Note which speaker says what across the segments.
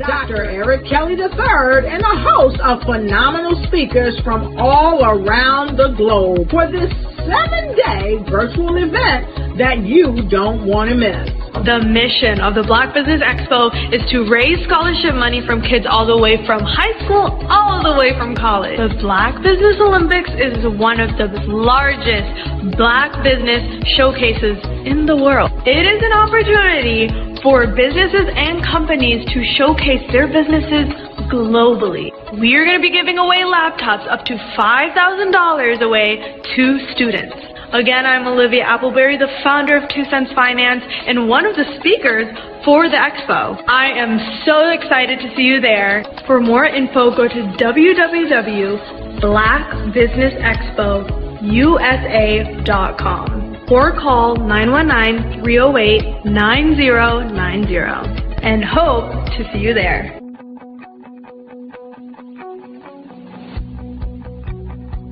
Speaker 1: Dr. Eric Kelly III and a host of phenomenal speakers from all around the globe for this 7-day virtual event that you don't want to miss.
Speaker 2: The mission of the Black Business Expo is to raise scholarship money from kids all the way from high school, all the way from college. The Black Business Olympics is one of the largest Black business showcases in the world. It is an opportunity for businesses and companies to showcase their businesses globally. We are going to be giving away laptops up to $5,000 away to students. Again, I'm Olivia Appleberry, the founder of 2 Cents Finance and one of the speakers for the expo. I am so excited to see you there. For more info, go to www.blackbusinessexpousa.com or call 919-308-9090 and hope to see you there.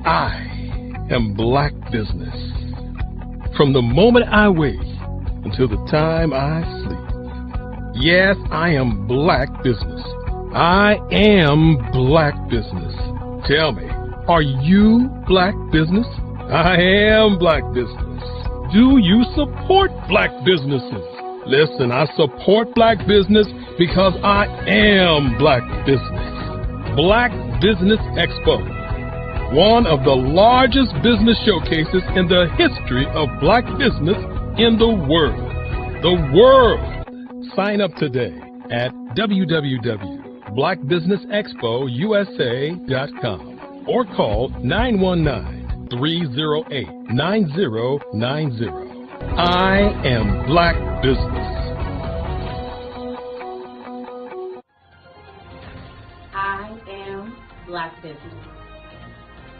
Speaker 3: I am Black Business. From the moment I wake until the time I sleep. Yes, I am Black Business. I am Black Business. Tell me, are you Black Business? I am Black Business. Do you support Black businesses? Listen, I support Black business because I am Black Business. Black Business Expo, one of the largest business showcases in the history of Black business in the world. The world! Sign up today at www.blackbusinessexpousa.com or call 919-308-9090. I am Black Business.
Speaker 4: I am Black Business.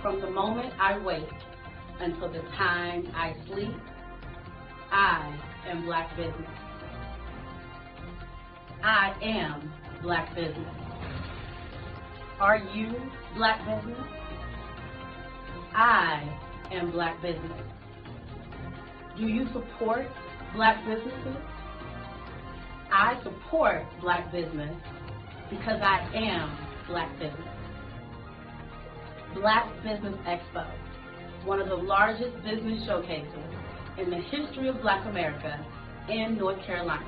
Speaker 4: From the moment I wake until the time I sleep, I am Black Business. I am Black Business. Are you Black Business? I am Black Business. Do you support Black businesses? I support Black business because I am Black Business. Black Business Expo, one of the largest business showcases in the history of Black America in North Carolina.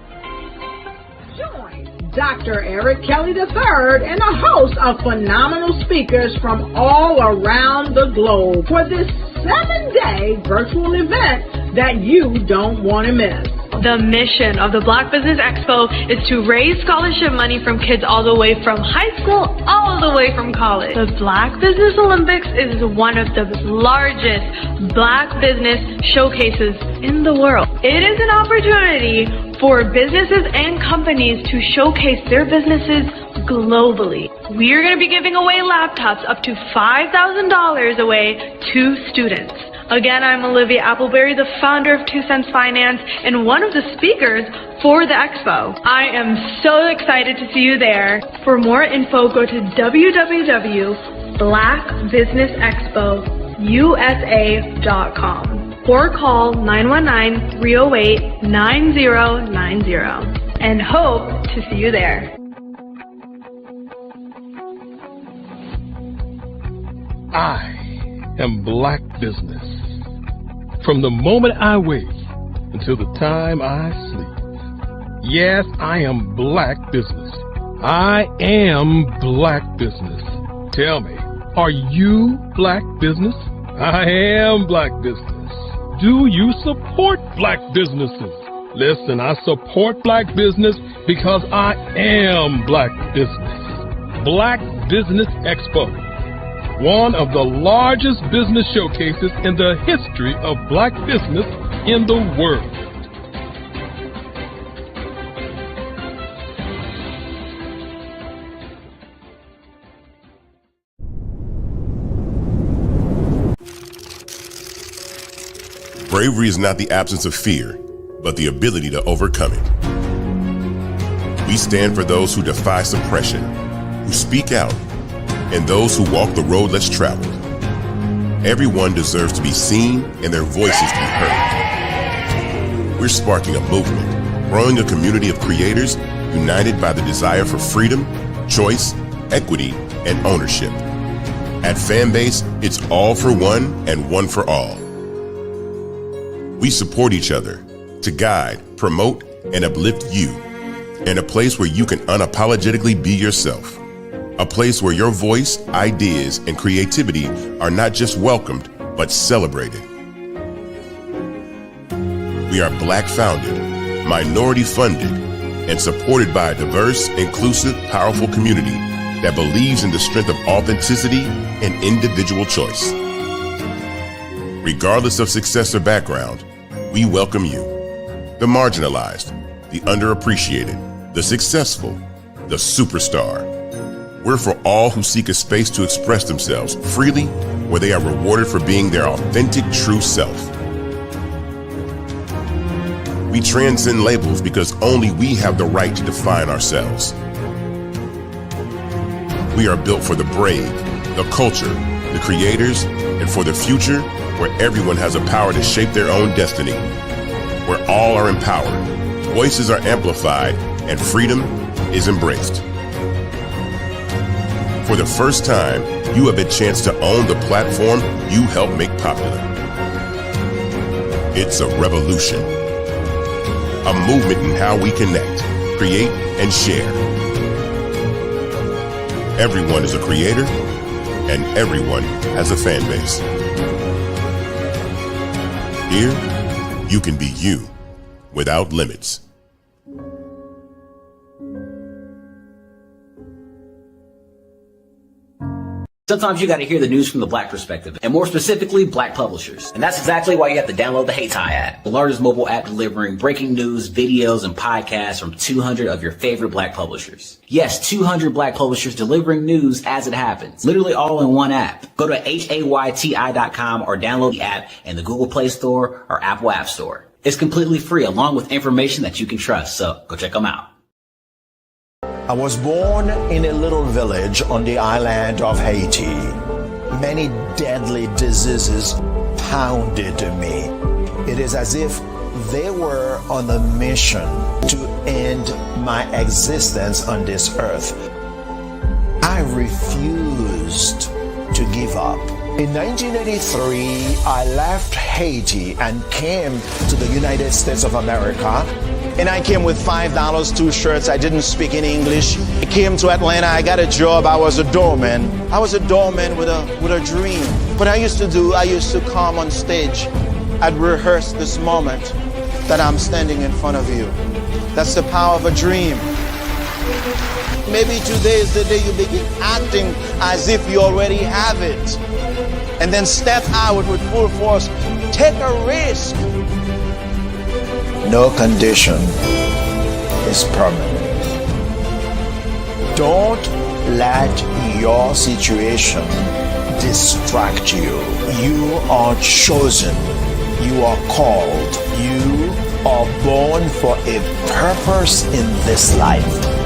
Speaker 1: Join Dr. Eric Kelly III and a host of phenomenal speakers from all around the globe for this 7-day virtual event that you don't want to miss.
Speaker 2: The mission of the Black Business Expo is to raise scholarship money from kids all the way from high school, all the way from college. The Black Business Olympics is one of the largest Black business showcases in the world. It is an opportunity for businesses and companies to showcase their businesses globally. We are going to be giving away laptops up to $5,000 away to students. Again, I'm Olivia Appleberry, the founder of 2 Cents Finance and one of the speakers for the expo. I am so excited to see you there. For more info, go to www.blackbusinessexpousa.com or call 919-308-9090 and hope to see you there.
Speaker 3: I am Black Business. From the moment I wake until the time I sleep. Yes, I am Black Business. I am Black Business. Tell me, are you Black Business? I am Black Business. Do you support Black businesses? Listen, I support Black business because I am Black Business. Black Business Expo, one of the largest business showcases in the history of Black business in the world.
Speaker 5: Bravery is not the absence of fear, but the ability to overcome it. We stand for those who defy suppression, who speak out, and those who walk the road less traveled. Everyone deserves to be seen and their voices to be heard. We're sparking a movement, growing a community of creators united by the desire for freedom, choice, equity, and ownership. At Fanbase, it's all for one and one for all. We support each other to guide, promote, and uplift you in a place where you can unapologetically be yourself. A place where your voice, ideas, and creativity are not just welcomed, but celebrated. We are Black founded, minority funded, and supported by a diverse, inclusive, powerful community that believes in the strength of authenticity and individual choice. Regardless of success or background, we welcome you, the marginalized, the underappreciated, the successful, the superstar. We're for all who seek a space to express themselves freely, where they are rewarded for being their authentic, true self. We transcend labels because only we have the right to define ourselves. We are built for the brave, the culture, the creators, and for the future where everyone has a power to shape their own destiny, where all are empowered, voices are amplified, and freedom is embraced. For the first time, you have a chance to own the platform you helped make popular. It's a revolution, a movement in how we connect, create, and share. Everyone is a creator, and everyone has a fan base. Here, you can be you without limits.
Speaker 6: Sometimes you got to hear the news from the Black perspective, and more specifically, Black publishers. And that's exactly why you have to download the HeyTie app, the largest mobile app delivering breaking news, videos, and podcasts from 200 of your favorite Black publishers. Yes, 200 Black publishers delivering news as it happens, literally all in one app. Go to HAYTI.com or download the app in the Google Play Store or Apple App Store. It's completely free, along with information that you can trust, so go check them out.
Speaker 7: I was born in a little village on the island of Haiti. Many deadly diseases pounded me. It is as if they were on a mission to end my existence on this earth. I refused to give up. In 1983, I left Haiti and came to the United States of America. And I came with $5, 2 shirts. I didn't speak in English. I came to Atlanta. I got a job. I was a doorman. I was a doorman with a dream. What I used to come on stage. I'd rehearse this moment that I'm standing in front of you. That's the power of a dream. Maybe today is the day you begin acting as if you already have it. And then step out with full force. Take a risk. No condition is permanent. Don't let your situation distract you. You are chosen. You are called. You are born for a purpose in this life.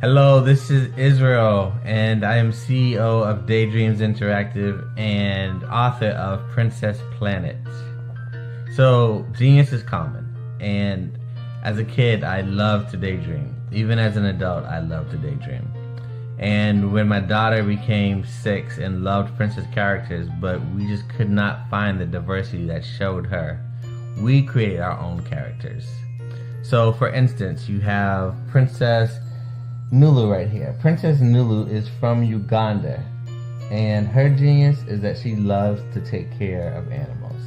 Speaker 8: Hello, this is Israel, and I am CEO of Daydreams Interactive and author of Princess Planet. So, genius is common. And as a kid, I loved to daydream. Even as an adult, I loved to daydream. And when my daughter became 6 and loved princess characters, but we just could not find the diversity that showed her, we created our own characters. So for instance, you have Princess Nulu right here. Princess Nulu is from Uganda, and her genius is that she loves to take care of animals.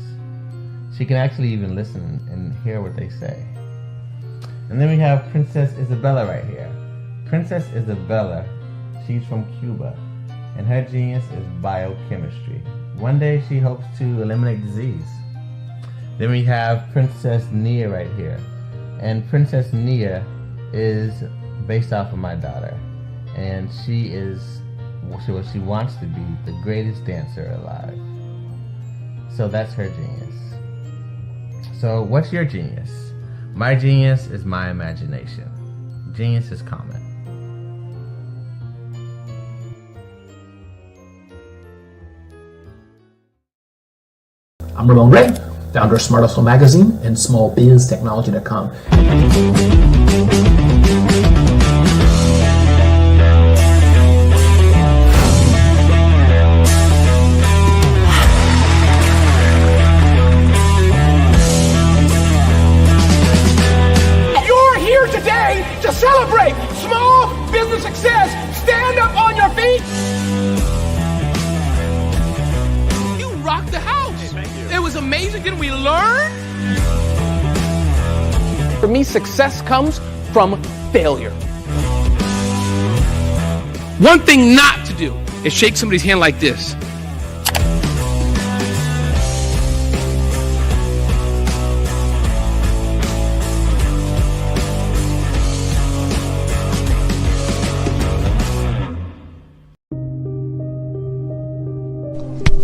Speaker 8: She can actually even listen and hear what they say. And then we have Princess Isabella right here. Princess Isabella, she's from Cuba, and her genius is biochemistry. One day she hopes to eliminate disease. Then we have Princess Nia right here. And Princess Nia is based off of my daughter. And she is what she wants to be, the greatest dancer alive. So that's her genius. So what's your genius? My genius is my imagination. Genius is common.
Speaker 9: I'm Ramon Ray, founder of Smart Hustle Magazine and smallbiztechnology.com.
Speaker 10: You're here today to celebrate small business success. Stand up on your feet. You rocked the house. It was amazing. Didn't we learn? For me, success comes from failure. One thing not to do is shake somebody's hand like this.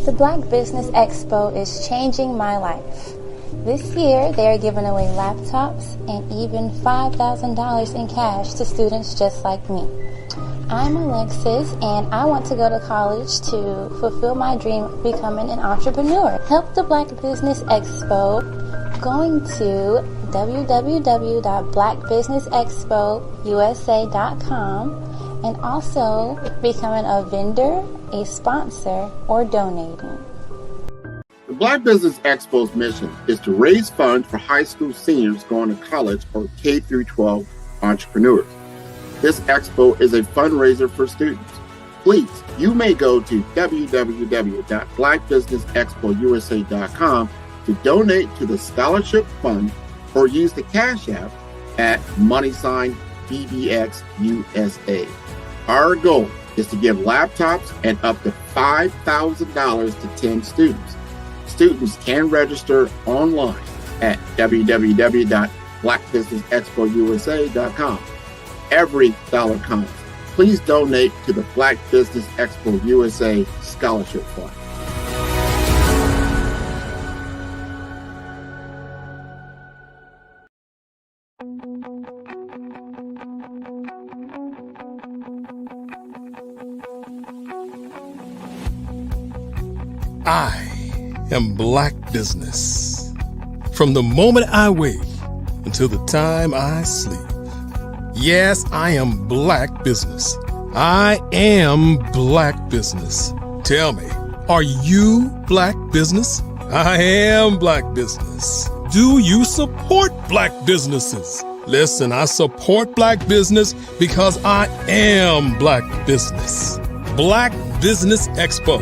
Speaker 11: The Black Business Expo is changing my life. This year, they are giving away laptops and even $5,000 in cash to students just like me. I'm Alexis, and I want to go to college to fulfill my dream of becoming an entrepreneur. Help the Black Business Expo going to www.blackbusinessexpousa.com and also becoming a vendor, a sponsor, or donating.
Speaker 12: The Black Business Expo's mission is to raise funds for high school seniors going to college or K-12 entrepreneurs. This expo is a fundraiser for students. Please, you may go to www.blackbusinessexpousa.com to donate to the scholarship fund or use the Cash App at $BBXUSA. Our goal is to give laptops and up to $5,000 to 10 students. Students can register online at www.blackbusinessexpousa.com. Every dollar counts. Please donate to the Black Business Expo USA Scholarship Fund.
Speaker 3: I am Black Business. From the moment I wake until the time I sleep. Yes, I am Black Business. I am Black Business. Tell me, are you Black Business? I am Black Business. Do you support Black businesses? Listen, I support Black business because I am Black Business. Black Business Expo,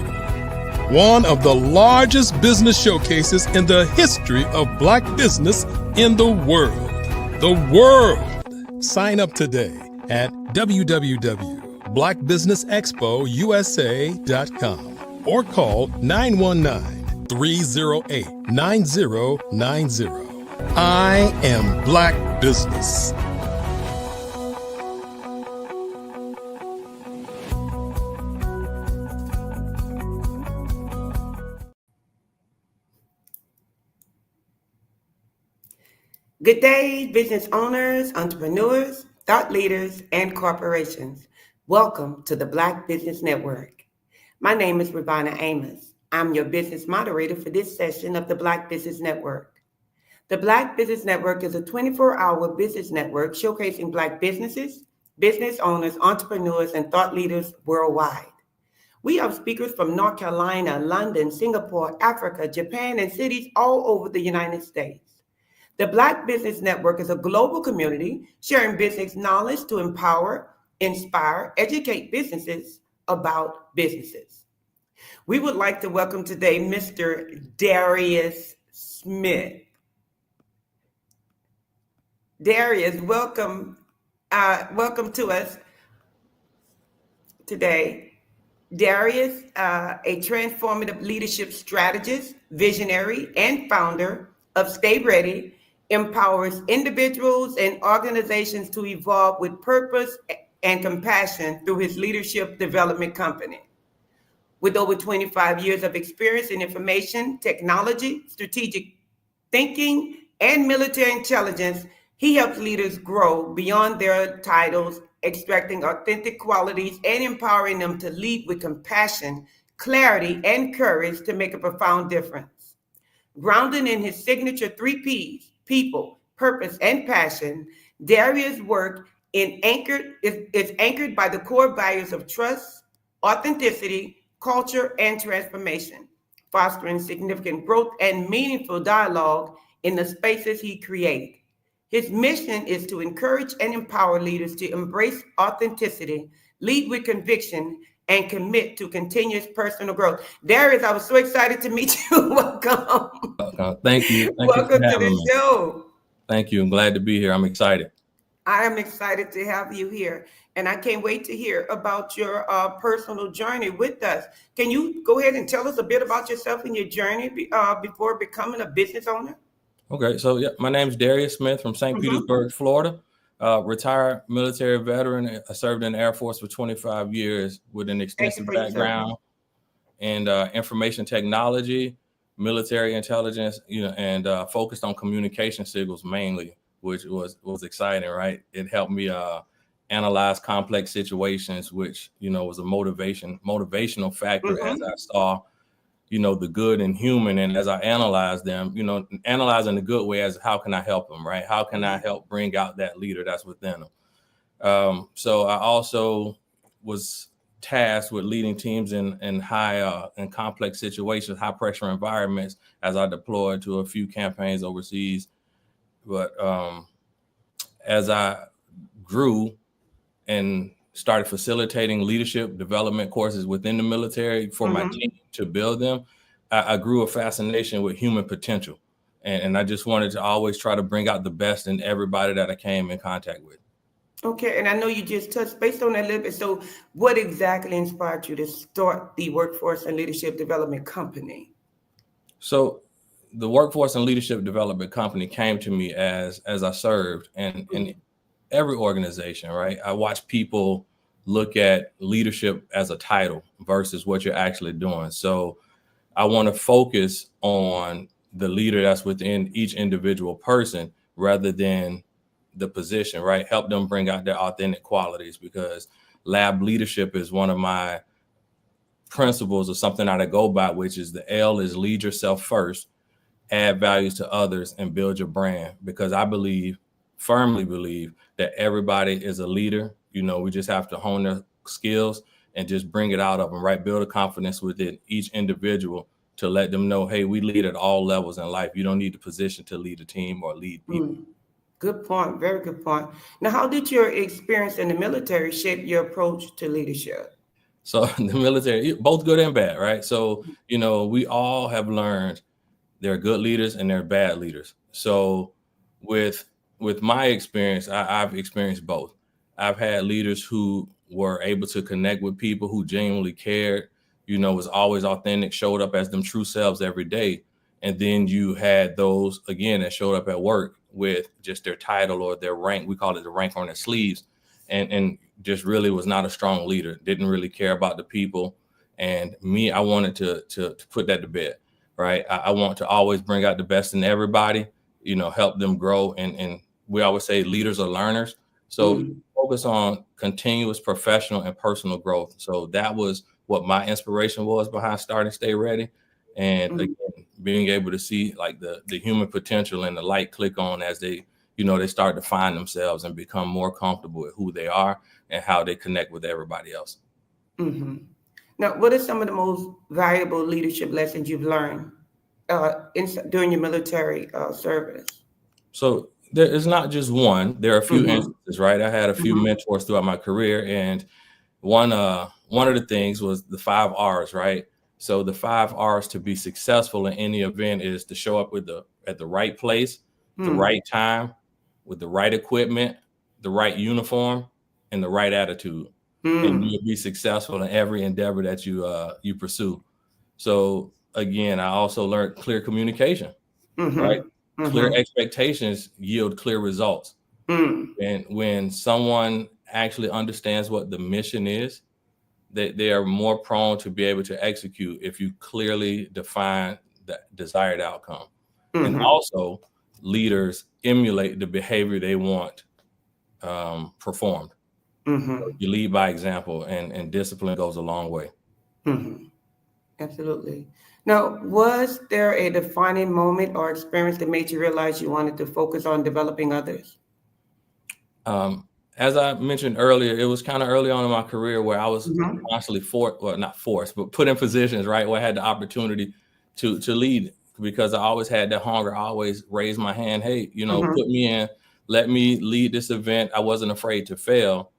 Speaker 3: one of the largest business showcases in the history of Black business in the world. The world. Sign up today at www.blackbusinessexpousa.com or call 919-308-9090. I am Black Business.
Speaker 13: Good day, business owners, entrepreneurs, thought leaders, and corporations. Welcome to the Black Business Network. My name is Ravana Amos. I'm your business moderator for this session of the Black Business Network. The Black Business Network is a 24-hour business network showcasing Black businesses, business owners, entrepreneurs, and thought leaders worldwide. We have speakers from North Carolina, London, Singapore, Africa, Japan, and cities all over the United States. The Black Business Network is a global community sharing business knowledge to empower, inspire, educate businesses about businesses. We would like to welcome today Mr. Darius Smith. Darius, welcome to us today. Darius, a transformative leadership strategist, visionary, and founder of Stay Ready, empowers individuals and organizations to evolve with purpose and compassion through his leadership development company. With over 25 years of experience in information, technology, strategic thinking, and military intelligence, he helps leaders grow beyond their titles, extracting authentic qualities and empowering them to lead with compassion, clarity, and courage to make a profound difference. Grounded in his signature 3 Ps, people, purpose, and passion, Darius' work is anchored by the core values of trust, authenticity, culture, and transformation, fostering significant growth and meaningful dialogue in the spaces he creates. His mission is to encourage and empower leaders to embrace authenticity, lead with conviction, and commit to continuous personal growth. Darius, I was so excited to meet you. Welcome.
Speaker 14: Thank you.
Speaker 13: Welcome to the show.
Speaker 14: Thank you. I'm glad to be here. I'm excited.
Speaker 13: I am excited to have you here, and I can't wait to hear about your personal journey with us. Can you go ahead and tell us a bit about yourself and your journey before becoming a business owner?
Speaker 14: Okay, so yeah, my name is Darius Smith from St. Petersburg, Florida. Retired military veteran. I served in the Air Force for 25 years with an extensive background in information technology, military intelligence, and focused on communication signals mainly, which was exciting, right? It helped me analyze complex situations, which was a motivational factor as I saw the good in human. And as I analyze them, analyzing the good way as how can I help them, right? How can I help bring out that leader that's within them? So I also was tasked with leading teams in high and complex situations, high pressure environments as I deployed to a few campaigns overseas. But as I grew and started facilitating leadership development courses within the military for my team to build them, I grew a fascination with human potential. And I just wanted to always try to bring out the best in everybody that I came in contact with.
Speaker 13: Okay, and I know you just touched based on that a little bit. So what exactly inspired you to start the Workforce and Leadership Development Company?
Speaker 14: So the Workforce and Leadership Development Company came to me as I served in every organization, right? I watch people look at leadership as a title versus what you're actually doing. So I want to focus on the leader that's within each individual person rather than the position, right? Help them bring out their authentic qualities, because lab leadership is one of my principles or something that I go by, which is the L is lead yourself first, add values to others, and build your brand. Because I firmly believe that everybody is a leader. We just have to hone their skills and just bring it out of them, right? Build a confidence within each individual to let them know, hey, we lead at all levels in life. You don't need the position to lead a team or lead people.
Speaker 13: Good point. Very good point. Now, how did your experience in the military shape your approach to leadership?
Speaker 14: So the military, both good and bad, right? So, we all have learned there are good leaders and there are bad leaders. So with my experience, I've experienced both. I've had leaders who were able to connect with people, who genuinely cared, was always authentic, showed up as them true selves every day. And then you had those, again, that showed up at work with just their title or their rank. We call it the rank on their sleeves, and just really was not a strong leader, didn't really care about the people. And me, I wanted to put that to bed, right? I want to always bring out the best in everybody, help them grow. And we always say leaders are learners. So focus on continuous professional and personal growth. So that was what my inspiration was behind starting Stay Ready. And again, being able to see like the human potential and the light click on as they, they start to find themselves and become more comfortable with who they are and how they connect with everybody else.
Speaker 13: Mm-hmm. Now, what are some of the most valuable leadership lessons you've learned during your military service?
Speaker 14: So there is not just one. There are a few instances, right? I had a few mentors throughout my career, and one of the things was the 5 R's, right? So the 5 R's to be successful in any event is to show up at the right place, the right time, with the right equipment, the right uniform, and the right attitude. And you'll be successful in every endeavor that you pursue. So again, I also learned clear communication, right? Clear expectations yield clear results. And when someone actually understands what the mission is, they are more prone to be able to execute if you clearly define the desired outcome. And also, leaders emulate the behavior they want performed. So you lead by example, and discipline goes a long way.
Speaker 13: Absolutely. Now, was there a defining moment or experience that made you realize you wanted to focus on developing others?
Speaker 14: As I mentioned earlier, it was kind of early on in my career where I was constantly not forced, but put in positions, right, where I had the opportunity to lead, because I always had that hunger. I always raised my hand, hey, put me in, let me lead this event. I wasn't afraid to fail.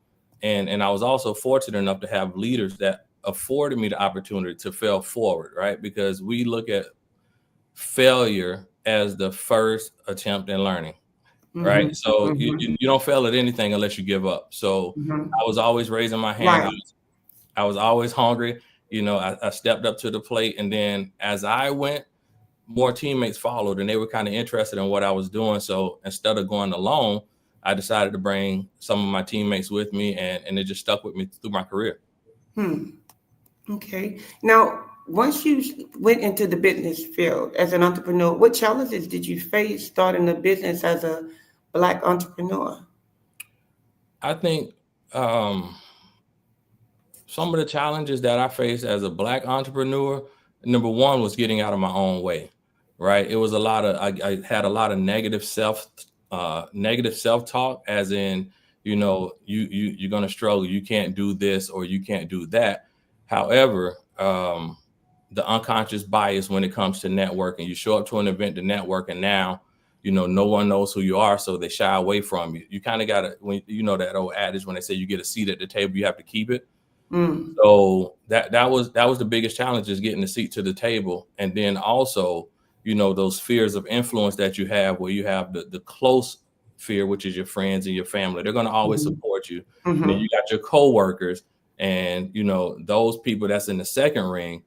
Speaker 14: And I was also fortunate enough to have leaders that afforded me the opportunity to fail forward, right? Because we look at failure as the first attempt in learning. Right. So you don't fail at anything unless you give up. So I was always raising my hand.
Speaker 13: Right.
Speaker 14: I was always hungry. I stepped up to the plate. And then as I went, more teammates followed, and they were kind of interested in what I was doing. So instead of going alone, I decided to bring some of my teammates with me, and it just stuck with me through my career.
Speaker 13: Okay. Now, once you went into the business field as an entrepreneur, what challenges did you face starting a business as a Black entrepreneur?
Speaker 14: I think some of the challenges that I faced as a Black entrepreneur, number one was getting out of my own way, right? It was I had a lot of negative self-talk, as in, you're going to struggle. You can't do this or you can't do that. However, the unconscious bias when it comes to networking, you show up to an event to network, and now, no one knows who you are, so they shy away from you. You kind of got to, when that old adage when they say you get a seat at the table, you have to keep it. So that was the biggest challenge, is getting the seat to the table. And then also, those fears of influence that you have, where you have the close fear, which is your friends and your family. They're going to always support you. And then you got your coworkers, and those people that's in the second ring.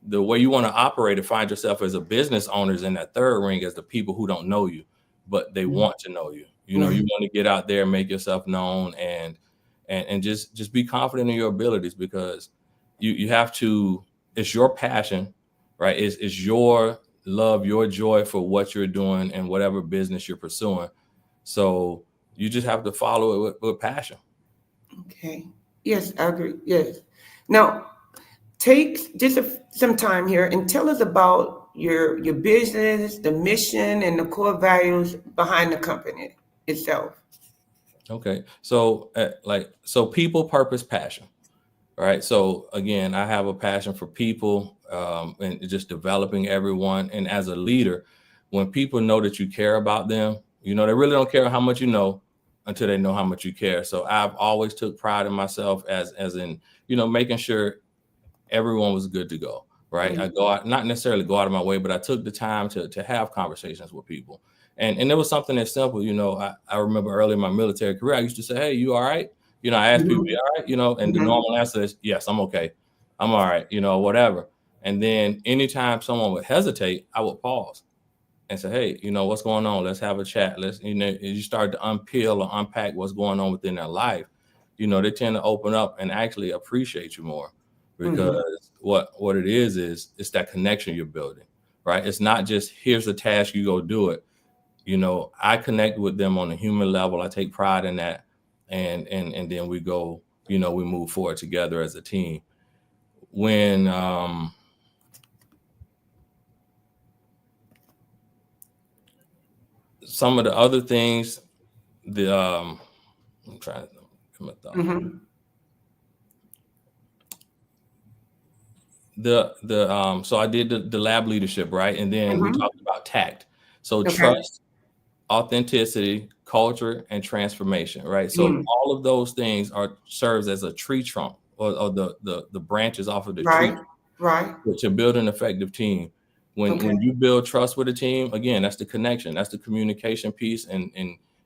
Speaker 14: The way you want to operate and find yourself as a business owner is in that third ring, as the people who don't know you, but they want to know you. You want to get out there and make yourself known, and just be confident in your abilities, because you have to, it's your passion, right? It's your love, your joy for what you're doing and whatever business you're pursuing. So you just have to follow it with passion.
Speaker 13: Okay. Yes, I agree. Yes. Now, take just some time here and tell us about your business, the mission, and the core values behind the company itself.
Speaker 14: Okay. So people, purpose, passion. Right. So again, I have a passion for people, and just developing everyone. And as a leader, when people know that you care about them, they really don't care how much you know until they know how much you care. So I've always took pride in myself as in, making sure everyone was good to go. Right. I go out, not necessarily go out of my way, but I took the time to have conversations with people. And it was something that's simple. I remember early in my military career, I used to say, hey, you all right? I asked people, you all right? And the normal answer is, yes, I'm okay. I'm all right, whatever. And then anytime someone would hesitate, I would pause and say, hey, what's going on? Let's have a chat. You start to unpeel or unpack what's going on within their life. They tend to open up and actually appreciate you more, because what it is it's that connection you're building, right? It's not just, here's a task, you go do it. I connect with them on a human level. I take pride in that. And then we go, we move forward together as a team. When some of the other things, I'm trying to come up with
Speaker 13: Mm-hmm.
Speaker 14: so I did the lab leadership, right? And then we
Speaker 13: Mm-hmm.
Speaker 14: talked about tact. So
Speaker 13: Okay.
Speaker 14: trust, authenticity, culture, and transformation, right? So
Speaker 13: Mm.
Speaker 14: all of those things serves as a tree trunk or the branches off of the tree
Speaker 13: Right.
Speaker 14: to build an effective team. When you build trust with a team, again, that's the connection, that's the communication piece, and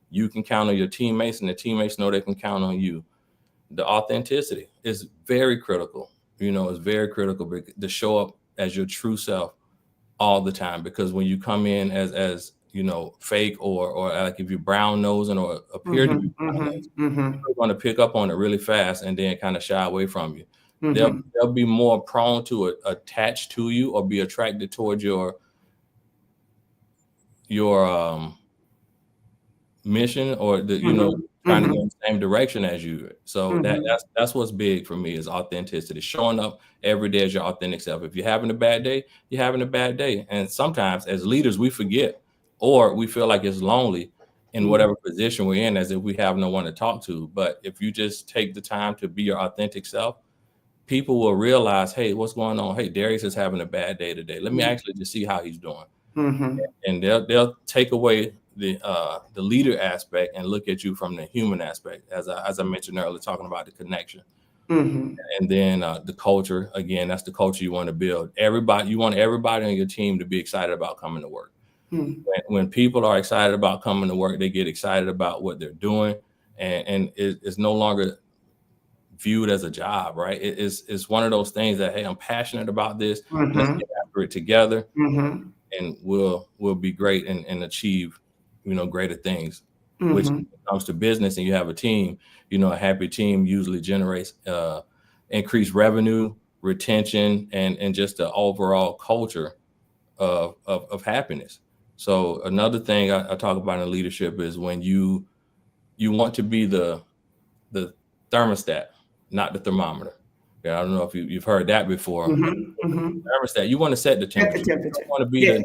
Speaker 14: you can count on your teammates, and the teammates know they can count on you. The authenticity is very critical. It's very critical to show up as your true self all the time, because when you come in as fake or like if you're brown nosing or appear to be brown nosing, people are going to pick up on it really fast and then kind of shy away from you. They'll be more prone to attach to you or be attracted towards your mission, or trying to go in the same direction as you. So that's what's big for me, is authenticity, showing up every day as your authentic self. If you're having a bad day, you're having a bad day. And sometimes as leaders, we forget, or we feel like it's lonely in whatever position we're in, as if we have no one to talk to. But if you just take the time to be your authentic self, people will realize, hey, what's going on? Hey, Darius is having a bad day today. Let me actually just see how he's doing. And they'll take away the leader aspect and look at you from the human aspect, as I mentioned earlier, talking about the connection. And then the culture, again, that's the culture you want to build. You want everybody on your team to be excited about coming to work. When people are excited about coming to work, they get excited about what they're doing, and it's no longer viewed as a job, right? It's one of those things that, hey, I'm passionate about this. Let's get after it together, and we'll be great and achieve, greater things. Which, when it comes to business and you have a team, a happy team usually generates increased revenue, retention, and just the overall culture of happiness. So another thing I talk about in leadership is when you want to be the thermostat, not the thermometer. I don't know if you've heard that before. Thermostat, you want to set the temperature. You don't want to be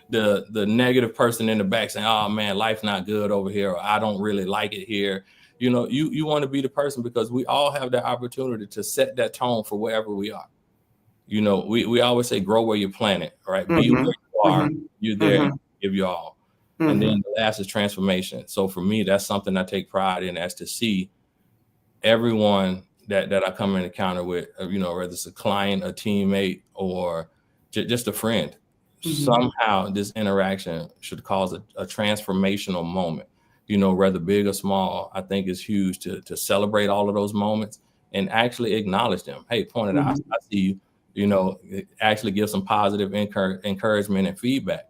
Speaker 14: the negative person in the back saying, oh man, life's not good over here, or I don't really like it here. You want to be the person, because we all have that opportunity to set that tone for wherever we are. We always say, grow where you're planted, right? Be where you are, you're there, give your all. And then the last is transformation. So for me, that's something I take pride in, as to see everyone that I come in encounter with, whether it's a client, a teammate, or just a friend. Somehow this interaction should cause a transformational moment, whether big or small. I think it's huge to celebrate all of those moments and actually acknowledge them. Hey, point it out. I see you, actually give some positive encouragement and feedback.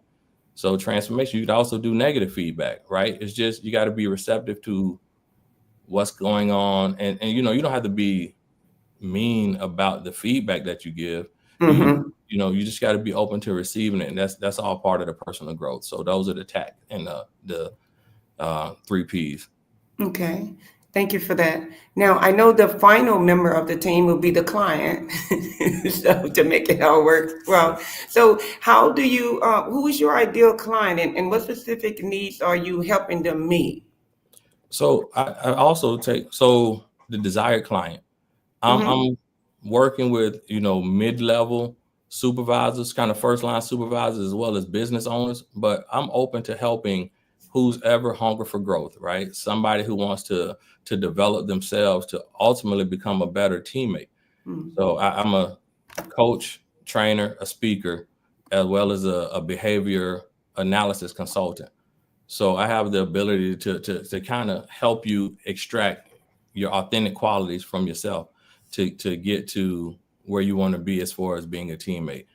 Speaker 14: So transformation, you could also do negative feedback, right? It's just, you got to be receptive to what's going on. And you don't have to be mean about the feedback that you give. You just got to be open to receiving it. And that's all part of the personal growth. So those are the tact and the 3 Ps.
Speaker 13: Okay. Thank you for that. Now, I know the final member of the team will be the client, so to make it all work well. So how do you, who is your ideal client, and what specific needs are you helping them meet?
Speaker 14: So I also take, the desired client. I'm working with, mid-level supervisors, kind of first line supervisors, as well as business owners, but I'm open to helping who's ever hungry for growth, right? Somebody who wants to develop themselves to ultimately become a better teammate. So I'm a coach, trainer, a speaker, as well as a behavior analysis consultant. So I have the ability to kind of help you extract your authentic qualities from yourself to get to where you want to be as far as being a teammate.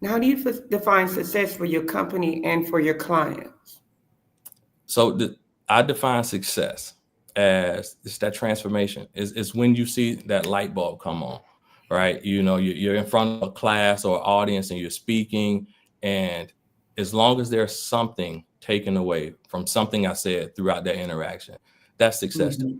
Speaker 13: Now, how do you define success for your company and for your clients?
Speaker 14: So I define success as it's that transformation. It's when you see that light bulb come on, right? You're in front of a class or audience and you're speaking, and as long as there's something taken away from something I said throughout that interaction, that's success to me.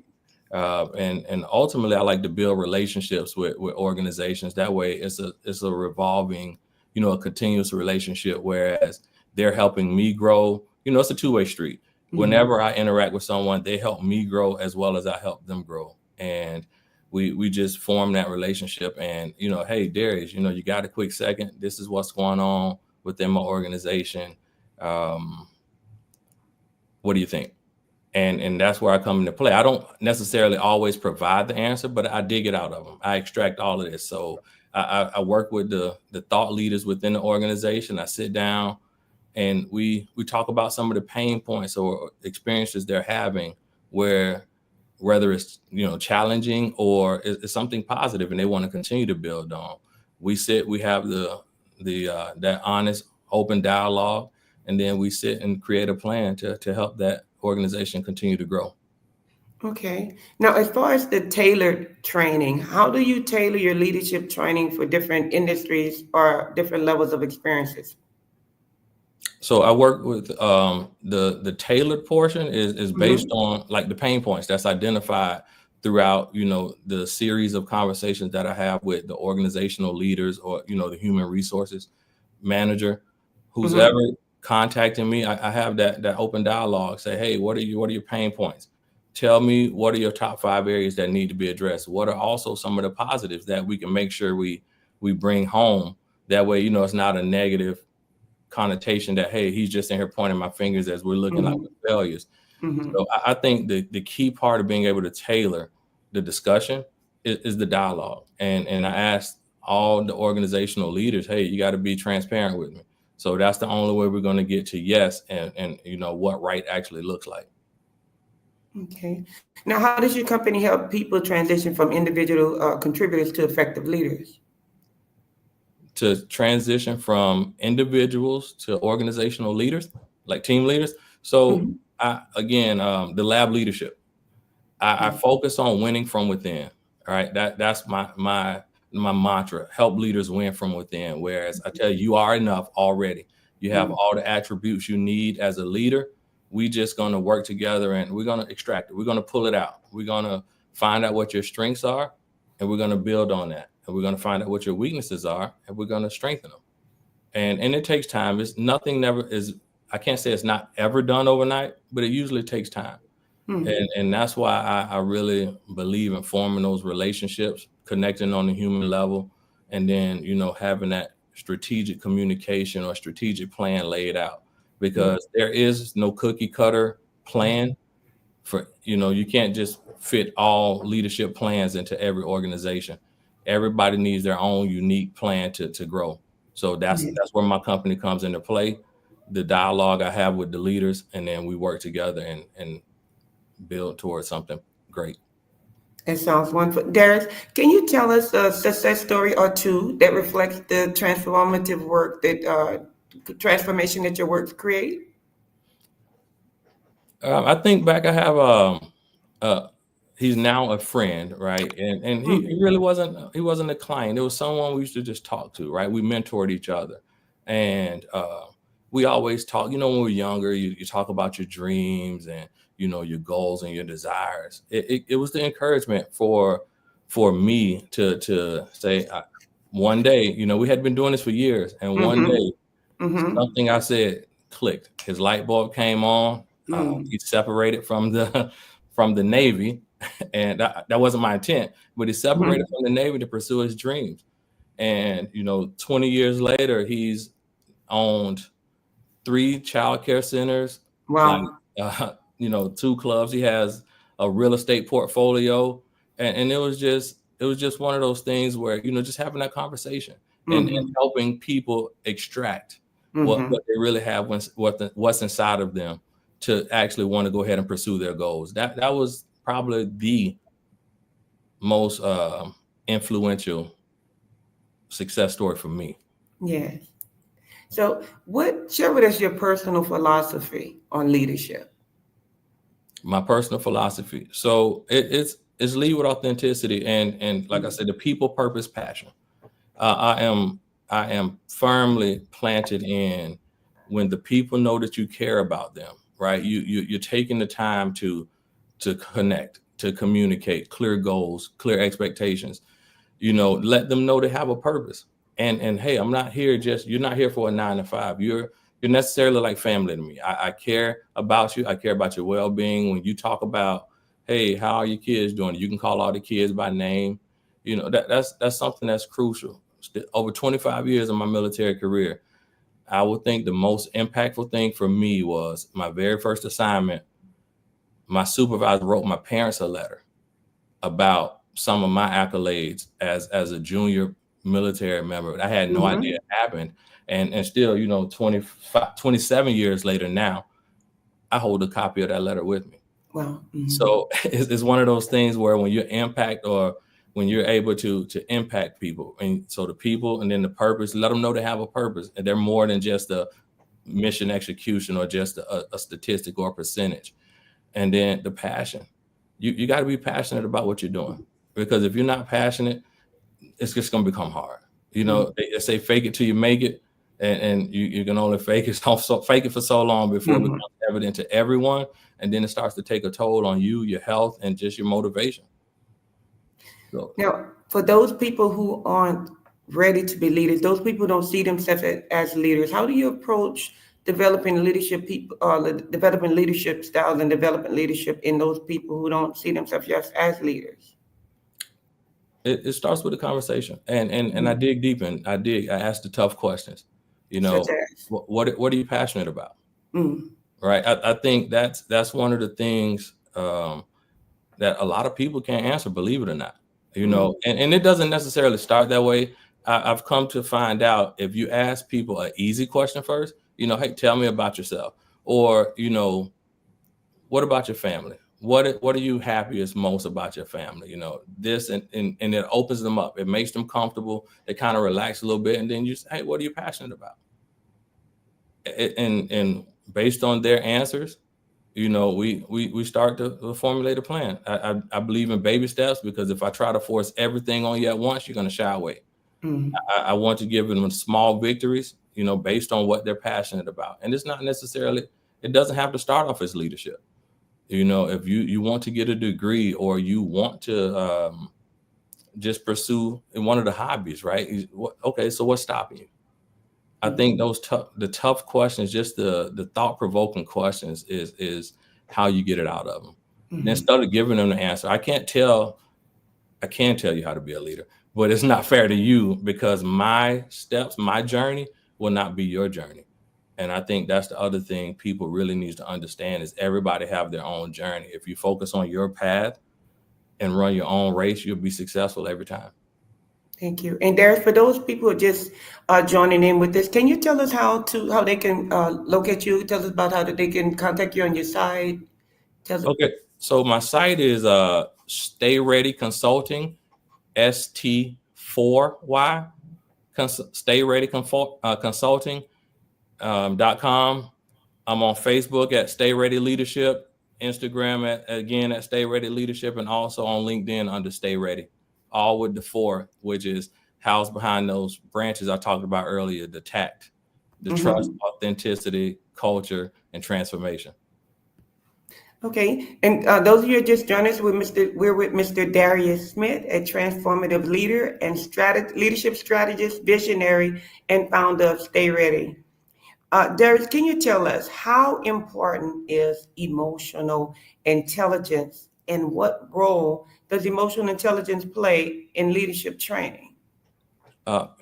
Speaker 14: And ultimately, I like to build relationships with organizations. That way, it's a revolving, a continuous relationship. Whereas they're helping me grow, it's a two-way street. Whenever I interact with someone, they help me grow as well as I help them grow. And we just form that relationship. And, hey, Darius, you got a quick second. This is what's going on within my organization. What do you think? And that's where I come into play. I don't necessarily always provide the answer, but I dig it out of them. I extract all of this. So I work with the thought leaders within the organization. I sit down and we talk about some of the pain points or experiences they're having, whether it's challenging or it's something positive and they want to continue to build on. We have that honest, open dialogue, and then we sit and create a plan to help that organization continue to grow.
Speaker 13: Okay. Now, as far as the tailored training, how do you tailor your leadership training for different industries or different levels of experiences?
Speaker 14: So I work with the tailored portion is based on like the pain points that's identified throughout, the series of conversations that I have with the organizational leaders or, the human resources manager, who's ever contacting me. I have that open dialogue. Say, hey, what are your pain points? Tell me, what are your top 5 areas that need to be addressed? What are also some of the positives that we can make sure we bring home? That way, it's not a negative connotation that, hey, he's just in here pointing my fingers as we're looking like failures. So I think the key part of being able to tailor the discussion is the dialogue. And I asked all the organizational leaders, hey, you got to be transparent with me. So that's the only way we're going to get to yes and what right actually looks like.
Speaker 13: Okay. Now, how does your company help people transition from individual contributors to effective leaders?
Speaker 14: To transition from individuals to organizational leaders, like team leaders. So the lab leadership, I focus on winning from within. All right. That's my mantra, help leaders win from within. Whereas I tell you, you are enough already. You have all the attributes you need as a leader. We just going to work together and we're going to extract it. We're going to pull it out. We're going to find out what your strengths are and we're going to build on that. And we're going to find out what your weaknesses are and we're going to strengthen them. And it takes time. I can't say it's not ever done overnight, but it usually takes time. And that's why I really believe in forming those relationships, connecting on the human level, and then, having that strategic communication or strategic plan laid out, because there is no cookie cutter plan for, you can't just fit all leadership plans into every organization. Everybody needs their own unique plan to grow. So that's where my company comes into play, the dialogue I have with the leaders, and then we work together and build towards something great.
Speaker 13: It sounds wonderful. Darius, can you tell us a success story or two that reflects the transformative work transformation that your works create?
Speaker 14: I think back, I have he's now a friend, right? And he really wasn't a client. It was someone we used to just talk to, right? We mentored each other. And we always talk, when we were younger, you talk about your dreams and, your goals and your desires. It was the encouragement for me to say, one day, we had been doing this for years. And one day, something I said clicked. His light bulb came on. He separated from the Navy. And that wasn't my intent, but he separated from the Navy to pursue his dreams. And, 20 years later, he's owned 3 childcare centers.
Speaker 13: Wow.
Speaker 14: 2 clubs. He has a real estate portfolio. And it was just one of those things where, just having that conversation and helping people extract what they really have, what's inside of them to actually want to go ahead and pursue their goals. That was probably the most influential success story for me.
Speaker 13: Yes. So share with us your personal philosophy on leadership.
Speaker 14: My personal philosophy. So it's lead with authenticity and like I said, the people, purpose, passion. I am firmly planted in when the people know that you care about them, right? You're taking the time to connect, to communicate, clear goals, clear expectations, let them know they have a purpose. And hey, you're not here for a 9 to 5. You're you're necessarily like family to me. I care about you. I care about your well-being. When you talk about, hey, how are your kids doing? You can call all the kids by name. That's something that's crucial. Over 25 years of my military career, I would think the most impactful thing for me was my very first assignment. My supervisor wrote my parents a letter about some of my accolades as a junior military member. I had no idea it happened. And still, 27 years later now, I hold a copy of that letter with me.
Speaker 13: Wow.
Speaker 14: So it's one of those things where when you impact, or when you're able to impact people, and so the people, and then the purpose, let them know they have a purpose, and they're more than just a mission execution or just a statistic or a percentage. And then the passion, you got to be passionate about what you're doing, because if you're not passionate, it's just going to become hard. They say fake it till you make it, and you can only fake it for so long before it becomes evident to everyone, and then it starts to take a toll on you, your health, and just your motivation. So,
Speaker 13: now, for those people who aren't ready to be leaders, those people don't see themselves as leaders, how do you approach developing leadership developing leadership styles and developing leadership in those people who don't see themselves just as leaders?
Speaker 14: It starts with a conversation, and I dig deep in. I ask the tough questions. What are you passionate about? Right. I think that's one of the things that a lot of people can't answer, believe it or not. And it doesn't necessarily start that way. I've come to find out, if you ask people an easy question first, hey, tell me about yourself, or what about your family? What are you happiest most about your family? This, and it opens them up. It makes them comfortable. They kind of relax a little bit, and then you say, hey, what are you passionate about? And based on their answers, we start to formulate a plan. I believe in baby steps, because if I try to force everything on you at once, you're going to shy away. I want to give them small victories, based on what they're passionate about. And it's not necessarily, it doesn't have to start off as leadership. If you want to get a degree, or you want to just pursue in one of the hobbies, right? Okay, so what's stopping you? I think the tough questions, just the thought-provoking questions, is how you get it out of them. And instead of giving them the answer, I can tell you how to be a leader, but it's not fair to you, because my steps, my journey will not be your journey. And I think that's the other thing people really need to understand, is everybody have their own journey. If you focus on your path and run your own race, you'll be successful every time.
Speaker 13: Thank you. And Darius, for those people who are just joining in with this, can you tell us how they can locate you? Tell us about how they can contact you on your site.
Speaker 14: Okay, so my site is Stay Ready Consulting, ST4Y, Stay Ready Consulting.com. I'm on Facebook at Stay Ready Leadership, Instagram at Stay Ready Leadership, and also on LinkedIn under Stay Ready. All with the 4, which is housed behind those branches I talked about earlier: the TACT, the trust, authenticity, culture, and transformation.
Speaker 13: Okay, and those of you who just joined us, we're with Mr. Darius Smith, a transformative leader and leadership strategist, visionary, and founder of Stay Ready. Darius, can you tell us how important is emotional intelligence, and what role does emotional intelligence play in leadership training?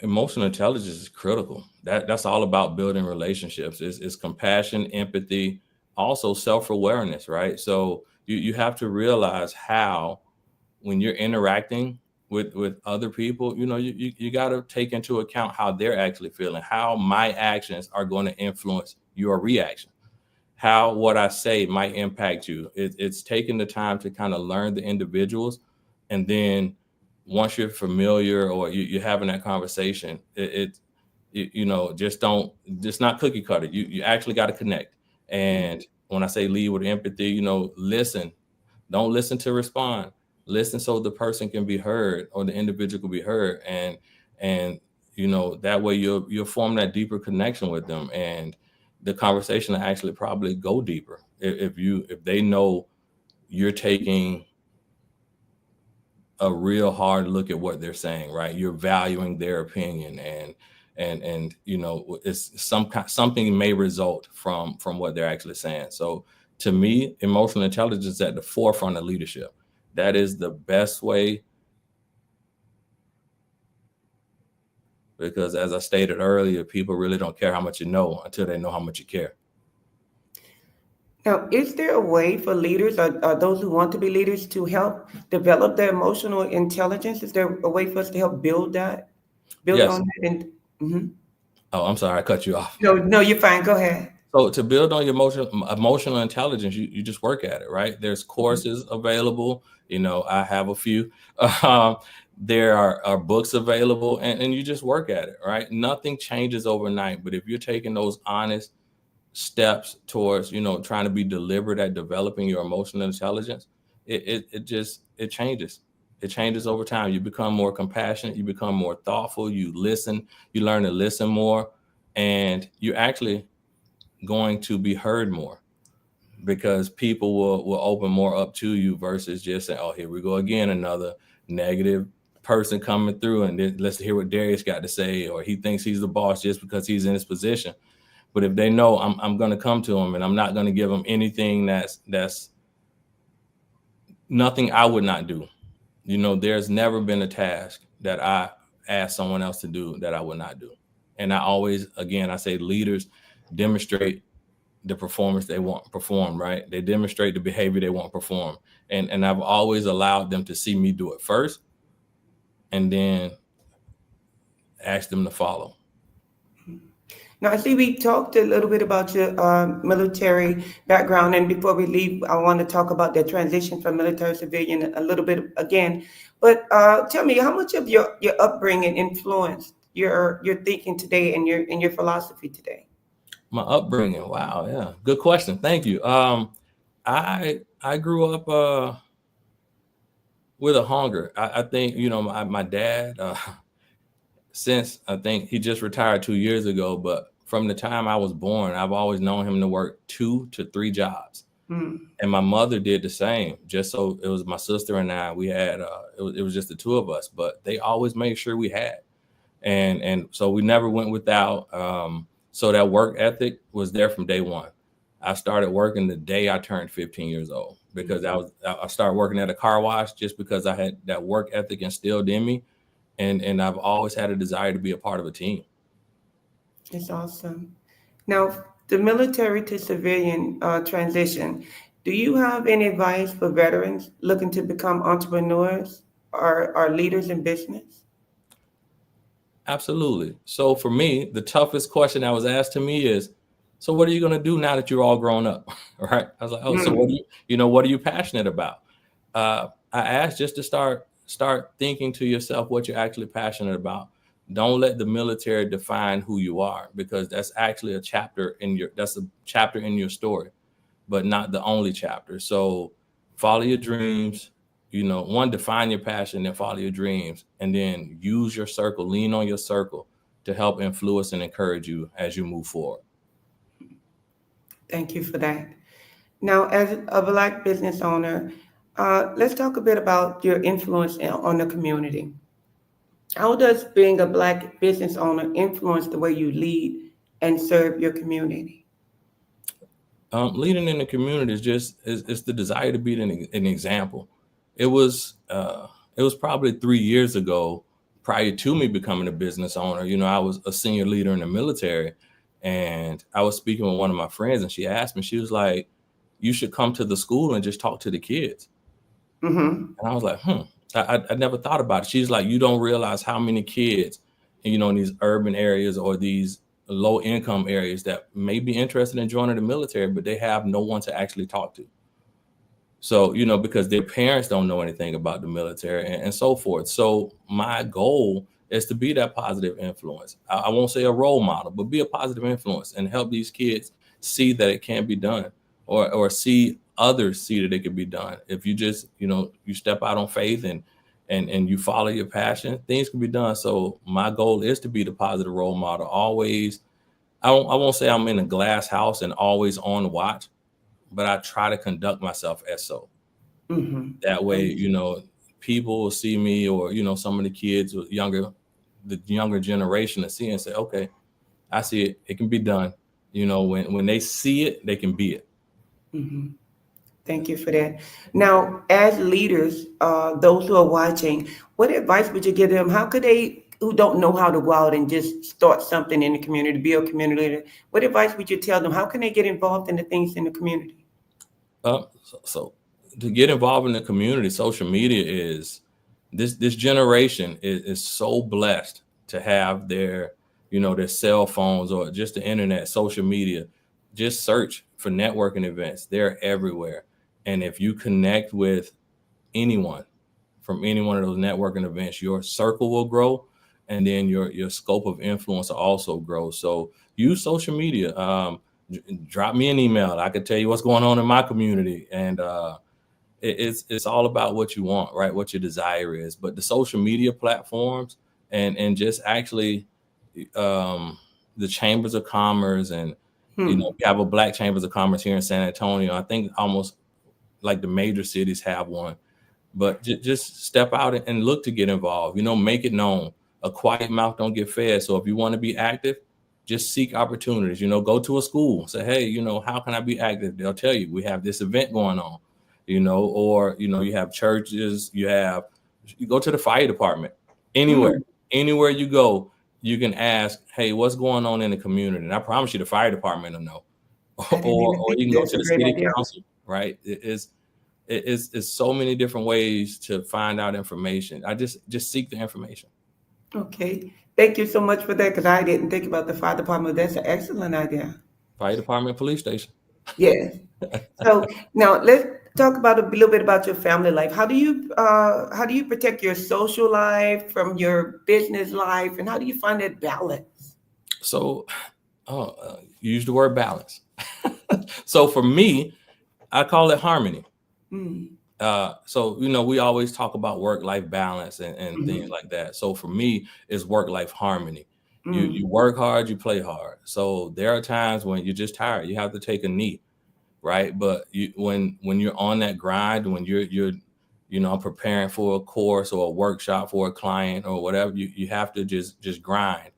Speaker 14: Emotional intelligence is critical. That's all about building relationships. It's compassion, empathy, also self-awareness, right? So you have to realize how, when you're interacting with other people, you got to take into account how they're actually feeling, how my actions are going to influence your reaction, how what I say might impact you. It's taking the time to kind of learn the individuals, and then once you're familiar, or you're having that conversation, it's not cookie cutter. You actually got to connect. And when I say lead with empathy, listen. Don't listen to respond. Listen so the person can be heard, or the individual can be heard, and that way you'll form that deeper connection with them, and the conversation will actually probably go deeper if they know you're taking a real hard look at what they're saying, right? You're valuing their opinion, and and it's something may result from what they're actually saying. So to me, emotional intelligence is at the forefront of leadership. That is the best way, because as I stated earlier, people really don't care how much you know until they know how much you care.
Speaker 13: Now, is there a way for leaders or those who want to be leaders to help develop their emotional intelligence? Is there a way for us to help build that?
Speaker 14: Yes.
Speaker 13: On that?
Speaker 14: Oh, I'm sorry, I cut you off.
Speaker 13: No, you're fine. Go ahead.
Speaker 14: So to build on your emotional intelligence, you just work at it, right? There's courses available. I have a few. There are books available, and you just work at it, right? Nothing changes overnight, but if you're taking those honest steps towards, trying to be deliberate at developing your emotional intelligence, it changes. It changes over time. You become more compassionate. You become more thoughtful. You listen. You learn to listen more, and you're actually going to be heard more, because people will open more up to you versus just saying, oh, here we go again, another negative person coming through, and then let's hear what Darius got to say, or he thinks he's the boss just because he's in his position. But if they know I'm going to come to him and I'm not going to give him anything that's nothing I would not do. There's never been a task that I asked someone else to do that I would not do. And I say leaders demonstrate the performance they want performed, right? They demonstrate the behavior they want performed. And I've always allowed them to see me do it first and then ask them to follow.
Speaker 13: Now, I see we talked a little bit about your military background, and before we leave, I want to talk about the transition from military to civilian a little bit again. But tell me, how much of your upbringing influenced your thinking today and your philosophy today?
Speaker 14: My upbringing, wow, yeah, good question. Thank you. I grew up with a hunger. I think my dad. Since I think he just retired 2 years ago, but from the time I was born, I've always known him to work 2 to 3 jobs. And my mother did the same. Just so it was my sister and I, we had, it was just the two of us, but they always made sure we had. And so we never went without. So that work ethic was there from day one. I started working the day I turned 15 years old, because I started working at a car wash just because I had that work ethic instilled in me. And I've always had a desire to be a part of a team.
Speaker 13: It's awesome. Now, the military to civilian transition, do you have any advice for veterans looking to become entrepreneurs or leaders in business?
Speaker 14: Absolutely. So for me, the toughest question that was asked to me is, so what are you going to do now that you're all grown up? Right? I was like, oh, so what are you passionate about? I asked just to start thinking to yourself what you're actually passionate about. Don't let the military define who you are, because that's actually a chapter in your story, but not the only chapter. So follow your dreams, define your passion, then follow your dreams, and then use your circle, lean on your circle to help influence and encourage you as you move forward.
Speaker 13: Thank you for that. Now, as a Black business owner, let's talk a bit about your influence on the community. How does being a Black business owner influence the way you lead and serve your community?
Speaker 14: Leading in the community is the desire to be an example. It was probably 3 years ago, prior to me becoming a business owner. I was a senior leader in the military, and I was speaking with one of my friends, and she asked me, she was like, you should come to the school and just talk to the kids. And I was like, I never thought about it. She's like, you don't realize how many kids, in these urban areas or these low income areas that may be interested in joining the military, but they have no one to actually talk to. So, because their parents don't know anything about the military and so forth. So my goal is to be that positive influence. I won't say a role model, but be a positive influence and help these kids see that it can be done, or see others see that it can be done. If you just, you step out on faith and you follow your passion, things can be done. So my goal is to be the positive role model. Always, I won't say I'm in a glass house and always on watch, but I try to conduct myself as so. That way, people will see me, or, some of the kids, younger the younger generation to see and say, okay, I see it. It can be done. You know, when they see it, they can be it.
Speaker 13: Mm-hmm. Thank you for that. Now, as leaders, those who are watching, what advice would you give them? How could they, who don't know how to go out and just start something in the community, be a community leader, what advice would you tell them? How can they get involved in the things in the community?
Speaker 14: So to get involved in the community, social media is this generation is so blessed to have their cell phones or just the internet, social media. Just search for networking events. They're everywhere. And if you connect with anyone from any one of those networking events, your circle will grow, and then your scope of influence will also grow. So use social media. Drop me an email. I can tell you what's going on in my community. And it's all about what you want, right? What your desire is. But the social media platforms and just actually the chambers of commerce, and we have a Black Chambers of Commerce here in San Antonio. I think almost like the major cities have one. But just step out and look to get involved. Make it known. A quiet mouth don't get fed. So if you want to be active, just seek opportunities. Go to a school. Say, hey, how can I be active? They'll tell you we have this event going on. Or you have churches. You go to the fire department. Anywhere you go, you can ask, hey, what's going on in the community? And I promise you, the fire department will know. Or you can go to the city council. Right? It's so many different ways to find out information. I just seek the information.
Speaker 13: Okay. Thank you so much for that, because I didn't think about the fire department. That's an excellent idea.
Speaker 14: Fire department, police station.
Speaker 13: Yes. So now let's talk about a little bit about your family life. How do you protect your social life from your business life, and how do you find that balance?
Speaker 14: So, use the word balance. So for me, I call it harmony. So, we always talk about work-life balance and things like that. So for me, it's work-life harmony. You work hard, you play hard. So there are times when you're just tired. You have to take a knee, right? But when you're on that grind, when you're preparing for a course or a workshop for a client or whatever, you have to just grind.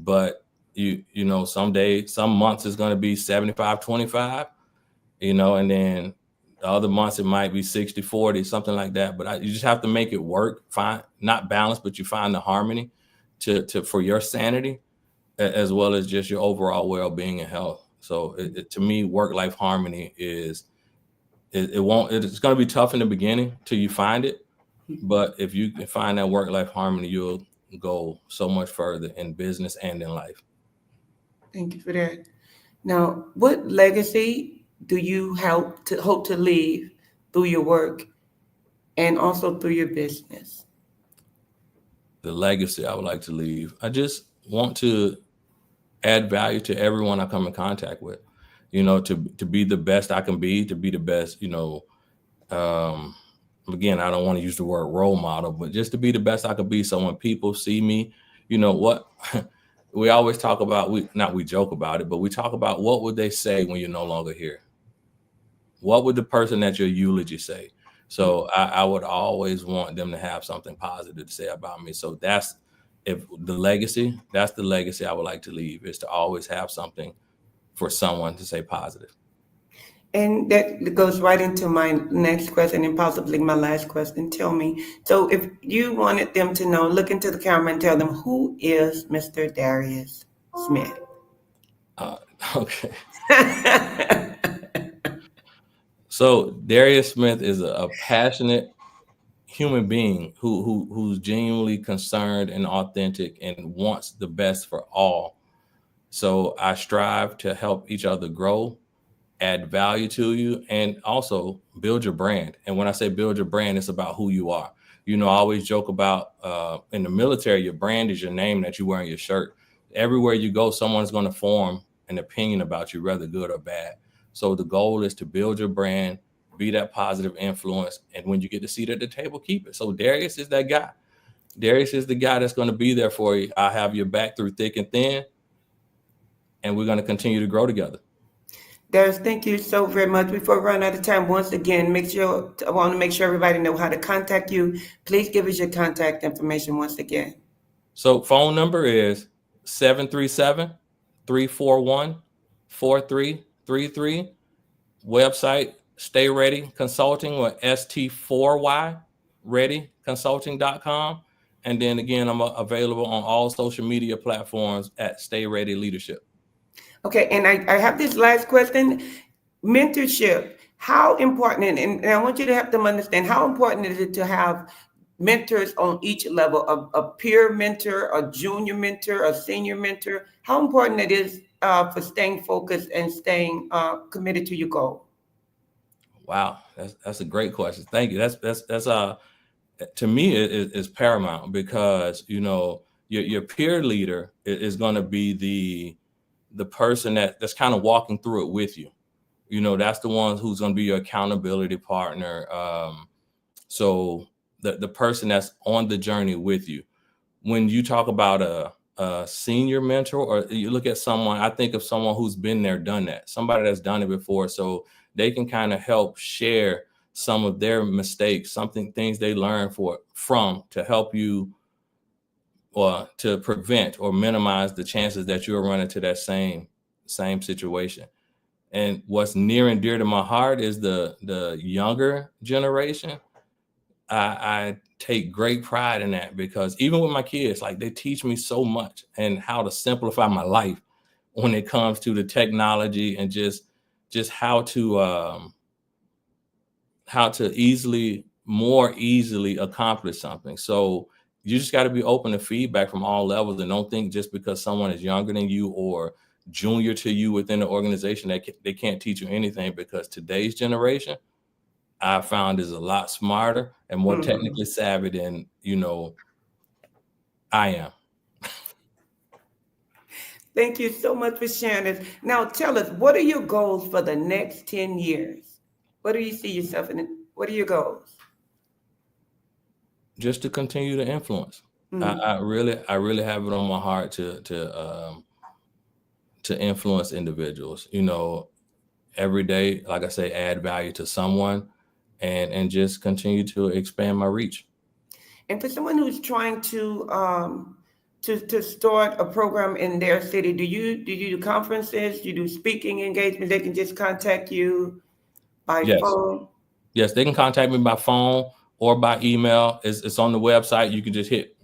Speaker 14: But some months it's going to be 75-25, and then the other months it might be 60-40, something like that. But you just have to make it work. Find not balance, but you find the harmony for your sanity, as well as just your overall well-being and health. So to me, work-life harmony it's going to be tough in the beginning till you find it. But if you can find that work-life harmony, you'll go so much further in business and in life.
Speaker 13: Thank you for that. Now, what legacy do you hope to leave through your work and also through your business?
Speaker 14: The legacy I would like to leave, I just want to add value to everyone I come in contact with, to be the best I can be, to be the best, again, I don't want to use the word role model, but just to be the best I could be. So when people see me, what we always talk about, we joke about it, but we talk about what would they say when you're no longer here? What would the person at your eulogy say? So I would always want them to have something positive to say about me. So that's the legacy I would like to leave, is to always have something for someone to say positive.
Speaker 13: And that goes right into my next question and possibly my last question. Tell me, so if you wanted them to know, look into the camera and tell them, who is Mr. Darius Smith?
Speaker 14: Okay. So Darius Smith is a passionate human being who's genuinely concerned and authentic and wants the best for all. So I strive to help each other grow, add value to you, and also build your brand. And when I say build your brand, it's about who you are. I always joke about in the military, your brand is your name that you wear on your shirt. Everywhere you go, someone's going to form an opinion about you, whether good or bad. So the goal is to build your brand, be that positive influence. And when you get a seat at the table, keep it. So Darius is that guy. Darius is the guy that's going to be there for you. I have your back through thick and thin, and we're going to continue to grow together.
Speaker 13: Darius, thank you so very much. Before we run out of time, once again, I want to make sure everybody know how to contact you. Please give us your contact information once again.
Speaker 14: So phone number is 737-341-4333. Website, Stay Ready Consulting, or ST4Y readyconsulting.com. And then again, I'm available on all social media platforms at Stay Ready Leadership.
Speaker 13: Okay, and I have this last question. Mentorship, how important, and I want you to help them understand, how important is it to have mentors on each level, a peer mentor, a junior mentor, a senior mentor? How important it is for staying focused and staying committed to your goal?
Speaker 14: Wow, that's a great question. Thank you. That's to me is paramount, because your peer leader is going to be the person that's kind of walking through it with you. That's the one who's going to be your accountability partner. So the person that's on the journey with you. When you talk about a senior mentor, or you look at someone, I think of someone who's been there, done that, somebody that's done it before, so they can kind of help share some of their mistakes, things they learned from to help you, or to prevent or minimize the chances that you'll run into that same situation. And what's near and dear to my heart is the younger generation. I take great pride in that, because even with my kids, like, they teach me so much and how to simplify my life when it comes to the technology, and just how to more easily accomplish something. So you just got to be open to feedback from all levels, and don't think just because someone is younger than you or junior to you within the organization that they can't teach you anything, because today's generation, I found, is a lot smarter and more technically savvy than I am.
Speaker 13: Thank you so much for sharing this. Now tell us, what are your goals for the next 10 years? What do you see yourself in? What are your goals?
Speaker 14: Just to continue to influence. I really have it on my heart to influence individuals, every day, like I say, add value to someone, and just continue to expand my reach.
Speaker 13: And for someone who's trying to start a program in their city, do you do conferences? Do you do speaking engagements? They can just contact you by phone?
Speaker 14: Yes, they can contact me by phone or by email. It's on the website. You can just hit,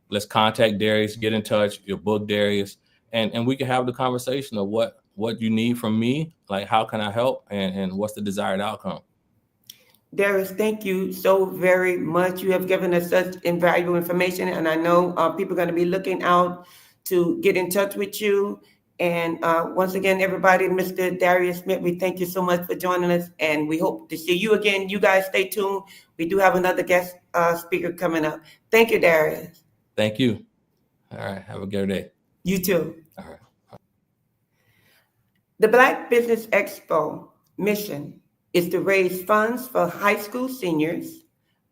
Speaker 14: let's contact Darius, get in touch, your book Darius, and we can have the conversation of what you need from me, like how can I help, and what's the desired outcome.
Speaker 13: Darius, thank you so very much. You have given us such invaluable information, and I know people are going to be looking out to get in touch with you. And once again, everybody, Mr. Darius Smith, we thank you so much for joining us, and we hope to see you again. You guys stay tuned. We do have another guest speaker coming up. Thank you, Darius.
Speaker 14: Thank you. All right. Have a good day.
Speaker 13: You too.
Speaker 14: All right.
Speaker 13: The Black Business Expo mission is to raise funds for high school seniors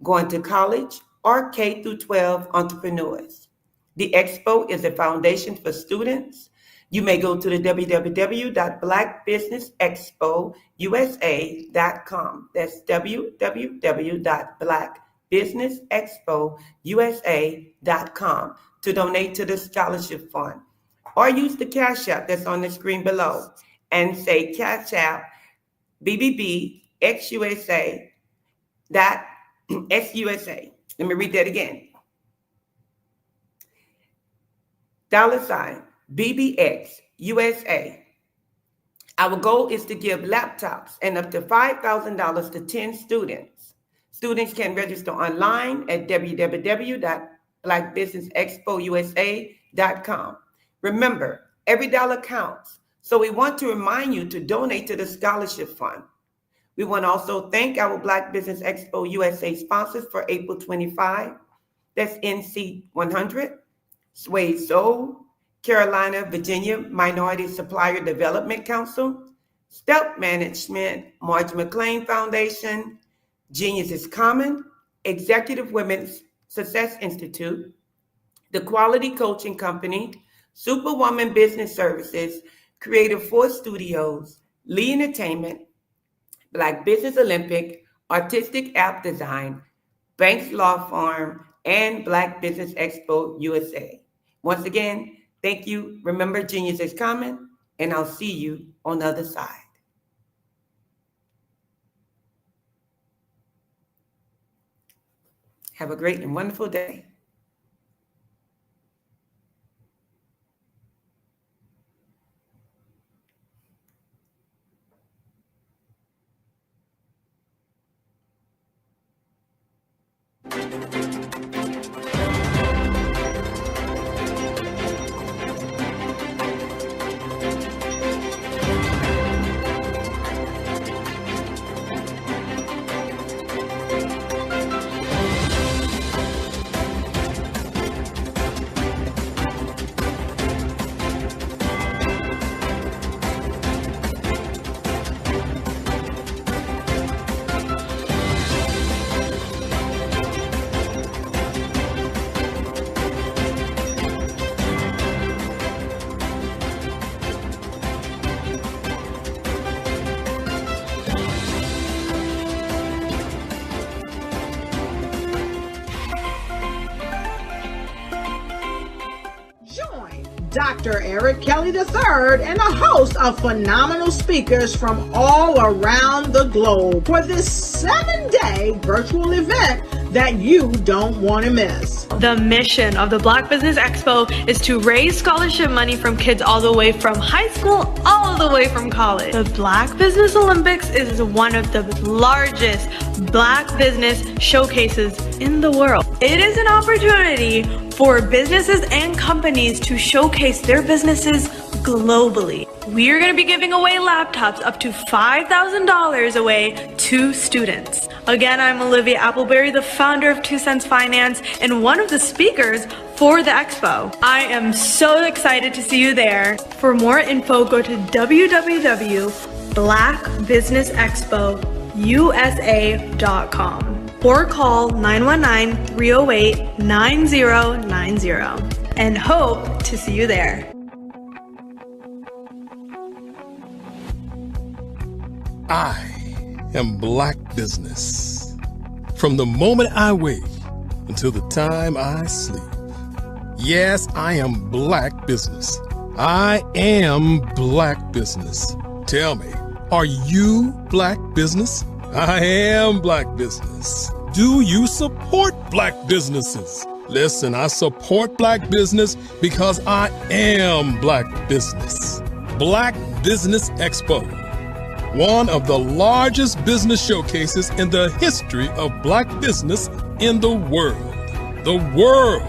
Speaker 13: going to college or K through 12 entrepreneurs. The expo is a foundation for students. You may go to the www.blackbusinessexpousa.com. That's www.blackbusinessexpousa.com to donate to the scholarship fund. Or use the Cash App that's on the screen below and say Cash App BBBXUSA SUSA. Let me read that again. $ BBX USA. Our goal is to give laptops and up to $5,000 to 10 students. Students can register online at www.blackbusinessexpousa.com. Remember, every dollar counts. So we want to remind you to donate to the scholarship fund. We want to also thank our Black Business Expo USA sponsors for April 25. That's NC 100, Sway Soul, Carolina, Virginia Minority Supplier Development Council, Step Management, Marge McLean Foundation, Genius is Common, Executive Women's Success Institute, The Quality Coaching Company, Superwoman Business Services, Creative Force Studios, Lee Entertainment, Black Business Olympic, Artistic App Design, Banks Law Firm, and Black Business Expo USA. Once again, thank you. Remember, genius is coming, and I'll see you on the other side. Have a great and wonderful day.
Speaker 1: Dr. Eric Kelly III and a host of phenomenal speakers from all around the globe for this 7-day virtual event that you don't want to miss.
Speaker 2: The mission of the Black Business Expo is to raise scholarship money from kids all the way from high school, all the way from college. The Black Business Olympics is one of the largest Black business showcases in the world. It is an opportunity for businesses and companies to showcase their businesses globally. We are going to be giving away laptops up to $5,000 away to students. Again, I'm Olivia Appleberry, the founder of 2 Cents Finance and one of the speakers for the expo. I am so excited to see you there. For more info, go to www.blackbusinessexpousa.com or call 919-308-9090 and hope to see you there.
Speaker 3: I am Black Business. From the moment I wake until the time I sleep. Yes, I am Black Business. I am Black Business. Tell me, are you Black Business? I am Black Business. Do you support Black businesses? Listen, I support Black business because I am Black Business. Black Business Expo, one of the largest business showcases in the history of Black business in the world. The world!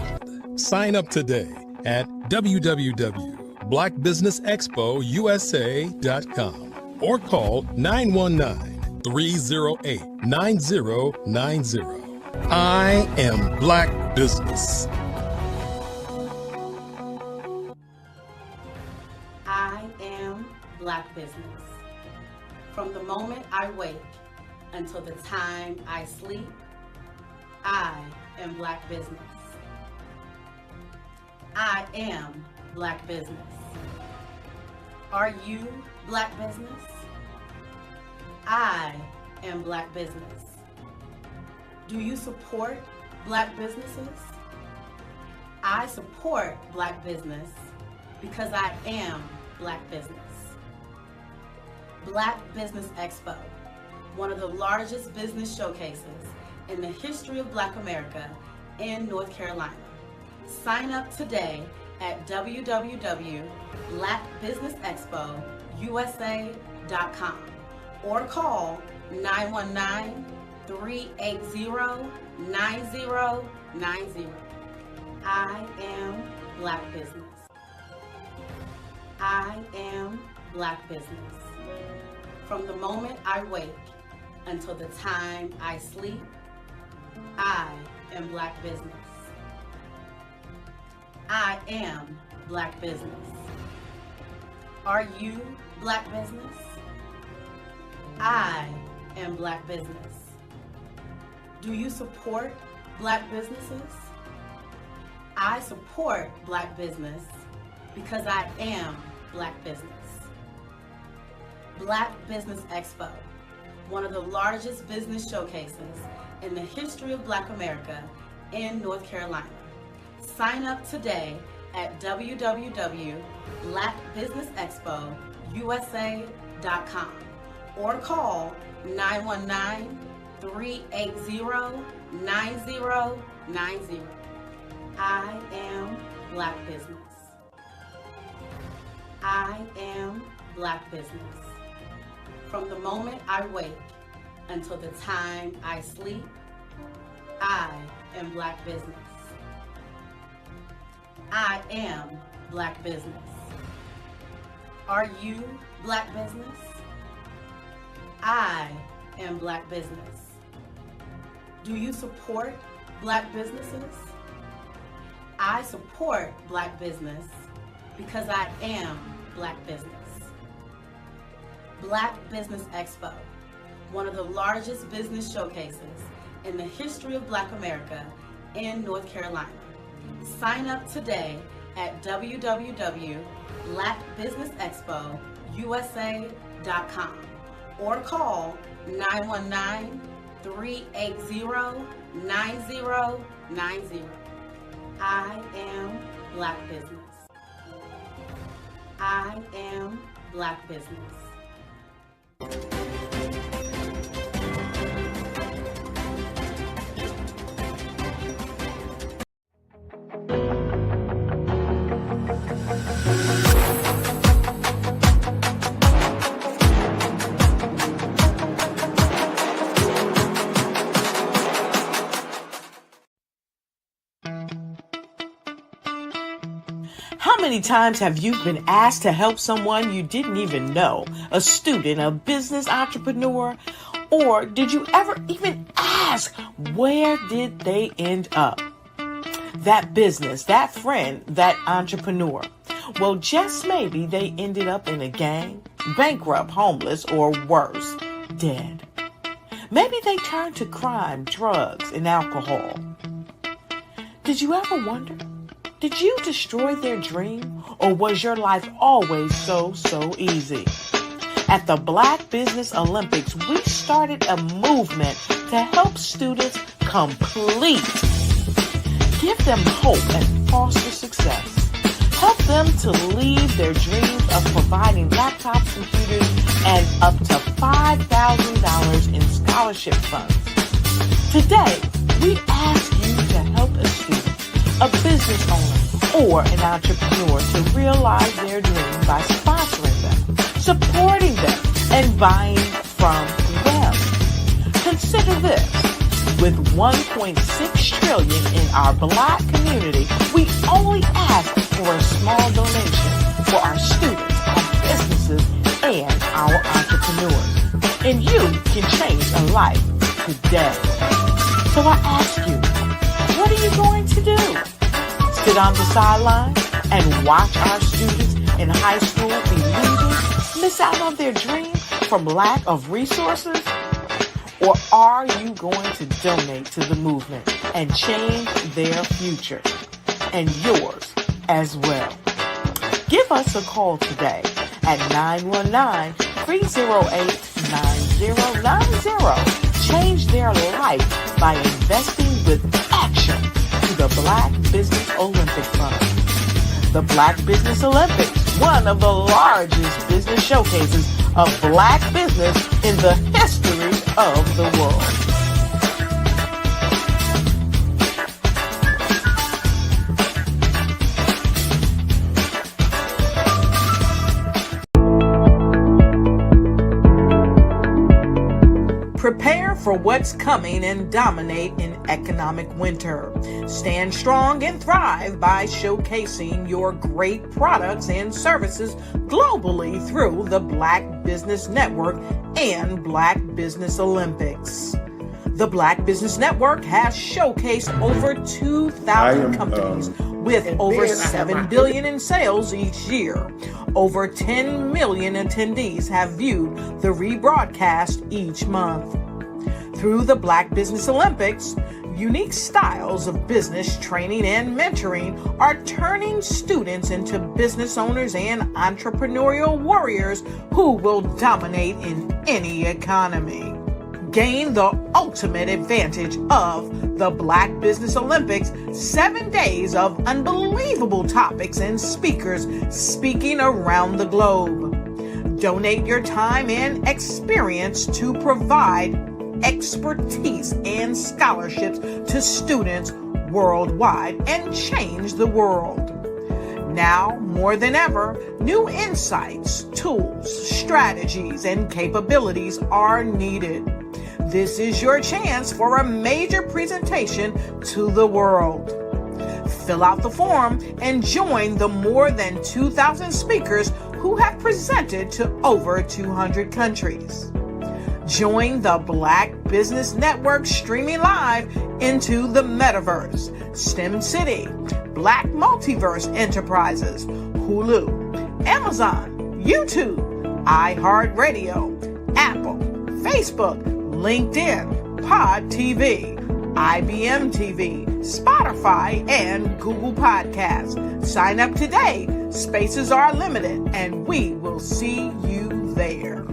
Speaker 3: Sign up today at www.blackbusinessexpousa.com or call 919-308-9090. I am Black Business.
Speaker 4: I am Black Business. From the moment I wake until the time I sleep, I am Black Business. I am Black Business. Are you Black Business? I am Black Business. Do you support Black businesses? I support Black business because I am Black Business. Black Business Expo, one of the largest business showcases in the history of Black America in North Carolina. Sign up today at www.blackbusinessexpousa.com or call 919-380-9090. I am Black Business. I am Black Business. From the moment I wake until the time I sleep, I am Black Business. I am Black Business. Are you Black Business? I am Black Business. Do you support Black businesses? I support Black business because I am Black Business. Black Business Expo, one of the largest business showcases in the history of Black America in North Carolina. Sign up today at www.blackbusinessexpousa.com or call 919-380-9090. I am Black Business. I am Black Business. From the moment I wake until the time I sleep, I am Black Business. I am Black Business. Are you Black Business? I am Black Business. Do you support Black businesses? I support Black business because I am Black Business. Black Business Expo, one of the largest business showcases in the history of Black America in North Carolina. Sign up today at www.blackbusinessexpousa.com or call 919-380-9090. I am Black Business. I am Black Business.
Speaker 15: How many times have you been asked to help someone you didn't even know, a student, a business entrepreneur, or did you ever even ask, where did they end up? That business, that friend, that entrepreneur. Well, just maybe they ended up in a gang, bankrupt, homeless, or worse, dead. Maybe they turned to crime, drugs, and alcohol. Did you ever wonder? Did you destroy their dream, or was your life always so easy? At the Black Business Olympics, we started a movement to help students complete. Give them hope and foster success. Help them to leave their dreams of providing laptops, computers, and up to $5,000 in scholarship funds. Today, we ask you to help a student, a business owner, or an entrepreneur to realize their dream by sponsoring them, supporting them, and buying from them. Consider this. With $1.6 trillion in our Black community, we only ask for a small donation for our students, our businesses, and our entrepreneurs. And you can change a life today. So I ask you, what are you going to do? Sit on the sideline and watch our students in high school be losers, miss out on their dream from lack of resources? Or are you going to donate to the movement and change their future and yours as well? Give us a call today at 919-308-9090. Change their life by investing with action to the Black Business Olympic Fund. The Black Business Olympics, one of the largest business showcases of Black business in the history of the world. Prepare for what's coming and dominate in economic winter. Stand strong and thrive by showcasing your great products and services globally through the Black Business Network and Black Business Olympics. The Black Business Network has showcased over 2,000 companies with over $7 billion in sales each year. Over 10 million attendees have viewed the rebroadcast each month. Through the Black Business Olympics, unique styles of business training and mentoring are turning students into business owners and entrepreneurial warriors who will dominate in any economy. Gain the ultimate advantage of the Black Business Olympics, 7 days of unbelievable topics and speakers speaking around the globe. Donate your time and experience to provide expertise and scholarships to students worldwide and change the world. Now, more than ever, new insights, tools, strategies, and capabilities are needed. This is your chance for a major presentation to the world. Fill out the form and join the more than 2,000 speakers who have presented to over 200 countries. Join the Black Business Network streaming live into the Metaverse, STEM City, Black Multiverse Enterprises, Hulu, Amazon, YouTube, iHeartRadio, Apple, Facebook, LinkedIn, Pod TV, IBM TV, Spotify, and Google Podcasts. Sign up today. Spaces are limited, and we will see you there.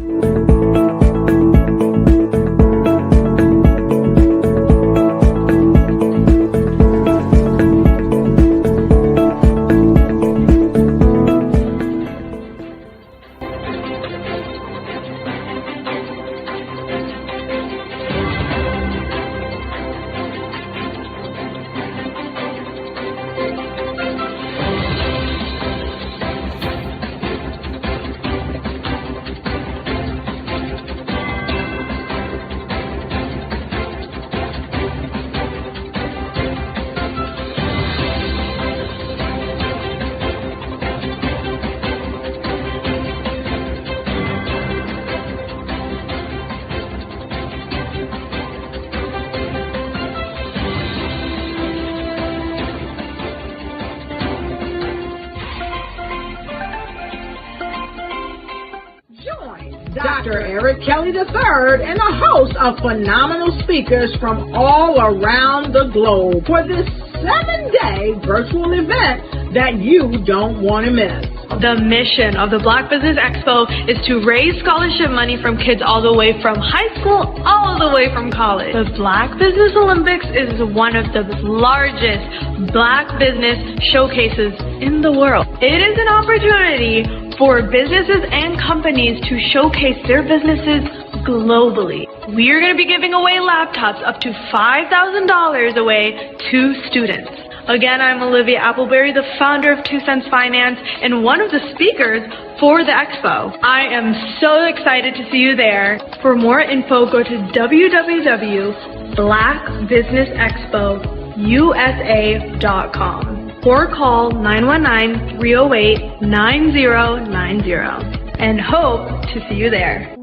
Speaker 1: Dr. Eric Kelly III and a host of phenomenal speakers from all around the globe for this 7-day virtual event that you don't want to miss.
Speaker 2: The mission of the Black Business Expo is to raise scholarship money from kids all the way from high school, all the way from college. The Black Business Olympics is one of the largest Black business showcases in the world. It is an opportunity for businesses and companies to showcase their businesses globally. We are going to be giving away laptops up to $5,000 away to students. Again, I'm Olivia Appleberry, the founder of 2 Cents Finance and one of the speakers for the expo. I am so excited to see you there. For more info, go to www.blackbusinessexpousa.com or call 919-308-9090 and hope to see you there.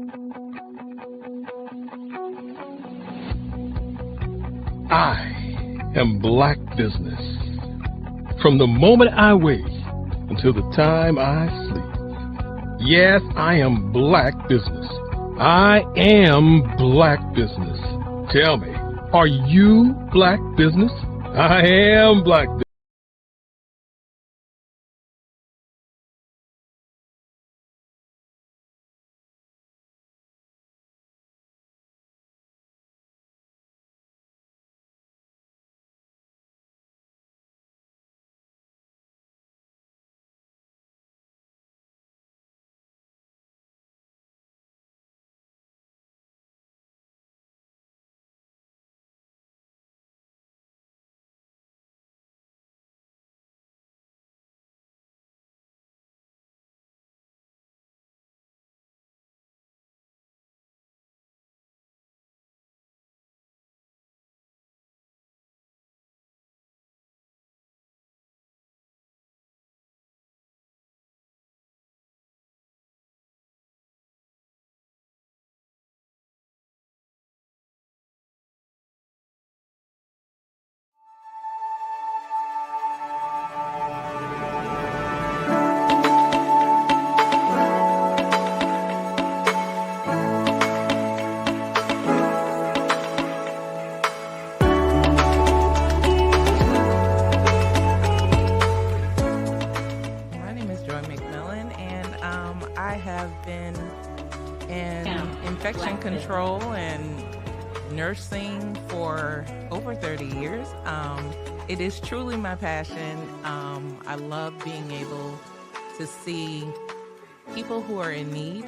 Speaker 3: I am Black Business. From the moment I wake until the time I sleep. Yes, I am Black Business. I am Black Business. Tell me, are you Black Business? I am Black Business.
Speaker 16: Control and nursing for over 30 years. It is truly my passion. I love being able to see people who are in need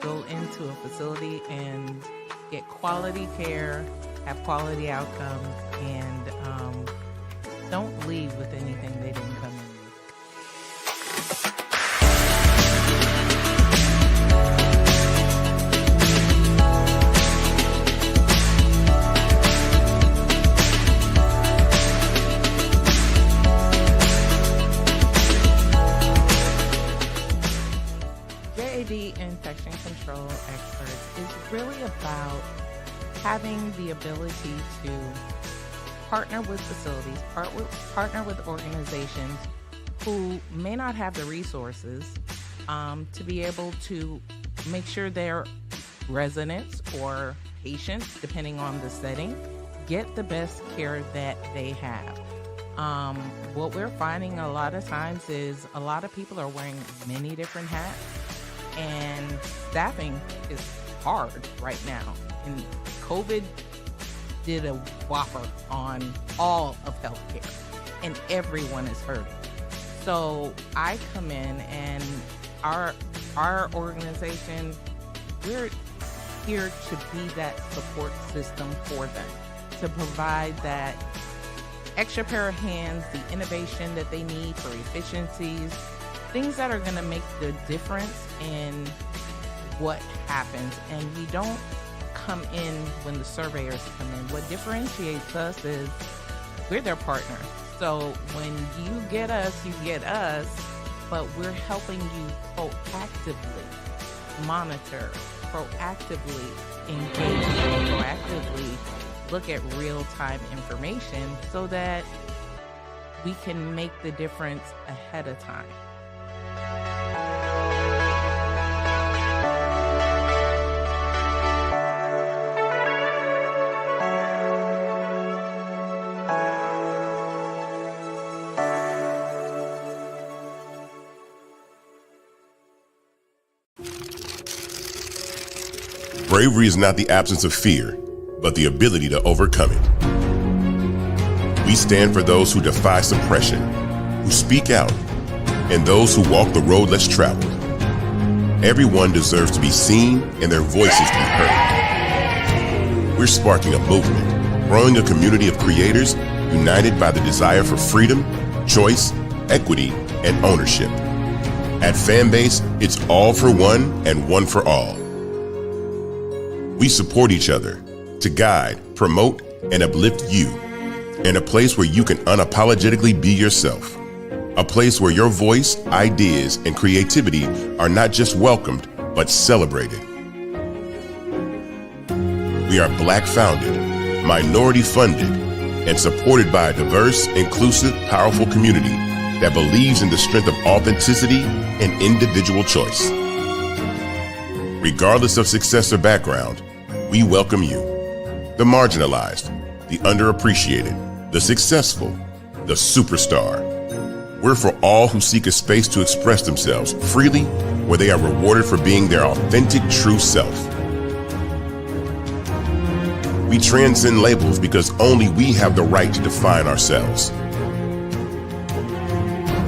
Speaker 16: go into a facility and get quality care, have quality outcomes, and don't leave with anything they didn't come in with. JAD Infection Control Experts is really about having the ability to partner with facilities, partner with organizations who may not have the resources to be able to make sure their residents or patients, depending on the setting, get the best care that they have. What we're finding a lot of times is a lot of people are wearing many different hats, and staffing is hard right now. And COVID did a whopper on all of healthcare, and everyone is hurting. So I come in, and our organization, we're here to be that support system for them, to provide that extra pair of hands, the innovation that they need for efficiencies, things that are going to make the difference in what happens. And we don't come in when the surveyors come in. What differentiates us is we're their partner. So when you get us, but we're helping you proactively monitor, proactively engage, proactively look at real-time information so that we can make the difference ahead of time.
Speaker 5: Bravery is not the absence of fear, but the ability to overcome it. We stand for those who defy suppression, who speak out, and those who walk the road less traveled. Everyone deserves to be seen and their voices to be heard. We're sparking a movement, growing a community of creators united by the desire for freedom, choice, equity, and ownership. At Fanbase, it's all for one and one for all. We support each other to guide, promote, and uplift you in a place where you can unapologetically be yourself. A place where your voice, ideas, and creativity are not just welcomed, but celebrated. We are Black founded, minority funded, and supported by a diverse, inclusive, powerful community that believes in the strength of authenticity and individual choice. Regardless of success or background, we welcome you, the marginalized, the underappreciated, the successful, the superstar. We're for all who seek a space to express themselves freely, where they are rewarded for being their authentic, true self. We transcend labels because only we have the right to define ourselves.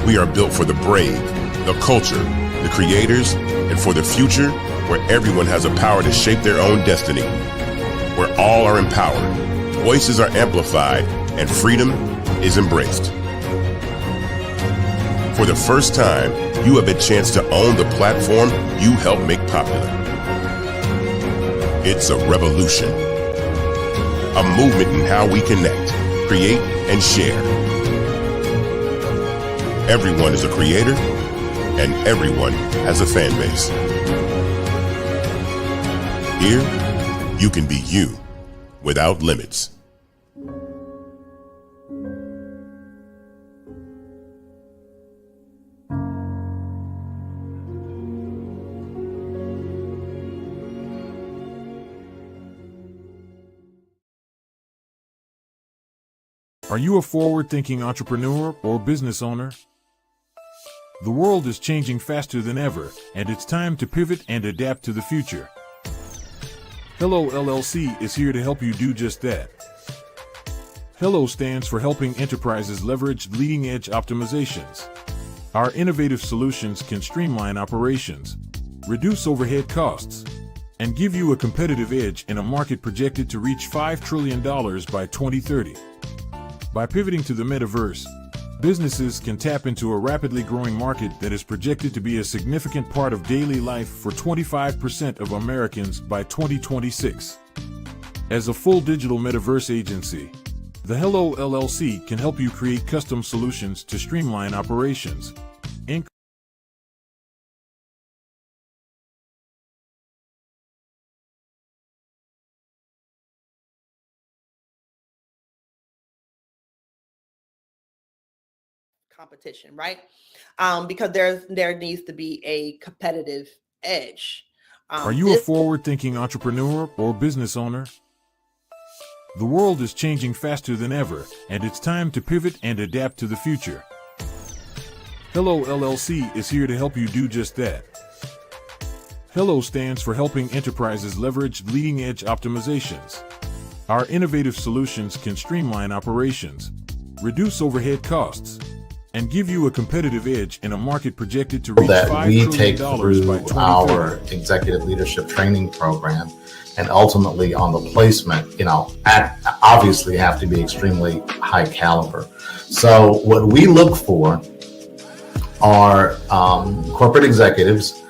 Speaker 5: We are built for the brave, the culture, the creators, and for the future where everyone has a power to shape their own destiny, where all are empowered, voices are amplified, and freedom is embraced. For the first time, you have a chance to own the platform you helped make popular. It's a revolution, a movement in how we connect, create, and share. Everyone is a creator, and everyone has a fan base. Here, you can be you without limits.
Speaker 17: Are you a forward-thinking entrepreneur or business owner? The world is changing faster than ever, and it's time to pivot and adapt to the future. Hello LLC is here to help you do just that. Hello stands for helping enterprises leverage leading-edge optimizations. Our innovative solutions can streamline operations, reduce overhead costs, and give you a competitive edge in a market projected to reach $5 trillion by 2030. By pivoting to the metaverse, businesses can tap into a rapidly growing market that is projected to be a significant part of daily life for 25% of Americans by 2026. As a full digital metaverse agency, the Hello LLC can help you create custom solutions to streamline operations.
Speaker 18: Competition, right? Because there needs to be a competitive edge.
Speaker 17: Are you a forward-thinking entrepreneur or business owner? The world is changing faster than ever, and it's time to pivot and adapt to the future. Hello LLC is here to help you do just that. Hello stands for helping enterprises leverage leading-edge optimizations. Our innovative solutions can streamline operations, reduce overhead costs, and give you a competitive edge in a market projected to reach
Speaker 19: that
Speaker 17: $5
Speaker 19: we
Speaker 17: trillion
Speaker 19: take
Speaker 17: by
Speaker 19: through
Speaker 17: 2030.
Speaker 19: our executive leadership training program, and ultimately on the placement, obviously have to be extremely high caliber. So what we look for are corporate executives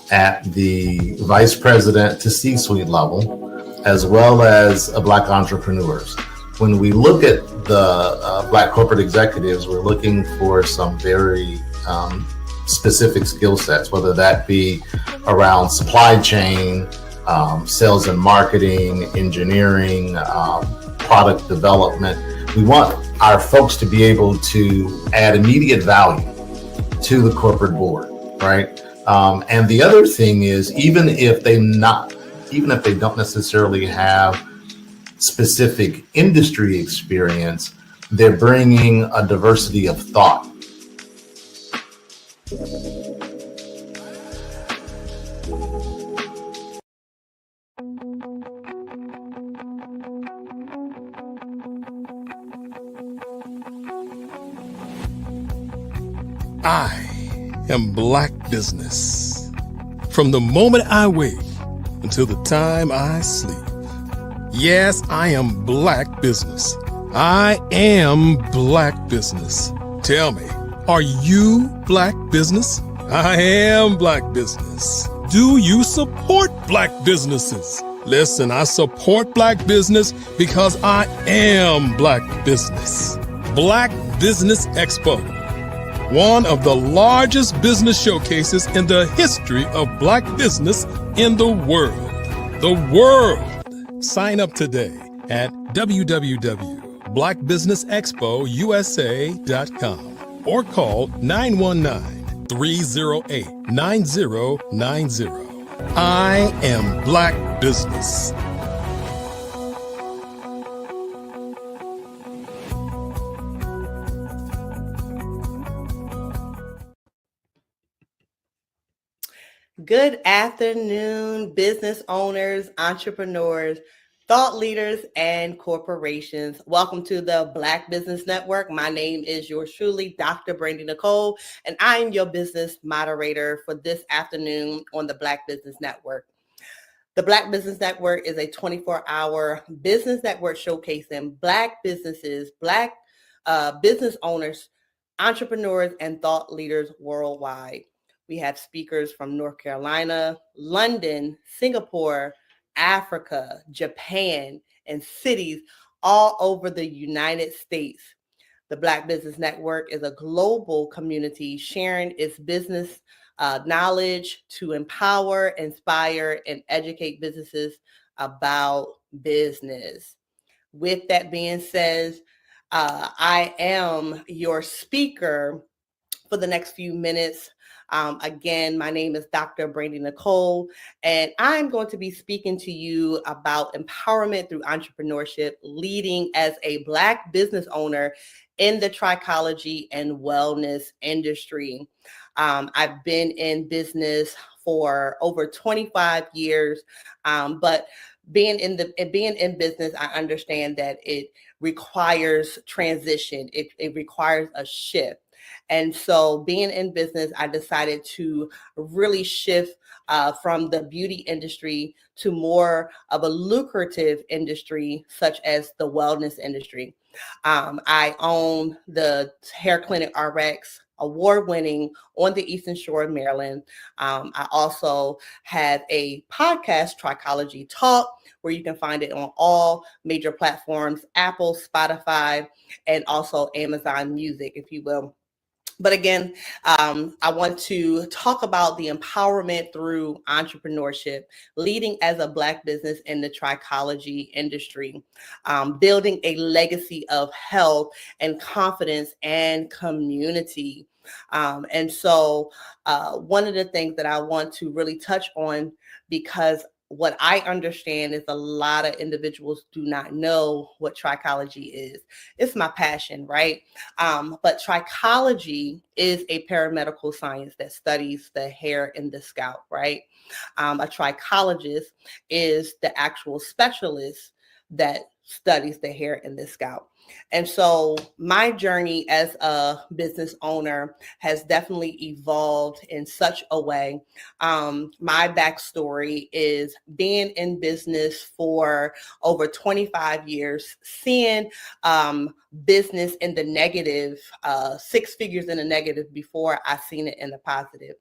Speaker 19: at the vice president to C-suite level, as well as Black entrepreneurs. When we look at the Black corporate executives, we're looking for some very specific skill sets, whether that be around supply chain, sales and marketing, engineering, product development. We want our folks to be able to add immediate value to the corporate board, right? And the other thing is, even if they don't necessarily have specific industry experience, they're bringing a diversity of thought.
Speaker 3: I am Black Business. From the moment I wake until the time I sleep. Yes, I am Black Business. I am Black Business. Tell me, are you Black Business? I am Black Business. Do you support Black businesses? Listen, I support Black business because I am Black Business. Black Business Expo, one of the largest business showcases in the history of Black business in the world. The world. Sign up today at www.blackbusinessexpousa.com or call 919-308-9090. I am Black Business.
Speaker 18: Good afternoon, business owners, entrepreneurs, thought leaders, and corporations. Welcome to the Black Business Network. My name is yours truly, Dr. Brandy Nicole, and I am your business moderator for this afternoon on the Black Business Network. The Black Business Network is a 24-hour business network showcasing Black businesses, Black business owners, entrepreneurs, and thought leaders worldwide. We have speakers from North Carolina, London, Singapore, Africa, Japan, and cities all over the United States. The Black Business Network is a global community sharing its business knowledge to empower, inspire, and educate businesses about business. With that being said, I am your speaker for the next few minutes. Again, my name is Dr. Brandy Nicole, and I'm going to be speaking to you about empowerment through entrepreneurship, leading as a Black business owner in the trichology and wellness industry. I've been in business for over 25 years, but being in business, I understand that it requires transition. It requires a shift. And so being in business, I decided to really shift from the beauty industry to more of a lucrative industry, such as the wellness industry. I own the Hair Clinic RX, award-winning on the Eastern Shore of Maryland. I also have a podcast, Trichology Talk, where you can find it on all major platforms, Apple, Spotify, and also Amazon Music, if you will. But again, I want to talk about the empowerment through entrepreneurship, leading as a Black business in the trichology industry, building a legacy of health and confidence and community. And so one of the things that I want to really touch on, because what I understand is a lot of individuals do not know what trichology is. It's my passion, right? But trichology is a paramedical science that studies the hair in the scalp, right? A trichologist is the actual specialist that studies the hair in the scalp. And so my journey as a business owner has definitely evolved in such a way. My backstory is being in business for over 25 years, seeing business in the negative, six figures in the negative before I seen it in the positive.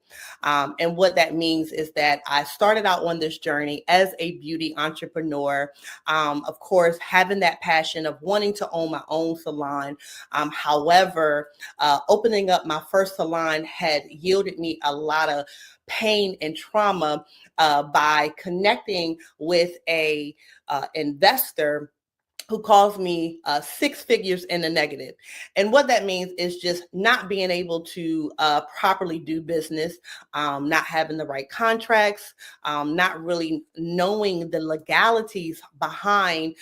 Speaker 18: And what that means is that I started out on this journey as a beauty entrepreneur, of course, having that passion of wanting to own my own salon. However, opening up my first salon had yielded me a lot of pain and trauma by connecting with a investor who calls me six figures in the negative. And what that means is just not being able to properly do business, not having the right contracts, not really knowing the legalities behind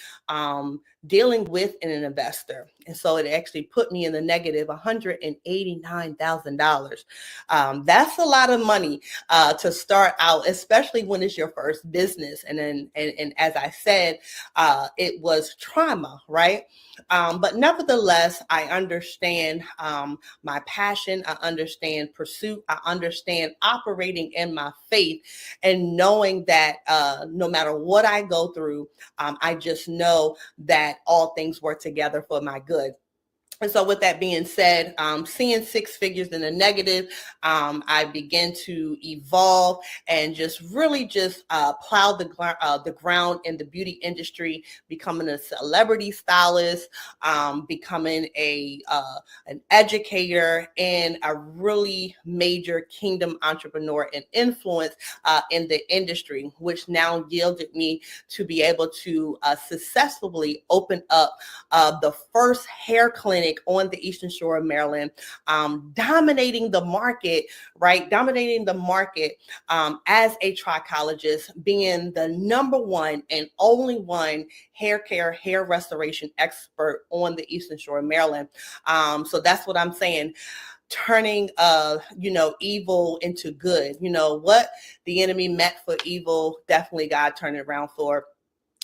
Speaker 18: dealing with an investor. And so it actually put me in the negative $189,000. That's a lot of money to start out, especially when it's your first business. And as I said, it was trauma, right? But nevertheless, I understand my passion. I understand pursuit. I understand operating in my faith and knowing that no matter what I go through, I just know that all things work together for my good. And so with that being said, seeing six figures in the negative, I began to evolve and just really just plow the ground in the beauty industry, becoming a celebrity stylist, becoming an educator, and a really major kingdom entrepreneur and influence in the industry, which now yielded me to be able to successfully open up the first hair clinic on the Eastern Shore of Maryland, dominating the market, right? Dominating the market as a trichologist, being the #1 and only one hair care, hair restoration expert on the Eastern Shore of Maryland. So that's what I'm saying. Turning evil into good. What the enemy meant for evil, definitely God turned it around for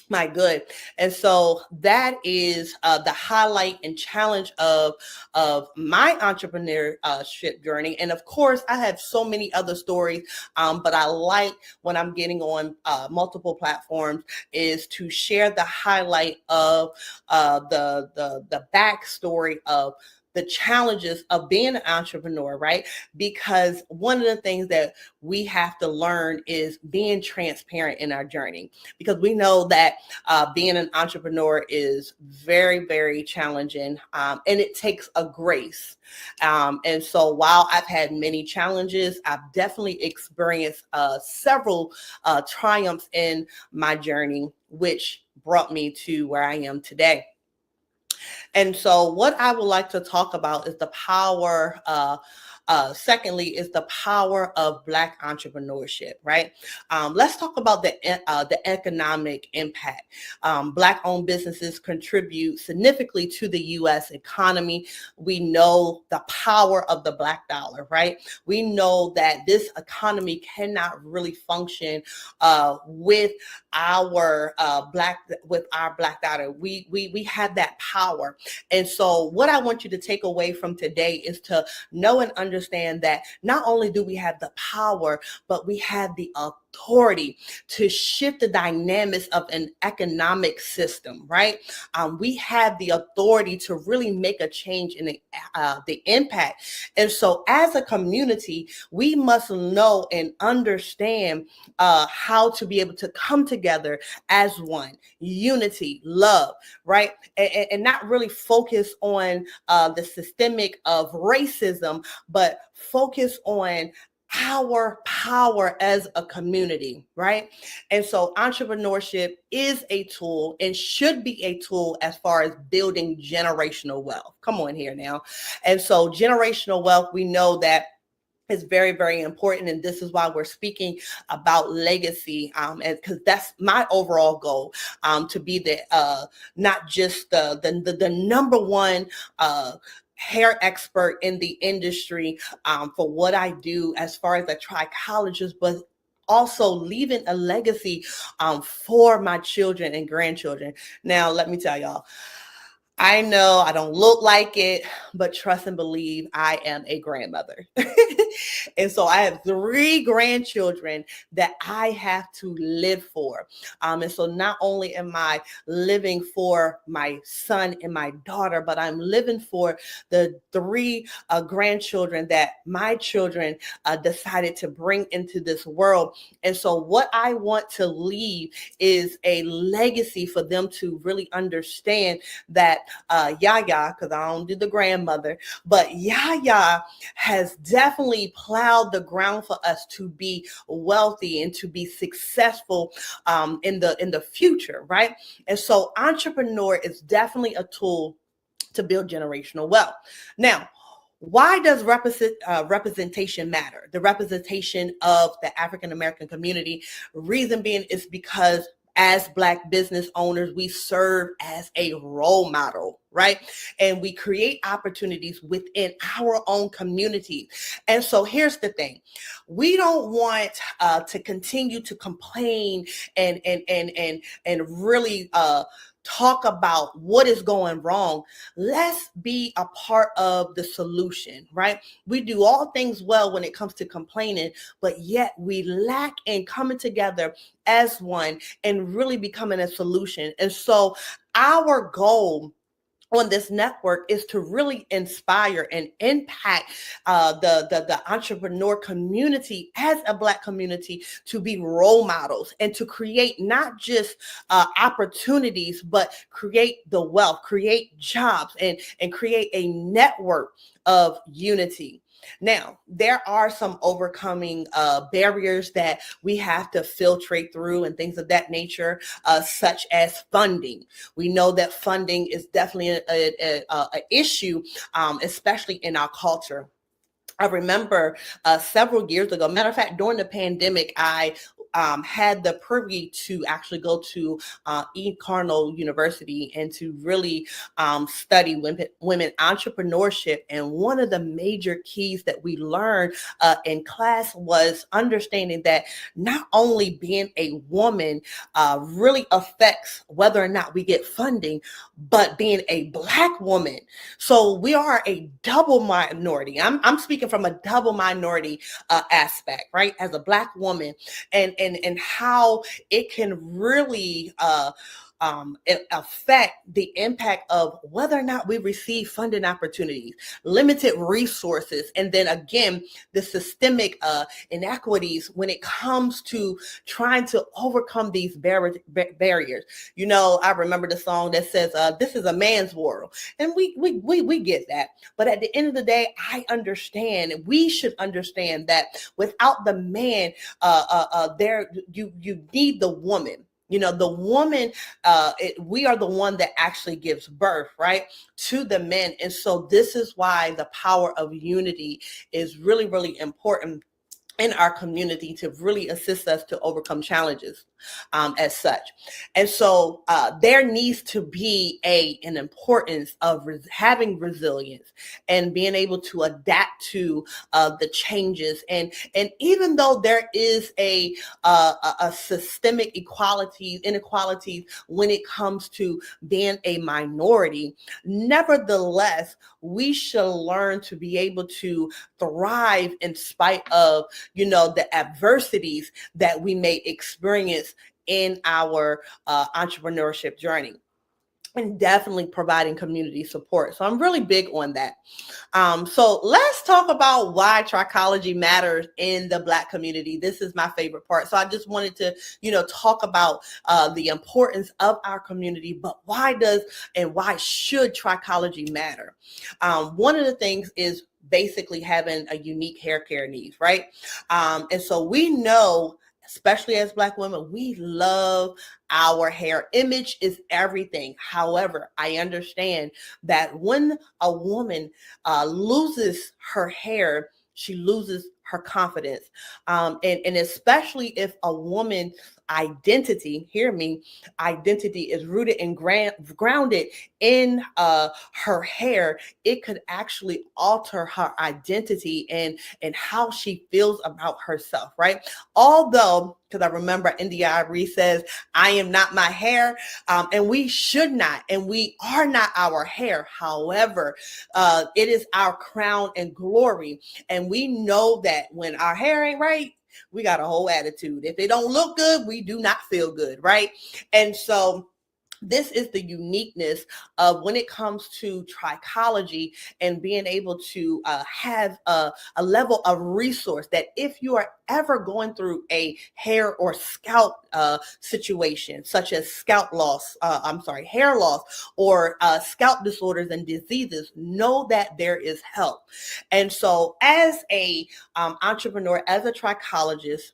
Speaker 18: my good. And so that is the highlight and challenge of my entrepreneurship journey. And of course, I have so many other stories, but I like when I'm getting on multiple platforms is to share the highlight of the backstory of the challenges of being an entrepreneur, right? Because one of the things that we have to learn is being transparent in our journey, because we know that being an entrepreneur is very, very challenging, and it takes a grace. And so while I've had many challenges, I've definitely experienced several triumphs in my journey, which brought me to where I am today. And so what I would like to talk about is the power Secondly, is the power of Black entrepreneurship, right? Let's talk about the economic impact. Black-owned businesses contribute significantly to the U.S. economy. We know the power of the Black dollar, right? We know that this economy cannot really function with our Black dollar. We have that power. And so what I want you to take away from today is to know and understand that not only do we have the power, but we have the authority to shift the dynamics of an economic system, right? We have the authority to really make a change in the impact. And so as a community, we must know and understand how to be able to come together as one, unity, love, right? And not really focus on the systemic of racism, but focus on our power as a community, right? And so entrepreneurship is a tool and should be a tool as far as building generational wealth. Come on here now. And so generational wealth, we know that is very, very important. And this is why we're speaking about legacy, because that's my overall goal, to be the not just the number one hair expert in the industry for what I do as far as a trichologist, but also leaving a legacy for my children and grandchildren. Now, let me tell y'all, I know I don't look like it, but trust and believe I am a grandmother. And so I have 3 grandchildren that I have to live for. And so not only am I living for my son and my daughter, but I'm living for the 3 grandchildren that my children decided to bring into this world. And so what I want to leave is a legacy for them to really understand that Yaya, because I don't do the grandmother, but Yaya has definitely plowed the ground for us to be wealthy and to be successful in the future, right? And so entrepreneur is definitely a tool to build generational wealth. Now, why does representation matter? The representation of the African American community, reason being is because as Black business owners, we serve as a role model, right? And we create opportunities within our own community. And so here's the thing. We don't want to continue to complain and really talk about what is going wrong. Let's be a part of the solution, right? We do all things well when it comes to complaining, but yet we lack in coming together as one and really becoming a solution. And so our goal on this network is to really inspire and impact the entrepreneur community as a Black community to be role models and to create not just opportunities, but create the wealth, create jobs, and create a network of unity. Now, there are some overcoming barriers that we have to filtrate through and things of that nature, such as funding. We know that funding is definitely an issue, especially in our culture. I remember several years ago, matter of fact, during the pandemic, I had the privilege to actually go to E. Carnell University and to really study women entrepreneurship. And one of the major keys that we learned in class was understanding that not only being a woman really affects whether or not we get funding, but being a Black woman. So we are a double minority. I'm speaking from a double minority aspect, right? As a Black woman, and how it can really affect the impact of whether or not we receive funding opportunities, limited resources, and then again, the systemic inequities when it comes to trying to overcome these barriers. You know, I remember the song that says, "This is a man's world," and we get that. But at the end of the day, I understand. We should understand that without the man, you need the woman. You know, the woman, we are the one that actually gives birth, right, to the men. And so this is why the power of unity is really, really important in our community to really assist us to overcome challenges as such. And so there needs to be an importance of having resilience and being able to adapt to the changes. And even though there is a systemic inequalities when it comes to being a minority, nevertheless, we should learn to be able to thrive in spite of, you know, the adversities that we may experience in our entrepreneurship journey, and definitely providing community support. So I'm really big on that. So let's talk about why trichology matters in the Black community. This is my favorite part. So I just wanted to, you know, talk about the importance of our community, but why should trichology matter? One of the things is basically having a unique hair care needs, right? And so we know, especially as Black women, we love our hair. Image is everything. However, I understand that when a woman loses her hair, she loses her confidence. And especially if a woman's identity, hear me, identity is rooted and grounded in her hair, it could actually alter her identity and how she feels about herself, right? Although, because I remember NDI says, I am not my hair, and we should not, and we are not our hair. However, it is our crown and glory. And we know that when our hair ain't right, we got a whole attitude. If it don't look good, we do not feel good, right? And so this is the uniqueness of when it comes to trichology and being able to have a level of resource that if you are ever going through a hair or scalp situation, such as hair loss, or scalp disorders and diseases, know that there is help. And so as a entrepreneur, as a trichologist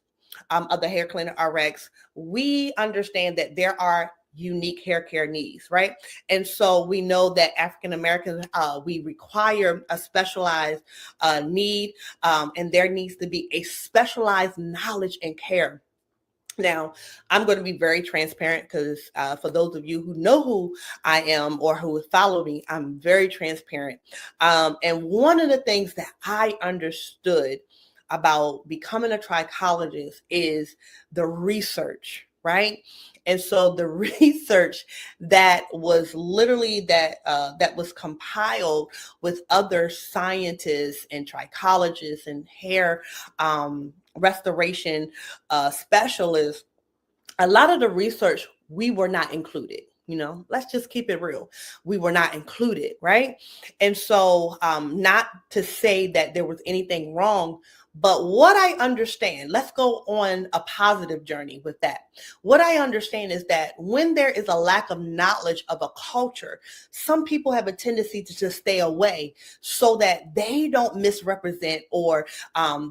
Speaker 18: of the Hair Clinic RX, we understand that there are unique hair care needs, right? And so we know that African Americans, we require a specialized need, and there needs to be a specialized knowledge and care. Now, I'm going to be very transparent because for those of you who know who I am or who follow me, I'm very transparent. And one of the things that I understood about becoming a trichologist is the research, right? And so the research that was literally that was compiled with other scientists and trichologists and hair restoration specialists, a lot of the research, we were not included. You know, let's just keep it real. We were not included, right? And so not to say that there was anything wrong, but what I understand, let's go on a positive journey with that. What I understand is that when there is a lack of knowledge of a culture, some people have a tendency to just stay away so that they don't misrepresent or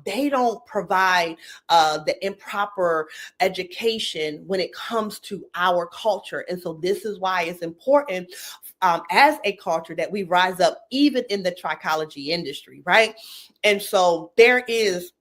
Speaker 18: they don't provide the improper education when it comes to our culture. And so this is why it's important as a culture that we rise up even in the trichology industry, right? And so there is,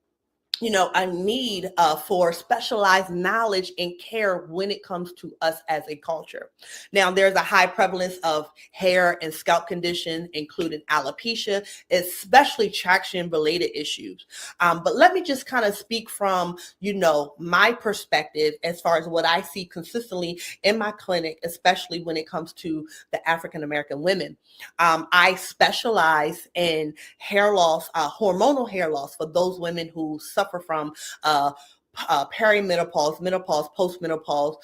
Speaker 18: you know, a need for specialized knowledge and care when it comes to us as a culture. Now, there's a high prevalence of hair and scalp conditions, including alopecia, especially traction-related issues. But let me just kind of speak from, you know, my perspective as far as what I see consistently in my clinic, especially when it comes to the African-American women. I specialize in hair loss, hormonal hair loss for those women who suffer from perimenopause, menopause, postmenopause.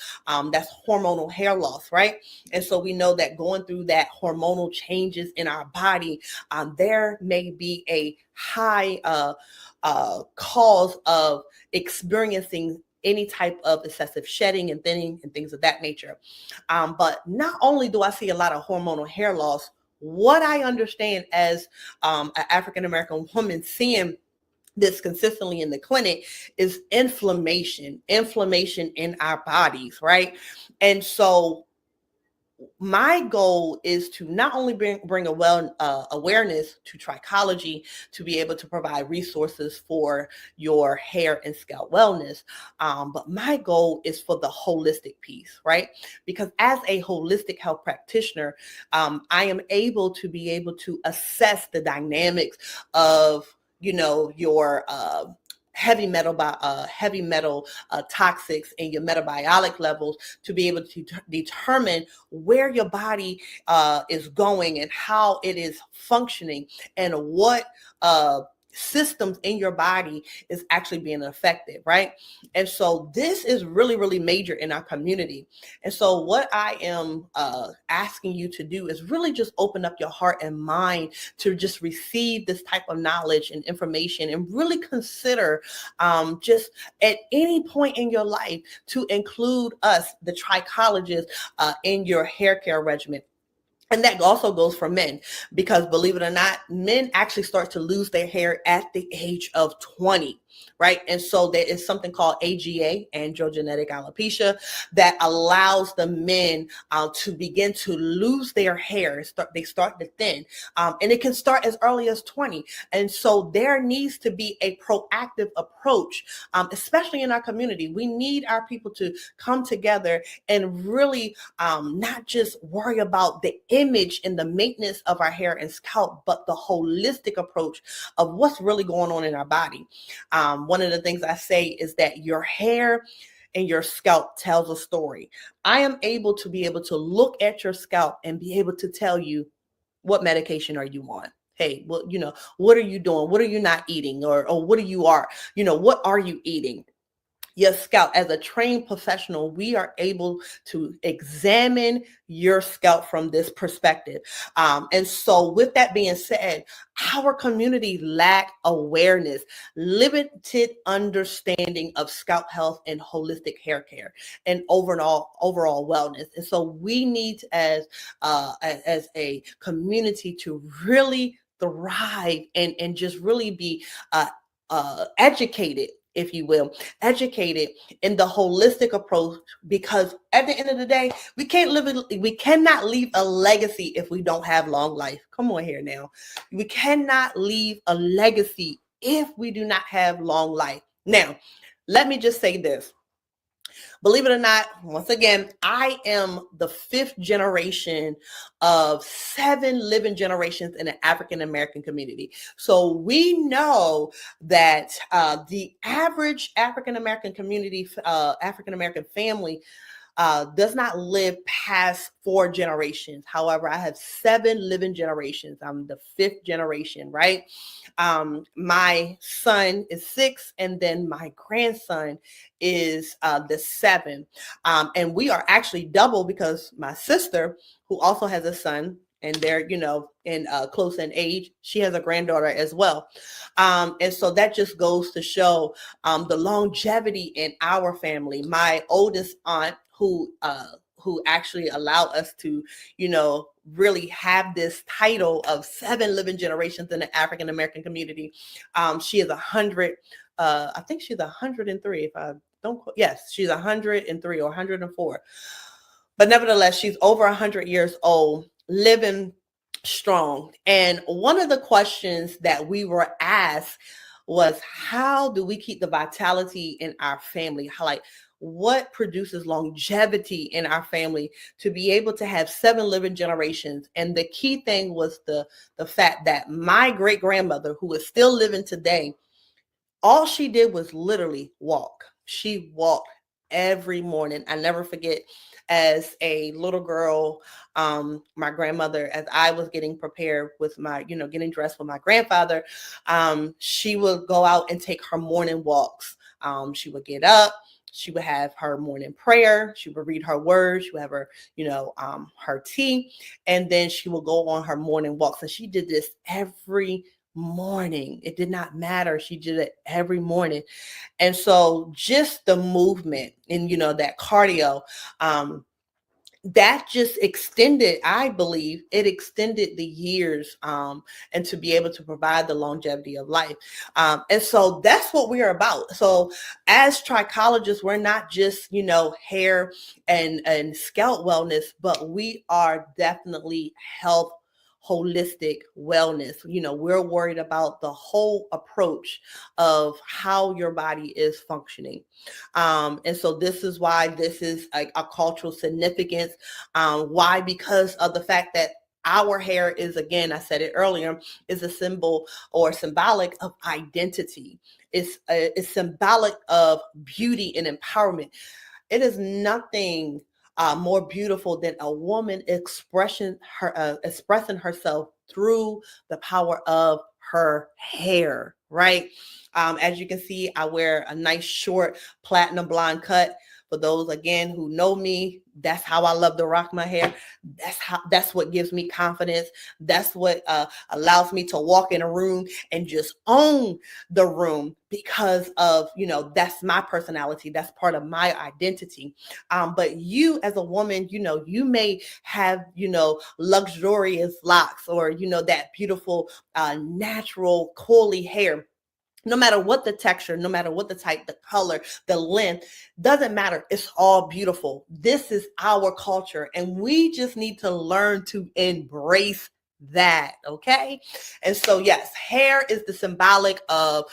Speaker 18: That's hormonal hair loss, right? And so we know that going through that hormonal changes in our body, there may be a high cause of experiencing any type of excessive shedding and thinning and things of that nature. But not only do I see a lot of hormonal hair loss, what I understand as an African-American woman seeing this consistently in the clinic is inflammation in our bodies, right? And so my goal is to not only bring awareness to trichology, to be able to provide resources for your hair and scalp wellness, but my goal is for the holistic piece, right? Because as a holistic health practitioner, I am able to assess the dynamics of your heavy metal toxics and your metabolic levels, to be able to determine where your body is going and how it is functioning, and what systems in your body is actually being affected, right? And so this is really, really major in our community. And so what I am asking you to do is really just open up your heart and mind to just receive this type of knowledge and information, and really consider just at any point in your life to include us, the trichologists, in your hair care regimen. And that also goes for men, because believe it or not, men actually start to lose their hair at the age of 20, right? And so there is something called AGA, androgenetic alopecia, that allows the men to begin to lose their hair. They start to thin, and it can start as early as 20. And so there needs to be a proactive approach, especially in our community. We need our people to come together and really not just worry about the image and the maintenance of our hair and scalp, but the holistic approach of what's really going on in our body. One of the things I say is that your hair and your scalp tells a story. I am able to look at your scalp and be able to tell you, what medication are you on? Hey, well, what are you doing? What are you not eating? Or what are you eating? Your scalp, as a trained professional, we are able to examine your scalp from this perspective. And so with that being said, our community lack awareness, limited understanding of scalp health and holistic hair care and overall wellness. And so we need, as a community, to really thrive and just really be educated, if you will, educated in the holistic approach, because at the end of the day, we cannot leave a legacy if we don't have long life. Come on here now. We cannot leave a legacy if we do not have long life. Now, let me just say this. Believe it or not, once again, I am the 5th generation of 7 living generations in the African American community. So we know that the average African American community, African American family, does not live past 4 generations. However, I have 7 living generations. I'm the 5th generation, right? My son is 6, and then my grandson is the 7th. And we are actually double, because my sister, who also has a son, and they're, in close in age, she has a granddaughter as well. And so that just goes to show the longevity in our family. My oldest aunt, who actually allowed us to, really have this title of 7 living generations in the African American community. She is 100. I think she's 103. If I don't, yes, she's 103 or 104. But nevertheless, she's over 100 years old, living strong. And one of the questions that we were asked was, how do we keep the vitality in our family? What produces longevity in our family to be able to have 7 living generations? And the key thing was the fact that my great grandmother, who is still living today, all she did was literally walk. She walked every morning. I never forget, as a little girl, my grandmother, as I was getting prepared with my, getting dressed with my grandfather, she would go out and take her morning walks. She would get up. She would have her morning prayer. She would read her words. She would have her, her tea, and then she would go on her morning walks. And she did this every morning. It did not matter. She did it every morning. And so just the movement and, that cardio, that just extended, I believe it extended the years, and to be able to provide the longevity of life. And so that's what we're about. So as trichologists, we're not just, hair and scalp wellness, but we are definitely health holistic wellness. We're worried about the whole approach of how your body is functioning. And so this is why this is a cultural significance. Why? Because of the fact that our hair is, again, I said it earlier, is a symbol or symbolic of identity. It's symbolic of beauty and empowerment. It is nothing more beautiful than a woman expressing herself through the power of her hair, right? As you can see, I wear a nice short platinum blonde cut. For those, again, who know me, that's how I love to rock my hair. That's what gives me confidence. That's what allows me to walk in a room and just own the room, because of, that's my personality. That's part of my identity. But you as a woman, you may have, luxurious locks, or, that beautiful, natural curly hair. No matter what the texture, no matter what the type, the color, the length, doesn't matter. It's all beautiful. This is our culture, and we just need to learn to embrace that, okay? And so, yes, hair is the symbolic of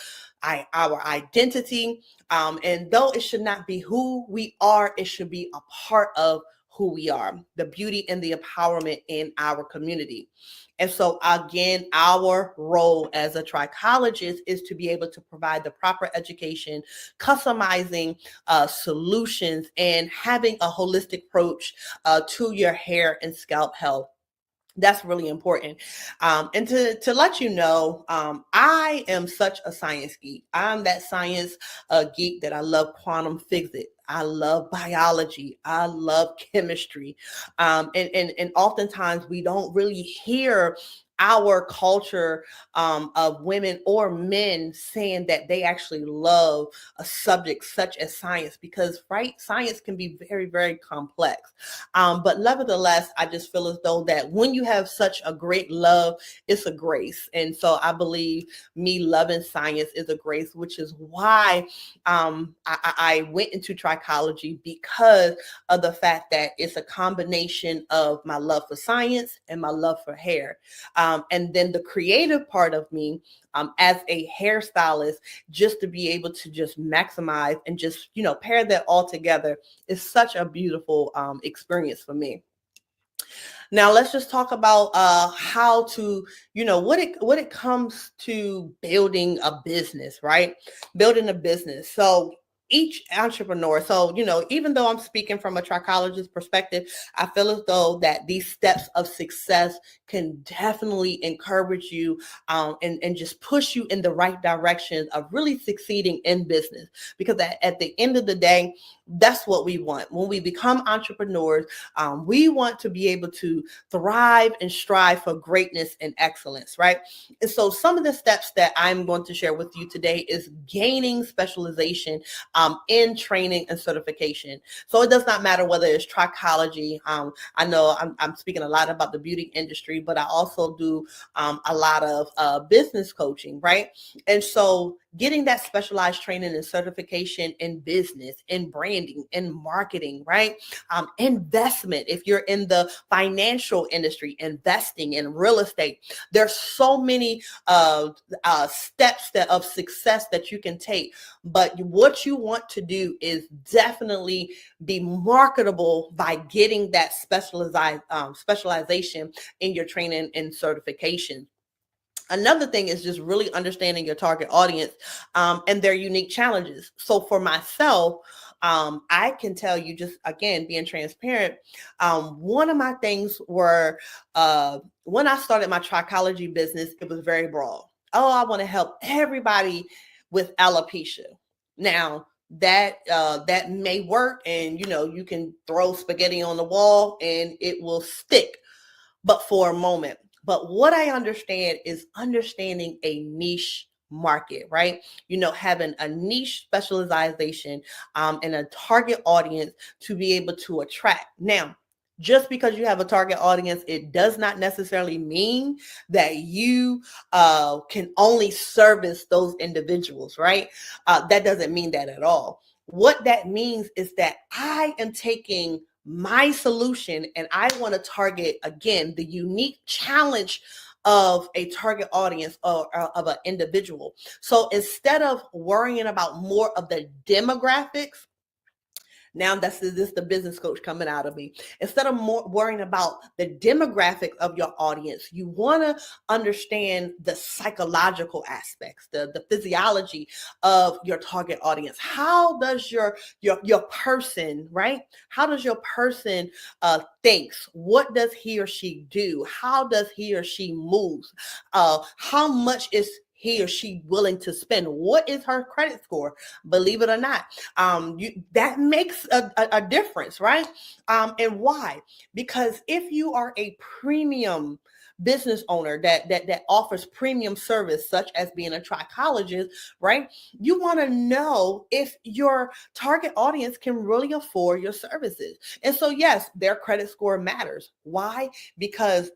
Speaker 18: our identity. And though it should not be who we are, it should be a part of who we are, the beauty and the empowerment in our community. And so, again, our role as a trichologist is to be able to provide the proper education, customizing solutions, and having a holistic approach to your hair and scalp health. That's really important. And to let you know, I am such a science geek. I'm that science geek that I love quantum physics. I love biology. I love chemistry. And oftentimes we don't really hear our culture of women or men saying that they actually love a subject such as science, because science can be very, very complex. But nevertheless, I just feel as though that when you have such a great love, it's a grace. And so I believe me loving science is a grace, which is why I went into trichology, because of the fact that it's a combination of my love for science and my love for hair. And then the creative part of me, as a hairstylist, just to be able to just maximize and just, pair that all together is such a beautiful experience for me. Now let's just talk about how to, what it comes to building a business, right? Building a business. So each entrepreneur, so, even though I'm speaking from a trichologist perspective, I feel as though that these steps of success can definitely encourage you and just push you in the right direction of really succeeding in business. Because at the end of the day, that's what we want. When we become entrepreneurs, we want to be able to thrive and strive for greatness and excellence, right? And so some of the steps that I'm going to share with you today is gaining specialization in training and certification. So it does not matter whether it's trichology. I know I'm speaking a lot about the beauty industry, but I also do a lot of business coaching, right? And so getting that specialized training and certification in business, in branding, in marketing, right? Investment, if you're in the financial industry, investing in real estate, there's so many steps of success that you can take. But what you want to do is definitely be marketable by getting that specialization in your training and certification. Another thing is just really understanding your target audience and their unique challenges. So for myself, I can tell you, just again, being transparent, one of my things were when I started my trichology business, it was very broad. Oh, I want to help everybody with alopecia. Now, that may work, and you can throw spaghetti on the wall and it will stick, but for a moment. But what I understand is understanding a niche market, right? Having a niche specialization and a target audience to be able to attract. Now, Just because you have a target audience, it does not necessarily mean that you can only service those individuals, right? That doesn't mean that at all. What that means is that I am taking my solution and I want to target, again, the unique challenge of a target audience or of an individual. So instead of worrying about more of the demographics, now this is the business coach coming out of me. Instead of more worrying about the demographic of your audience, you want to understand the psychological aspects, the physiology of your target audience. How does your person, right? How does your person thinks? What does he or she do? How does he or she move? How much is he or she willing to spend? What is her credit score? Believe it or not, that makes a difference, right? And why? Because if you are a premium business owner that offers premium service, such as being a trichologist, right? You want to know if your target audience can really afford your services. And so, yes, their credit score matters. Why? Because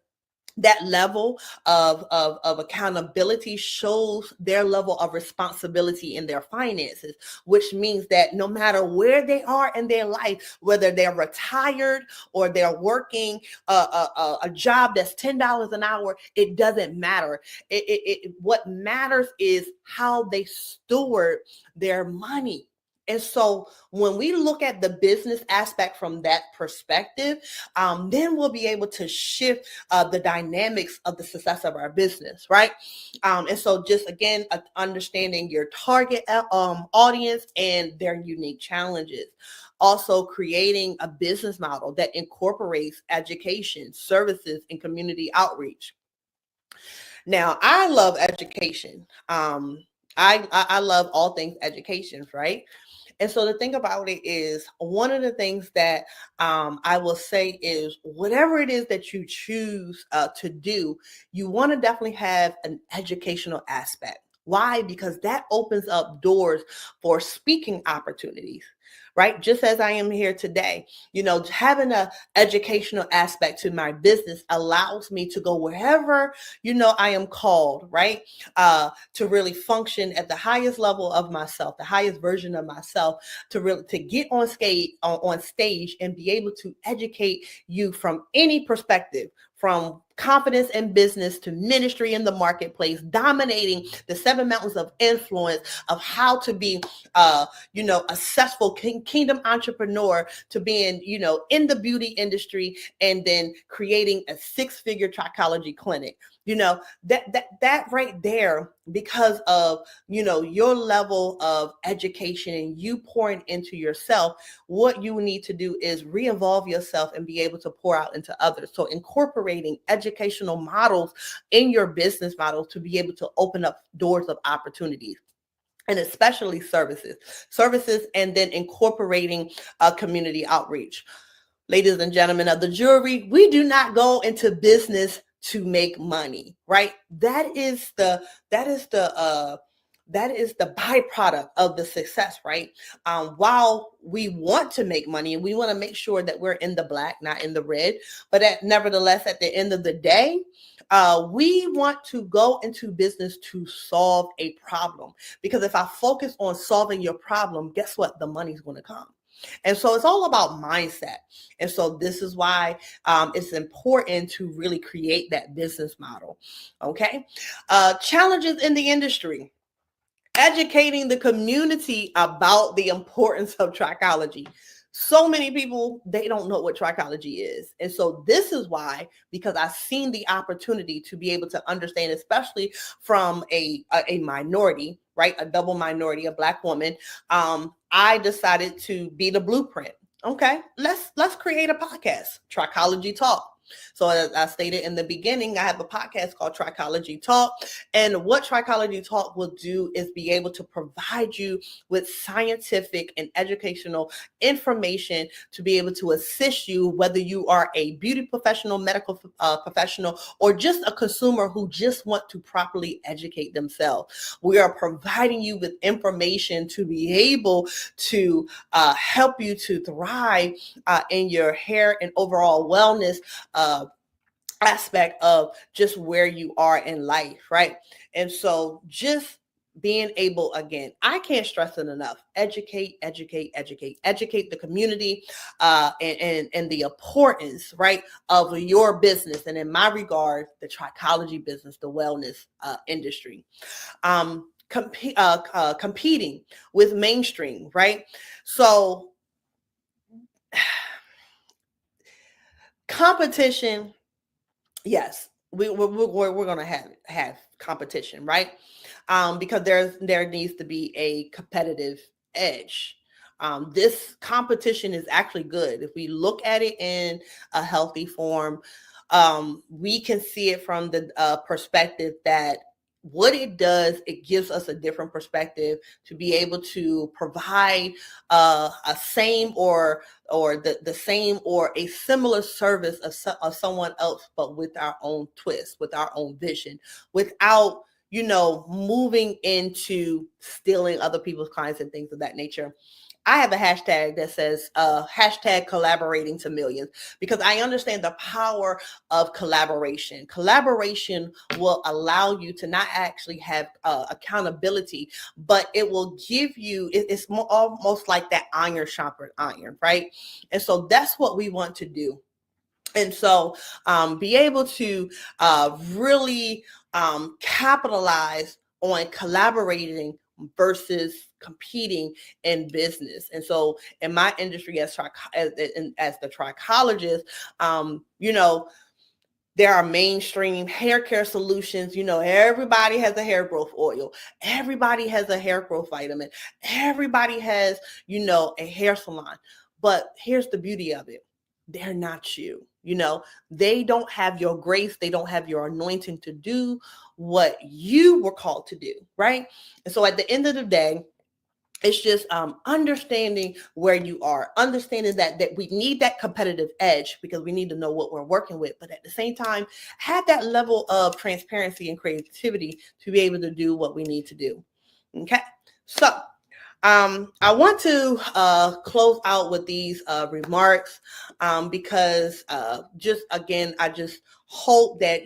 Speaker 18: that level of accountability shows their level of responsibility in their finances, which means that no matter where they are in their life, whether they're retired or they're working a job that's $10 an hour, it doesn't matter. What matters is how they steward their money. And so when we look at the business aspect from that perspective, then we'll be able to shift the dynamics of the success of our business, right? And so just again, understanding your target audience and their unique challenges. Also creating a business model that incorporates education, services, and community outreach. Now, I love education. I love all things education, right? And so the thing about it is, one of the things that I will say is, whatever it is that you choose to do, you want to definitely have an educational aspect. Why? Because that opens up doors for speaking opportunities, right? Just as I am here today, having an educational aspect to my business allows me to go wherever, I am called, right? To really function at the highest level of myself, the highest version of myself, to get on stage and be able to educate you from any perspective, from confidence in business to ministry in the marketplace, dominating the 7 mountains of influence of how to be, a successful kingdom entrepreneur, to being, in the beauty industry, and then creating a 6-figure trichology clinic. That right there, because of, your level of education and you pouring into yourself, what you need to do is re-evolve yourself and be able to pour out into others. So incorporating educational models in your business model to be able to open up doors of opportunities. And especially services, and then incorporating community outreach. Ladies and gentlemen of the jury, we do not go into business to make money, right? That is the byproduct of the success, right? While we want to make money and we want to make sure that we're in the black, not in the red, but nevertheless, at the end of the day, we want to go into business to solve a problem. Because if I focus on solving your problem, guess what? The money's going to come. And so it's all about mindset. And so this is why it's important to really create that business model. Okay. Challenges in the industry. Educating the community about the importance of trichology. So many people, they don't know what trichology is. And so this is why, because I've seen the opportunity to be able to understand, especially from a minority, right? A double minority, a Black woman. I decided to be the blueprint. Okay, let's create a podcast, Trichology Talk. So as I stated in the beginning, I have a podcast called Trichology Talk. And what Trichology Talk will do is be able to provide you with scientific and educational information to be able to assist you, whether you are a beauty professional, medical professional, or just a consumer who just want to properly educate themselves. We are providing you with information to be able to help you to thrive in your hair and overall wellness aspect of just where you are in life, right? And so just being able, again, I can't stress it enough, educate the community and the importance, right, of your business. And in my regard, the trichology business, the wellness industry. Competing with mainstream, right? So competition, yes, we're going to have competition, right? Because there needs to be a competitive edge. This competition is actually good. If we look at it in a healthy form, we can see it from the perspective that what it does, it gives us a different perspective to be able to provide a same or the same or a similar service of someone else, but with our own twist, with our own vision, without moving into stealing other people's clients and things of that nature. I have a hashtag that says hashtag collaborating to millions, because I understand the power of collaboration. Collaboration will allow you to not actually have accountability, but it will give you, it's almost like that iron sharpened iron, right? And so that's what we want to do. And so be able to really capitalize on collaborating versus competing in business. And so in my industry as the trichologist, there are mainstream hair care solutions. Everybody has a hair growth oil. Everybody has a hair growth vitamin. Everybody has, a hair salon. But here's the beauty of it. They're not you. They don't have your grace. They don't have your anointing to do what you were called to do, right? And so at the end of the day, it's just understanding where you are, understanding that we need that competitive edge because we need to know what we're working with. But at the same time, have that level of transparency and creativity to be able to do what we need to do. Okay, so I want to close out with these remarks because just again, I just hope that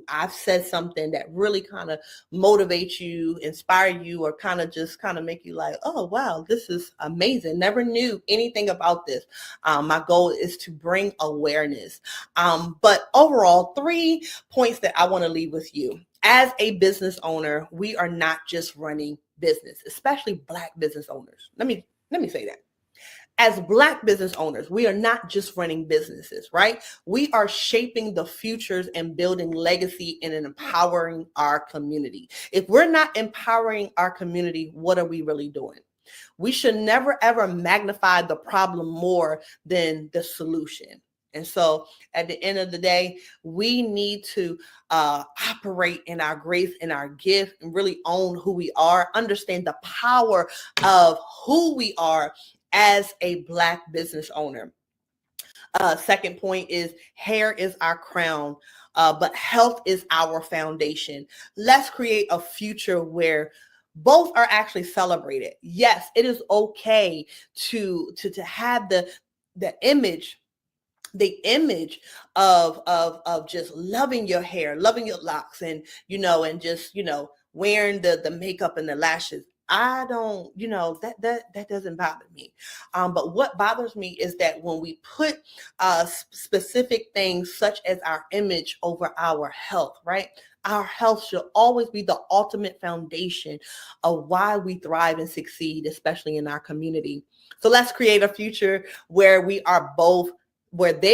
Speaker 18: I've said something that really kind of motivates you, inspire you, or kind of make you like, oh, wow, this is amazing. Never knew anything about this. My goal is to bring awareness. But overall, 3 points that I want to leave with you. As a business owner, we are not just running business, especially Black business owners. Let me say that. As Black business owners, we are not just running businesses, right? We are shaping the futures and building legacy and empowering our community. If we're not empowering our community, what are we really doing? We should never, ever magnify the problem more than the solution. And so at the end of the day, we need to operate in our grace and our gift and really own who we are, understand the power of who we are as a Black business owner. Second point is hair is our crown, but health is our foundation. Let's create a future where both are actually celebrated. Yes, it is okay to have the image of just loving your hair, loving your locks, and and just wearing the makeup and the lashes. I don't, that doesn't bother me. But what bothers me is that when we put specific things such as our image over our health, right? Our health should always be the ultimate foundation of why we thrive and succeed, especially in our community. So let's create a future where they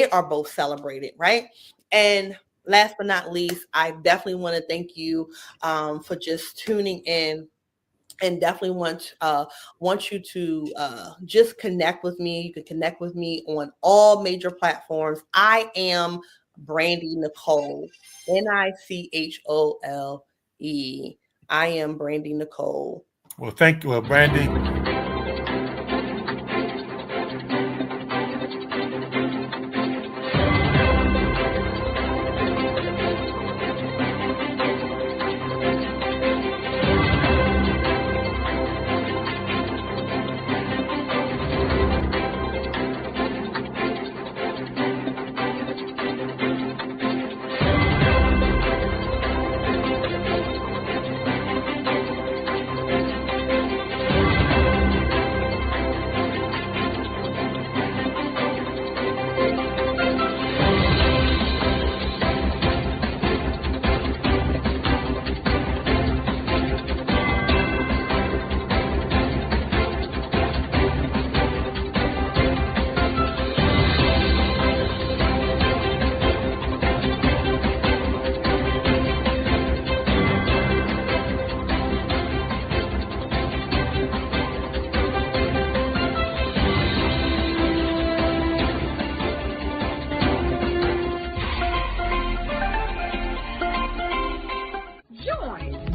Speaker 18: are both celebrated, right? And last but not least, I definitely want to thank you for just tuning in, and definitely want you to just connect with me. You can connect with me on all major platforms. I am Brandy Nicole, Nichole. I am Brandy Nicole.
Speaker 20: Well, thank you, Brandy.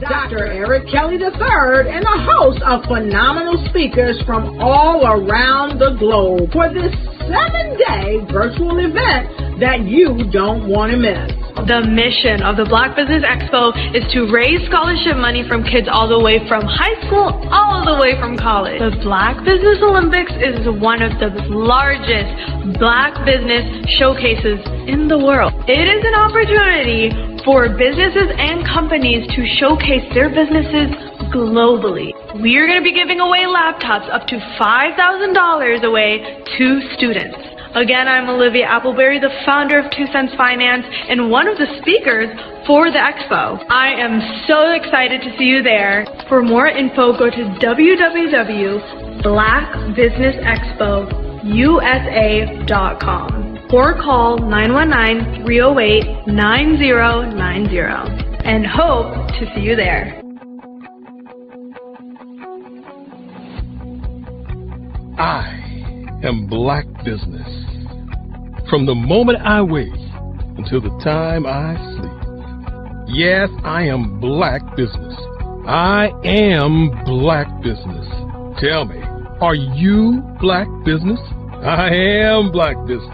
Speaker 1: Dr. Eric Kelly III and a host of phenomenal speakers from all around the globe for this 7-day virtual event that you don't want to miss.
Speaker 2: The mission of the Black Business Expo is to raise scholarship money from kids all the way from high school, all the way from college. The Black Business Olympics is one of the largest Black business showcases in the world. It is an opportunity for businesses and companies to showcase their businesses globally. We are going to be giving away laptops up to $5,000 away to students. Again, I'm Olivia Appleberry, the founder of 2 Cents Finance and one of the speakers for the expo. I am so excited to see you there. For more info, go to www.blackbusinessexpousa.com or call 919-308-9090 and hope to see you there.
Speaker 3: I am Black Business. From the moment I wake until the time I sleep. Yes, I am Black Business. I am Black Business. Tell me, are you Black Business? I am Black Business.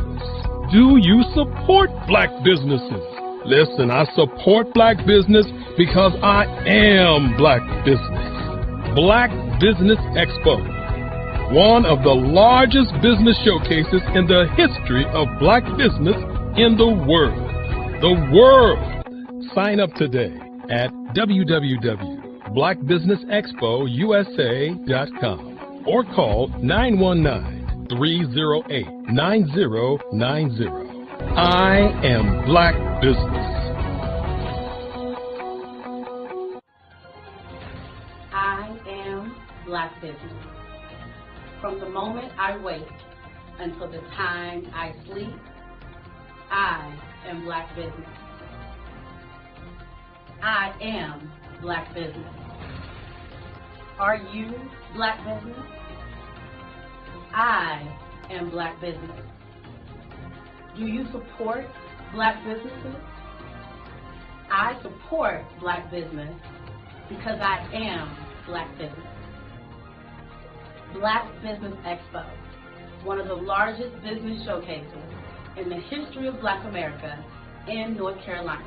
Speaker 3: Do you support Black businesses? Listen, I support Black business because I am Black Business. Black Business Expo, one of the largest business showcases in the history of Black business in the world. The world! Sign up today at www.blackbusinessexpousa.com or call 919-308-9090. I am Black Business.
Speaker 4: I am Black Business. From the moment I wake until the time I sleep, I am Black Business. I am Black Business. Are you Black Business? I am Black Business. Do you support Black businesses? I support Black business because I am Black Business. Black Business Expo, one of the largest business showcases in the history of Black America in North Carolina.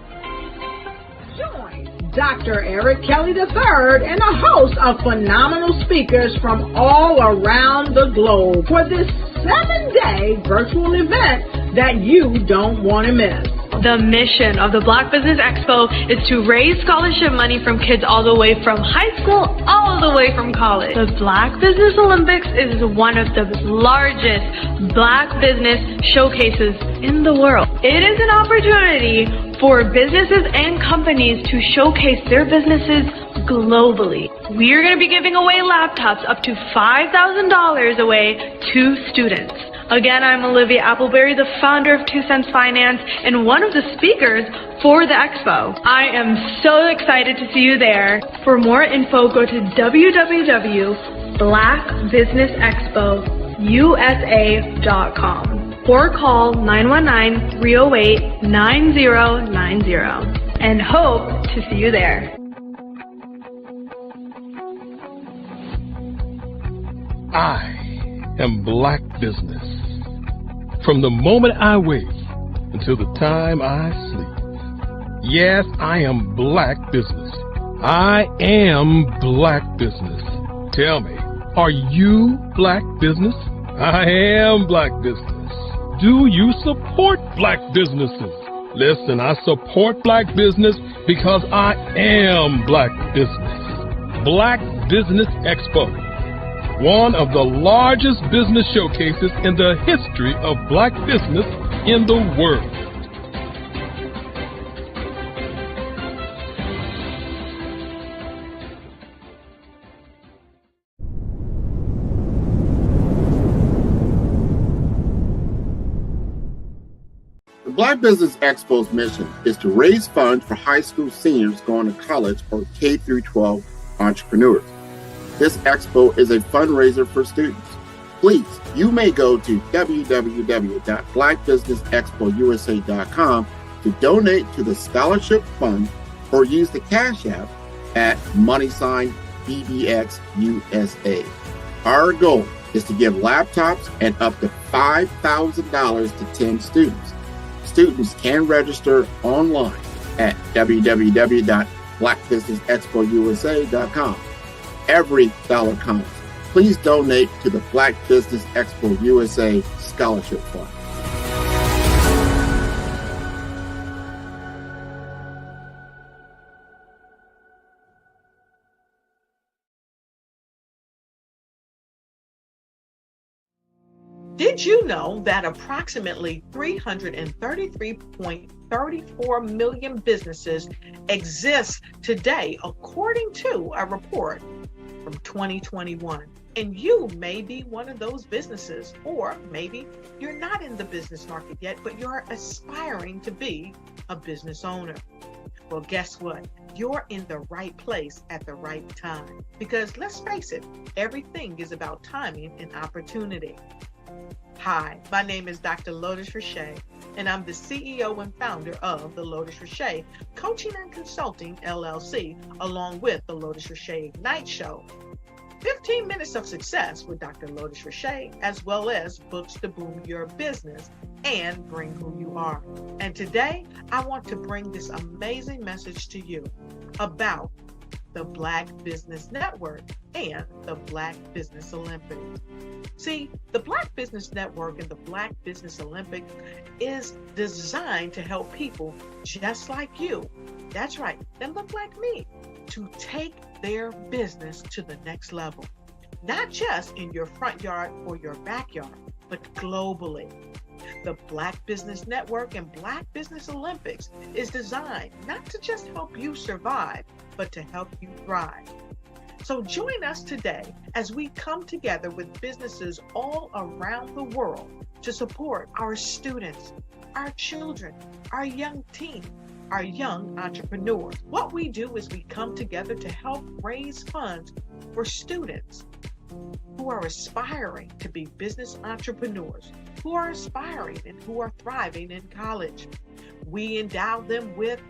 Speaker 1: Join Dr. Eric Kelly III and a host of phenomenal speakers from all around the globe for this 7-day virtual event that you don't want to miss.
Speaker 2: The mission of the Black Business Expo is to raise scholarship money from kids all the way from high school, all the way from college. The Black Business Olympics is one of the largest Black business showcases in the world. It is an opportunity for businesses and companies to showcase their businesses globally. We are going to be giving away laptops up to $5,000 away to students. Again, I'm Olivia Appleberry, the founder of 2 Cents Finance and one of the speakers for the expo. I am so excited to see you there. For more info, go to www.blackbusinessexpousa.com or call 919-308-9090 and hope to see you there.
Speaker 3: I am Black Business. From the moment I wake until the time I sleep. Yes, I am Black Business. I am Black Business. Tell me, are you Black Business? I am Black Business. Do you support Black businesses? Listen, I support Black business because I am Black Business. Black Business Expo, one of the largest business showcases in the history of Black business in the world.
Speaker 12: The Black Business Expo's mission is to raise funds for high school seniors going to college or K-12 entrepreneurs. This expo is a fundraiser for students. Please, you may go to www.blackbusinessexpousa.com to donate to the scholarship fund or use the Cash App at $BBXUSA. Our goal is to give laptops and up to $5,000 to 10 students. Students can register online at www.blackbusinessexpousa.com. Every dollar counts. Please donate to the Black Business Expo USA Scholarship Fund.
Speaker 15: Did you know that approximately 333.34 million businesses exist today, according to a report from 2021? And you may be one of those businesses, or maybe you're not in the business market yet, but you're aspiring to be a business owner. Well, guess what? You're in the right place at the right time. Because let's face it, everything is about timing and opportunity. Hi, my name is Dr. Lotus Richey, and I'm the CEO and founder of the Lotus Richey Coaching and Consulting LLC, along with the Lotus Richey Ignite Show. 15 minutes of success with Dr. Lotus Richey, as well as books to boom your business and bring who you are. And today, I want to bring this amazing message to you about the Black Business Network and the Black Business Olympics. See, the Black Business Network and the Black Business Olympics is designed to help people just like you, that's right, that look like me, to take their business to the next level. Not just in your front yard or your backyard, but globally. The Black Business Network and Black Business Olympics is designed not to just help you survive, but to help you thrive. So join us today as we come together with businesses all around the world to support our students, our children, our young teens, our young entrepreneurs. What we do is we come together to help raise funds for students who are aspiring to be business entrepreneurs, who are aspiring and who are thriving in college. We endow them with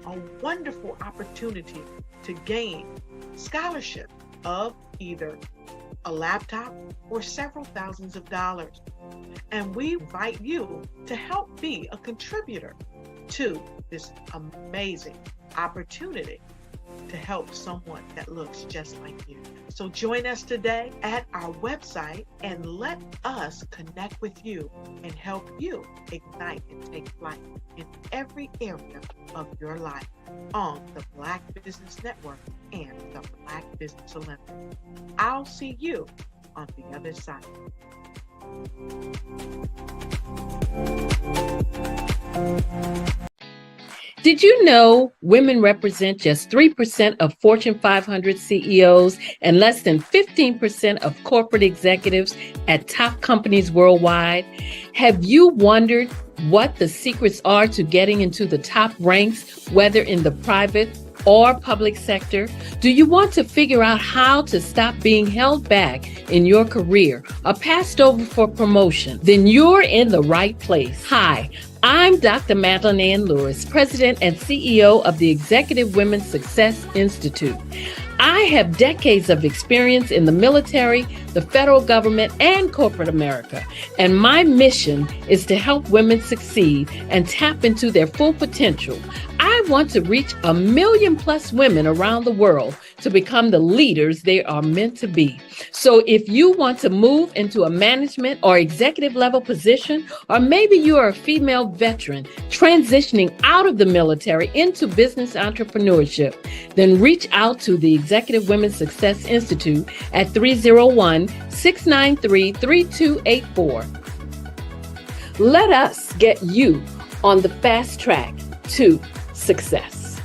Speaker 15: a wonderful opportunity to gain scholarship of either a laptop or several thousands of dollars. And we invite you to help be a contributor to this amazing opportunity to help someone that looks just like you. So join us today at our website and let us connect with you and help you ignite and take flight in every area of your life on the Black Business Network and the Black Business Olympics. I'll see you on the other side.
Speaker 21: Did you know women represent just 3% of Fortune 500 CEOs and less than 15% of corporate executives at top companies worldwide? Have you wondered what the secrets are to getting into the top ranks, whether in the private or public sector? Do you want to figure out how to stop being held back in your career or passed over for promotion? Then you're in the right place. Hi, I'm Dr. Madeline Ann Lewis, President and CEO of the Executive Women's Success Institute. I have decades of experience in the military, the federal government, and corporate America, and my mission is to help women succeed and tap into their full potential. I want to reach 1 million+ women around the world to become the leaders they are meant to be. So if you want to move into a management or executive level position, or maybe you are a female veteran transitioning out of the military into business entrepreneurship, then reach out to the Executive Women's Success Institute at 301-693-3284. Let us get you on the fast track to success.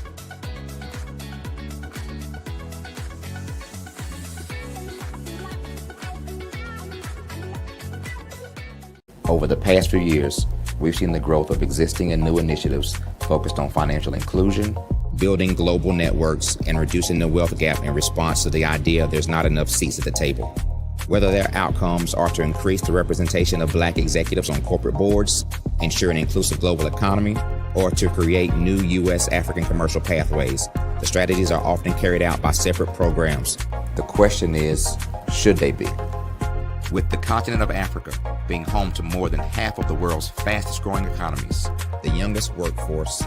Speaker 6: Over the past few years, we've seen the growth of existing and new initiatives focused on financial inclusion, building global networks, and reducing the wealth gap in response to the idea there's not enough seats at the table. Whether their outcomes are to increase the representation of Black executives on corporate boards, ensure an inclusive global economy, or to create new U.S. African commercial pathways, the strategies are often carried out by separate programs. The question is, should they be? With the continent of Africa being home to more than half of the world's fastest growing economies, the youngest workforce,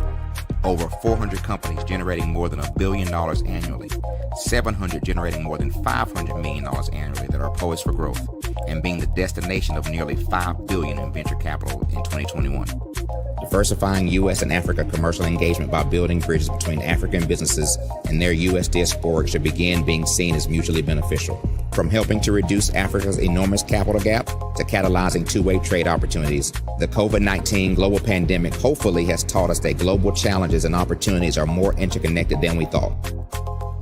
Speaker 6: over 400 companies generating more than $1 billion annually, 700 generating more than $500 million annually that are poised for growth, and being the destination of nearly $5 billion in venture capital in 2021. Diversifying U.S. and Africa commercial engagement by building bridges between African businesses and their U.S. diaspora should begin being seen as mutually beneficial. From helping to reduce Africa's enormous capital gap to catalyzing two-way trade opportunities, the COVID-19 global pandemic hopefully has taught us that global challenges and opportunities are more interconnected than we thought.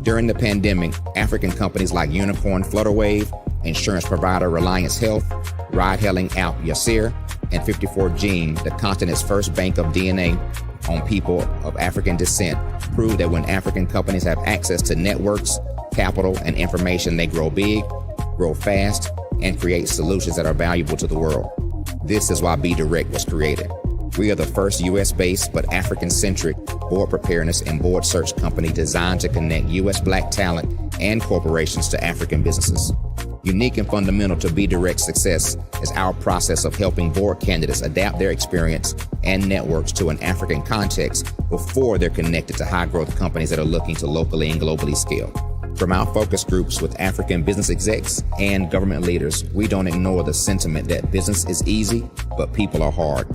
Speaker 6: During the pandemic, African companies like Unicorn Flutterwave, insurance provider Reliance Health, ride-hailing app Yasir, and 54Gene, the continent's first bank of DNA on people of African descent, proved that when African companies have access to networks, capital, and information, they grow big, grow fast, and create solutions that are valuable to the world. This is why Be Direct was created. We are the first U.S.-based but African-centric board preparedness and board search company designed to connect U.S. Black talent and corporations to African businesses. Unique and fundamental to Be Direct's success is our process of helping board candidates adapt their experience and networks to an African context before they're connected to high-growth companies that are looking to locally and globally scale. From our focus groups with African business execs and government leaders, we don't ignore the sentiment that business is easy, but people are hard.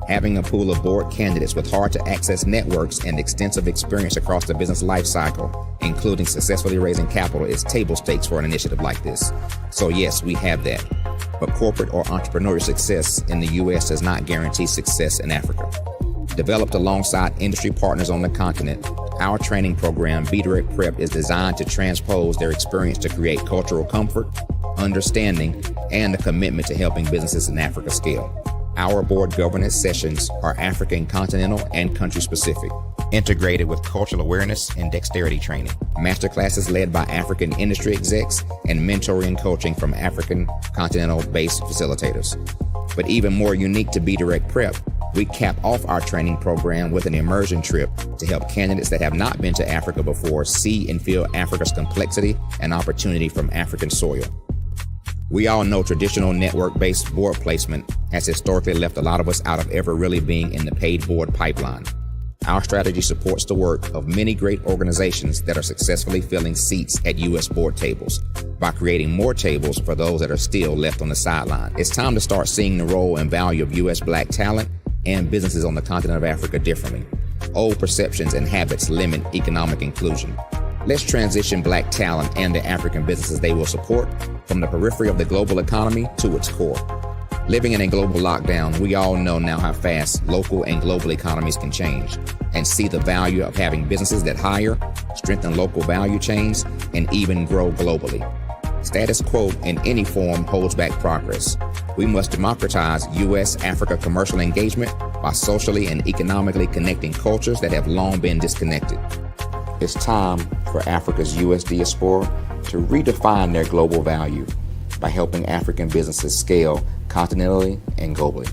Speaker 6: Having a pool of board candidates with hard-to-access networks and extensive experience across the business life cycle, including successfully raising capital, is table stakes for an initiative like this. So yes, we have that. But corporate or entrepreneurial success in the U.S. does not guarantee success in Africa. Developed alongside industry partners on the continent, our training program, Be Direct Prep, is designed to transpose their experience to create cultural comfort, understanding, and a commitment to helping businesses in Africa scale. Our board governance sessions are African, continental, and country-specific, integrated with cultural awareness and dexterity training, masterclasses led by African industry execs, and mentoring and coaching from African continental-based facilitators. But even more unique to Be Direct Prep, we cap off our training program with an immersion trip to help candidates that have not been to Africa before see and feel Africa's complexity and opportunity from African soil. We all know traditional network-based board placement has historically left a lot of us out of ever really being in the paid board pipeline. Our strategy supports the work of many great organizations that are successfully filling seats at U.S. board tables by creating more tables for those that are still left on the sideline. It's time to start seeing the role and value of U.S. Black talent and businesses on the continent of Africa differently. Old perceptions and habits limit economic inclusion. Let's transition Black talent and the African businesses they will support from the periphery of the global economy to its core. Living in a global lockdown, we all know now how fast local and global economies can change, and see the value of having businesses that hire, strengthen local value chains, and even grow globally. Status quo in any form holds back progress. We must democratize U.S.-Africa commercial engagement by socially and economically connecting cultures that have long been disconnected. It's time for Africa's U.S. diaspora to redefine their global value by helping African businesses scale continentally and globally.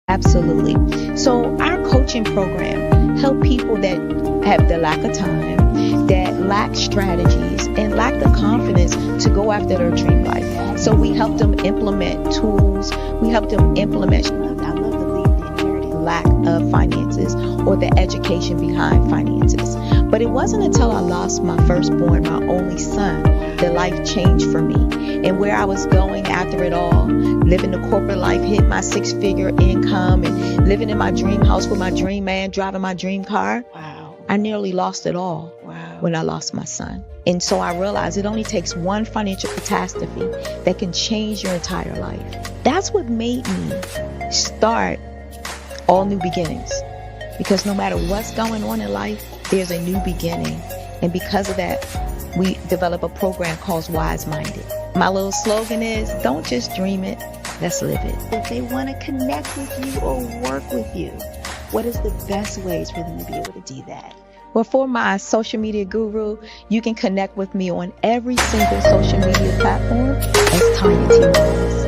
Speaker 7: Absolutely. So our coaching program help people that have the lack of time, that lack strategies, and lack the confidence to go after their dream life. So we help them implement tools. We help them implement, I love to leave the inherited lack of finances or the education behind finances. But it wasn't until I lost my firstborn, my only son, that life changed for me. And where I was going after it all, living the corporate life, hit my 6-figure income, and living in my dream house with my dream man, driving my dream car. Wow. I nearly lost it all. Wow. When I lost my son. And so I realized it only takes one financial catastrophe that can change your entire life. That's what made me start All New Beginnings. Because no matter what's going on in life, there's a new beginning. And because of that, we develop a program called Wise Minded. My little slogan is, don't just dream it, let's live it. If they want to connect with you or work with you, what is the best ways for them to be able to do that? Well, for my social media guru, you can connect with me on every single social media platform as Tanya T. Rose.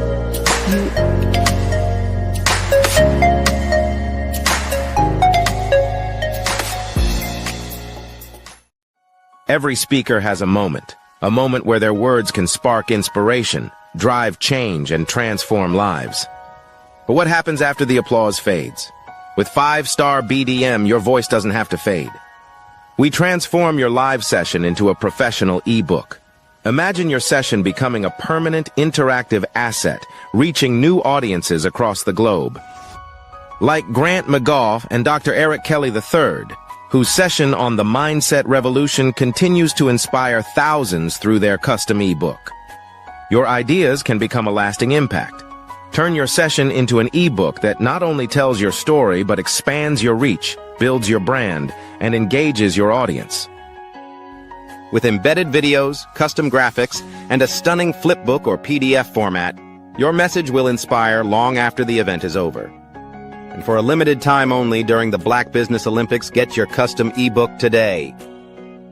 Speaker 22: Every speaker has a moment where their words can spark inspiration, drive change, and transform lives. But what happens after the applause fades? With 5-star BDM, your voice doesn't have to fade. We transform your live session into a professional ebook. Imagine your session becoming a permanent, interactive asset, reaching new audiences across the globe. Like Grant McGough and Dr. Eric Kelly III, whose session on the Mindset Revolution continues to inspire thousands through their custom ebook. Your ideas can become a lasting impact. Turn your session into an ebook that not only tells your story, but expands your reach, builds your brand, and engages your audience. With embedded videos, custom graphics, and a stunning flipbook or PDF format, your message will inspire long after the event is over. And for a limited time only during the Black Business Olympics, get your custom ebook today.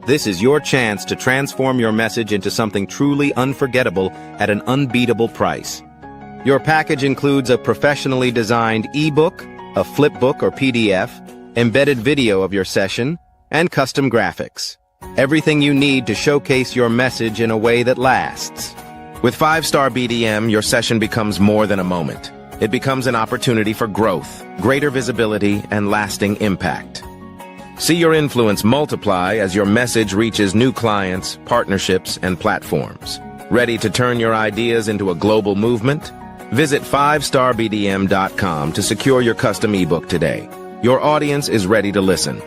Speaker 22: This is your chance to transform your message into something truly unforgettable at an unbeatable price. Your package includes a professionally designed ebook, a flipbook or PDF, embedded video of your session, and custom graphics. Everything you need to showcase your message in a way that lasts. With 5-star BDM, your session becomes more than a moment. It becomes an opportunity for growth, greater visibility, and lasting impact. See your influence multiply as your message reaches new clients, partnerships, and platforms. Ready to turn your ideas into a global movement? Visit 5starbdm.com to secure your custom ebook today. Your audience is ready to listen.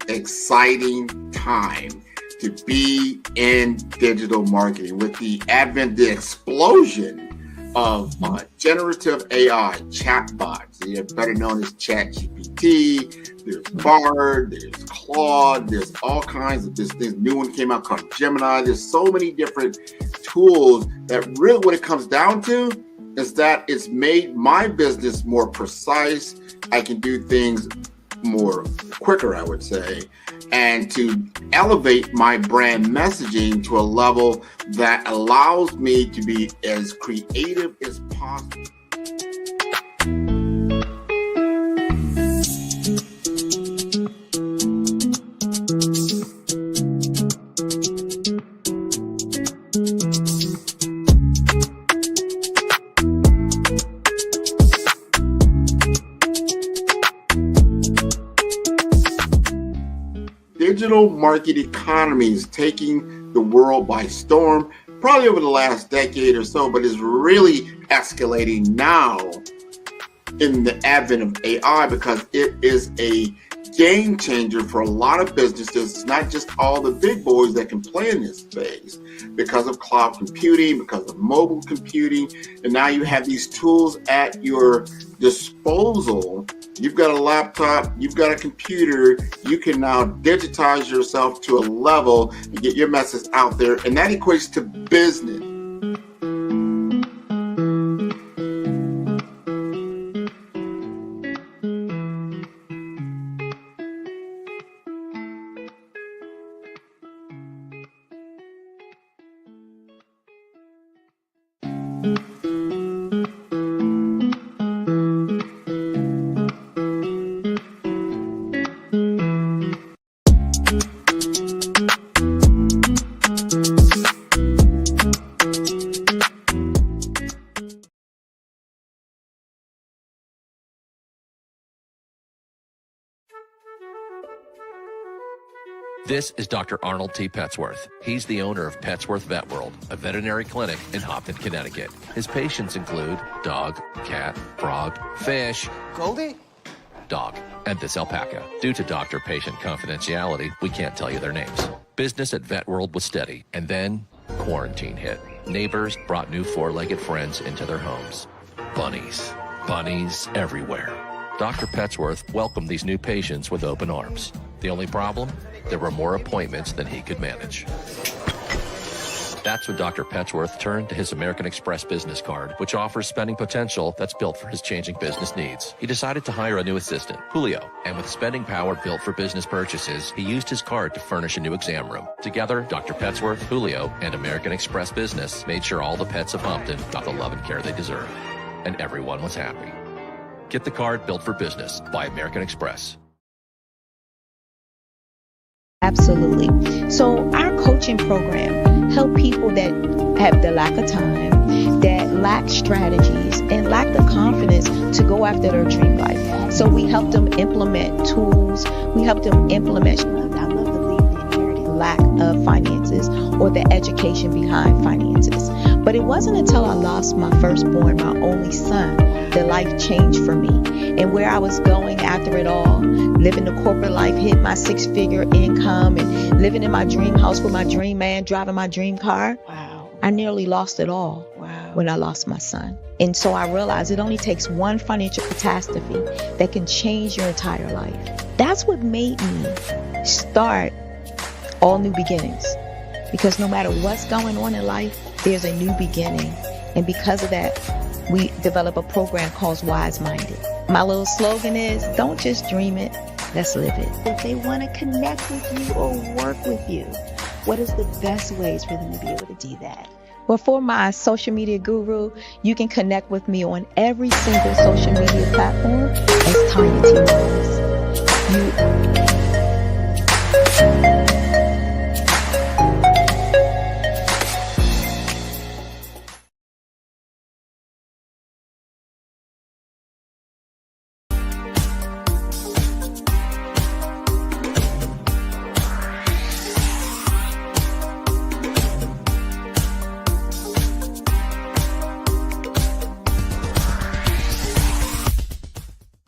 Speaker 12: Exciting time to be in digital marketing with the advent, the explosion of generative AI chatbots, better known as ChatGPT. There's Bard, there's Claude, there's all kinds of this new one came out called Gemini. There's so many different tools that really what it comes down to is that it's made my business more precise. I can do things more quicker, I would say, and to elevate my brand messaging to a level that allows me to be as creative as possible. Digital market economy is taking the world by storm, probably over the last decade or so, but is really escalating now in the advent of AI, because it is a game changer for a lot of businesses. It's not just all the big boys that can play in this space because of cloud computing, because of mobile computing, and now you have these tools at your disposal. You've got a laptop, you've got a computer, you can now digitize yourself to a level and get your message out there, and that equates to business.
Speaker 8: This is Dr. Arnold T. Petsworth. He's the owner of Petsworth Vet World, a veterinary clinic in Hopton, Connecticut. His patients include dog, cat, frog, fish,
Speaker 10: Goldie,
Speaker 8: dog, and this alpaca. Due to doctor-patient confidentiality, we can't tell you their names. Business at Vet World was steady, and then quarantine hit. Neighbors brought new four-legged friends into their homes. Bunnies. Bunnies everywhere. Dr. Petsworth welcomed these new patients with open arms. The only problem? There were more appointments than he could manage. That's when Dr. Petsworth turned to his American Express business card, which offers spending potential that's built for his changing business needs. He decided to hire a new assistant, Julio, and with spending power built for business purchases, he used his card to furnish a new exam room. Together, Dr. Petsworth, Julio, and American Express Business made sure all the pets of Hopton got the love and care they deserve. And everyone was happy. Get the card built for business by American Express.
Speaker 7: Absolutely. So our coaching program help people that have the lack of time, that lack strategies, and lack the confidence to go after their dream life. So we help them implement tools. We help them implement, I love to leave the inherited lack of finances or the education behind finances. But it wasn't until I lost my firstborn, my only son, that life changed for me. And where I was going after it all, living the corporate life, hit my 6-figure income, and living in my dream house with my dream man, driving my dream car. Wow. I nearly lost it all. Wow. When I lost my son. And so I realized it only takes one financial catastrophe that can change your entire life. That's what made me start All New Beginnings. Because no matter what's going on in life, there's a new beginning. And because of that, we develop a program called Wise Minded. My little slogan is, don't just dream it, let's live it. If they want to connect with you or work with you, what is the best ways for them to be able to do that? Well, for my social media guru, you can connect with me on every single social media platform as Tanya T. Rose.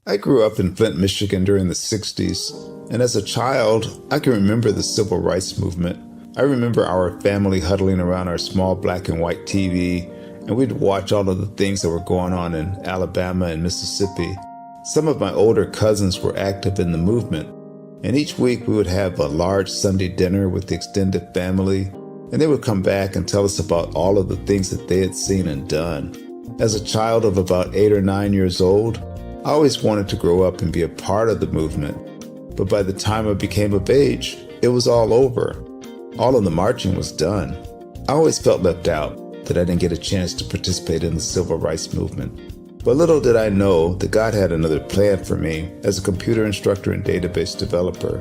Speaker 9: I grew up in Flint, Michigan during the 60s, and as a child, I can remember the civil rights movement. I remember our family huddling around our small black and white TV, and we'd watch all of the things that were going on in Alabama and Mississippi. Some of my older cousins were active in the movement, and each week we would have a large Sunday dinner with the extended family, and they would come back and tell us about all of the things that they had seen and done. As a child of about 8 or 9 years old, I always wanted to grow up and be a part of the movement, but by the time I became of age, it was all over. All of the marching was done. I always felt left out, that I didn't get a chance to participate in the civil rights movement. But little did I know that God had another plan for me as a computer instructor and database developer.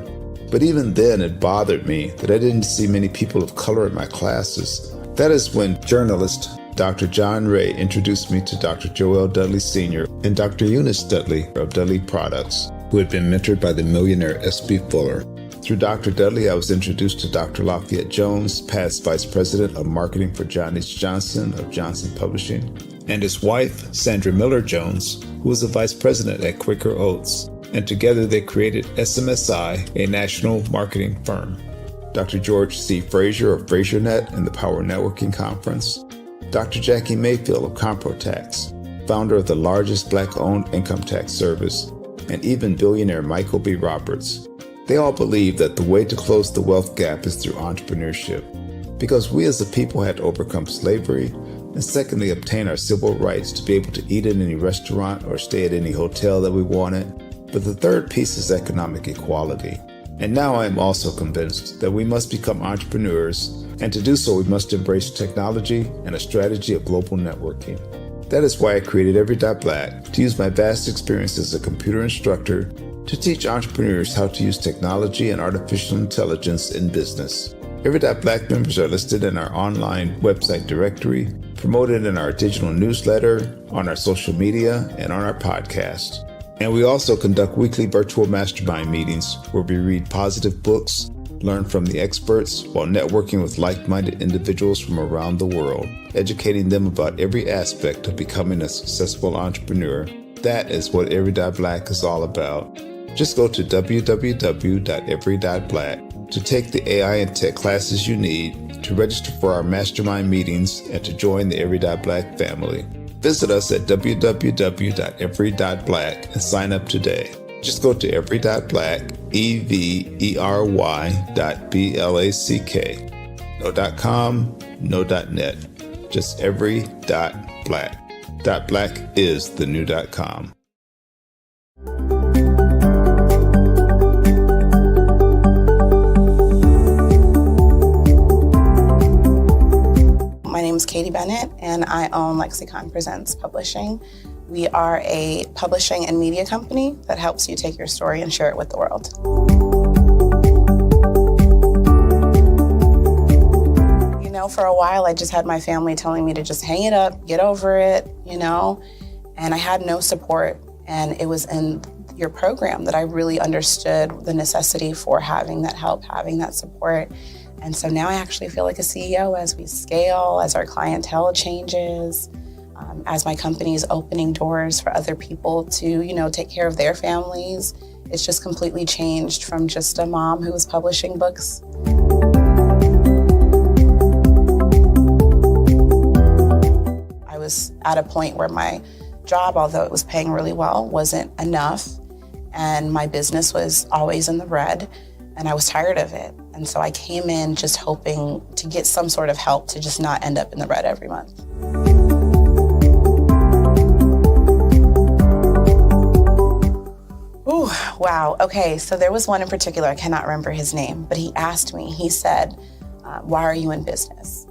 Speaker 9: But even then, it bothered me that I didn't see many people of color in my classes. That is when journalist Dr. John Ray introduced me to Dr. Joel Dudley Sr. and Dr. Eunice Dudley of Dudley Products, who had been mentored by the millionaire S.B. Fuller. Through Dr. Dudley, I was introduced to Dr. Lafayette Jones, past Vice President of Marketing for John H. Johnson of Johnson Publishing, and his wife, Sandra Miller Jones, who was the vice president at Quaker Oats, and together they created SMSI, a national marketing firm. Dr. George C. Frazier of FrazierNet and the Power Networking Conference, Dr. Jackie Mayfield of ComproTax, founder of the largest Black-owned income tax service, and even billionaire Michael B. Roberts. They all believe that the way to close the wealth gap is through entrepreneurship, because we as a people had to overcome slavery, and secondly, obtain our civil rights to be able to eat in any restaurant or stay at any hotel that we wanted. But the third piece is economic equality. And now I am also convinced that we must become entrepreneurs, and to do so we must embrace technology and a strategy of global networking. That is why I created Every.Black, to use my vast experience as a computer instructor to teach entrepreneurs how to use technology and artificial intelligence in business. Every.Black members are listed in our online website directory, promoted in our digital newsletter, on our social media, and on our podcast. And we also conduct weekly virtual mastermind meetings where we read positive books, learn from the experts, while networking with like-minded individuals from around the world, educating them about every aspect of becoming a successful entrepreneur. That is what Every.Black is all about. Just go to www.every.black to take the AI and tech classes you need, to register for our mastermind meetings, and to join the Every.Black family. Visit us at www.every.black and sign up today. Just go to every.black, every.black. No .com, no .net. Just every.black. .black is the new .com.
Speaker 11: My name is Katie Bennett, and I own Lexicon Presents Publishing. We are a publishing and media company that helps you take your story and share it with the world. You know, for a while, I just had my family telling me to just hang it up, get over it, and I had no support. And it was in your program that I really understood the necessity for having that help, having that support. And so now I actually feel like a CEO as we scale, as our clientele changes, as my company is opening doors for other people to, take care of their families. It's just completely changed from just a mom who was publishing books. I was at a point where my job, although it was paying really well, wasn't enough. And my business was always in the red. And I was tired of it. And so I came in just hoping to get some sort of help to just not end up in the red every month. Ooh, wow. Okay, so there was one in particular, I cannot remember his name, but he asked me, he said, why are you in business?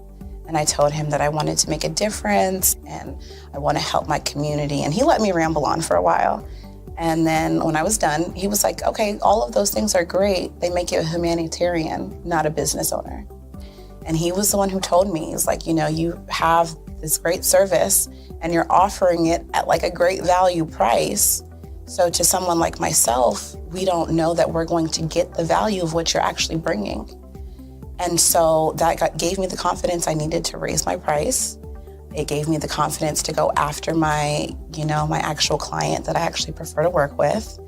Speaker 11: And I told him that I wanted to make a difference and I want to help my community. And he let me ramble on for a while. And then when I was done, he was like, okay, all of those things are great. They make you a humanitarian, not a business owner. And he was the one who told me, he's like, you have this great service and you're offering it at like a great value price. So to someone like myself, we don't know that we're going to get the value of what you're actually bringing. And so that gave me the confidence I needed to raise my price. It gave me the confidence to go after my actual client that I actually prefer to work with.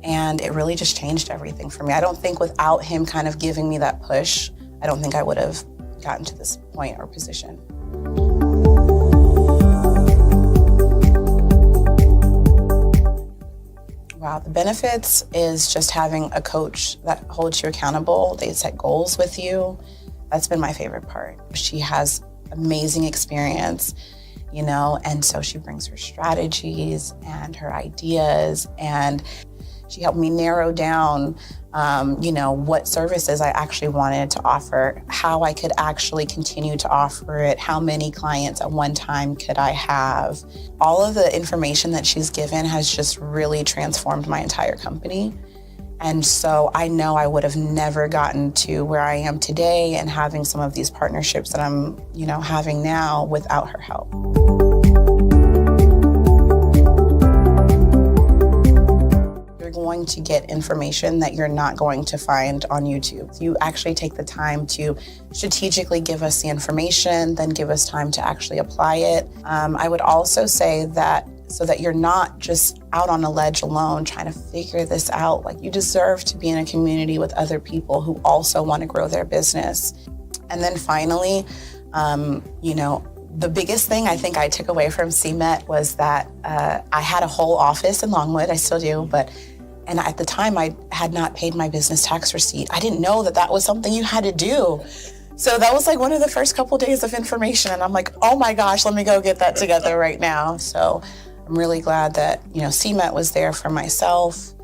Speaker 11: And it really just changed everything for me. I don't think without him kind of giving me that push, I don't think I would have gotten to this point or position. Wow, the benefits is just having a coach that holds you accountable. They set goals with you. That's been my favorite part. She has amazing experience, and so she brings her strategies and her ideas, and she helped me narrow down, what services I actually wanted to offer, how I could actually continue to offer it, how many clients at one time could I have. All of the information that she's given has just really transformed my entire company. And so I know I would have never gotten to where I am today and having some of these partnerships that I'm, having now without her help. You're going going to get information that you're not going to find on YouTube. You actually take the time to strategically give us the information, then give us time to actually apply it. I would also say that so that you're not just out on a ledge alone trying to figure this out. Like, you deserve to be in a community with other people who also want to grow their business. And then finally, the biggest thing I think I took away from CMET was that I had a whole office in Longwood, I still do, and at the time I had not paid my business tax receipt. I didn't know that that was something you had to do. So that was like one of the first couple days of information, and I'm like, oh my gosh, let me go get that together right now. So I'm really glad that, CMET was there for myself,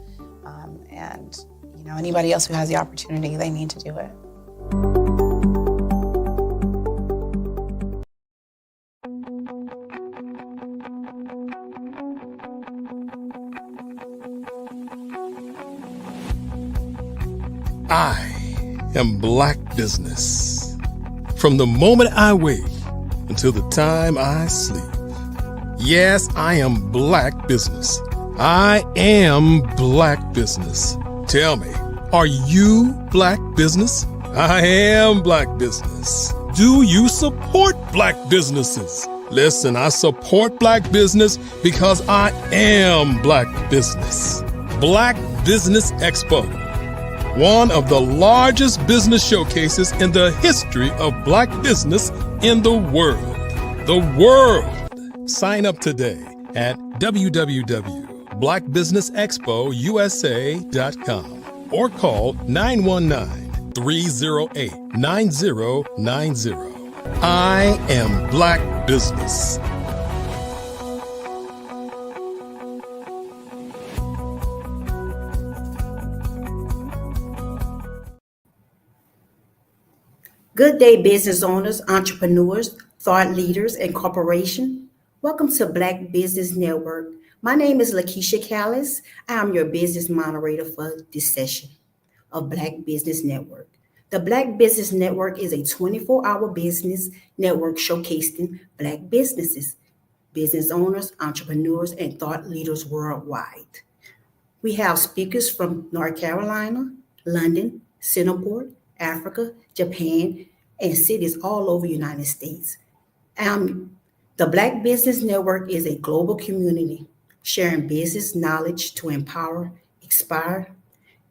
Speaker 11: and anybody else who has the opportunity, they need to do it.
Speaker 3: I am Black Business. From the moment I wake until the time I sleep. Yes, I am Black Business. I am Black Business. Tell me, are you Black Business? I am Black Business. Do you support Black businesses? Listen, I support Black business because I am Black Business. Black Business Expo, one of the largest business showcases in the history of Black business in the world. The world! Sign up today at www.blackbusinessexpousa.com or call 919-308-9090. I am Black Business.
Speaker 13: Good day, business owners, entrepreneurs, thought leaders, and corporations. Welcome to Black Business Network. My name is Lakeisha Callis. I am your business moderator for this session of Black Business Network. The Black Business Network is a 24-hour business network showcasing Black businesses, business owners, entrepreneurs, and thought leaders worldwide. We have speakers from North Carolina, London, Singapore, Africa, Japan, and cities all over the United States. The Black Business Network is a global community sharing business knowledge to empower, inspire,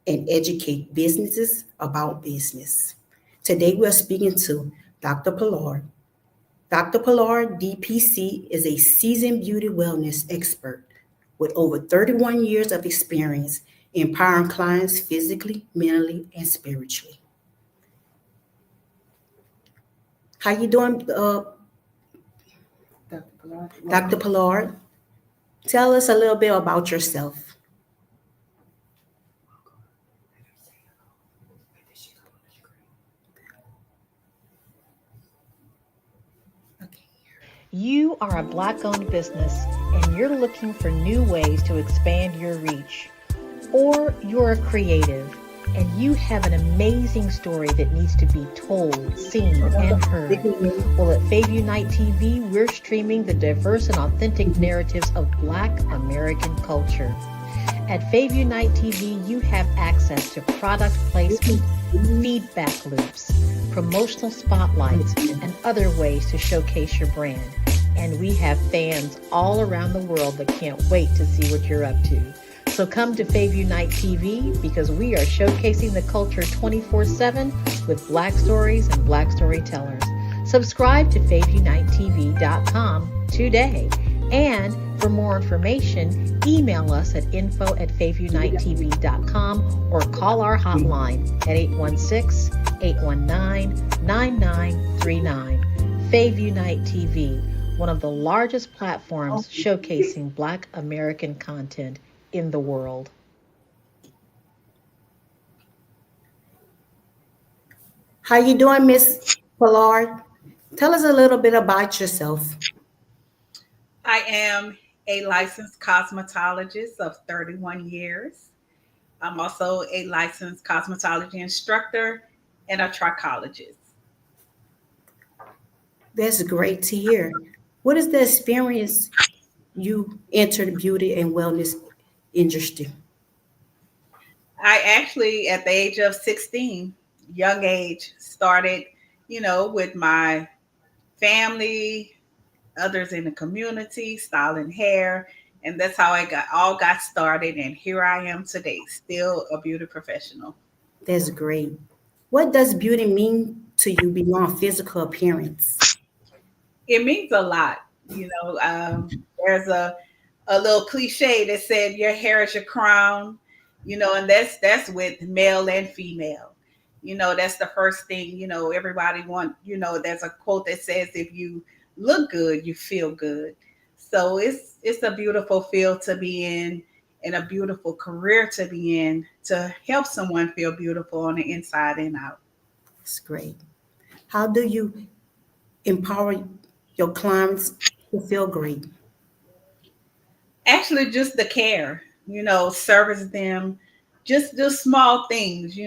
Speaker 13: and educate businesses about business. Today, we're speaking to Dr. Pollard. Dr. Pollard, DPC, is a seasoned beauty wellness expert with over 31 years of experience empowering clients physically, mentally, and spiritually. How you doing, Dr. Pollard? Tell us a little bit about yourself.
Speaker 14: You are a Black-owned business and you're looking for new ways to expand your reach. Or you're a creative and you have an amazing story that needs to be told, seen, and heard. Well, at Fayview Night TV, we're streaming the diverse and authentic narratives of Black American culture. At Fayview Night TV, you have access to product placement, feedback loops, promotional spotlights, and other ways to showcase your brand. And we have fans all around the world that can't wait to see what you're up to. So come to Fayview Night TV because we are showcasing the culture 24/7 with Black stories and Black storytellers. Subscribe to FayviewNightTV.com today. And for more information, email us at info@FayviewNightTV.com or call our hotline at 816-819-9939. Fayview Night TV, one of the largest platforms showcasing Black American content in the world.
Speaker 13: How you doing, Miss Pollard? Tell us a little bit about yourself.
Speaker 23: I am a licensed cosmetologist of 31 years. I'm also a licensed cosmetology instructor and a trichologist.
Speaker 13: That's great to hear. What is the experience you entered beauty and wellness industry?
Speaker 23: I actually, at the age of 16, young age, started, with my family, others in the community, styling hair. And that's how I got started. And here I am today, still a beauty professional.
Speaker 13: That's great. What does beauty mean to you beyond physical appearance?
Speaker 23: It means a lot. There's a little cliche that said your hair is your crown, and that's with male and female. That's the first thing, everybody want, there's a quote that says if you look good, you feel good. So it's a beautiful field to be in and a beautiful career to be in to help someone feel beautiful on the inside and out.
Speaker 13: That's great. How do you empower your clients to feel great?
Speaker 23: Actually, just the care, service them, just do small things,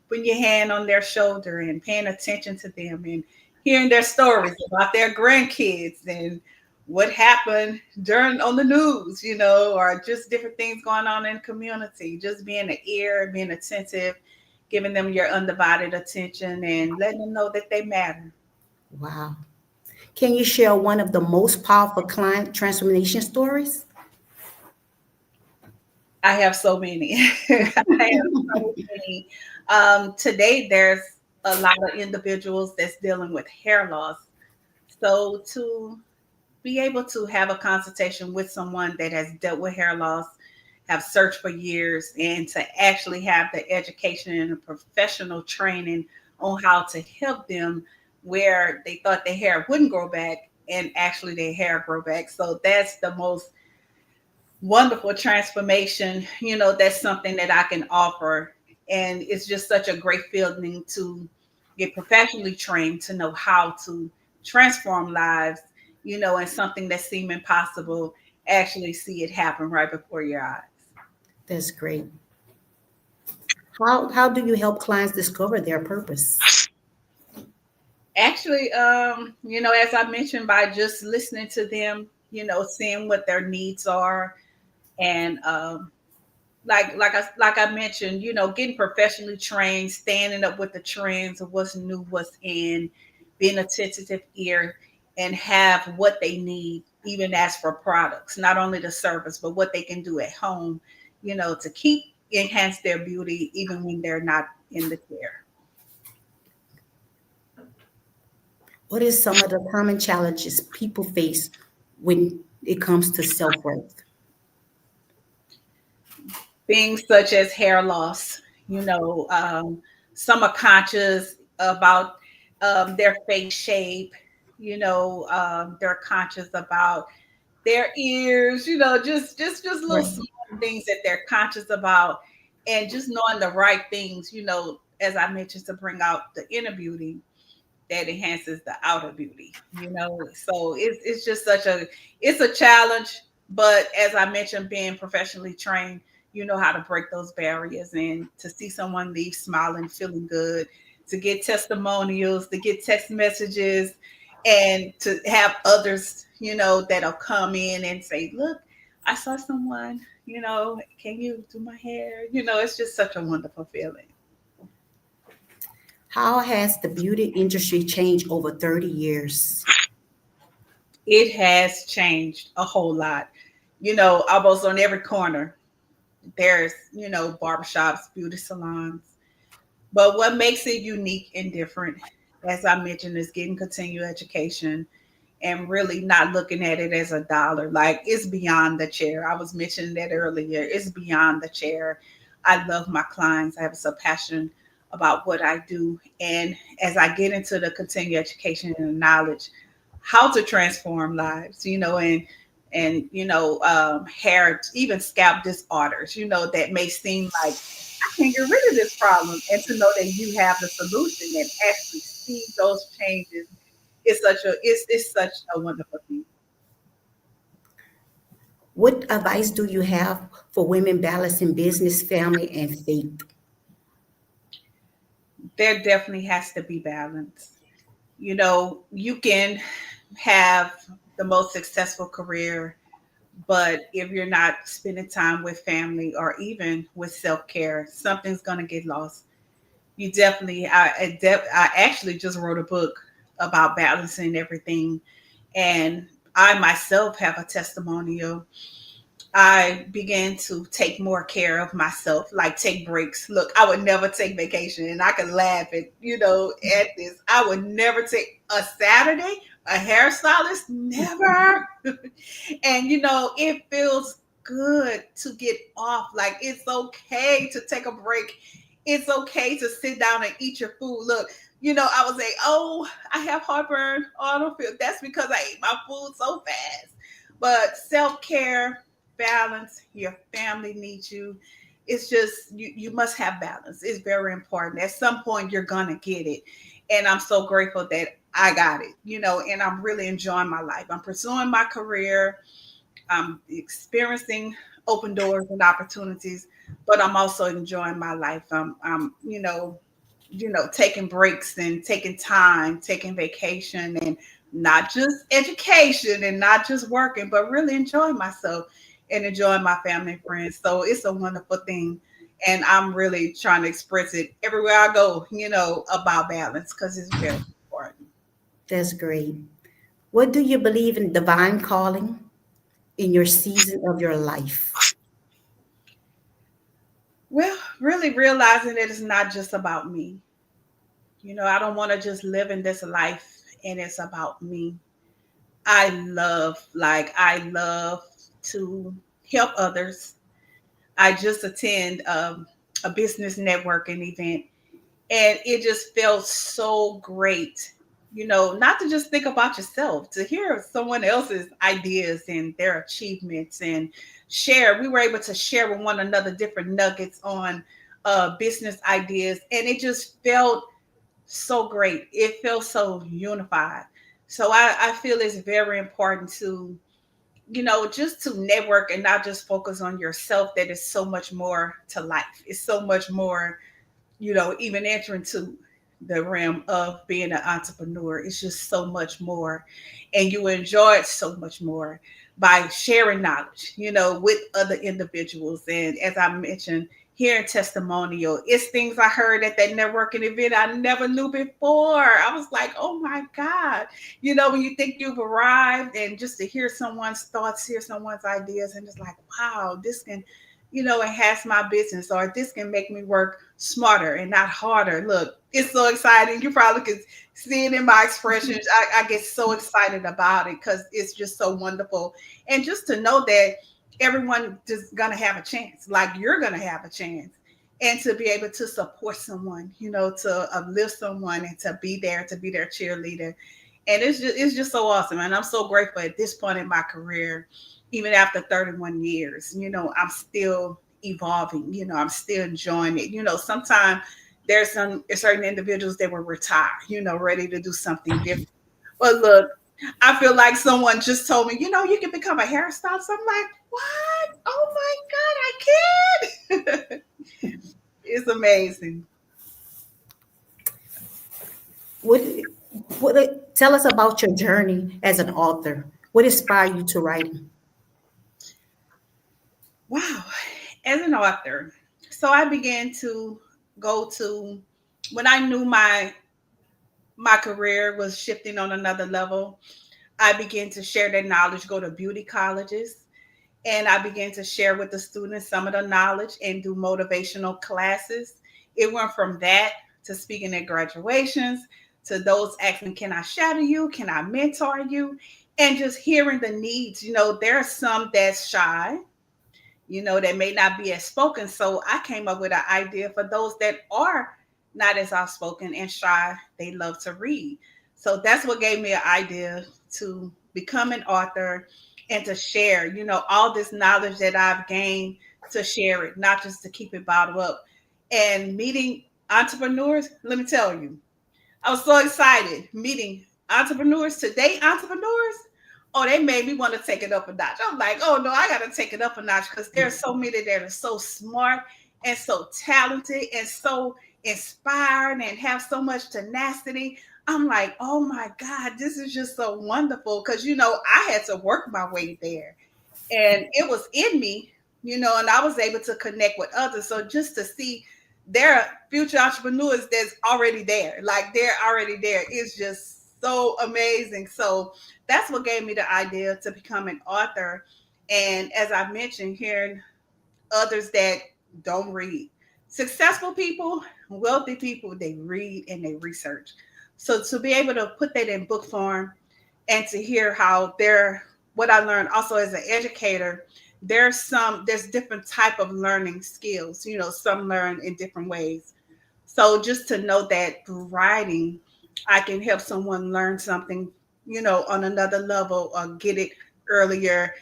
Speaker 23: putting your hand on their shoulder and paying attention to them and hearing their stories about their grandkids and what happened during on the news, or just different things going on in the community. Just being an ear, being attentive, giving them your undivided attention and letting them know that they matter.
Speaker 13: Wow. Can you share one of the most powerful client transformation stories?
Speaker 23: I have so many. I have so many. Today, there's a lot of individuals that's dealing with hair loss. So to be able to have a consultation with someone that has dealt with hair loss, have searched for years, and to actually have the education and the professional training on how to help them where they thought their hair wouldn't grow back and actually their hair grow back. So that's the most wonderful transformation. That's something that I can offer. And it's just such a great feeling to get professionally trained to know how to transform lives, and something that seemed impossible, actually see it happen right before your eyes.
Speaker 13: That's great. How do you help clients discover their purpose?
Speaker 23: Actually, as I mentioned, by just listening to them, seeing what their needs are, and like I mentioned, getting professionally trained, standing up with the trends of what's new, what's in, being a attentive ear, and have what they need, even as for products, not only the service, but what they can do at home, to keep enhance their beauty even when they're not in the chair.
Speaker 13: What is some of the common challenges people face when it comes to self-worth?
Speaker 23: Things such as hair loss, some are conscious about their face shape, they're conscious about their ears, just little
Speaker 13: Right.
Speaker 23: small things that they're conscious about, and just knowing the right things, as I mentioned, to bring out the inner beauty that enhances the outer beauty, so it's just it's a challenge, but as I mentioned, being professionally trained, how to break those barriers and to see someone leave smiling, feeling good, to get testimonials, to get text messages, and to have others, that'll come in and say, look, I saw someone, can you do my hair? It's just such a wonderful feeling.
Speaker 13: How has the beauty industry changed over 30 years?
Speaker 23: It has changed a whole lot. Almost on every corner, there's, barbershops, beauty salons. But what makes it unique and different, as I mentioned, is getting continued education and really not looking at it as a dollar. Like, it's beyond the chair. I was mentioning that earlier. It's beyond the chair. I love my clients. I have such passion about what I do. And as I get into the continued education and the knowledge, how to transform lives, hair, even scalp disorders, that may seem like I can't get rid of this problem, and to know that you have the solution and actually see those changes is it's such a wonderful thing.
Speaker 13: What advice do you have for women balancing business, family, and faith?
Speaker 23: There definitely has to be balance. You can have the most successful career, But if you're not spending time with family or even with self-care, something's going to get lost. You definitely, I actually just wrote a book about balancing everything. And I myself have a testimonial. I began to take more care of myself, like take breaks. Look, I would never take vacation, and I can laugh at this. I would never take a Saturday, a hairstylist, never. And it feels good to get off. Like it's okay to take a break. It's okay to sit down and eat your food. Look, I would say, oh, I have heartburn. Oh, I don't feel. That's because I ate my food so fast. But self-care, balance, your family needs you. It's just you must have balance. It's very important. At some point you're gonna get it. And I'm so grateful that I got it, and I'm really enjoying my life. I'm pursuing my career. I'm experiencing open doors and opportunities, but I'm also enjoying my life. I'm taking breaks and taking time, taking vacation, and not just education and not just working, but really enjoying myself and enjoying my family and friends. So it's a wonderful thing. And I'm really trying to express it everywhere I go, about balance because it's very important.
Speaker 13: That's great. What do you believe in divine calling in your season of your life?
Speaker 23: Well, really realizing that it's not just about me. I don't want to just live in this life and it's about me. I love to help others. I just attend a business networking event, and it just felt so great. Not to just think about yourself, to hear someone else's ideas and their achievements and share. We were able to share with one another different nuggets on business ideas, and it just felt so great. It felt so unified. So I feel it's very important to, just to network and not just focus on yourself, that is so much more to life. It's so much more, even entering to the realm of being an entrepreneur. It's just so much more. And you enjoy it so much more by sharing knowledge, with other individuals. And as I mentioned, hearing testimonial, it's things I heard at that networking event I never knew before. I was like, oh my God. When you think you've arrived and just to hear someone's thoughts, hear someone's ideas, and it's like, wow, this can enhance my business, or this can make me work smarter and not harder. Look, it's so exciting. You probably could see it in my expressions. I get so excited about it because it's just so wonderful. And just to know that everyone is going to have a chance, like you're going to have a chance. And to be able to support someone, to uplift someone and to be their cheerleader. And it's just so awesome. And I'm so grateful at this point in my career, even after 31 years, I'm still evolving, I'm still enjoying it. Sometimes there's certain individuals that will retire, ready to do something different. But look, I feel like someone just told me, you can become a hairstylist. I'm like, what? Oh my God, I can. It's amazing.
Speaker 13: Tell us about your journey as an author. What inspired you to write?
Speaker 23: Wow. As an author, so I began to go to, when I knew my career was shifting on another level, I began to share that knowledge, go to beauty colleges, and I began to share with the students some of the knowledge and do motivational classes. It went from that to speaking at graduations, to those asking, can I shadow you? Can I mentor you? And just hearing the needs. There are some that's shy, that may not be as spoken. So I came up with an idea for those that are not as outspoken and shy. They love to read. So that's what gave me an idea to become an author and to share, all this knowledge that I've gained, to share it, not just to keep it bottled up. And meeting entrepreneurs, let me tell you, I was so excited meeting entrepreneurs today. Entrepreneurs, oh, they made me want to take it up a notch. I'm like, oh no, I got to take it up a notch because there's so many that are so smart and so talented and so inspired and have so much tenacity. I'm like, oh my God, this is just so wonderful because, I had to work my way there. And it was in me, and I was able to connect with others. So just to see there are future entrepreneurs that's already there, like they're already there, is just so amazing. So that's what gave me the idea to become an author. And as I mentioned, hearing others that don't read. Successful people, wealthy people, they read and they research. So to be able to put that in book form and to hear how what I learned also as an educator, there's different type of learning skills. Some learn in different ways. So just to know that through writing, I can help someone learn something, on another level or get it earlier,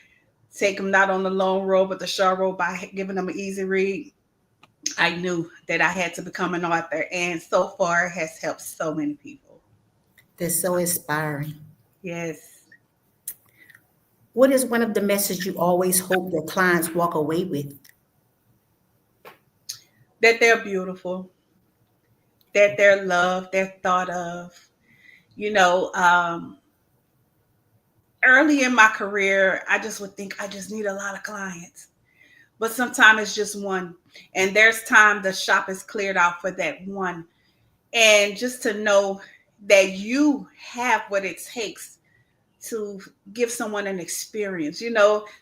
Speaker 23: take them not on the long road, but the short road by giving them an easy read. I knew that I had to become an author, and so far has helped so many people.
Speaker 13: That's so inspiring.
Speaker 23: Yes.
Speaker 13: What is one of the messages you always hope your clients walk away with?
Speaker 23: That they're beautiful, that they're loved, they're thought of. Early in my career, I just would think I just need a lot of clients. But sometimes it's just one. And there's time the shop is cleared out for that one. And just to know that you have what it takes to give someone an experience,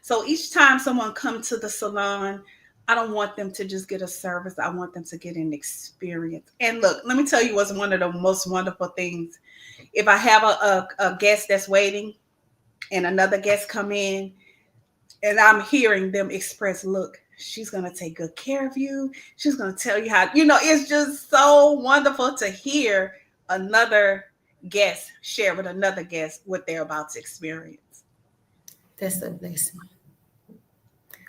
Speaker 23: So each time someone comes to the salon, I don't want them to just get a service. I want them to get an experience. And look, let me tell you what's one of the most wonderful things. If I have a guest that's waiting and another guest come in, and I'm hearing them express, look, she's going to take good care of you. She's going to tell you how, it's just so wonderful to hear another guest share with another guest what they're about to experience.
Speaker 13: That's a blessing.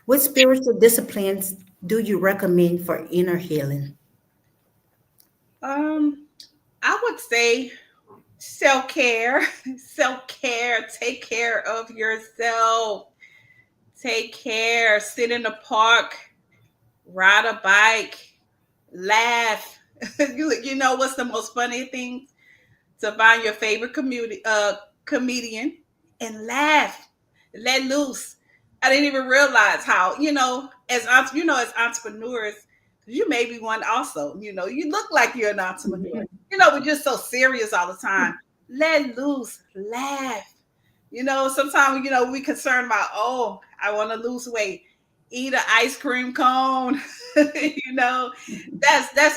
Speaker 13: What spiritual disciplines do you recommend for inner healing?
Speaker 23: I would say self-care, take care of yourself. Take care, sit in the park, ride a bike, laugh. You know what's the most funny thing? To find your favorite comedian and laugh, let loose. I didn't even realize how, as entrepreneurs, you may be one also. You look like you're an entrepreneur. We're just so serious all the time. Let loose, laugh. Sometimes, we concerned about, oh, I want to lose weight. Eat an ice cream cone. That's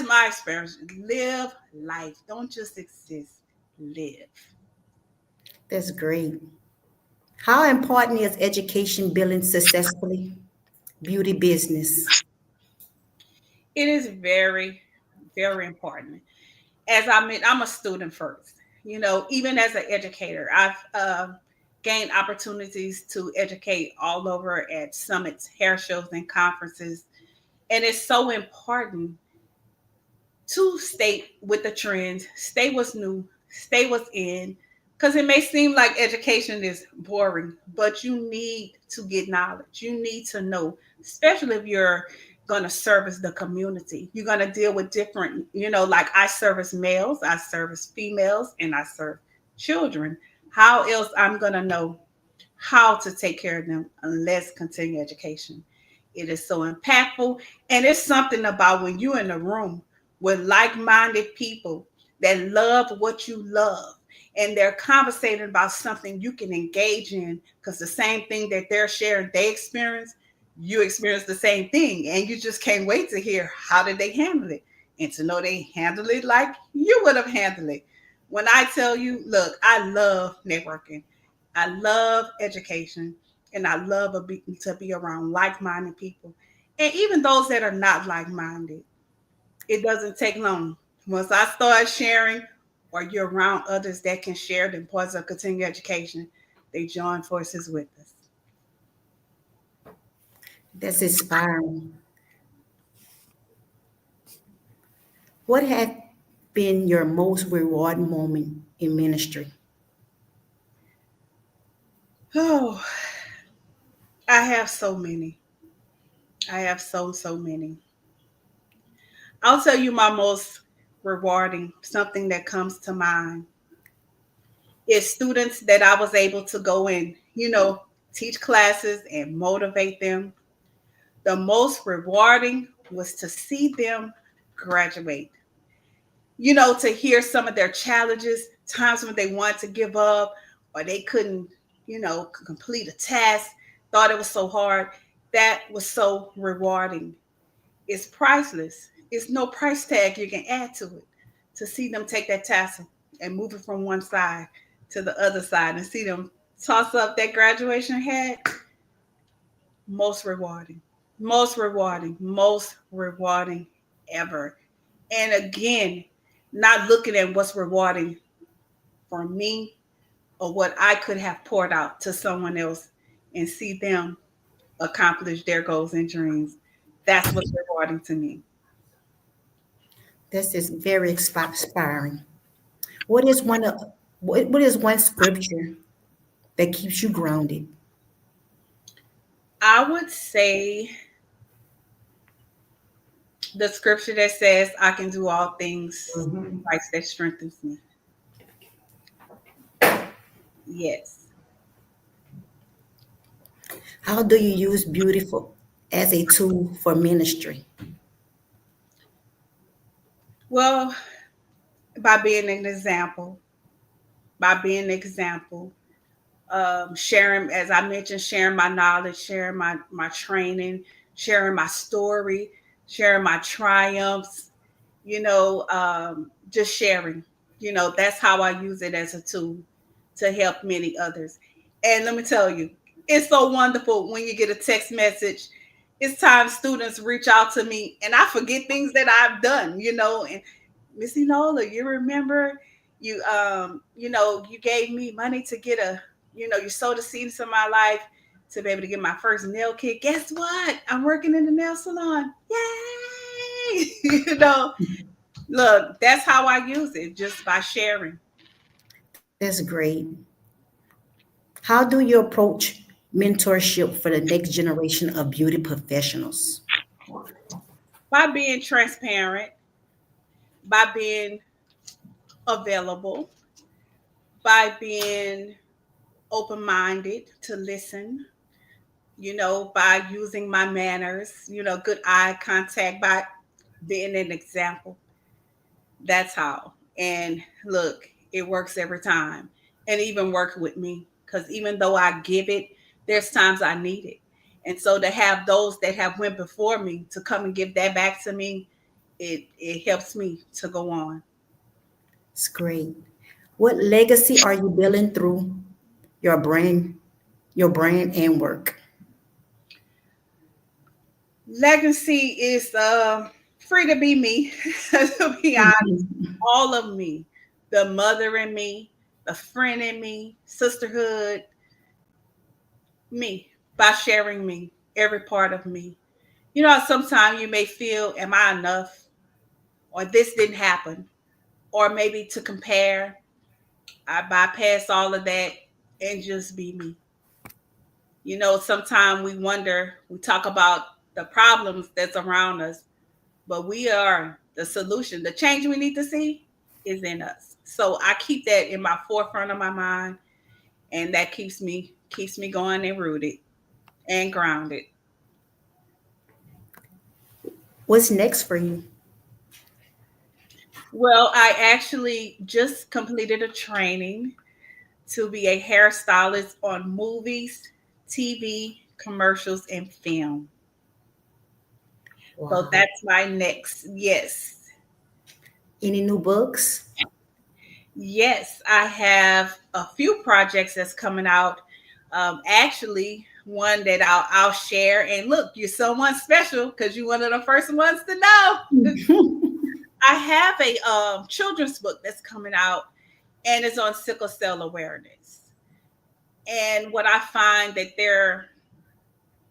Speaker 23: my experience. Live life. Don't just exist. Live.
Speaker 13: That's great. How important is education building successfully beauty business?
Speaker 23: It is very, very important. As I'm a student first. Even as an educator, I've gained opportunities to educate all over at summits, hair shows, and conferences. And it's so important to stay with the trends, stay what's new, stay what's in, because it may seem like education is boring, but you need to get knowledge. You need to know, especially if you're going to service the community. You're going to deal with different, like I service males, I service females, and I serve children. How else I'm going to know how to take care of them unless continue education? It is so impactful. And it's something about when you're in a room with like-minded people that love what you love and they're conversating about something you can engage in, because the same thing that they're sharing, they experience, you experience the same thing. And you just can't wait to hear how did they handle it and to know they handle it like you would have handled it. When I tell you, look, I love networking. I love education. And I love to be around like-minded people. And even those that are not like-minded, it doesn't take long. Once I start sharing, or you're around others that can share the importance of continuing education, they join forces with us.
Speaker 13: That's inspiring. What has been your most rewarding moment in ministry?
Speaker 23: Oh, I have so many. I have so many. I'll tell you my most rewarding, something that comes to mind, is students that I was able to go and, teach classes, and motivate them. The most rewarding was to see them graduate. To hear some of their challenges, times when they wanted to give up or they couldn't, complete a task, thought it was so hard. That was so rewarding. It's priceless. It's no price tag you can add to it. To see them take that tassel and move it from one side to the other side and see them toss up that graduation hat, most rewarding, most rewarding ever. And again, not looking at what's rewarding for me or what I could have poured out to someone else and see them accomplish their goals and dreams. That's what's rewarding to me.
Speaker 13: This is very inspiring. What is one scripture that keeps you grounded?
Speaker 23: I would say the scripture that says, I can do all things in Christ that strengthens me. Yes.
Speaker 13: How do you use beautiful as a tool for ministry?
Speaker 23: Well, by being an example, sharing, as I mentioned, sharing my knowledge, sharing my training, sharing my story, sharing my triumphs, just sharing. That's how I use it as a tool to help many others. And let me tell you, it's so wonderful when you get a text message. It's time students reach out to me and I forget things that I've done, and Miss Enola, you remember you you gave me money to get you sowed a seed into my life to be able to get my first nail kit. Guess what? I'm working in the nail salon. Yay! Look, that's how I use it, just by sharing.
Speaker 13: That's great. How do you approach mentorship for the next generation of beauty professionals?
Speaker 23: By being transparent, by being available, by being open-minded to listen, by using my manners, good eye contact, by being an example. That's how. And look, it works every time. And even worked with me. Because even though I give it, there's times I need it. And so to have those that have went before me to come and give that back to me, it helps me to go on.
Speaker 13: It's great. What legacy are you building through your brand and work?
Speaker 23: Legacy is free to be me, to be honest. All of me, the mother in me, the friend in me, sisterhood, me, by sharing me, every part of me. Sometimes you may feel, am I enough? Or this didn't happen. Or maybe to compare, I bypass all of that and just be me. Sometimes we talk about the problems that's around us, but we are the solution. The change we need to see is in us. So I keep that in my forefront of my mind, and that keeps me going and rooted and grounded.
Speaker 13: What's next for you?
Speaker 23: Well, I actually just completed a training to be a hairstylist on movies, TV, commercials, and film.
Speaker 13: Wow.
Speaker 23: So that's my next. Yes.
Speaker 13: Any new books?
Speaker 23: Yes, I have a few projects that's coming out. Actually, one that I'll share. And look, you're someone special because you're one of the first ones to know. I have a children's book that's coming out, and it's on sickle cell awareness. And what I find that there are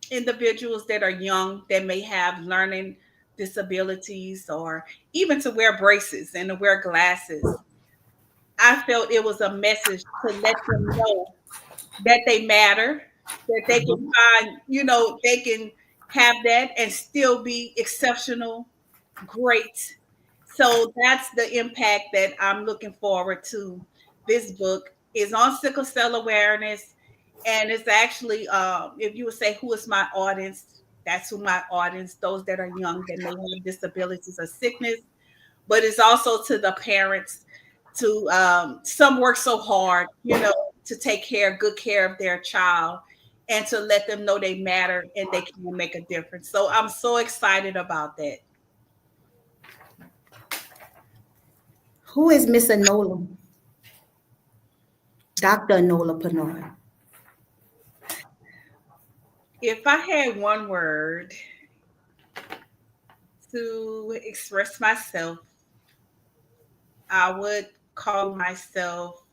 Speaker 23: individuals that are young that may have learning disabilities or even to wear braces and to wear glasses. I felt it was a message to let them know that they matter, that they can find, they can have that and still be exceptional, great. So that's the impact that I'm looking forward to. This book is on sickle cell awareness, And it's actually, if you would say, who is my audience, that's who my audience, those that are young, that may have disabilities or sickness, but it's also to the parents, to some work so hard, to take good care of their child, and to let them know they matter and they can make a difference. So I'm so excited about that.
Speaker 13: Who is Miss Anola? Dr. Anola Panoy.
Speaker 23: If I had one word to express myself, I would call myself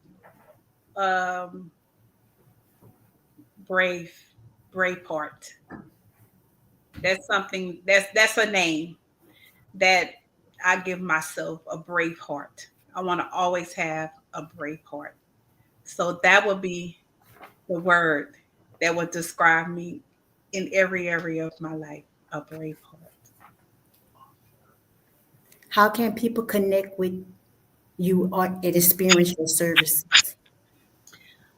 Speaker 23: um, brave, Braveheart. That's something, that's a name that I give myself, a brave heart. I want to always have a brave heart. So that would be the word that would describe me in every area of my life, a brave heart.
Speaker 13: How can people connect with you or and experience your services?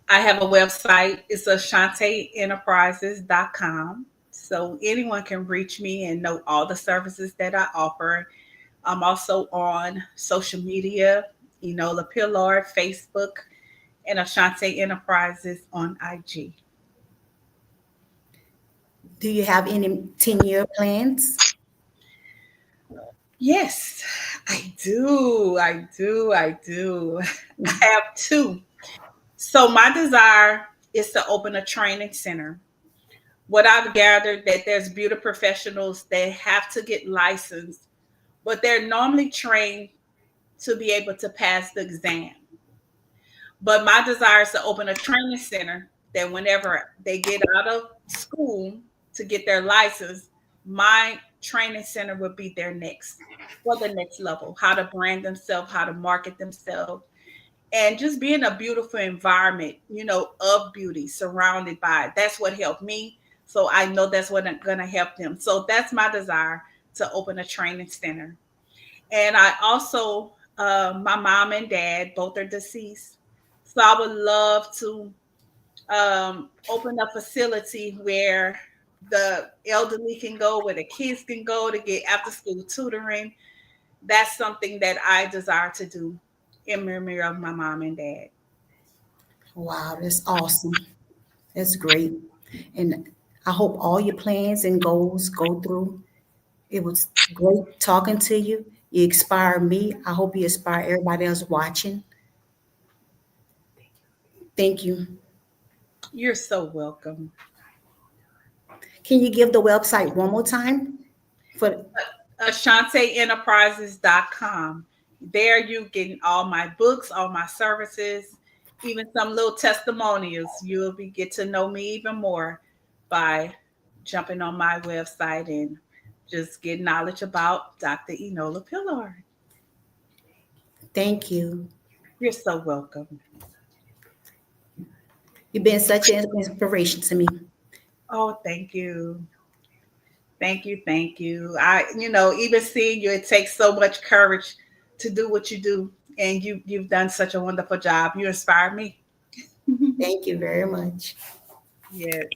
Speaker 23: I have a website. It's AshanteEnterprises.com. So anyone can reach me and know all the services that I offer. I'm also on social media, Enola Pillard, Facebook, and Ashante Enterprises on IG.
Speaker 13: Do you have any 10-year plans?
Speaker 23: Yes, I do. I have two. So my desire is to open a training center. What I've gathered that there's beauty professionals that have to get licensed, but they're normally trained to be able to pass the exam. But my desire is to open a training center that whenever they get out of school to get their license, my training center would be their next, for the next level, how to brand themselves, how to market themselves, and just be in a beautiful environment, of beauty surrounded by it. That's what helped me. So I know that's what I'm going to help them. So that's my desire, to open a training center. And I also, my mom and dad, both are deceased. So I would love to open a facility where the elderly can go, where the kids can go to get after school tutoring. That's something that I desire to do in memory of my mom and dad.
Speaker 13: Wow, that's awesome. That's great. And I hope all your plans and goals go through. It was great talking to you. You inspire me. I hope you inspire everybody else watching. Thank you.
Speaker 23: You're so welcome.
Speaker 13: Can you give the website one more time? For
Speaker 23: AshanteEnterprises.com. There you get all my books, all my services, even some little testimonials. You'll get to know me even more by jumping on my website and just get knowledge about Dr. Enola Pillard.
Speaker 13: Thank you.
Speaker 23: You're so welcome.
Speaker 13: You've been such an inspiration to me.
Speaker 23: Oh, thank you. Thank you. Thank you. Even seeing you, it takes so much courage to do what you do. And you've done such a wonderful job. You inspire me.
Speaker 13: Thank you very much.
Speaker 23: Yes.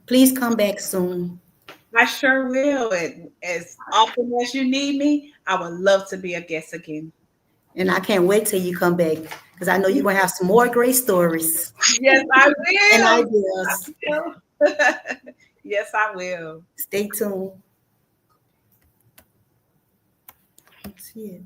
Speaker 13: Please come back soon.
Speaker 23: I sure will. And as often as you need me, I would love to be a guest again.
Speaker 13: And I can't wait till you come back because I know you're going to have some more great stories.
Speaker 23: Yes, I will.
Speaker 13: And ideas.
Speaker 23: Yes, I will.
Speaker 13: Stay tuned. Let's see it.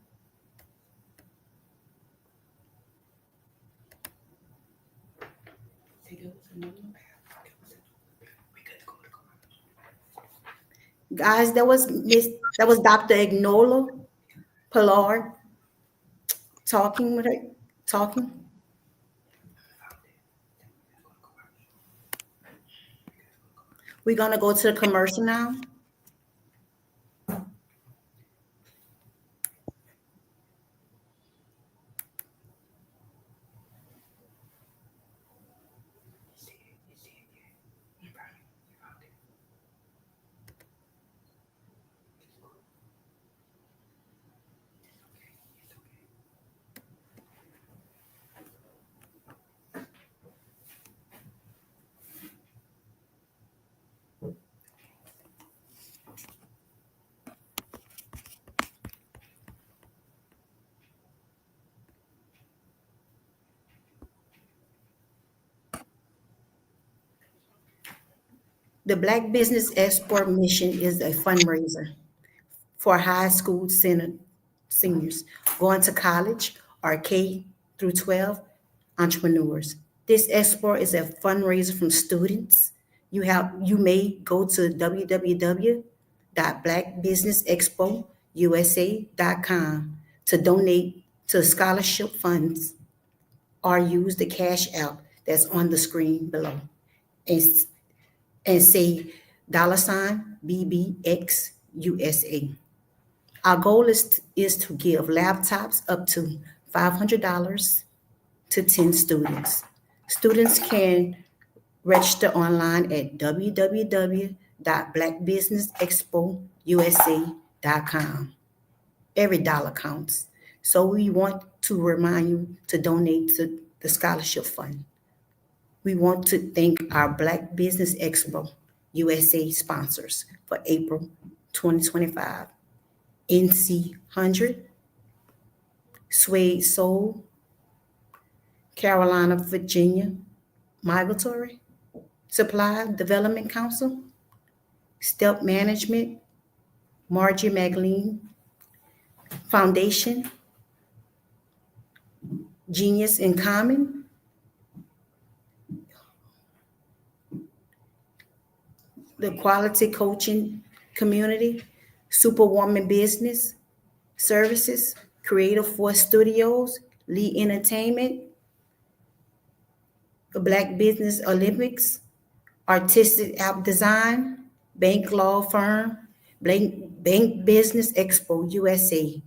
Speaker 13: Guys, that was Dr. Enola Pillard talking with her. We're gonna go to the commercial now. The Black Business Expo mission is a fundraiser for high school seniors going to college or K through 12 entrepreneurs. This expo is a fundraiser from students. You may go to www.blackbusinessexpousa.com to donate to scholarship funds or use the Cash App that's on the screen below and say $BBXUSA. Our goal is to give laptops up to $500 to 10 students. Students can register online at www.blackbusinessexpousa.com. Every dollar counts. So we want to remind you to donate to the scholarship fund. We want to thank our Black Business Expo USA sponsors for April 2025. NC 100, Suede Soul, Carolina, Virginia, Migratory Supply Development Council, Step Management, Margie Magdalene Foundation, Genius in Common, the Quality Coaching Community, Superwoman Business Services, Creative Force Studios, Lee Entertainment, the Black Business Olympics, Artistic App Design, Bank Law Firm, Bank Business Expo USA,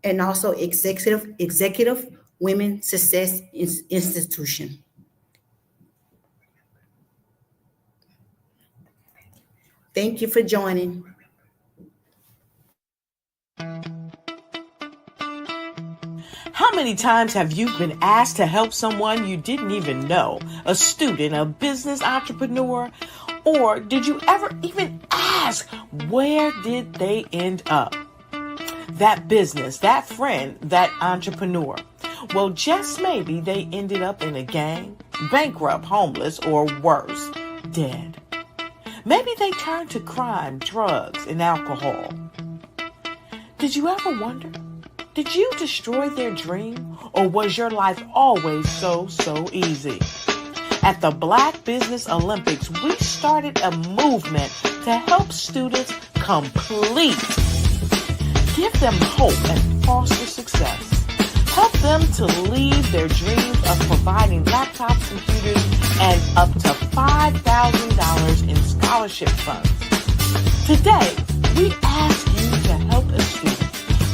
Speaker 13: and also Executive Women Success Institution. Thank you for joining.
Speaker 15: How many times have you been asked to help someone you didn't even know, a student, a business entrepreneur, or did you ever even ask, where did they end up? That business, that friend, that entrepreneur. Well, just maybe they ended up in a gang, bankrupt, homeless, or worse, dead. Maybe they turned to crime, drugs, and alcohol. Did you ever wonder? Did you destroy their dream, or was your life always so easy? At the Black Business Olympics, we started a movement to help students complete. Give them hope and foster success. Help them to leave their dreams of providing laptops, computers, and up to $5,000 in scholarship funds. Today, we ask you to help a student,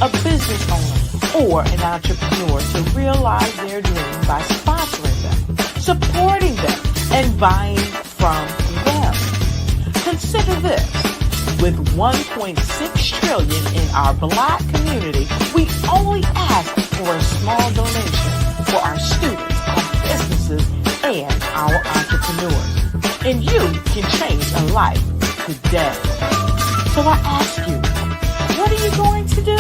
Speaker 15: a business owner, or an entrepreneur to realize their dream by sponsoring them, supporting them, and buying from them. Consider this. With $1.6 trillion in our Black community, we only ask for a small donation for our students, our businesses, and our entrepreneurs. And you can change a life today. So I ask you, what are you going to do?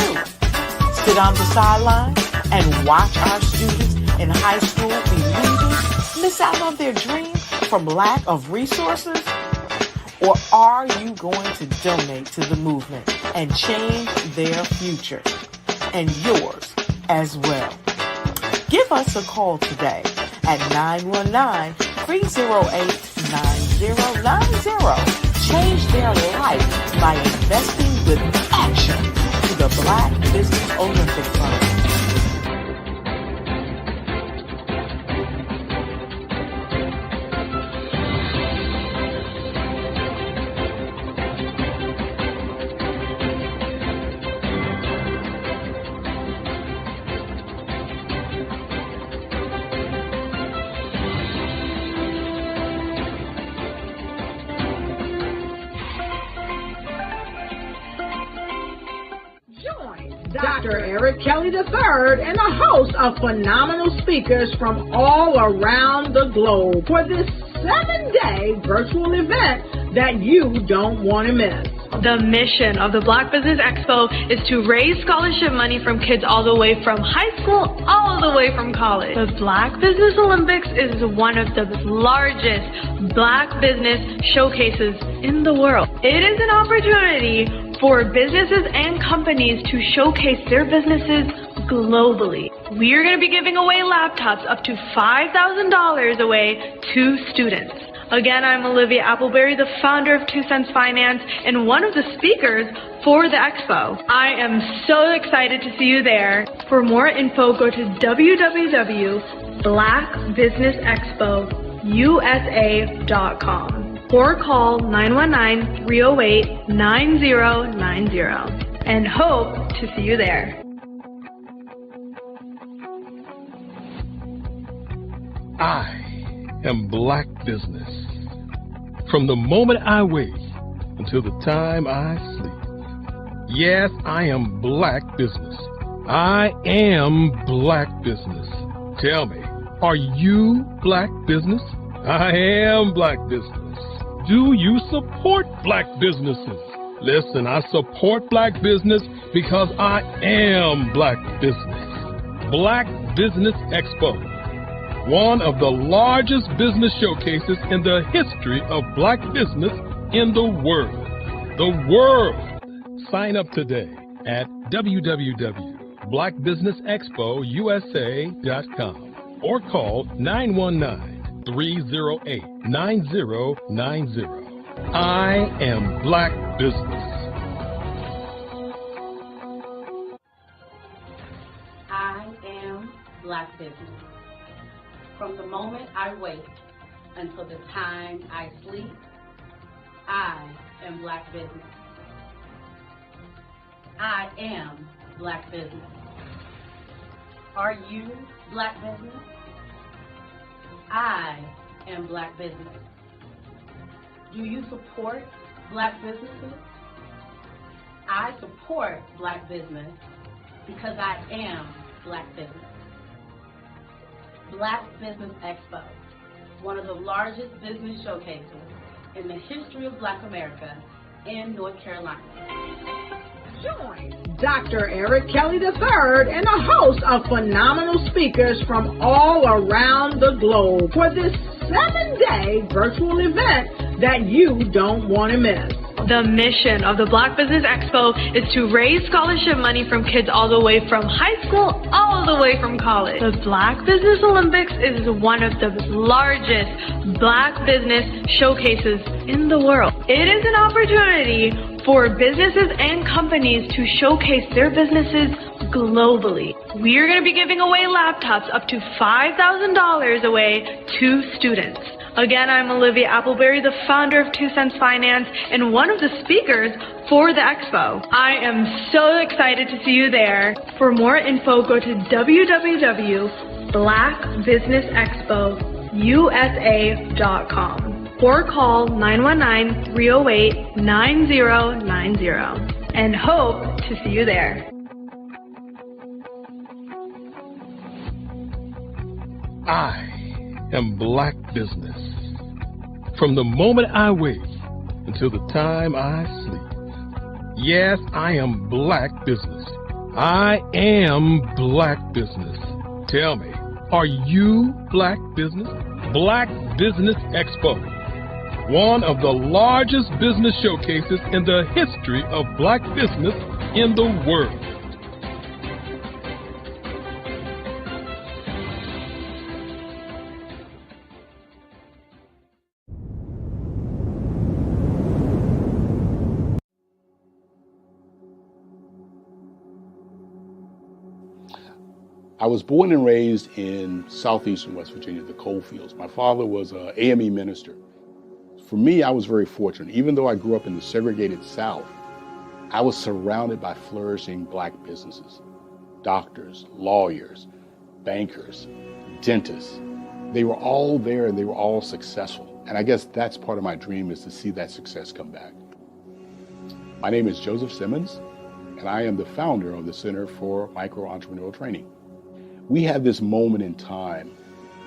Speaker 15: Sit on the sideline and watch our students in high school be leaders, miss out on their dream from lack of resources? Or are you going to donate to the movement and change their future and yours as well? Give us a call today at 919-308-9090. Change their life by investing with action to the Black Business Olympic Fund.
Speaker 1: Dr. Eric Kelly III and a host of phenomenal speakers from all around the globe for this 7-day virtual event that you don't want to miss.
Speaker 2: The mission of the Black Business Expo is to raise scholarship money from kids all the way from high school, all the way from college. The Black Business Olympics is one of the largest Black business showcases in the world. It is an opportunity for businesses and companies to showcase their businesses globally. We are going to be giving away laptops up to $5,000 away to students. Again, I'm Olivia Appleberry, the founder of 2 Cents Finance and one of the speakers for the expo. I am so excited to see you there. For more info, go to www.blackbusinessexpousa.com or call 919-308-9090 and hope to see you there.
Speaker 3: I am Black Business. From the moment I wake until the time I sleep. Yes, I am Black Business. I am Black Business. Tell me, are you Black Business? I am Black Business. Do you support Black businesses? Listen, I support Black business because I am Black Business. Black Business Expo, one of the largest business showcases in the history of Black business in the world. The world! Sign up today at www.blackbusinessexpousa.com or call 919-308-9090. I am Black Business.
Speaker 4: I am Black Business. From the moment I wake until the time I sleep, I am Black Business. I am Black Business. Are you Black Business? I am Black Business. Do you support Black businesses? I support Black business because I am Black Business. Black Business Expo, one of the largest business showcases in the history of Black America in North Carolina.
Speaker 1: Join Dr. Eric Kelly III and a host of phenomenal speakers from all around the globe for this 7-day virtual event that you don't want to miss.
Speaker 2: The mission of the Black Business Expo is to raise scholarship money from kids all the way from high school, all the way from college. The Black Business Olympics is one of the largest Black business showcases in the world. It is an opportunity for businesses and companies to showcase their businesses globally. We are going to be giving away laptops up to $5,000 away to students. Again, I'm Olivia Appleberry, the founder of 2 Cents Finance and one of the speakers for the expo. I am so excited to see you there. For more info, go to www.blackbusinessexpousa.com or call 919-308-9090 and hope to see you there.
Speaker 3: I am Black Business. From the moment I wake until the time I sleep. Yes, I am Black Business. I am Black Business. Tell me, are you Black Business? Black Business Expo, one of the largest business showcases in the history of Black business in the world.
Speaker 5: I was born and raised in southeastern West Virginia, the coal fields. My father was an AME minister. For me, I was very fortunate. Even though I grew up in the segregated South, I was surrounded by flourishing Black businesses. Doctors, lawyers, bankers, dentists. They were all there and they were all successful. And I guess that's part of my dream, is to see that success come back. My name is Joseph Simmons, and I am the founder of the Center for Micro-Entrepreneurial Training. We have this moment in time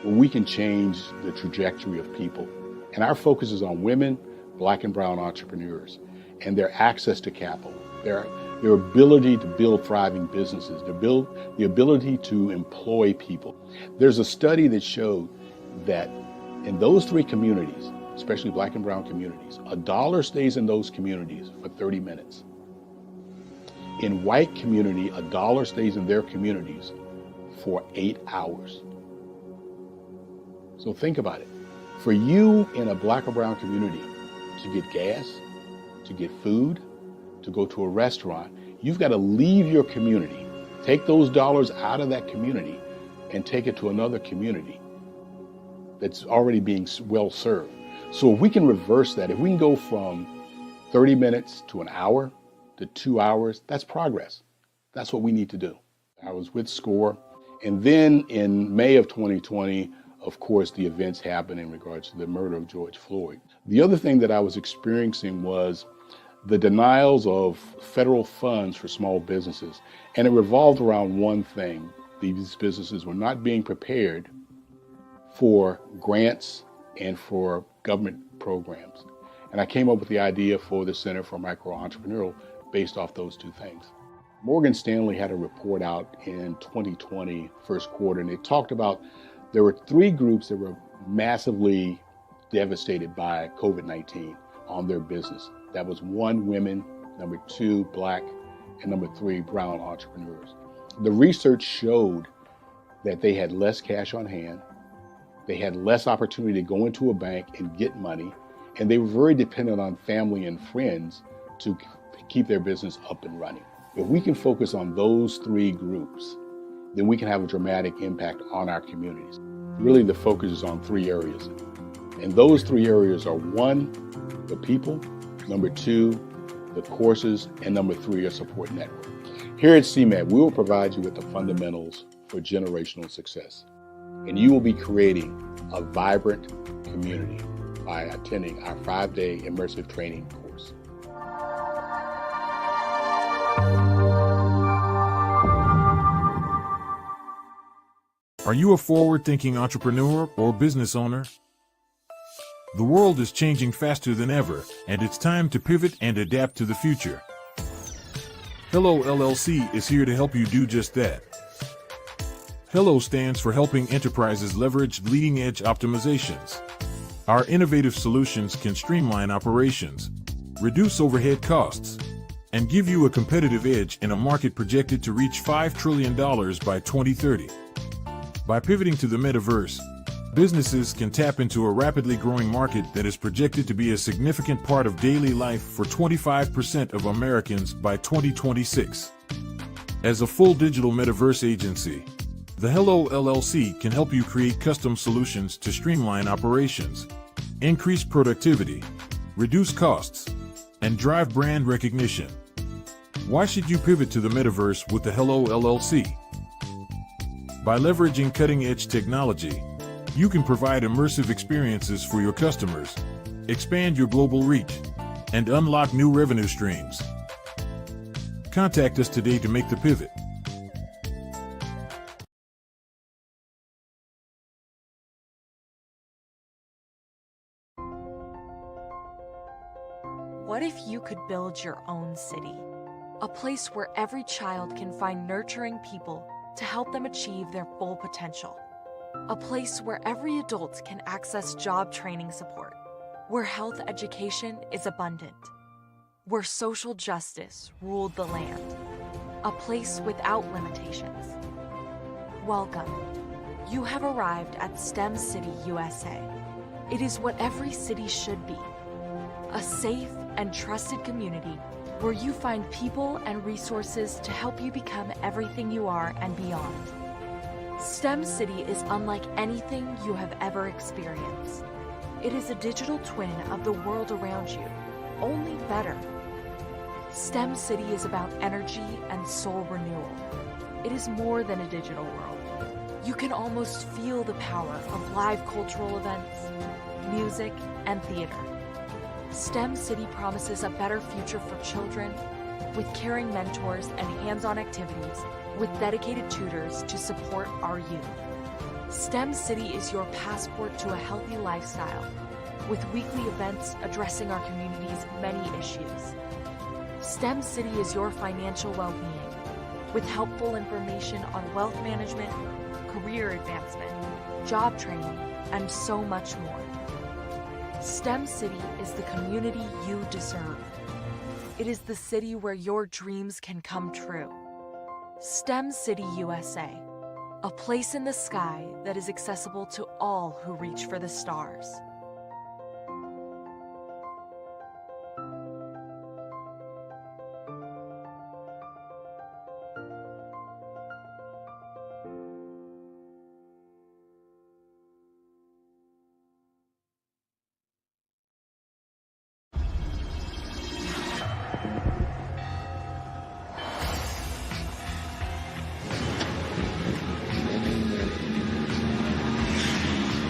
Speaker 5: where we can change the trajectory of people. And our focus is on women, Black and brown entrepreneurs. and their access to capital, their ability to build thriving businesses, the ability to employ people. There's a study that showed that in those three communities, especially Black and brown communities, $1 stays in those communities for 30 minutes. In white community, $1 stays in their communities for 8 hours. So think about it. For you in a Black or brown community to get gas, to get food, to go to a restaurant, you've got to leave your community, take those dollars out of that community and take it to another community that's already being well served. So if we can reverse that, if we can go from 30 minutes to an hour to 2 hours, that's progress. That's what we need to do. I was with SCORE, and then in May of 2020, of course, the events happened in regards to the murder of George Floyd. The other thing that I was experiencing was the denials of federal funds for small businesses. And it revolved around one thing. These businesses were not being prepared for grants and for government programs. And I came up with the idea for the Center for Micro-Entrepreneurial based off those two things. Morgan Stanley had a report out in 2020, first quarter, and they talked about there were 3 groups that were massively devastated by COVID-19 on their business. That was 1, women, number 2, Black, and number 3, brown entrepreneurs. The research showed that they had less cash on hand, they had less opportunity to go into a bank and get money, and they were very dependent on family and friends to keep their business up and running. If we can focus on those 3 groups, then we can have a dramatic impact on our communities. Really, the focus is on 3 areas. And those 3 areas are 1, the people, number 2, the courses, and number 3, a support network. Here at CMAT, we will provide you with the fundamentals for generational success. And you will be creating a vibrant community by attending our 5-day immersive training course.
Speaker 16: Are you a forward-thinking entrepreneur or business owner? The world is changing faster than ever, and it's time to pivot and adapt to the future. Hello LLC is here to help you do just that. Hello stands for helping enterprises leverage leading-edge optimizations. Our innovative solutions can streamline operations, reduce overhead costs, and give you a competitive edge in a market projected to reach $5 trillion by 2030. By pivoting to the metaverse, businesses can tap into a rapidly growing market that is projected to be a significant part of daily life for 25% of Americans by 2026. As a full digital metaverse agency, the Hello LLC can help you create custom solutions to streamline operations, increase productivity, reduce costs, and drive brand recognition. Why should you pivot to the metaverse with the Hello LLC? By leveraging cutting-edge technology, you can provide immersive experiences for your customers, expand your global reach, and unlock new revenue streams. Contact us today to make the pivot.
Speaker 17: What if you could build your own city? A place where every child can find nurturing people to help them achieve their full potential. A place where every adult can access job training support, where health education is abundant, where social justice ruled the land. A place without limitations. Welcome. You have arrived at STEM City USA. It is what every city should be. A safe and trusted community where you find people and resources to help you become everything you are and beyond. STEM City is unlike anything you have ever experienced. It is a digital twin of the world around you, only better. STEM City is about energy and soul renewal. It is more than a digital world. You can almost feel the power of live cultural events, music, and theater. STEM City promises a better future for children with caring mentors and hands-on activities with dedicated tutors to support our youth. STEM City is your passport to a healthy lifestyle with weekly events addressing our community's many issues. STEM City is your financial well-being, with helpful information on wealth management, career advancement, job training, and so much more. STEM City is the community you deserve. It is the city where your dreams can come true. STEM City USA, a place in the sky that is accessible to all who reach for the stars.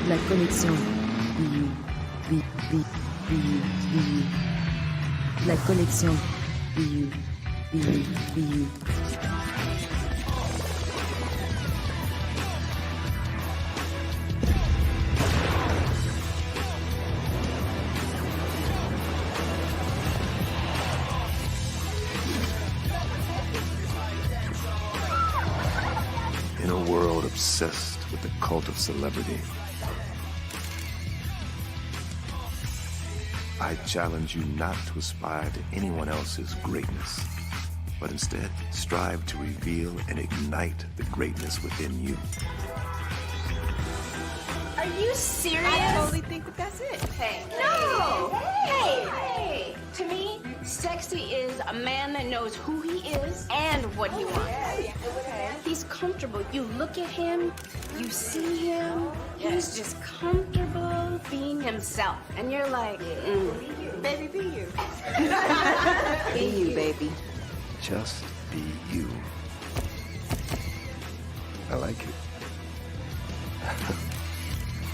Speaker 18: La connexion. La connexion.
Speaker 19: In a world obsessed with the cult of celebrity, I challenge you not to aspire to anyone else's greatness, but instead strive to reveal and ignite the greatness within you.
Speaker 20: Are you serious?
Speaker 24: I totally think that that's it.
Speaker 20: Hey.
Speaker 24: No!
Speaker 20: Hey! To me, sexy is a man that knows who he is and what he wants.
Speaker 24: Okay.
Speaker 20: He's comfortable. You look at him, you see him, he's just comfortable being himself. And you're like,
Speaker 24: Baby, be you.
Speaker 18: Be you, baby.
Speaker 19: Just be you. I like it.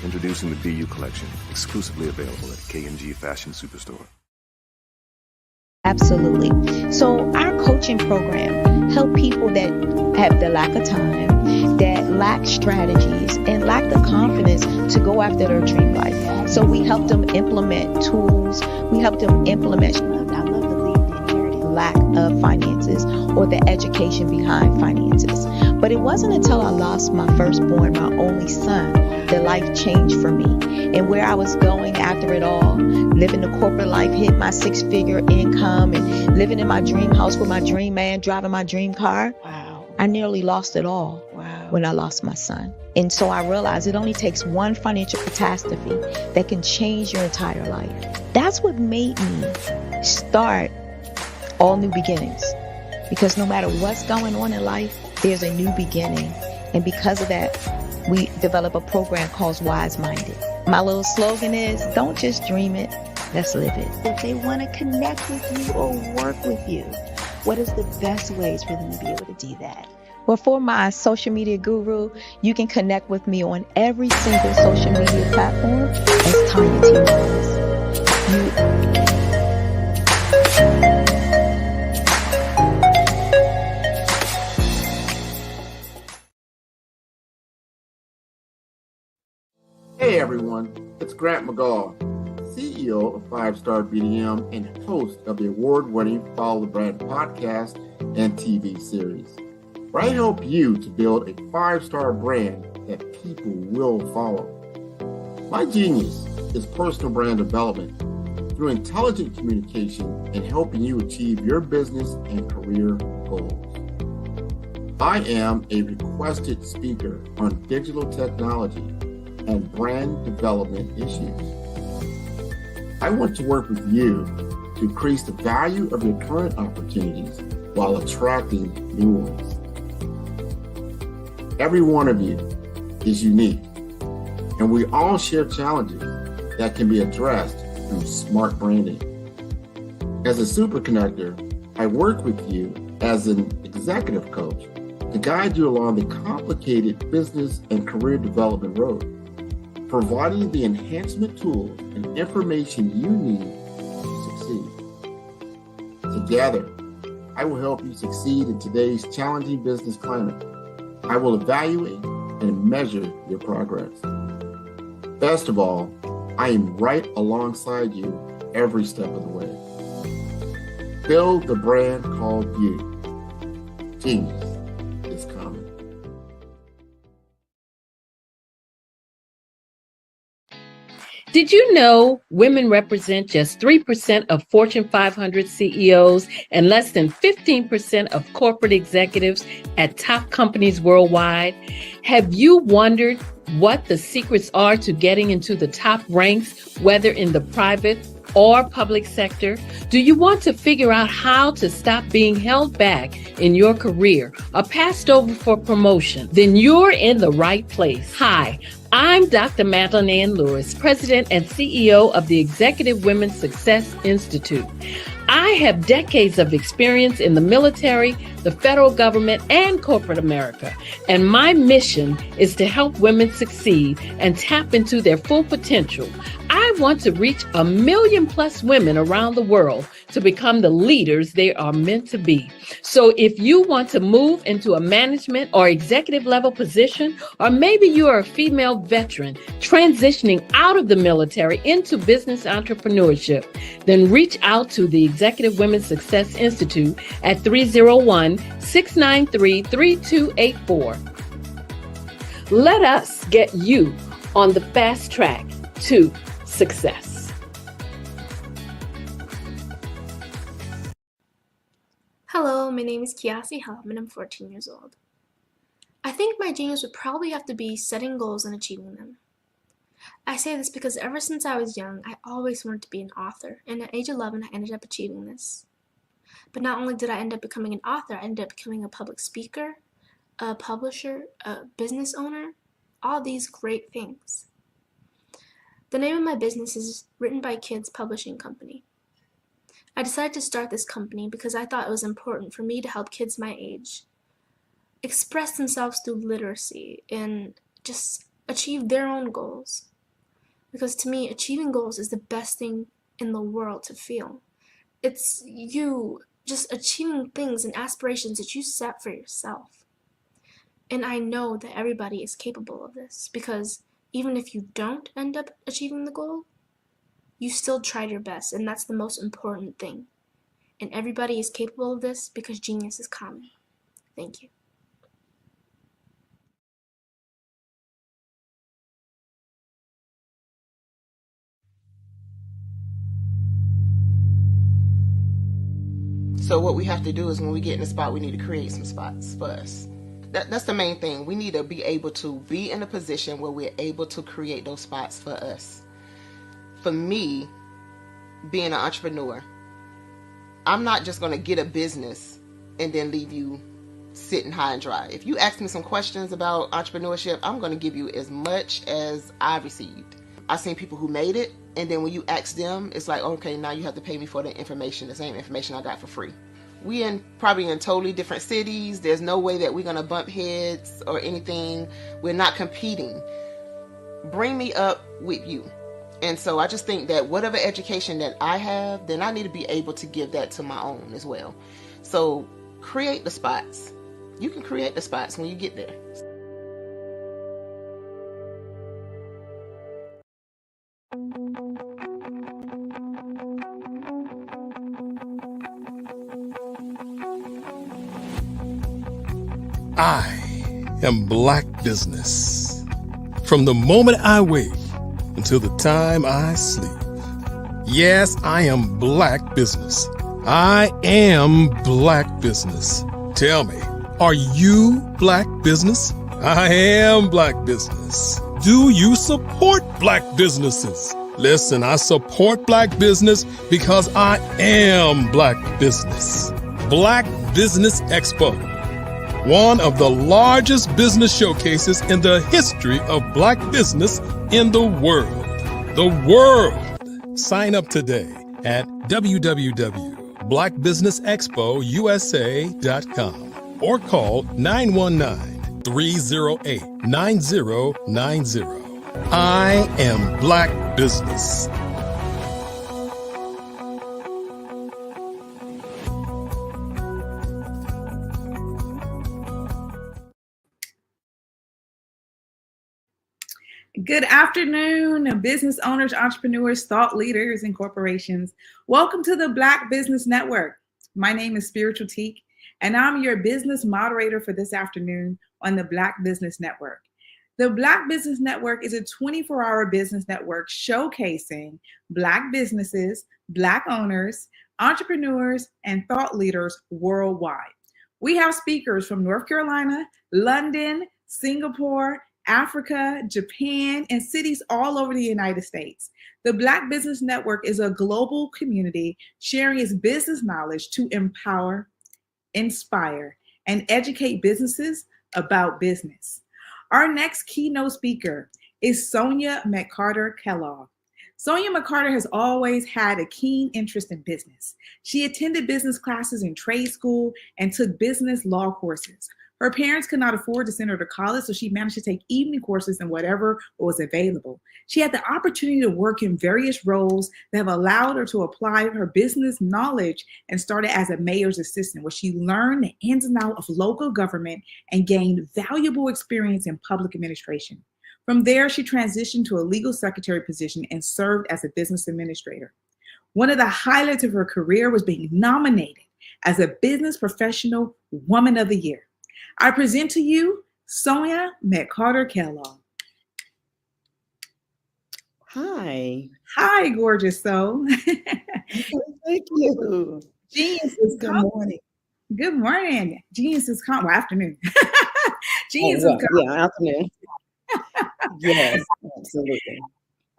Speaker 19: Introducing the Be You collection, exclusively available at K&G Fashion Superstore.
Speaker 7: Absolutely. So our coaching program help people that have the lack of time, that lack strategies, and lack the confidence to go after their dream life. So we help them implement tools. We help them implement lack of finances or the education behind finances. But it wasn't until I lost my firstborn, my only son, that life changed for me. And where I was going after it all, living the corporate life, hit my 6-figure income and living in my dream house with my dream man, driving my dream car.
Speaker 18: Wow.
Speaker 7: I nearly lost it all when I lost my son. And so I realized it only takes one financial catastrophe that can change your entire life. That's what made me start All New Beginnings. Because no matter what's going on in life, there's a new beginning. And because of that, we develop a program called Wise Minded. My little slogan is, don't just dream it, let's live it. If they want to connect with you or work with you, what is the best ways for them to be able to do that? Well, for my social media guru, you can connect with me on every single social media platform as Tanya T. Wallace.
Speaker 12: Hey everyone, it's Grant McGaw, CEO of 5-Star BDM and host of the award-winning Follow the Brand podcast and TV series, where I help you to build a 5-star brand that people will follow. My genius is personal brand development through intelligent communication and helping you achieve your business and career goals. I am a requested speaker on digital technology and brand development issues. I want to work with you to increase the value of your current opportunities while attracting new ones. Every one of you is unique, and we all share challenges that can be addressed through smart branding. As a super connector, I work with you as an executive coach to guide you along the complicated business and career development road, providing the enhancement tools and information you need to succeed. Together, I will help you succeed in today's challenging business climate. I will evaluate and measure your progress. Best of all, I am right alongside you every step of the way. Build the brand called you. Genius is coming.
Speaker 6: Did you know women represent just 3% of Fortune 500 CEOs and less than 15% of corporate executives at top companies worldwide? Have you wondered what the secrets are to getting into the top ranks, whether in the private or public sector? Do you want to figure out how to stop being held back in your career or passed over for promotion? Then you're in the right place. Hi, I'm Dr. Madeline Ann Lewis, President and CEO of the Executive Women's Success Institute. I have decades of experience in the military, the federal government, and corporate America, and my mission is to help women succeed and tap into their full potential. I want to reach 1 million plus women around the world to become the leaders they are meant to be. So if you want to move into a management or executive level position, or maybe you are a female veteran transitioning out of the military into business entrepreneurship, then reach out to the Executive Women's Success Institute at 301-693-3284. Let us get you on the fast track to success.
Speaker 10: Hello, my name is Kiasi Helm and I'm 14 years old. I think my genius would probably have to be setting goals and achieving them. I say this because ever since I was young, I always wanted to be an author, and at age 11, I ended up achieving this. But not only did I end up becoming an author, I ended up becoming a public speaker, a publisher, a business owner, all these great things. The name of my business is Written by Kids Publishing Company. I decided to start this company because I thought it was important for me to help kids my age express themselves through literacy and just achieve their own goals. Because to me, achieving goals is the best thing in the world to feel. It's you just achieving things and aspirations that you set for yourself. And I know that everybody is capable of this, because even if you don't end up achieving the goal, you still tried your best, and that's the most important thing. And everybody is capable of this because genius is common. Thank you.
Speaker 21: So what we have to do is when we get in a spot, we need to create some spots for us. That's the main thing. We need to be able to be in a position where we're able to create those spots for us. For me, being an entrepreneur, I'm not just going to get a business and then leave you sitting high and dry. If you ask me some questions about entrepreneurship, I'm going to give you as much as I received. I've seen people who made it, and then when you ask them, it's like, okay, now you have to pay me for the information, the same information I got for free. We probably in totally different cities. There's no way that we're going to bump heads or anything. We're not competing. Bring me up with you. And so I just think that whatever education that I have, then I need to be able to give that to my own as well. So create the spots. You can create the spots when you get there.
Speaker 3: I am Black Business. From the moment I wake until the time I sleep. Yes, I am Black Business. I am Black Business. Tell me, are you Black Business? I am Black Business. Do you support Black businesses? Listen, I support Black business because I am Black Business. Black Business Expo, one of the largest business showcases in the history of Black business in the world. The world! Sign up today at www.blackbusinessexpousa.com or call 919-308-9090. I am Black Business.
Speaker 22: Good afternoon, business owners, entrepreneurs, thought leaders, and corporations. Welcome to the Black Business Network. My name is Spiritual Teak, and I'm your business moderator for this afternoon on the Black Business Network. The Black Business Network is a 24-hour business network showcasing Black businesses, Black owners, entrepreneurs, and thought leaders worldwide. We have speakers from North Carolina, London, Singapore, Africa, Japan, and cities all over the United States. The Black Business Network is a global community sharing its business knowledge to empower, inspire, and educate businesses about business. Our next keynote speaker is Sonia McCarter Kellogg. Sonia McCarter has always had a keen interest in business. She attended business classes in trade school and took business law courses. Her parents could not afford to send her to college, so she managed to take evening courses in whatever was available. She had the opportunity to work in various roles that have allowed her to apply her business knowledge and started as a mayor's assistant, where she learned the ins and outs of local government and gained valuable experience in public administration. From there, she transitioned to a legal secretary position and served as a business administrator. One of the highlights of her career was being nominated as a Business Professional Woman of the Year. I present to you Sonia McCarter Kellogg.
Speaker 8: Hi.
Speaker 22: Hi, gorgeous soul.
Speaker 8: Thank you.
Speaker 22: Genius is
Speaker 8: Good
Speaker 22: coming.
Speaker 8: morning.
Speaker 22: Good morning. Genius is coming. Well, afternoon. Genius
Speaker 8: Oh,
Speaker 22: is coming.
Speaker 8: yeah, afternoon. Yes, absolutely.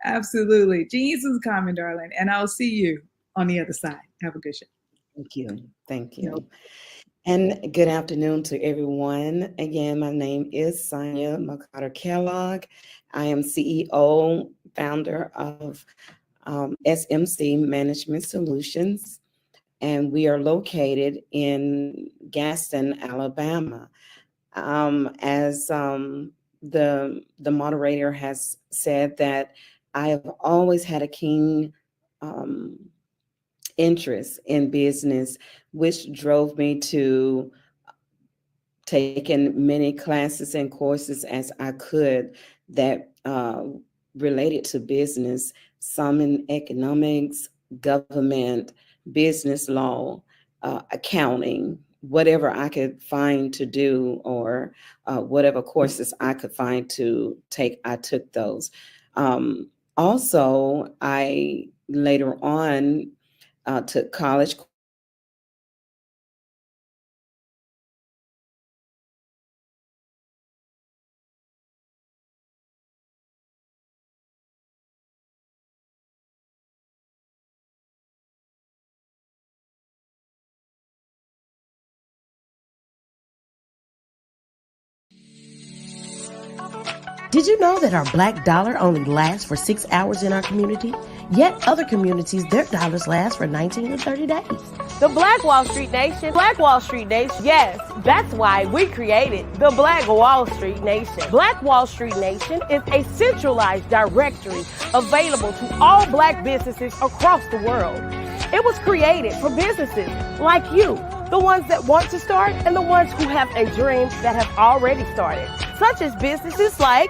Speaker 22: Absolutely. Genius is coming, darling. And I'll see you on the other side. Have a good show.
Speaker 8: Thank you. Thank you. And good afternoon to everyone. Again, my name is Sonia McCarter Kellogg. I am CEO, founder of SMC Management Solutions, and we are located in Gaston, Alabama. As the moderator has said, that I have always had a keen interest in business, which drove me to taking many classes and courses as I could that related to business, some in economics, government, business law, accounting, whatever I could find to do, or whatever courses I could find to take, I took those. Also, I later on took college.
Speaker 9: Did you know that our black dollar only lasts for 6 hours in our community? Yet other communities, their dollars last for 19 or 30 days.
Speaker 11: The Black Wall Street Nation. Black Wall Street Nation. Yes, that's why we created the Black Wall Street Nation. Black Wall Street Nation is a centralized directory available to all black businesses across the world. It was created for businesses like you, the ones that want to start and the ones who have a dream that have already started, such as businesses like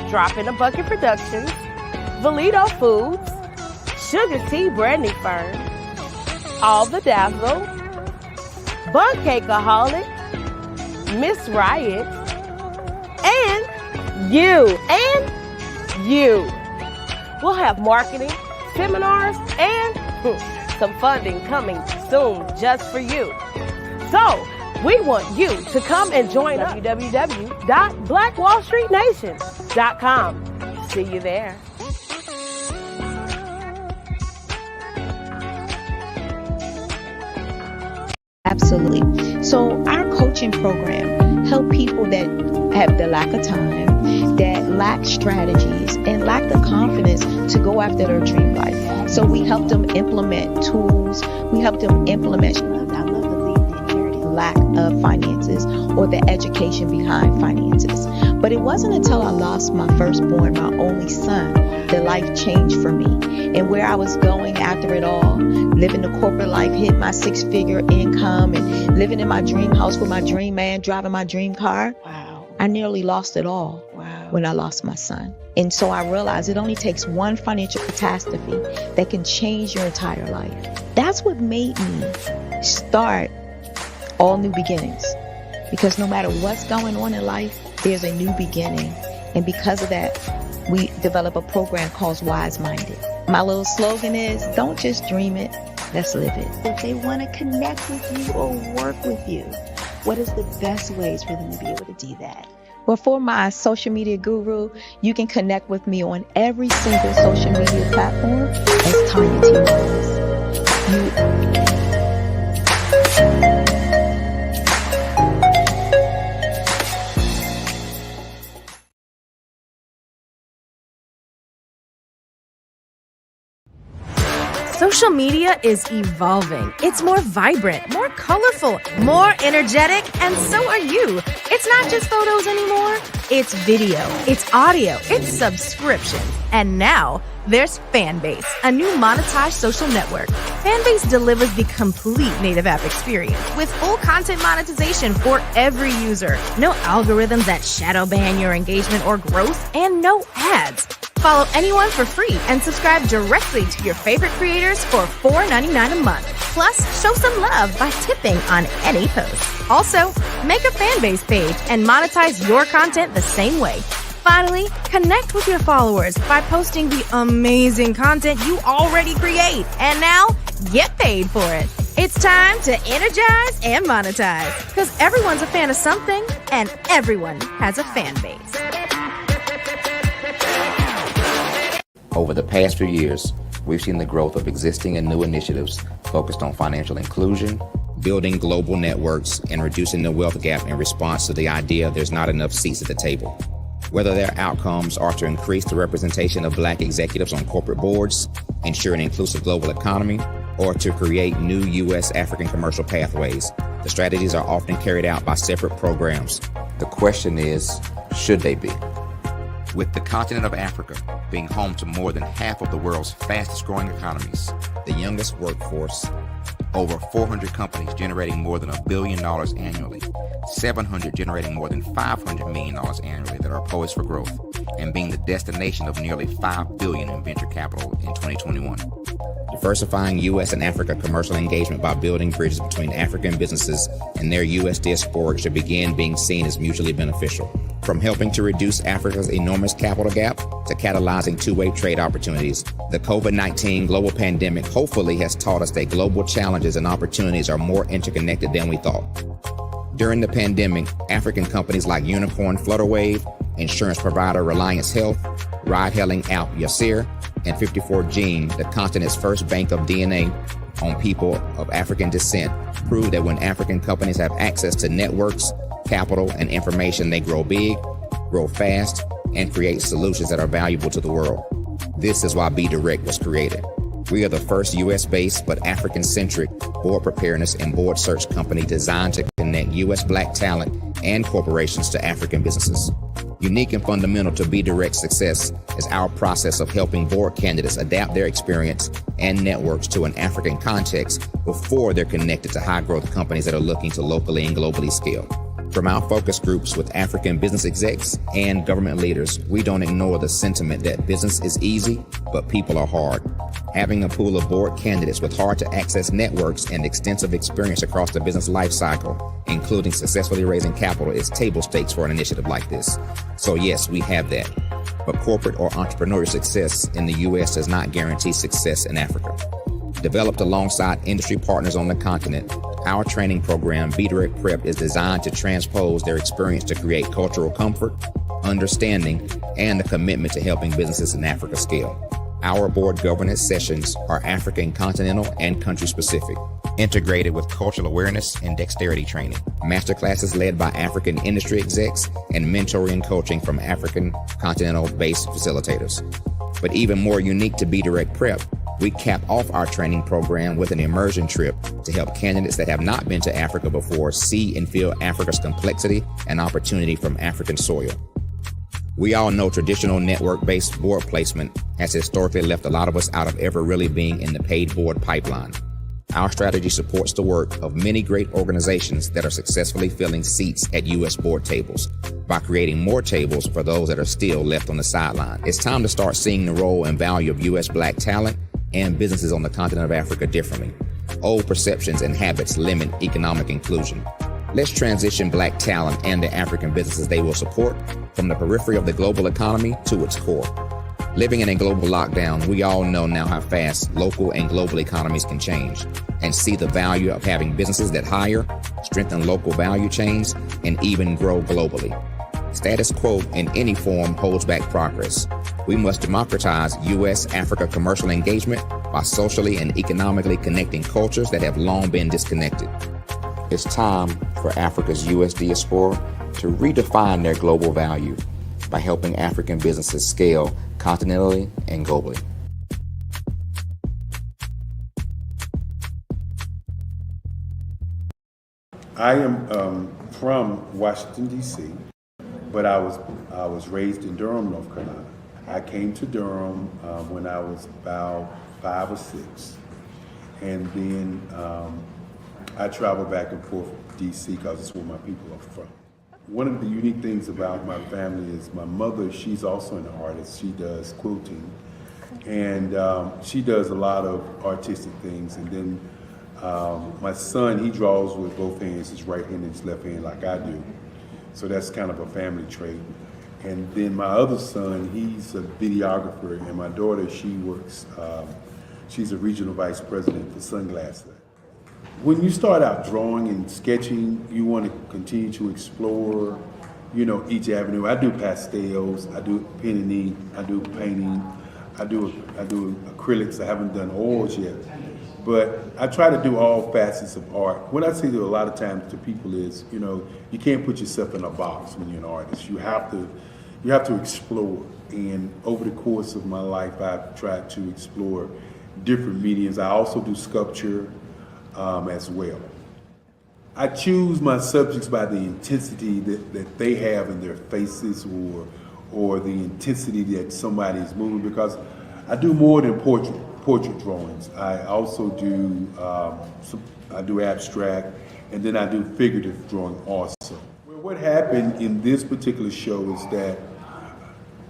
Speaker 11: Drop in a Bucket Productions, Valito Foods, Sugar Tea Branding Firm, All the Dazzle, Bun Cakeaholic, Miss Riot, and you. We'll have marketing, seminars, and some funding coming soon just for you. So, we want you to come and join us at www.blackwallstreetnation.com. See you there.
Speaker 7: Absolutely. So our coaching program help people that have the lack of time, that lack strategies, and lack the confidence to go after their dream life. So we help them implement tools. We help them implement lack of finances or the education behind finances. But it wasn't until I lost my firstborn, my only son, that life changed for me. And where I was going after it all, living the corporate life, hit my 6-figure income and living in my dream house with my dream man, driving my dream car. Wow. I nearly lost it all. Wow. When I lost my son. And so I realized it only takes one financial catastrophe that can change your entire life. That's what made me start all new beginnings. Because no matter what's going on in life, there's a new beginning. And because of that, we develop a program called Wise Minded. My little slogan is, don't just dream it, let's live it. If they want to connect with you or work with you, what is the best ways for them to be able to do that? Well, for my social media guru, you can connect with me on every single social media platform as Tanya T. Wallace.
Speaker 13: Social media is evolving. It's more vibrant, more colorful, more energetic, and so are you. It's not just photos anymore. It's video, it's audio, it's subscription. And now there's Fanbase, a new monetized social network. Fanbase delivers the complete native app experience with full content monetization for every user. No algorithms that shadow ban your engagement or growth, and no ads. Follow anyone for free and subscribe directly to your favorite creators for $4.99 a month. Plus, show some love by tipping on any post. Also, make a Fanbase page and monetize your content the same way. Finally, connect with your followers by posting the amazing content you already create. And now, get paid for it. It's time to energize and monetize. Because everyone's a fan of something, and everyone has a fan base.
Speaker 14: Over the past few years, we've seen the growth of existing and new initiatives focused on financial inclusion, building global networks, and reducing the wealth gap in response to the idea there's not enough seats at the table. Whether their outcomes are to increase the representation of Black executives on corporate boards, ensure an inclusive global economy, or to create new U.S. African commercial pathways, the strategies are often carried out by separate programs. The question is, should they be? With the continent of Africa being home to more than half of the world's fastest growing economies, the youngest workforce, over 400 companies generating more than $1 billion annually, 700 generating more than $500 million annually that are poised for growth, and being the destination of nearly $5 billion in venture capital in 2021. Diversifying U.S. and Africa commercial engagement by building bridges between African businesses and their U.S. diaspora should begin being seen as mutually beneficial. From helping to reduce Africa's enormous capital gap to catalyzing two-way trade opportunities, the COVID-19 global pandemic hopefully has taught us that global challenges and opportunities are more interconnected than we thought. During the pandemic, African companies like Unicorn Flutterwave, insurance provider Reliance Health, ride-hailing app Yasir, and 54Gene, the continent's first bank of DNA on people of African descent, proved that when African companies have access to networks, capital, and information, they grow big, grow fast, and create solutions that are valuable to the world. This is why Be Direct was created. We are the first U.S.-based but African-centric board preparedness and board search company designed to connect U.S. Black talent and corporations to African businesses. Unique and fundamental to Be Direct's success is our process of helping board candidates adapt their experience and networks to an African context before they're connected to high-growth companies that are looking to locally and globally scale. From our focus groups with African business execs and government leaders, we don't ignore the sentiment that business is easy, but people are hard. Having a pool of board candidates with hard-to-access networks and extensive experience across the business life cycle, including successfully raising capital, is table stakes for an initiative like this. So yes, we have that. But corporate or entrepreneurial success in the U.S. does not guarantee success in Africa. Developed alongside industry partners on the continent, our training program, Be Direct Prep, is designed to transpose their experience to create cultural comfort, understanding, and a commitment to helping businesses in Africa scale. Our board governance sessions are African, continental, and country-specific, integrated with cultural awareness and dexterity training, masterclasses led by African industry execs, and mentoring and coaching from African continental-based facilitators. But even more unique to Be Direct Prep, we cap off our training program with an immersion trip to help candidates that have not been to Africa before see and feel Africa's complexity and opportunity from African soil. We all know traditional network-based board placement has historically left a lot of us out of ever really being in the paid board pipeline. Our strategy supports the work of many great organizations that are successfully filling seats at U.S. board tables by creating more tables for those that are still left on the sideline. It's time to start seeing the role and value of U.S. Black talent and businesses on the continent of Africa differently. old perceptions and habits limit economic inclusion. Let's transition Black talent and the African businesses they will support from the periphery of the global economy to its core. Living in a global lockdown, we all know now how fast local and global economies can change, and see the value of having businesses that hire, strengthen local value chains, and even grow globally. Status quo in any form holds back progress. We must democratize U.S.-Africa commercial engagement by socially and economically connecting cultures that have long been disconnected. It's time for Africa's U.S. diaspora to redefine their global value by helping African businesses scale continentally and globally.
Speaker 1: I am from Washington, D.C., but I was raised in Durham, North Carolina. I came to Durham when I was about 5 or 6, and then I traveled back and forth to D.C. because it's where my people are from. One of the unique things about my family is my mother, she's also an artist. She does quilting, and she does a lot of artistic things. And then my son, he draws with both hands, his right hand and his left hand like I do. So that's kind of a family trait. And then my other son, he's a videographer, and my daughter, she works, she's a regional vice president for Sunglasses. When you start out drawing and sketching, you want to continue to explore, you know, each avenue. I do pastels, I do pen and ink, I do painting, I do acrylics. I haven't done oils yet, but I try to do all facets of art. What I say to a lot of times to people is, you know, you can't put yourself in a box when you're an artist. You have to explore. And over the course of my life, I've tried to explore different mediums. I also do sculpture as well. I choose my subjects by the intensity that they have in their faces, or the intensity that somebody is moving, because I do more than portrait drawings. I also do I do abstract, and then I do figurative drawing also. Well, what happened in this particular show is that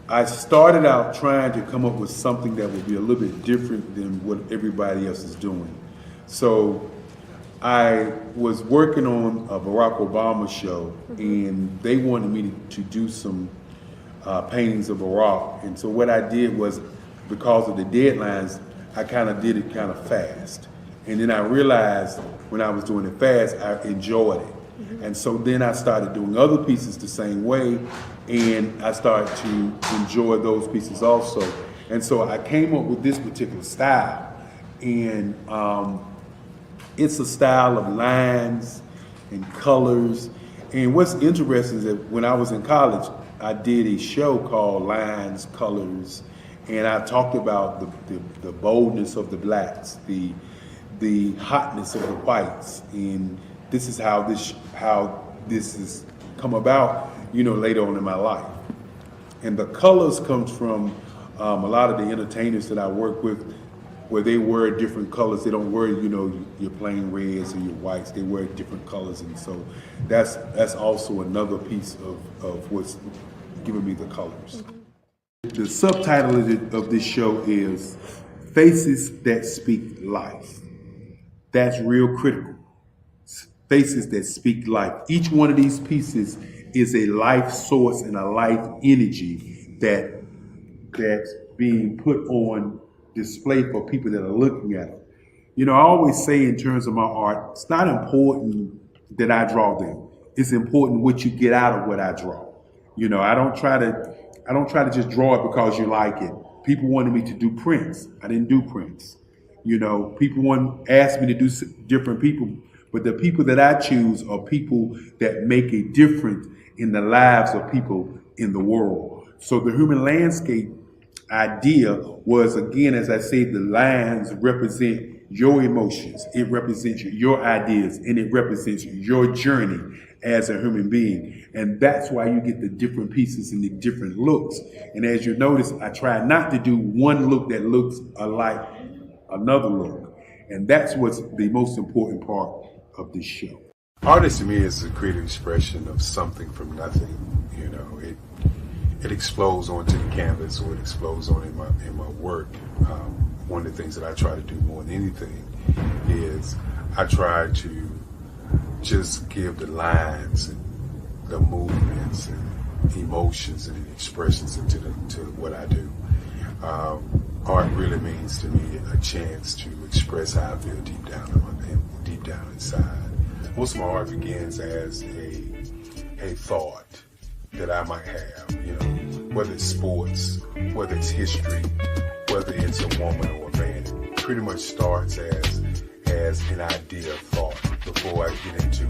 Speaker 1: I started out trying to come up with something that would be a little bit different than what everybody else is doing. So I was working on a Barack Obama show, and they wanted me to do some paintings of Barack. And so what I did was, because of the deadlines, I kind of did it kind of fast. And then I realized when I was doing it fast, I enjoyed it. And so then I started doing other pieces the same way, and I started to enjoy those pieces also. And so I came up with this particular style, and it's a style of lines and colors. And what's interesting is that when I was in college, I did a show called Lines, Colors, and I talked about the boldness of the blacks, the hotness of the whites, and this is how this has come about, you know, later on in my life. And the colors comes from a lot of the entertainers that I work with, where they wear different colors. They don't wear, you know, your plain reds or your whites. They wear different colors, and so that's also another piece of what's giving me the colors. The subtitle of this show is Faces That Speak Life. That's real critical. Faces that speak life. Each one of these pieces is a life source and a life energy that's being put on display for people that are looking at it. You know, I always say in terms of my art, it's not important that I draw them. It's important what you get out of what I draw. You know, I don't try to just draw it because you like it. People wanted me to do prints. I didn't do prints. You know, people asked me to do different people, but the people that I choose are people that make a difference in the lives of people in the world. So the human landscape idea was, again, as I say, the lines represent your emotions, it represents your ideas, and it represents your journey as a human being. And that's why you get the different pieces and the different looks. And as you notice, I try not to do one look that looks alike another look. And that's what's the most important part of this show.
Speaker 4: Artist to me is a creative expression of something from nothing. You know, it explodes onto the canvas, or it explodes on in my work. One of the things that I try to do more than anything is I try to just give the lines and the movements and emotions and expressions into to what I do. Art really means to me a chance to express how I feel deep down inside. Most of my art begins as a thought that I might have, whether it's sports, whether it's history, whether it's a woman or a man. It pretty much starts as an idea of thought before I get into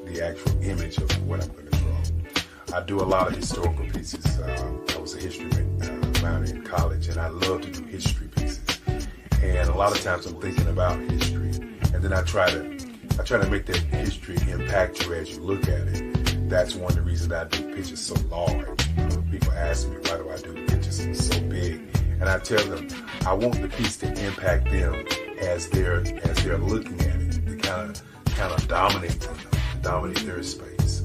Speaker 4: the actual image of what I'm going to draw. I do a lot of historical pieces. I was a history minor in college, and I love to do history pieces. And a lot of times I'm thinking about history, and then I try to make that history impact you as you look at it. That's one of the reasons I do pictures so large. People ask me, why do I do pictures so big? And I tell them, I want the piece to impact them as they're looking at it, to kind of dominate them, dominate their space.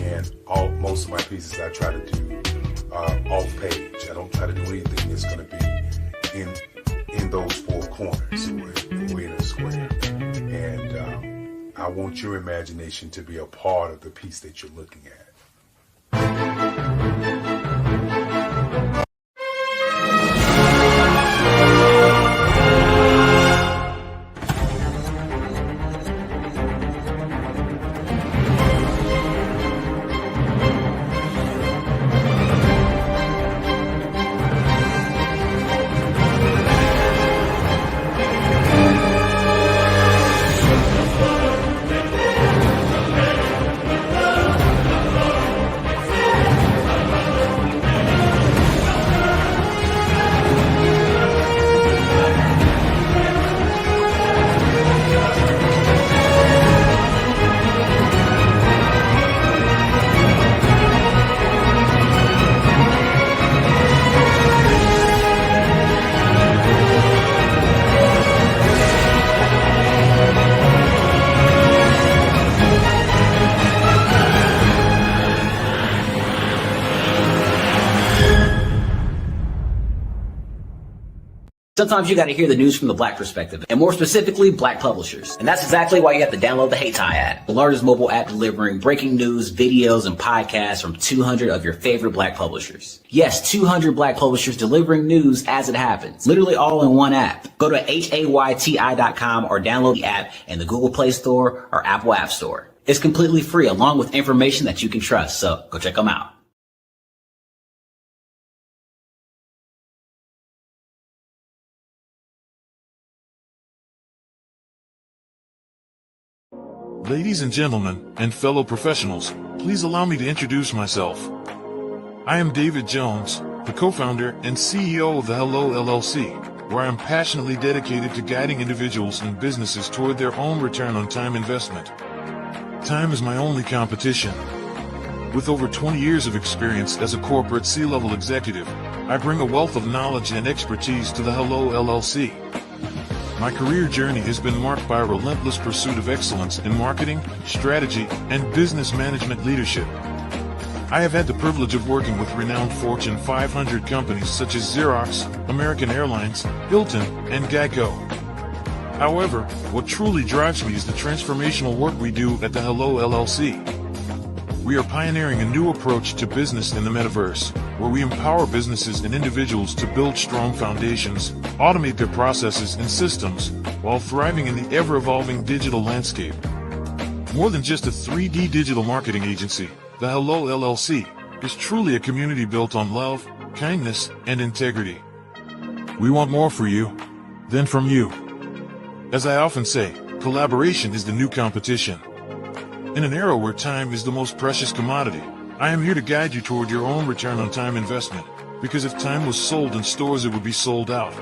Speaker 4: And most of my pieces I try to do off page. I don't try to do anything that's going to be in those four corners or in a square. And I want your imagination to be a part of the piece that you're looking at.
Speaker 2: Sometimes you got to hear the news from the Black perspective, and more specifically, Black publishers. And that's exactly why you have to download the Hey Tie app, the largest mobile app delivering breaking news, videos, and podcasts from 200 of your favorite Black publishers. Yes, 200 Black publishers delivering news as it happens, literally all in one app. Go to hayti.com or download the app in the Google Play Store or Apple App Store. It's completely free, along with information that you can trust, so go check them out.
Speaker 16: Ladies and gentlemen, and fellow professionals, please allow me to introduce myself. I am David Jones, the co-founder and CEO of the Hello LLC, where I am passionately dedicated to guiding individuals and businesses toward their own return on time investment. Time is my only competition. With over 20 years of experience as a corporate C-level executive, I bring a wealth of knowledge and expertise to the Hello LLC. My career journey has been marked by a relentless pursuit of excellence in marketing, strategy, and business management leadership. I have had the privilege of working with renowned Fortune 500 companies such as Xerox, American Airlines, Hilton, and Geico. However, what truly drives me is the transformational work we do at the Hello LLC. We are pioneering a new approach to business in the metaverse, where we empower businesses and individuals to build strong foundations, automate their processes and systems, while thriving in the ever-evolving digital landscape. More than just a 3D digital marketing agency, the Hello LLC is truly a community built on love, kindness, and integrity. We want more for you than from you. As I often say, collaboration is the new competition. In an era where time is the most precious commodity, I am here to guide you toward your own return on time investment, because if time was sold in stores, it would be sold out.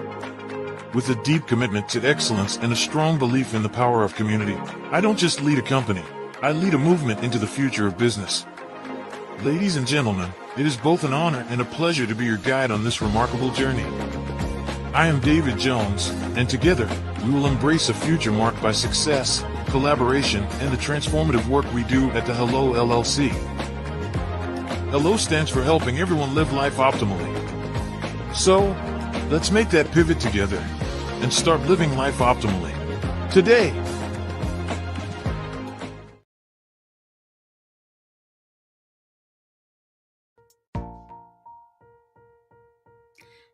Speaker 16: With a deep commitment to excellence and a strong belief in the power of community, I don't just lead a company, I lead a movement into the future of business. Ladies and gentlemen, it is both an honor and a pleasure to be your guide on this remarkable journey. I am David Jones, and together, we will embrace a future marked by success, collaboration, and the transformative work we do at the Hello LLC. Hello stands for helping everyone live life optimally. So, let's make that pivot together and start living life optimally. today.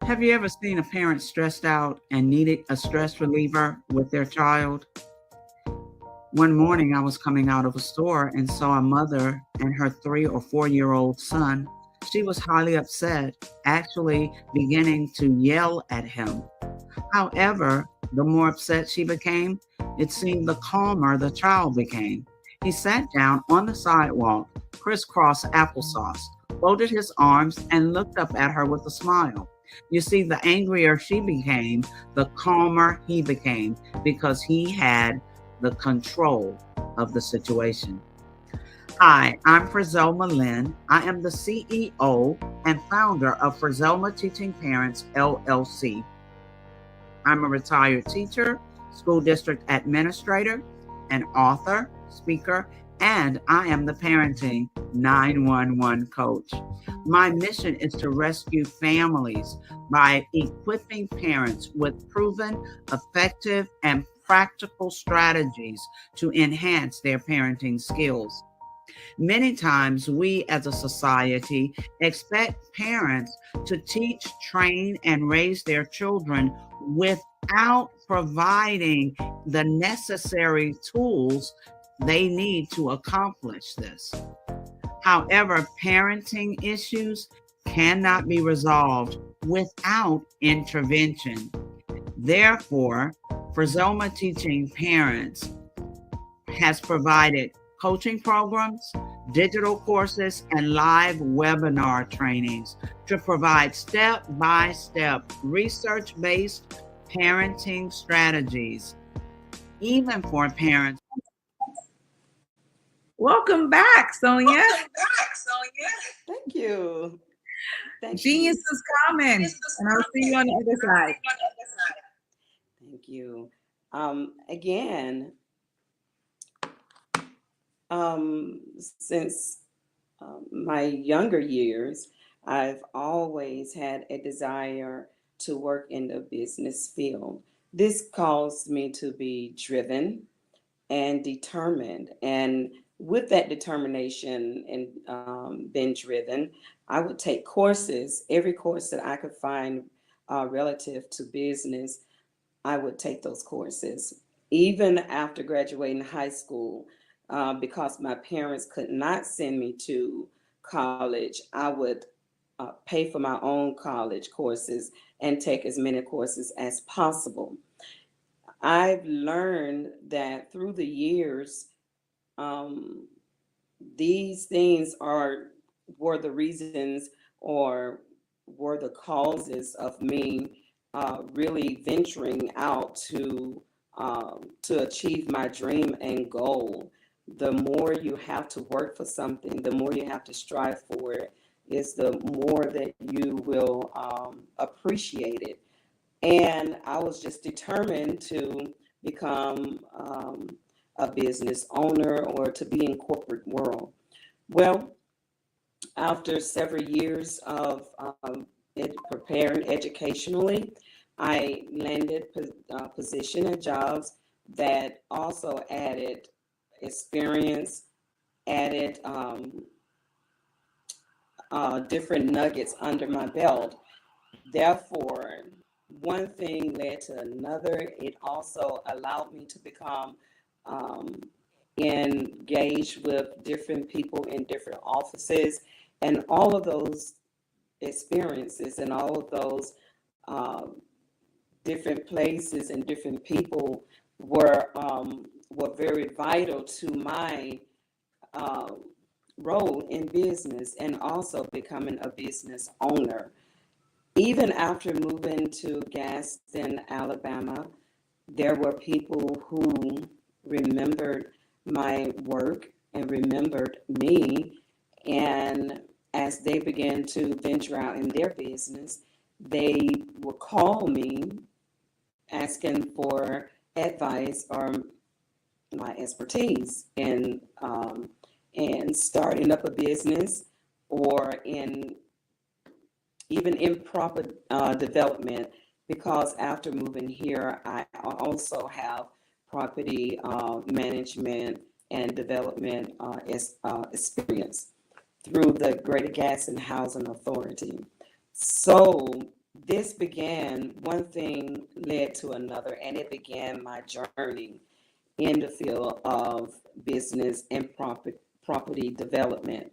Speaker 5: Have you ever seen a parent stressed out and needed a stress reliever with their child? One morning, I was coming out of a store and saw a mother and her 3 or 4-year-old son. She was highly upset, actually beginning to yell at him. However, the more upset she became, it seemed the calmer the child became. He sat down on the sidewalk, crisscross applesauce, folded his arms, and looked up at her with a smile. You see, the angrier she became, the calmer he became, because he had the control of the situation. Hi, I'm Frizelma Lynn. I am the CEO and founder of Frizelma Teaching Parents, LLC. I'm a retired teacher, school district administrator, an author, speaker, and I am the parenting 911 coach. My mission is to rescue families by equipping parents with proven, effective, and practical strategies to enhance their parenting skills. Many times we as a society expect parents to teach, train, and raise their children without providing the necessary tools they need to accomplish this. However, parenting issues cannot be resolved without intervention. Therefore, Frizelma Teaching Parents has provided coaching programs, digital courses, and live webinar trainings to provide step-by-step research-based parenting strategies, even for parents.
Speaker 22: Welcome back, Sonia.
Speaker 8: Thank you.
Speaker 22: Genius is coming, and I'll see you on the other side.
Speaker 8: Thank you. Again, since my younger years, I've always had a desire to work in the business field. This caused me to be driven and determined. And with that determination and being driven, I would take courses, every course that I could find relative to business, I would take those courses. Even after graduating high school, because my parents could not send me to college, I would pay for my own college courses and take as many courses as possible. I've learned that through the years, these things were the reasons or were the causes of me really venturing out to achieve my dream and goal. The more you have to work for something, the more you have to strive for it, is the more that you will appreciate it. And I was just determined to become a business owner or to be in corporate world. Well, after several years of preparing educationally, I landed position and jobs that also added experience, added different nuggets under my belt. Therefore, one thing led to another. It also allowed me to become engaged with different people in different offices, and all of those experiences and all of those different places and different people were very vital to my role in business and also becoming a business owner. Even after moving to Gaston, Alabama, there were people who remembered my work and remembered me. And as they began to venture out in their business, they would call me asking for advice or my expertise in starting up a business or even in proper development, because after moving here, I also have property management and development experience through the Greater Gaston Housing Authority. So this began, one thing led to another, and it began my journey in the field of business and property development.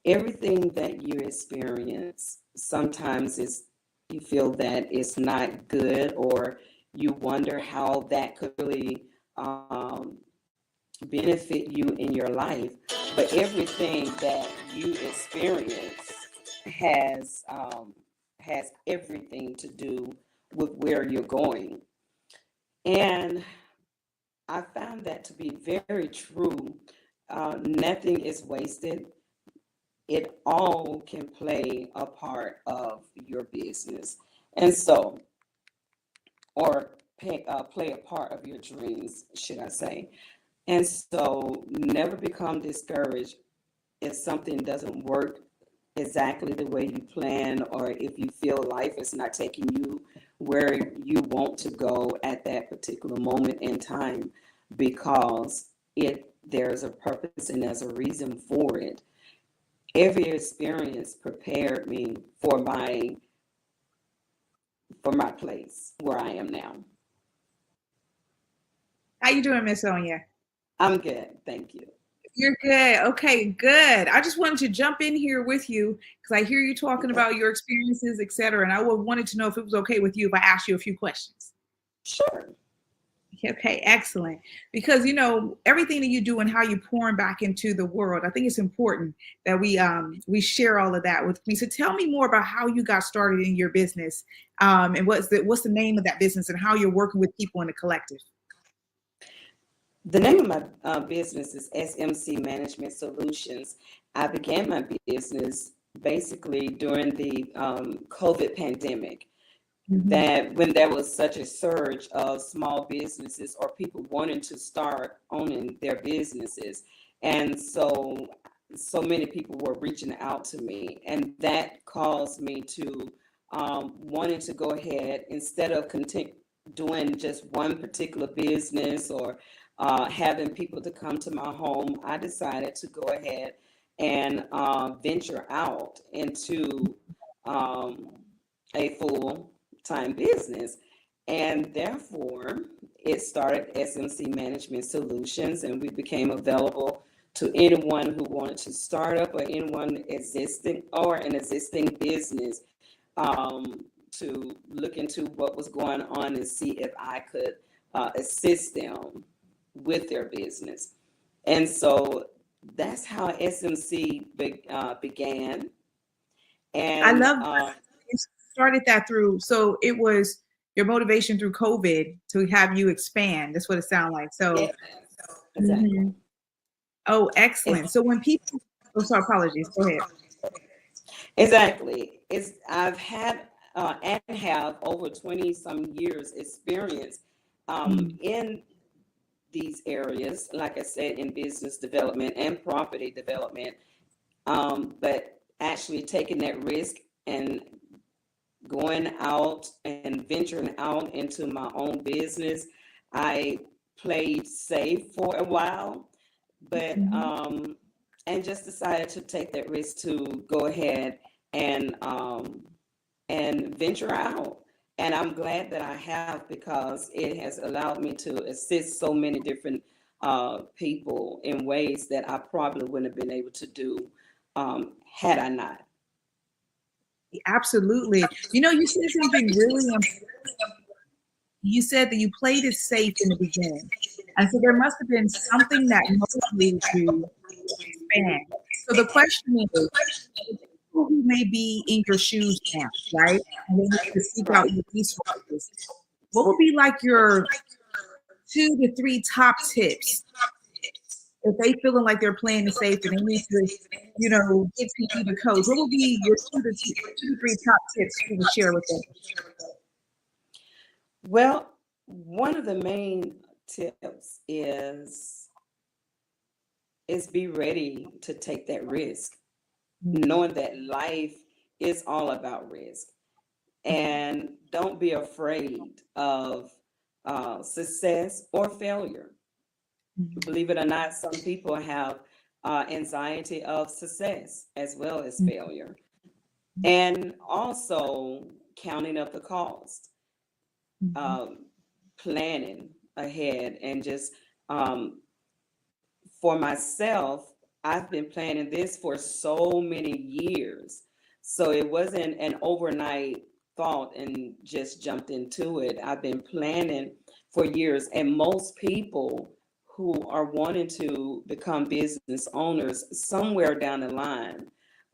Speaker 8: Everything that you experience, sometimes you feel that it's not good, or you wonder how that could really benefit you in your life. But everything that you experience has everything to do with where you're going. And I found that to be very true. Nothing is wasted. It all can play a part of your business. And so, or play a part of your dreams, should I say. And so never become discouraged if something doesn't work exactly the way you plan, or if you feel life is not taking you where you want to go at that particular moment in time, because there's a purpose and there's a reason for it. Every experience prepared me for my place where I am now.
Speaker 22: How you doing, Miss Sonia?
Speaker 8: I'm good, thank you.
Speaker 22: You're good. Okay, good. I just wanted to jump in here with you because I hear you talking about your experiences, et cetera, and I wanted to know if it was okay with you if I asked you a few questions.
Speaker 8: Sure.
Speaker 22: Okay, excellent. Because everything that you do and how you pouring back into the world, I think it's important that we share all of that with me. So tell me more about how you got started in your business, and what's the name of that business, and how you're working with people in the collective.
Speaker 8: The name of my business is SMC Management Solutions. I began my business basically during the COVID pandemic. That when there was such a surge of small businesses or people wanting to start owning their businesses. And so many people were reaching out to me, and that caused me to wanting to go ahead, instead of doing just one particular business or having people to come to my home, I decided to go ahead and venture out into a full-time business. And therefore, it started SMC Management Solutions, and we became available to anyone who wanted to start up, or anyone existing business to look into what was going on and see if I could assist them with their business. And so that's how SMC began. And
Speaker 22: I love you started that through, so it was your motivation through COVID to have you expand. That's what it sounds like. So
Speaker 8: yeah, exactly.
Speaker 22: Oh, excellent. So when people, sorry, apologies, go ahead.
Speaker 8: Exactly. I've had and have over 20 some years experience in these areas, like I said, in business development and property development, but actually taking that risk and going out and venturing out into my own business. I played safe for a while, but and just decided to take that risk to go ahead and venture out. And I'm glad that I have, because it has allowed me to assist so many different people in ways that I probably wouldn't have been able to do had I not.
Speaker 22: Absolutely. You said something really important. You said that you played it safe in the beginning. And so there must have been something that motivated you to expand. So the question is, people who may be in your shoes now, right? And they need to seek out your resources. What would be like your 2 to 3 top tips if they feeling like they're playing it safe and they need to, get to the coach? What would be your 2 to 3 top tips you would share with them?
Speaker 8: Well, one of the main tips is be ready to take that risk, knowing that life is all about risk. And don't be afraid of success or failure. Believe it or not, some people have anxiety of success as well as failure. And also counting up the cost, planning ahead, and just for myself, I've been planning this for so many years. So it wasn't an overnight thought and just jumped into it. I've been planning for years, and most people who are wanting to become business owners somewhere down the line,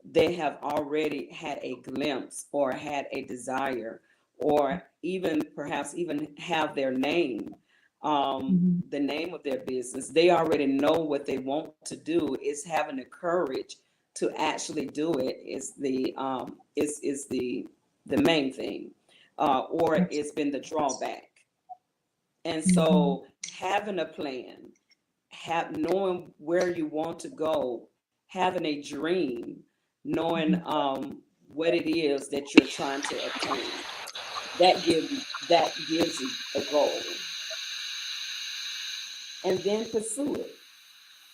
Speaker 8: they have already had a glimpse or had a desire, or even perhaps even have their name, the name of their business. They already know what they want to do. Is having the courage to actually do it is the main thing, or it's been the drawback. And so having a plan, knowing where you want to go, having a dream, knowing what it is that you're trying to obtain, that gives you a goal. And then pursue it.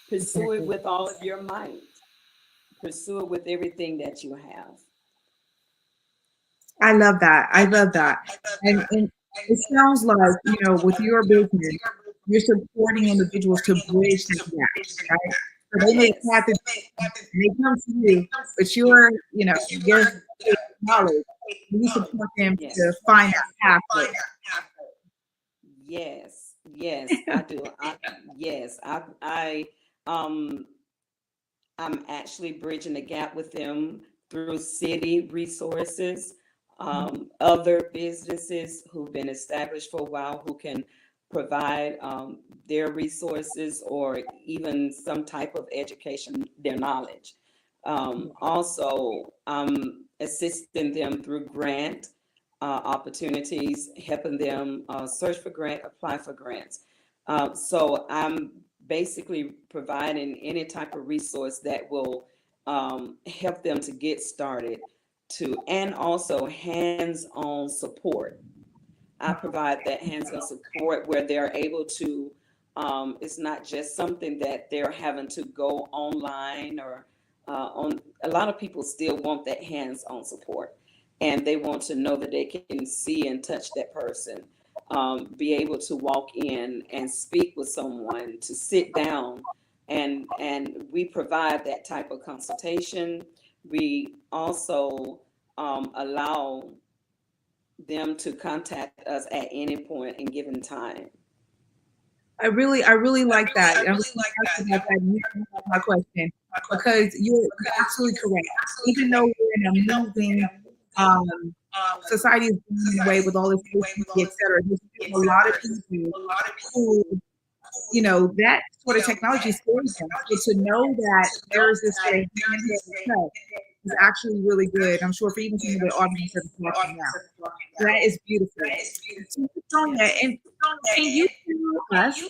Speaker 8: Pursue it with all of your might. Pursue it with everything that you have.
Speaker 22: I love that. I love that. And it sounds like, with your business, you're supporting individuals to bridge the gap, right? So they may have to, they come to you, but you're, there's knowledge. You support them to find that pathway.
Speaker 8: Yes, I do. I'm actually bridging the gap with them through city resources, other businesses who've been established for a while who can provide their resources or even some type of education, their knowledge. Also, I'm assisting them through grant opportunities, helping them search for grant, apply for grants. So I'm basically providing any type of resource that will help them to get started, and also hands-on support. I provide that hands-on support where they're able to, it's not just something that they're having to go online or on. A lot of people still want that hands-on support, and they want to know that they can see and touch that person, be able to walk in and speak with someone, to sit down, and we provide that type of consultation. We also allow them to contact us at any point in given time.
Speaker 22: I really like that. I was about that. You answered my question, because you're absolutely correct. Even though we're in a moving society is moving away with all this technology, et cetera, there's still a lot of people who, that sort of technology scares them. So to know that there's this sort of handheld touch is actually really good. I'm sure for even some of the audience that's watching now. So that is beautiful. So, Sonia, and can you tell us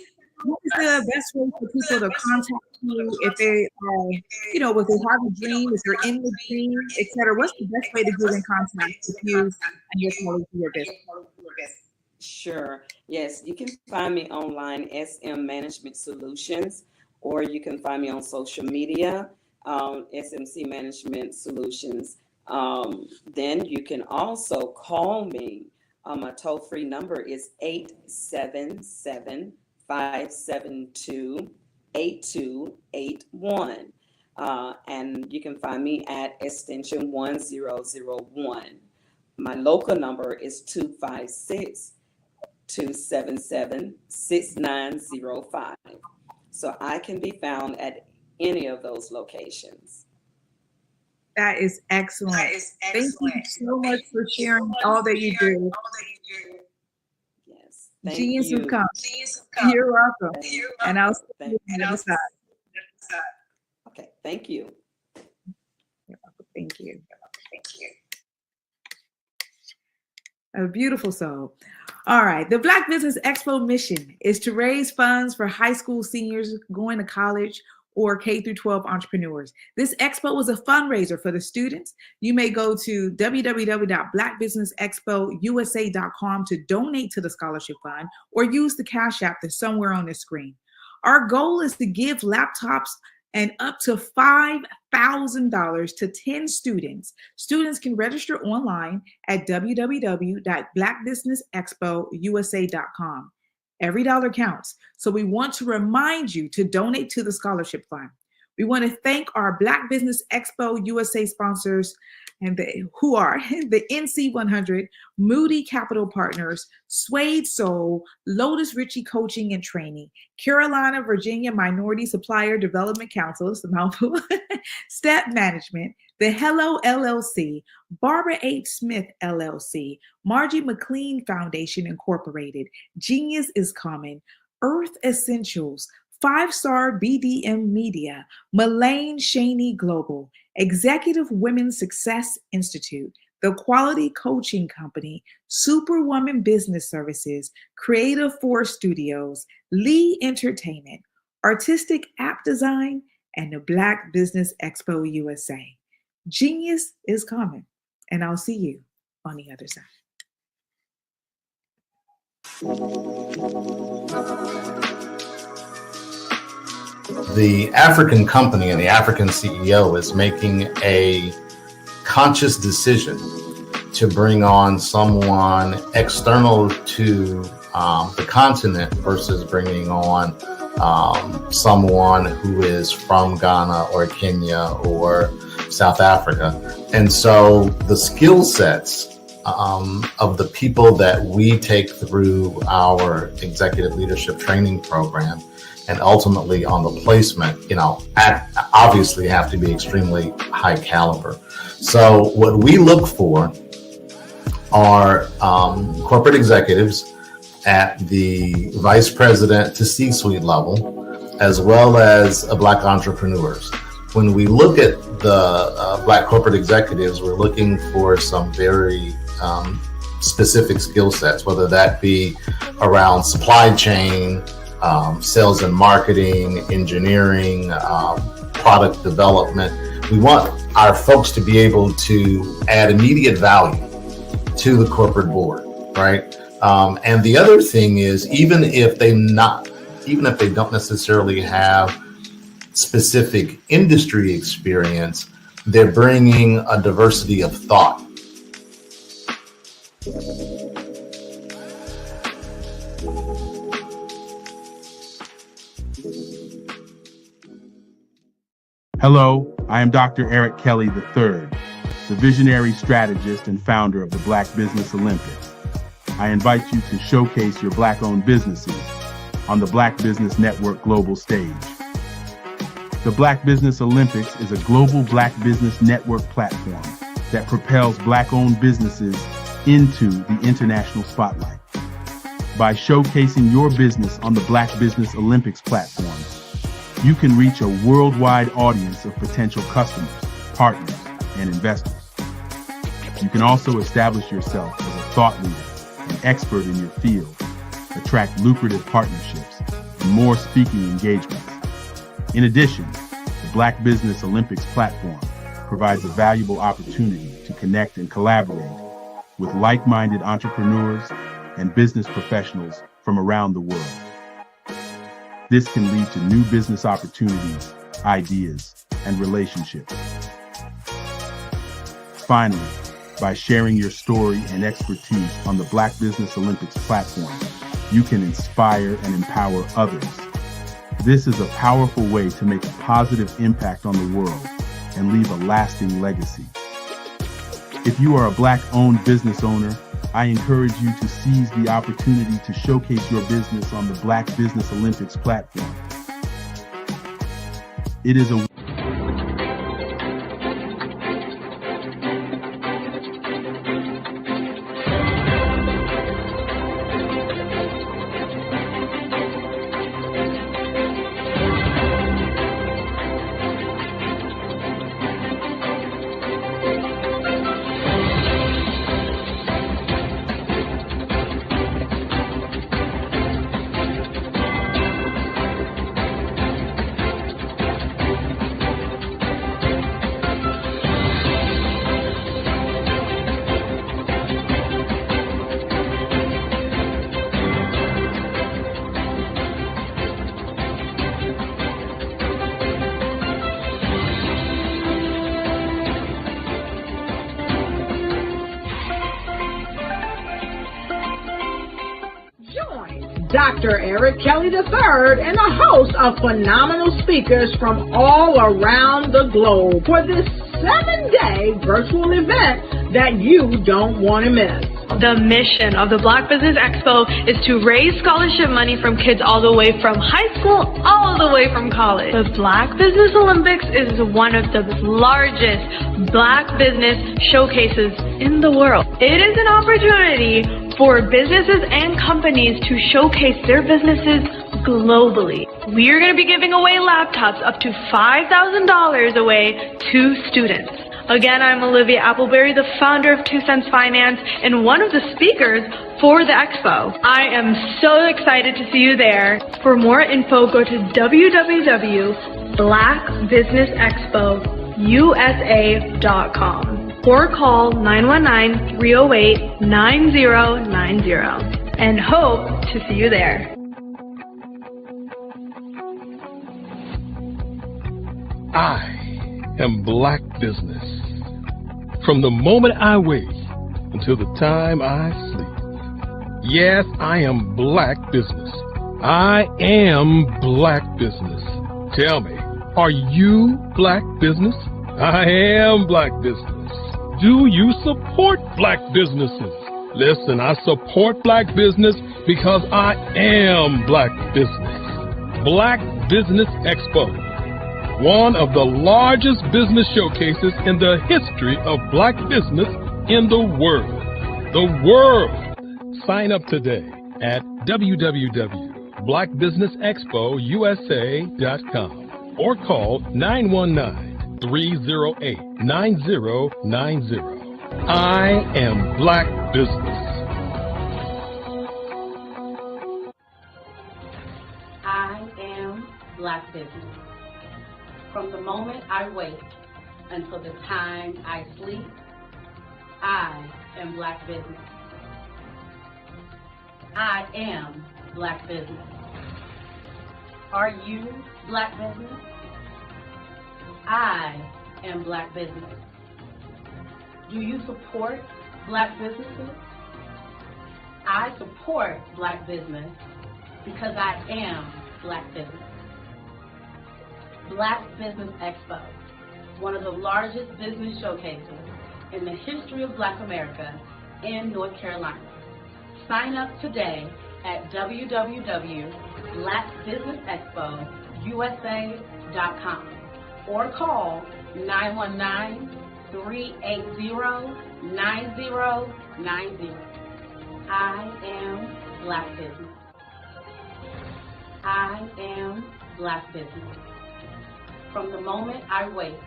Speaker 22: what is the best way for people to contact you if they are, if they have a dream, if they're in the dream, et cetera? What's the best way to get in contact with you and your colleagues in your business?
Speaker 8: Sure. Yes, you can find me online, SM Management Solutions, or you can find me on social media, SMC Management Solutions. Then you can also call me. My toll-free number is 877-572-8281. And you can find me at extension 1001. My local number is 256-277-6905. So I can be found at any of those locations.
Speaker 22: That is excellent. Thank you so much for sharing all that you do.
Speaker 8: Yes.
Speaker 22: Genius of come. You're welcome. And I'll see you on the other side.
Speaker 8: Okay. Thank you.
Speaker 22: Thank you. A beautiful soul. All right. The Black Business Expo mission is to raise funds for high school seniors going to college or K through 12 entrepreneurs. This expo is a fundraiser for the students. You may go to www.blackbusinessexpousa.com to donate to the scholarship fund or use the Cash App that's somewhere on the screen. Our goal is to give laptops and up to $5,000 to 10 students. Students can register online at www.blackbusinessexpousa.com. Every dollar counts. So we want to remind you to donate to the scholarship fund. We want to thank our Black Business Expo USA sponsors who are the NC100, Moody Capital Partners, Suede Soul, Lotus Ritchie Coaching and Training, Carolina, Virginia Minority Supplier Development Council, it's a mouthful, Step Management, the Hello LLC, Barbara H. Smith LLC, Margie McLean Foundation Incorporated, Genius is Common, Earth Essentials, 5-Star BDM Media, Mullane Shaney Global, Executive Women's Success Institute, The Quality Coaching Company, Superwoman Business Services, Creative Force Studios, Lee Entertainment, Artistic App Design, and the Black Business Expo USA. Genius is coming, and I'll see you on the other side.
Speaker 15: The African company and the African CEO is making a conscious decision to bring on someone external to the continent versus bringing on someone who is from Ghana or Kenya or South Africa. And so the skill sets of the people that we take through our executive leadership training program and ultimately on the placement, obviously have to be extremely high caliber. So what we look for are corporate executives at the vice president to C-suite level, as well as Black entrepreneurs. When we look at the Black corporate executives, we're looking for some very specific skill sets, whether that be around supply chain, sales and marketing, engineering, product development. We want our folks to be able to add immediate value to the corporate board, right? And the other thing is, even if they don't necessarily have specific industry experience, they're bringing a diversity of thought.
Speaker 1: Hello, I am Dr. Eric Kelly III, the visionary strategist and founder of the Black Business Olympics. I invite you to showcase your Black-owned businesses on the Black Business Network global stage. The Black Business Olympics is a global Black Business Network platform that propels Black-owned businesses into the international spotlight. By showcasing your business on the Black Business Olympics platform, you can reach a worldwide audience of potential customers, partners, and investors. You can also establish yourself as a thought leader, an expert in your field, attract lucrative partnerships, and more speaking engagements. In addition, the Black Business Olympics platform provides a valuable opportunity to connect and collaborate with like-minded entrepreneurs and business professionals from around the world. This can lead to new business opportunities, ideas, and relationships. Finally, by sharing your story and expertise on the Black Business Olympics platform, you can inspire and empower others. This is a powerful way to make a positive impact on the world and leave a lasting legacy. If you are a Black-owned business owner, I encourage you to seize the opportunity to showcase your business on the Black Business Olympics platform. It is a
Speaker 17: Dr. Eric Kelly III, and a host of phenomenal speakers from all around the globe for this 7-day virtual event that you don't want to miss.
Speaker 20: The mission of the Black Business Expo is to raise scholarship money from kids all the way from high school all the way from college. The Black Business Olympics is one of the largest Black business showcases in the world. It is an opportunity for businesses and companies to showcase their businesses globally. We are going to be giving away laptops up to $5,000 away to students. Again, I'm Olivia Appleberry, the founder of 2 Cents Finance and one of the speakers for the expo. I am so excited to see you there. For more info, go to www.blackbusinessexpousa.com or call 919-308-9090 and hope to see you there.
Speaker 3: I am Black Business. From the moment I wake until the time I sleep. Yes, I am Black Business. I am Black Business. Tell me, are you Black Business? I am Black Business. Do you support Black businesses? Listen, I support Black business because I am Black Business. Black Business Expo, one of the largest business showcases in the history of Black business in the world. The world! Sign up today at www.blackbusinessexpousa.com or call 919-308-9090. I am Black Business.
Speaker 23: I am Black Business. From the moment I wake until the time I sleep, I am Black Business. I am Black Business. Are you Black Business? I am Black Business. Do you support Black businesses? I support Black business because I am Black Business. Black Business Expo, one of the largest business showcases in the history of Black America in North Carolina. Sign up today at www.blackbusinessexpousa.com or call 919-380-9090. I am Black Business. I am Black Business. From the moment I wake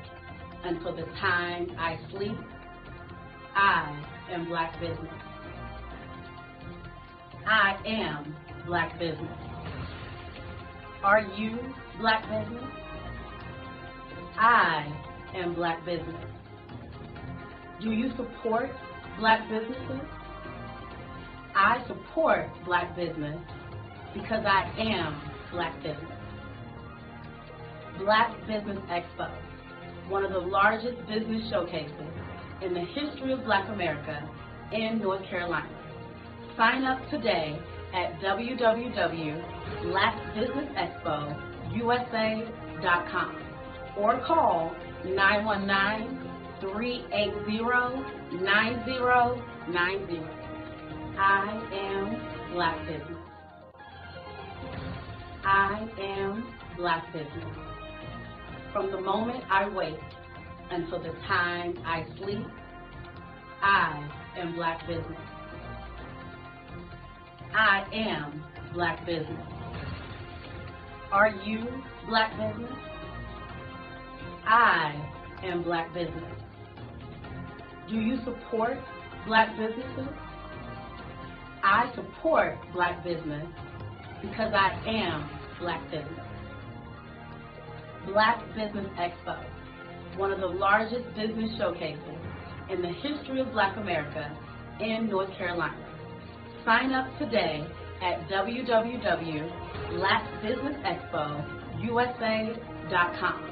Speaker 23: until the time I sleep, I am Black Business. I am Black Business. Are you Black Business? I am Black Business. Do you support Black businesses? I support Black business because I am Black Business. Black Business Expo, one of the largest business showcases in the history of Black America in North Carolina. Sign up today at www.blackbusinessexpousa.com or call 919-380-9090. I am Black Business. I am Black Business. From the moment I wake until the time I sleep, I am Black Business. I am Black Business. Are you Black Business? I am Black Business. Do you support Black businesses? I support Black business because I am Black Business. Black Business Expo, one of the largest business showcases in the history of Black America in North Carolina. Sign up today at www.blackbusinessexpousa.com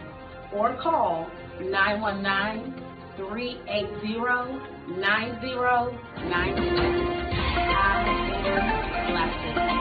Speaker 23: or call 919-380-9090. I am Black Business.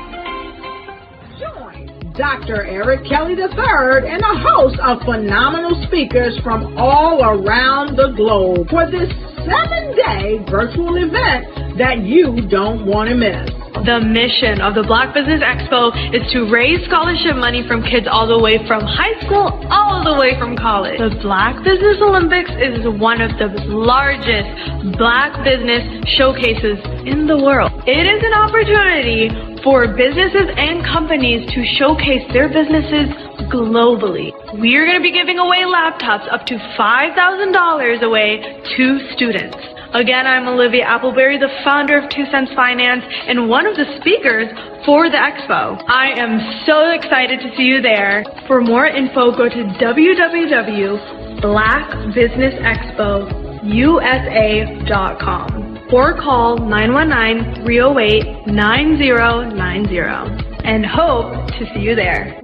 Speaker 17: Dr. Eric Kelly III and a host of phenomenal speakers from all around the globe for this 7-day virtual event that you don't want to miss.
Speaker 20: The mission of the Black Business Expo is to raise scholarship money from kids all the way from high school, all the way from college. The Black Business Olympics is one of the largest Black business showcases in the world. It is an opportunity for businesses and companies to showcase their businesses globally. We are going to be giving away laptops up to $5,000 away to students. Again, I'm Olivia Appleberry, the founder of 2 Cents Finance and one of the speakers for the expo. I am so excited to see you there. For more info, go to www.blackbusinessexpousa.com or call 919-308-9090 and hope to see you there.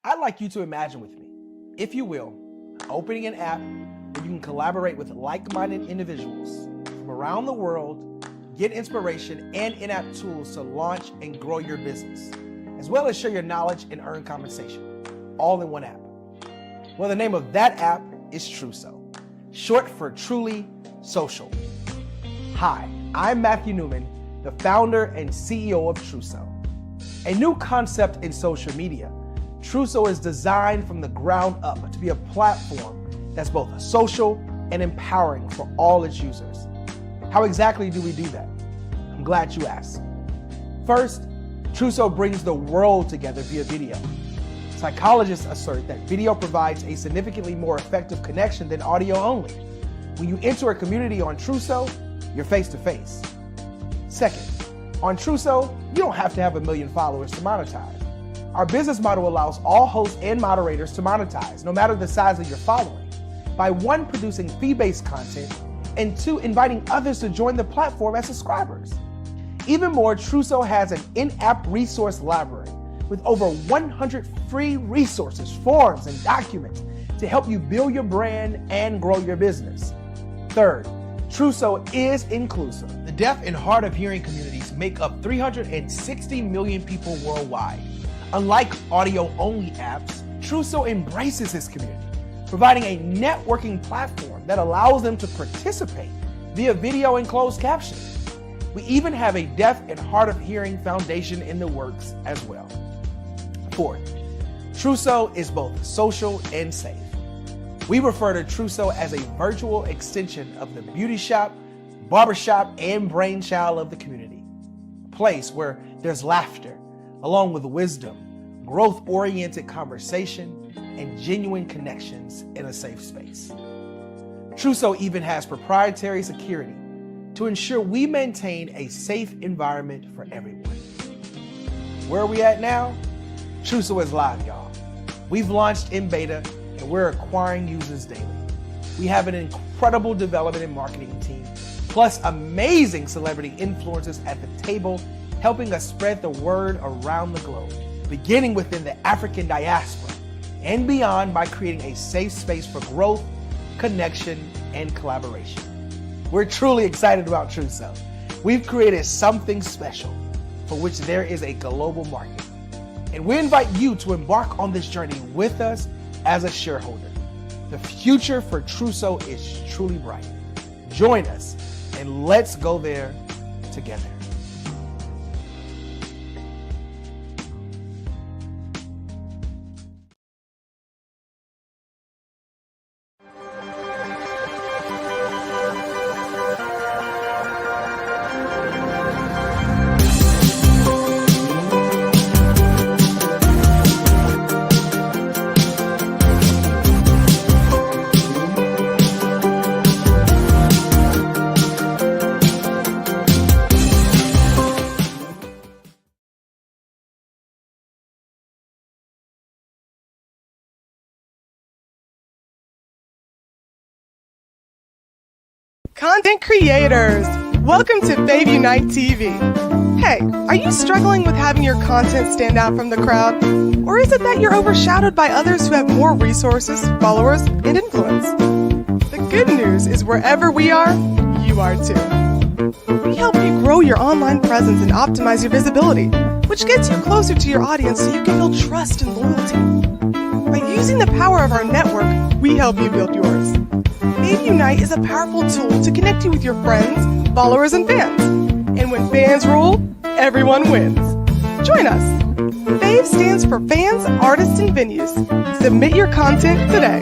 Speaker 12: I'd like you to imagine with me, if you will, opening an app where you can collaborate with like-minded individuals from around the world, get inspiration and in-app tools to launch and grow your business, as well as share your knowledge and earn compensation, all in one app. Well, the name of that app is Truso, short for Truly Social. Hi, I'm Matthew Newman, the founder and CEO of Truso, a new concept in social media. Truso is designed from the ground up to be a platform that's both social and empowering for all its users. How exactly do we do that? I'm glad you asked. First, Truso brings the world together via video. Psychologists assert that video provides a significantly more effective connection than audio only. When you enter a community on Truso, you're face to face. Second, on Truso, you don't have to have 1 million followers to monetize. Our business model allows all hosts and moderators to monetize, no matter the size of your following, by 1, producing fee-based content, and 2, inviting others to join the platform as subscribers. Even more, Truso has an in-app resource library with over 100 free resources, forms, and documents to help you build your brand and grow your business. Third, Truso is inclusive. The deaf and hard of hearing communities make up 360 million people worldwide. Unlike audio-only apps, Truso embraces this community, providing a networking platform that allows them to participate via video and closed caption. We even have a deaf and hard of hearing foundation in the works as well. Fourth, Truso is both social and safe. We refer to Truso as a virtual extension of the beauty shop, barbershop, and brainchild of the community. A place where there's laughter, along with wisdom, growth-oriented conversation, and genuine connections in a safe space. Truso even has proprietary security to ensure we maintain a safe environment for everyone. Where are we at now? Truso is live, y'all. We've launched in beta, and we're acquiring users daily. We have an incredible development and marketing team, plus amazing celebrity influencers at the table, helping us spread the word around the globe, beginning within the African diaspora and beyond by creating a safe space for growth, connection, and collaboration. We're truly excited about Truso. We've created something special for which there is a global market. And we invite you to embark on this journey with us as a shareholder. The future for Truso is truly bright. Join us and let's go there together.
Speaker 18: Content creators, welcome to Fave Unite TV.
Speaker 6: Hey, are you struggling with having your content stand out from the crowd? Or is it that you're overshadowed by others who have more resources, followers, and influence? The good news is wherever we are, you are too. We help you grow your online presence and optimize your visibility, which gets you closer to your audience so you can build trust and loyalty. By using the power of our network, we help you build yours. Fave Unite is a powerful tool to connect you with your friends, followers, and fans. And when fans rule, everyone wins. Join us. Fave stands for Fans, Artists, and Venues. Submit your content today.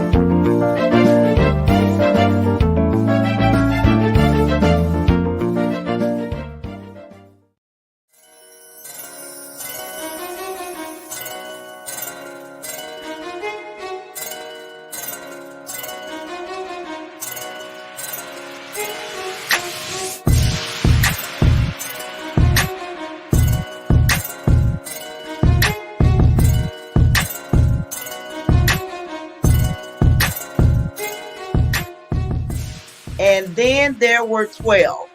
Speaker 18: And then there were 12.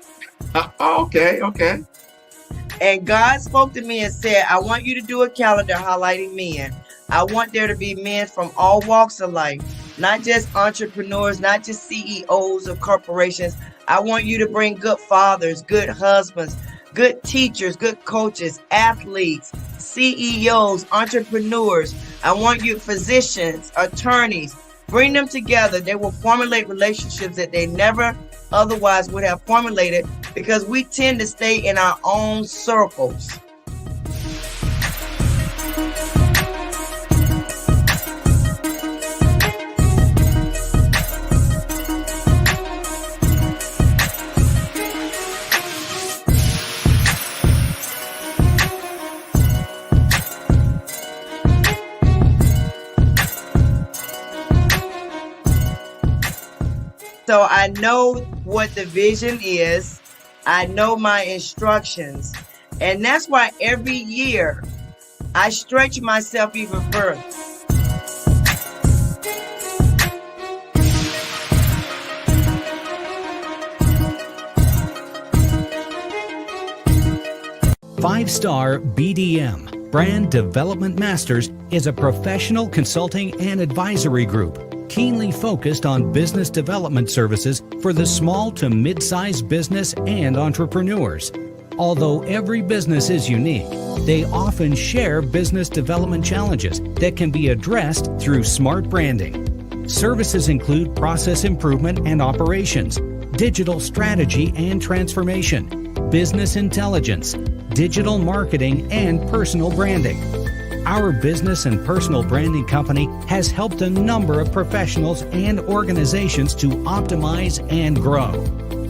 Speaker 19: Okay.
Speaker 18: And God spoke to me and said, I want you to do a calendar highlighting men. I want there to be men from all walks of life, not just entrepreneurs, not just CEOs of corporations. I want you to bring good fathers, good husbands, good teachers, good coaches, athletes, CEOs, entrepreneurs. I want you physicians, attorneys. Bring them together. They will formulate relationships that they never otherwise would have formulated because we tend to stay in our own circles. So I know what the vision is. I know my instructions. And that's why every year I stretch myself even further.
Speaker 24: Five-Star BDM, Brand Development Masters, is a professional consulting and advisory group keenly focused on business development services for the small to mid-sized business and entrepreneurs. Although every business is unique, they often share business development challenges that can be addressed through smart branding. Services include process improvement and operations, digital strategy and transformation, business intelligence, digital marketing, and personal branding. Our business and personal branding company has helped a number of professionals and organizations to optimize and grow.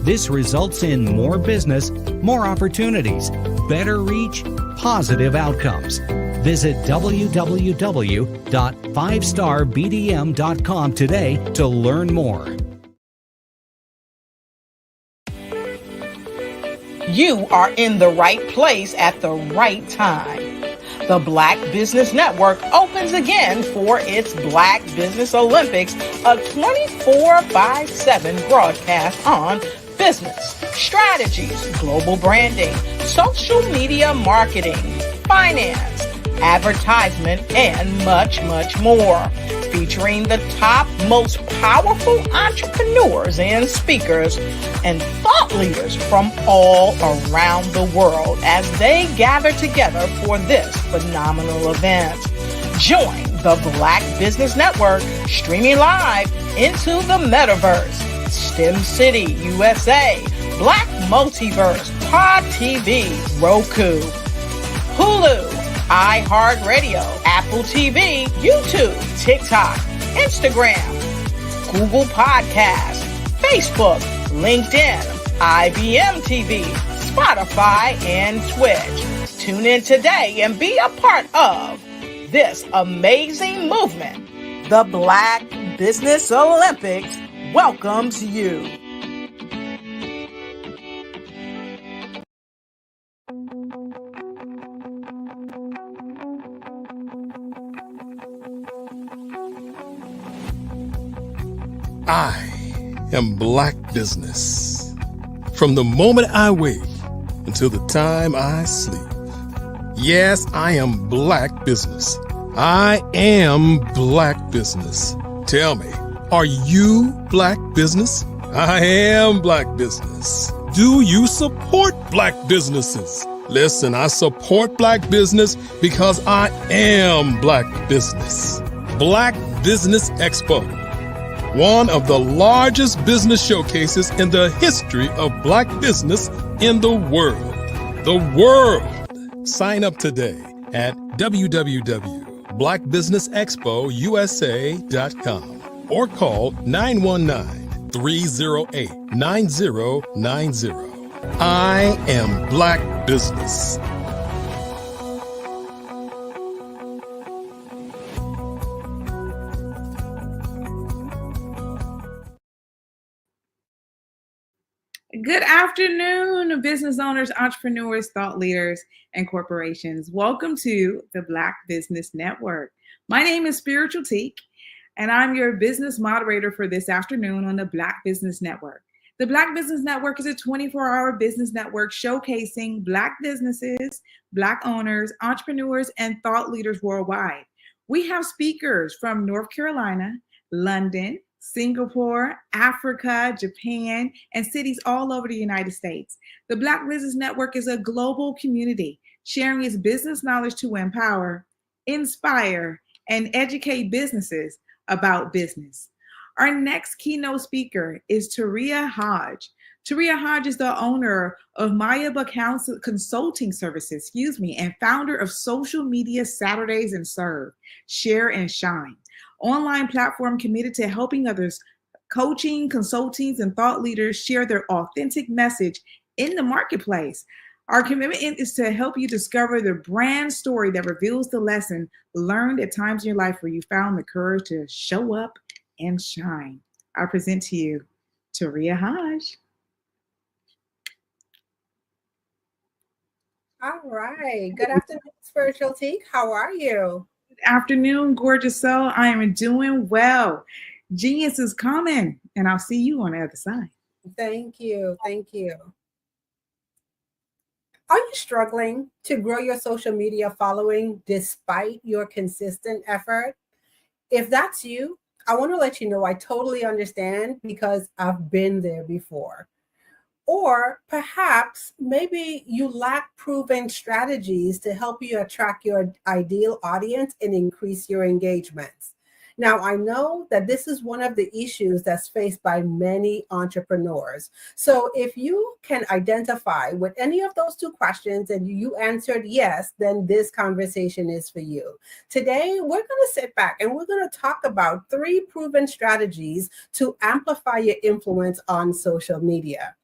Speaker 24: This results in more business, more opportunities, better reach, positive outcomes. Visit www.fivestarbdm.com today to learn more.
Speaker 17: You are in the right place at the right time. The Black Business Network opens again for its Black Business Olympics, a 24/7 broadcast on business, strategies, global branding, social media marketing, finance, advertisement, and much, much more. Featuring the top, most powerful entrepreneurs and speakers and thought leaders from all around the world as they gather together for this phenomenal event. Join the Black Business Network streaming live into the metaverse, STEM City, USA, Black Multiverse, Pod TV, Roku, Hulu, iHeartRadio, Apple TV, YouTube, TikTok, Instagram, Google Podcasts, Facebook, LinkedIn, IBM TV, Spotify, and Twitch. Tune in today and be a part of this amazing movement. The Black Business Olympics welcomes you.
Speaker 3: I am Black Business. From the moment I wake until the time I sleep. Yes, I am Black Business. I am Black Business. Tell me, are you Black Business? I am Black Business. Do you support Black businesses? Listen, I support Black business because I am Black Business. Black Business Expo, one of the largest business showcases in the history of Black business in the world. The world! Sign up today at www.blackbusinessexpousa.com or call 919-308-9090. I am Black Business.
Speaker 22: Good afternoon, business owners, entrepreneurs, thought leaders, and corporations. Welcome to the Black Business Network. My name is Spiritual Teak, and I'm your business moderator for this afternoon on the Black Business Network. The Black Business Network is a 24-hour business network showcasing Black businesses, Black owners, entrepreneurs, and thought leaders worldwide. We have speakers from North Carolina, London, Singapore, Africa, Japan, and cities all over the United States. The Black Business Network is a global community sharing its business knowledge to empower, inspire, and educate businesses about business. Our next keynote speaker is Taria Hodge. Taria Hodge is the owner of Mayaba Consulting Services, and founder of Social Media Saturdays and Serve, Share and Shine, online platform committed to helping others, coaching, consultants, and thought leaders share their authentic message in the marketplace. Our commitment is to help you discover the brand story that reveals the lesson learned at times in your life where you found the courage to show up and shine. I present to you Taria Hodge.
Speaker 9: All right. Good afternoon, Spiritual Teak. How are you?
Speaker 22: Good afternoon, gorgeous soul. I am doing well. Genius is coming, and I'll see you on the other side.
Speaker 9: Thank you. Thank you. Are you struggling to grow your social media following despite your consistent effort? If that's you, I want to let you know I totally understand because I've been there before. Or perhaps maybe you lack proven strategies to help you attract your ideal audience and increase your engagements. Now, I know that this is one of the issues that's faced by many entrepreneurs. So if you can identify with any of those two questions and you answered yes, then this conversation is for you. Today, we're going to sit back and we're going to talk about 3 proven strategies to amplify your influence on social media.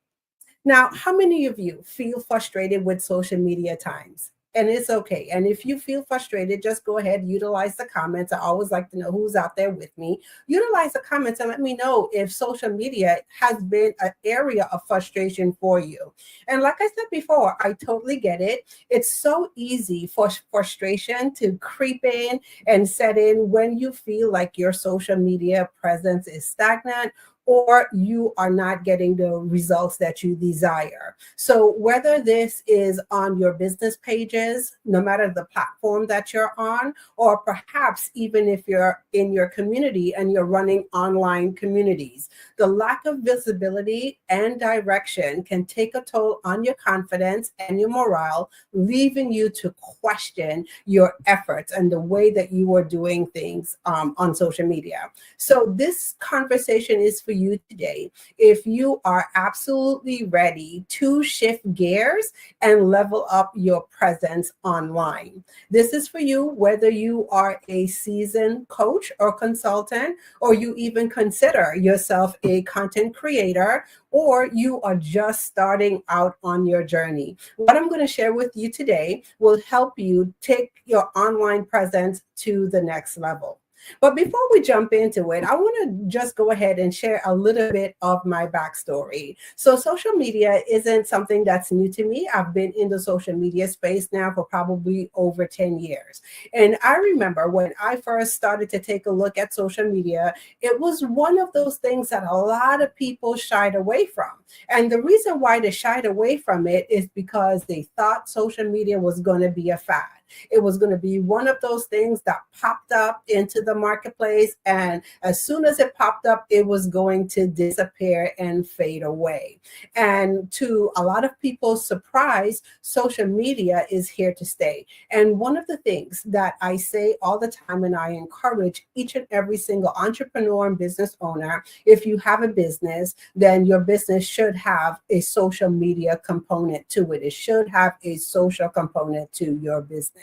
Speaker 9: Now, how many of you feel frustrated with social media times? And it's okay. And if you feel frustrated, just go ahead, utilize the comments. I always like to know who's out there with me. Utilize the comments and let me know if social media has been an area of frustration for you. And like I said before, I totally get it. It's so easy for frustration to creep in and set in when you feel like your social media presence is stagnant or you are not getting the results that you desire. So whether this is on your business pages, no matter the platform that you're on, or perhaps even if you're in your community and you're running online communities, the lack of visibility and direction can take a toll on your confidence and your morale, leaving you to question your efforts and the way that you are doing things on social media. So this conversation is for you today if you are absolutely ready to shift gears and level up your presence online. This is for you whether you are a seasoned coach or consultant, or you even consider yourself a content creator, or you are just starting out on your journey. What I'm going to share with you today will help you take your online presence to the next level. But before we jump into it, I want to just go ahead and share a little bit of my backstory. So social media isn't something that's new to me. I've been in the social media space now for probably over 10 years. And I remember when I first started to take a look at social media, it was one of those things that a lot of people shied away from. And the reason why they shied away from it is because they thought social media was going to be a fad. It was going to be one of those things that popped up into the marketplace. And as soon as it popped up, it was going to disappear and fade away. And to a lot of people's surprise, social media is here to stay. And one of the things that I say all the time, and I encourage each and every single entrepreneur and business owner, if you have a business, then your business should have a social media component to it. It should have a social component to your business.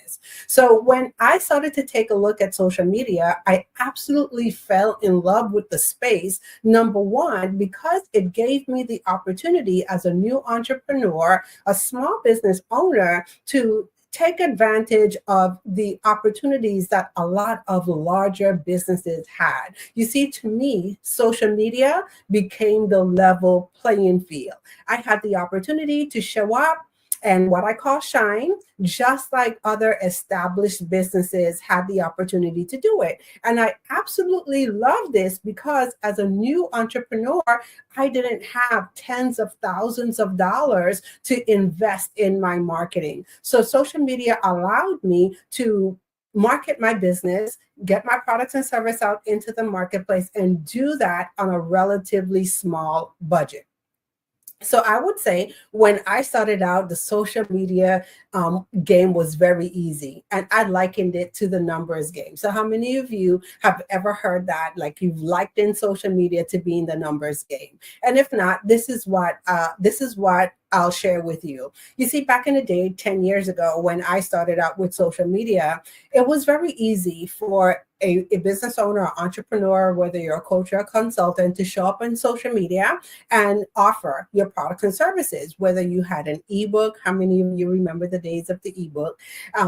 Speaker 9: So when I started to take a look at social media, I absolutely fell in love with the space. Number one, because it gave me the opportunity as a new entrepreneur, a small business owner, to take advantage of the opportunities that a lot of larger businesses had. You see, to me, social media became the level playing field. I had the opportunity to show up and what I call shine, just like other established businesses had the opportunity to do it. And I absolutely love this because as a new entrepreneur, I didn't have tens of thousands of dollars to invest in my marketing. So social media allowed me to market my business, get my products and service out into the marketplace, and do that on a relatively small budget. So I would say when I started out, the social media game was very easy, and I likened it to the numbers game. So how many of you have ever heard that, like you've likened social media to being the numbers game? And if not, this is what I'll share with you. You see, back in the day, 10 years ago, when I started out with social media, it was very easy for a business owner or entrepreneur, whether you're a coach or a consultant, to show up on social media and offer your products and services, whether you had an ebook. How many of you remember the days of the ebook?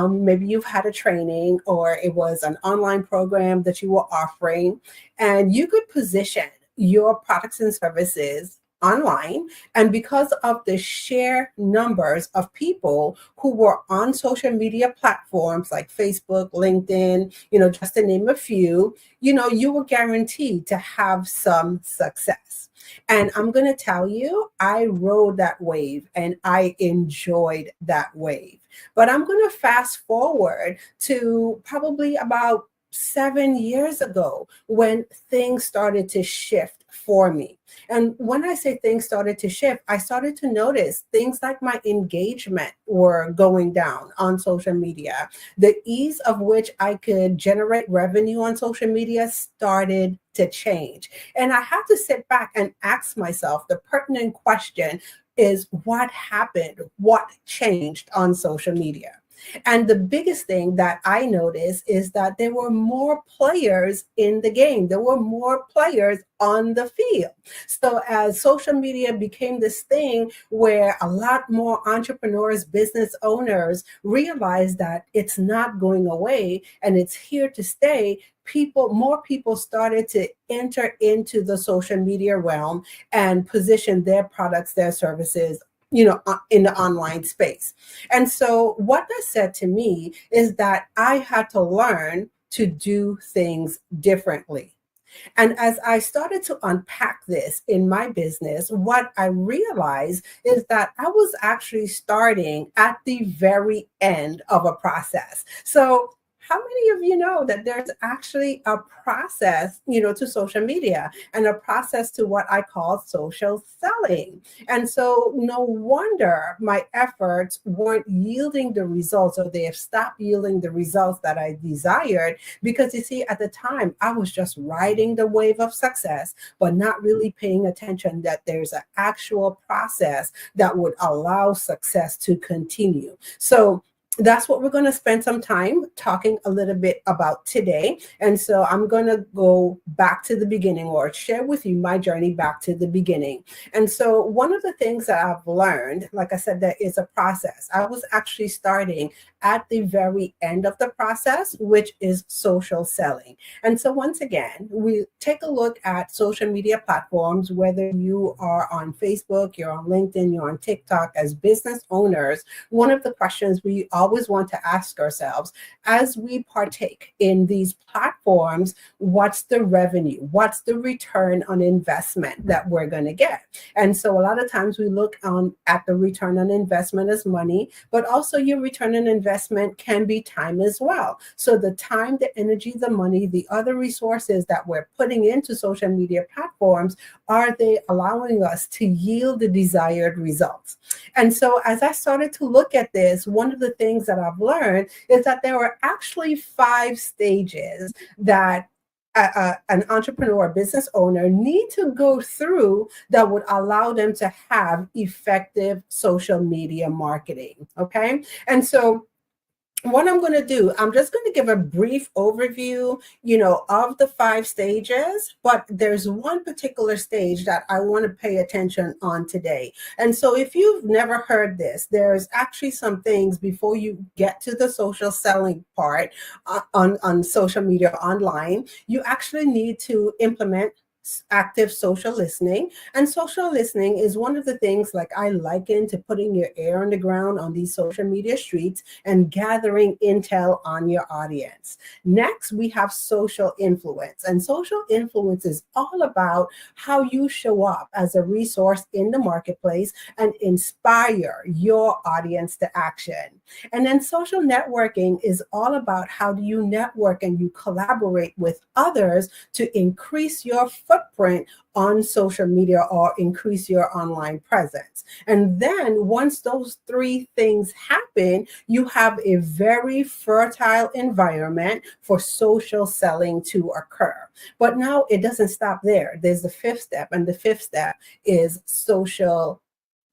Speaker 9: Maybe you've had a training, or it was an online program that you were offering, and you could position your products and services online. And because of the sheer numbers of people who were on social media platforms like Facebook, LinkedIn, just to name a few, you were guaranteed to have some success. And I'm going to tell you, I rode that wave and I enjoyed that wave. But I'm going to fast forward to probably about 7 years ago when things started to shift for me. And when I say things started to shift, I started to notice things like my engagement were going down on social media. The ease of which I could generate revenue on social media started to change. And I had to sit back and ask myself the pertinent question is, what happened? What changed on social media? And the biggest thing that I noticed is that there were more players in the game. There were more players on the field. So as social media became this thing where a lot more entrepreneurs, business owners realized that it's not going away and it's here to stay, more people started to enter into the social media realm and position their products, their services, in the online space. And so what that said to me is that I had to learn to do things differently. And as I started to unpack this in my business, what I realized is that I was actually starting at the very end of a process. So how many of you know that there's actually a process, to social media and a process to what I call social selling? And so no wonder my efforts weren't yielding the results, or they have stopped yielding the results that I desired, because you see, at the time I was just riding the wave of success, but not really paying attention that there's an actual process that would allow success to continue. So that's what we're going to spend some time talking a little bit about today. And so I'm going to go back to the beginning, or share with you my journey back to the beginning. And so one of the things that I've learned, like I said, there is a process. I was actually starting at the very end of the process, which is social selling. And so once again, we take a look at social media platforms, whether you are on Facebook, you're on LinkedIn, you're on TikTok. As business owners, one of the questions we always want to ask ourselves as we partake in these platforms, what's the revenue? What's the return on investment that we're going to get? And so a lot of times we look at the return on investment as money, but also your return on investment can be time as well. So the time, the energy, the money, the other resources that we're putting into social media platforms, are they allowing us to yield the desired results? And so as I started to look at this, one of the things that I've learned is that there are actually 5 stages that an entrepreneur, business owner need to go through that would allow them to have effective social media marketing. Okay. And so what I'm going to do, I'm just going to give a brief overview, of the 5 stages, but there's one particular stage that I want to pay attention on today. And so if you've never heard this, there's actually some things before you get to the social selling part on social media online, you actually need to implement active social listening. And social listening is one of the things, like, I liken to putting your ear on the ground on these social media streets and gathering intel on your audience. Next, we have social influence. And social influence is all about how you show up as a resource in the marketplace and inspire your audience to action. And then social networking is all about how do you network and you collaborate with others to increase your footprint on social media or increase your online presence. And then once those 3 things happen, you have a very fertile environment for social selling to occur. But now it doesn't stop there. There's the 5th step, and the 5th step is social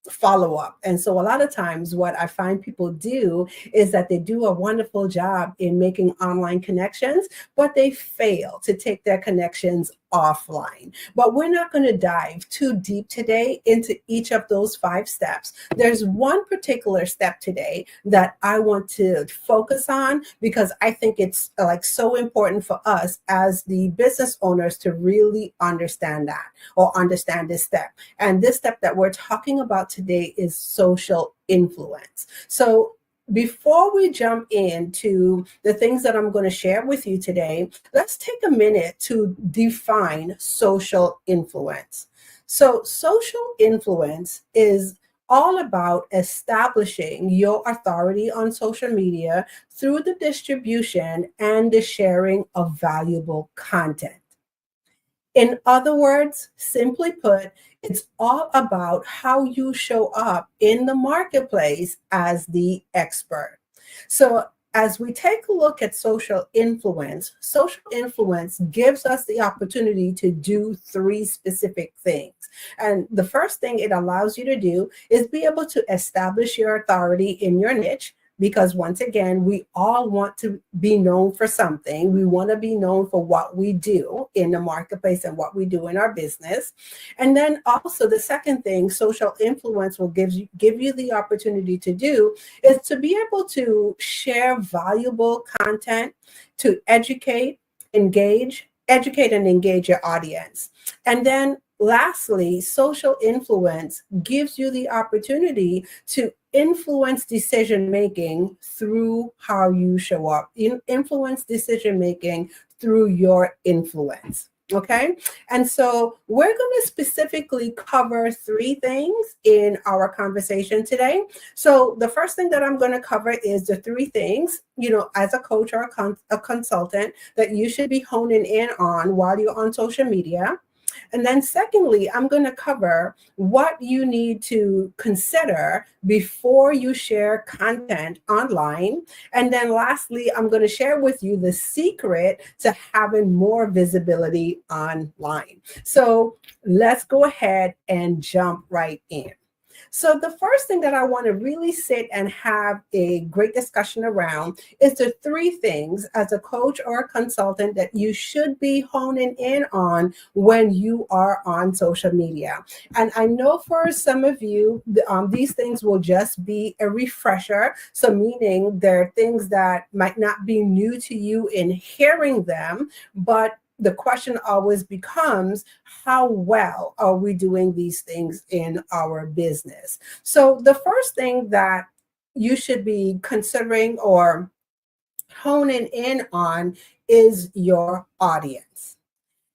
Speaker 9: follow-up. And so a lot of times what I find people do is that they do a wonderful job in making online connections, but they fail to take their connections offline. But we're not going to dive too deep today into each of those 5 steps. There's one particular step today that I want to focus on because I think it's so important for us as the business owners to really understand that, or understand this step. And this step that we're talking about today is social influence. So before we jump into the things that I'm going to share with you today, let's take a minute to define social influence. So social influence is all about establishing your authority on social media through the distribution and the sharing of valuable content. In other words, simply put, it's all about how you show up in the marketplace as the expert. So as we take a look at social influence gives us the opportunity to do 3 specific things. And the first thing it allows you to do is be able to establish your authority in your niche. Because once again, we all want to be known for something. We want to be known for what we do in the marketplace and what we do in our business. And then also the second thing social influence will give you the opportunity to do is to be able to share valuable content to educate and engage your audience. And then lastly, social influence gives you the opportunity to influence decision-making through how you show up. Influence decision-making through your influence. Okay. And so we're going to specifically cover 3 things in our conversation today. So the first thing that I'm going to cover is the 3 things, as a coach or a consultant that you should be honing in on while you're on social media. And then secondly, I'm going to cover what you need to consider before you share content online. And then lastly, I'm going to share with you the secret to having more visibility online. So let's go ahead and jump right in. So the first thing that I want to really sit and have a great discussion around is the three things as a coach or a consultant that you should be honing in on when you are on social media. And I know for some of you, these things will just be a refresher. So meaning they're things that might not be new to you in hearing them, but the question always becomes, how well are we doing these things in our business? So the first thing that you should be considering or honing in on is your audience.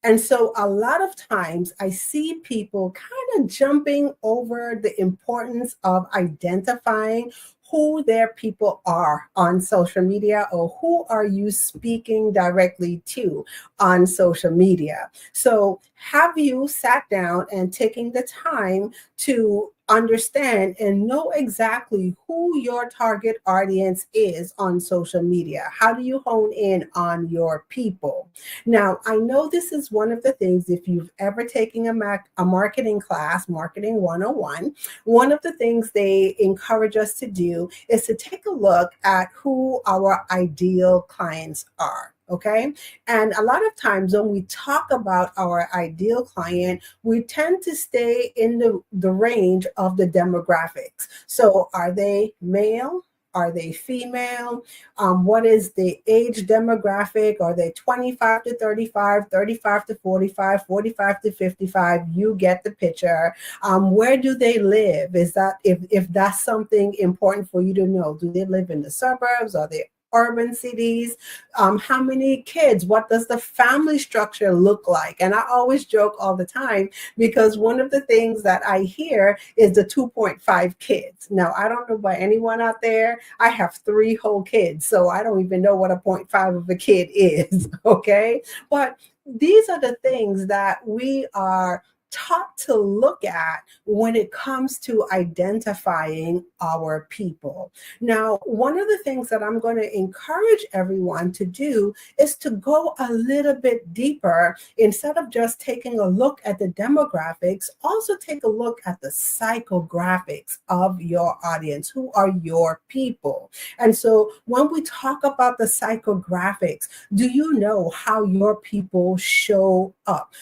Speaker 9: And so a lot of times I see people kind of jumping over the importance of identifying who their people are on social media, or who are you speaking directly to on social media. So have you sat down and taking the time to understand and know exactly who your target audience is on social media? How do you hone in on your people? Now, I know this is one of the things, if you've ever taken a marketing class, Marketing 101, one of the things they encourage us to do is to take a look at who our ideal clients are. Okay. And a lot of times when we talk about our ideal client, we tend to stay in the range of the demographics. So are they male? Are they female? What is the age demographic? Are they 25 to 35, 35 to 45, 45 to 55? You get the picture. Where do they live? Is that if that's something important for you to know? Do they live in the suburbs? Are they urban cities? How many kids? What does the family structure look like? And I always joke all the time, because one of the things that I hear is the 2.5 kids. Now, I don't know about anyone out there. I have 3 whole kids, so I don't even know what a 0.5 of a kid is, okay? But these are the things that we are taught to look at when it comes to identifying our people. Now, one of the things that I'm going to encourage everyone to do is to go a little bit deeper. Instead of just taking a look at the demographics, also take a look at the psychographics of your audience. Who are your people? And so when we talk about the psychographics, do you know how your people show up?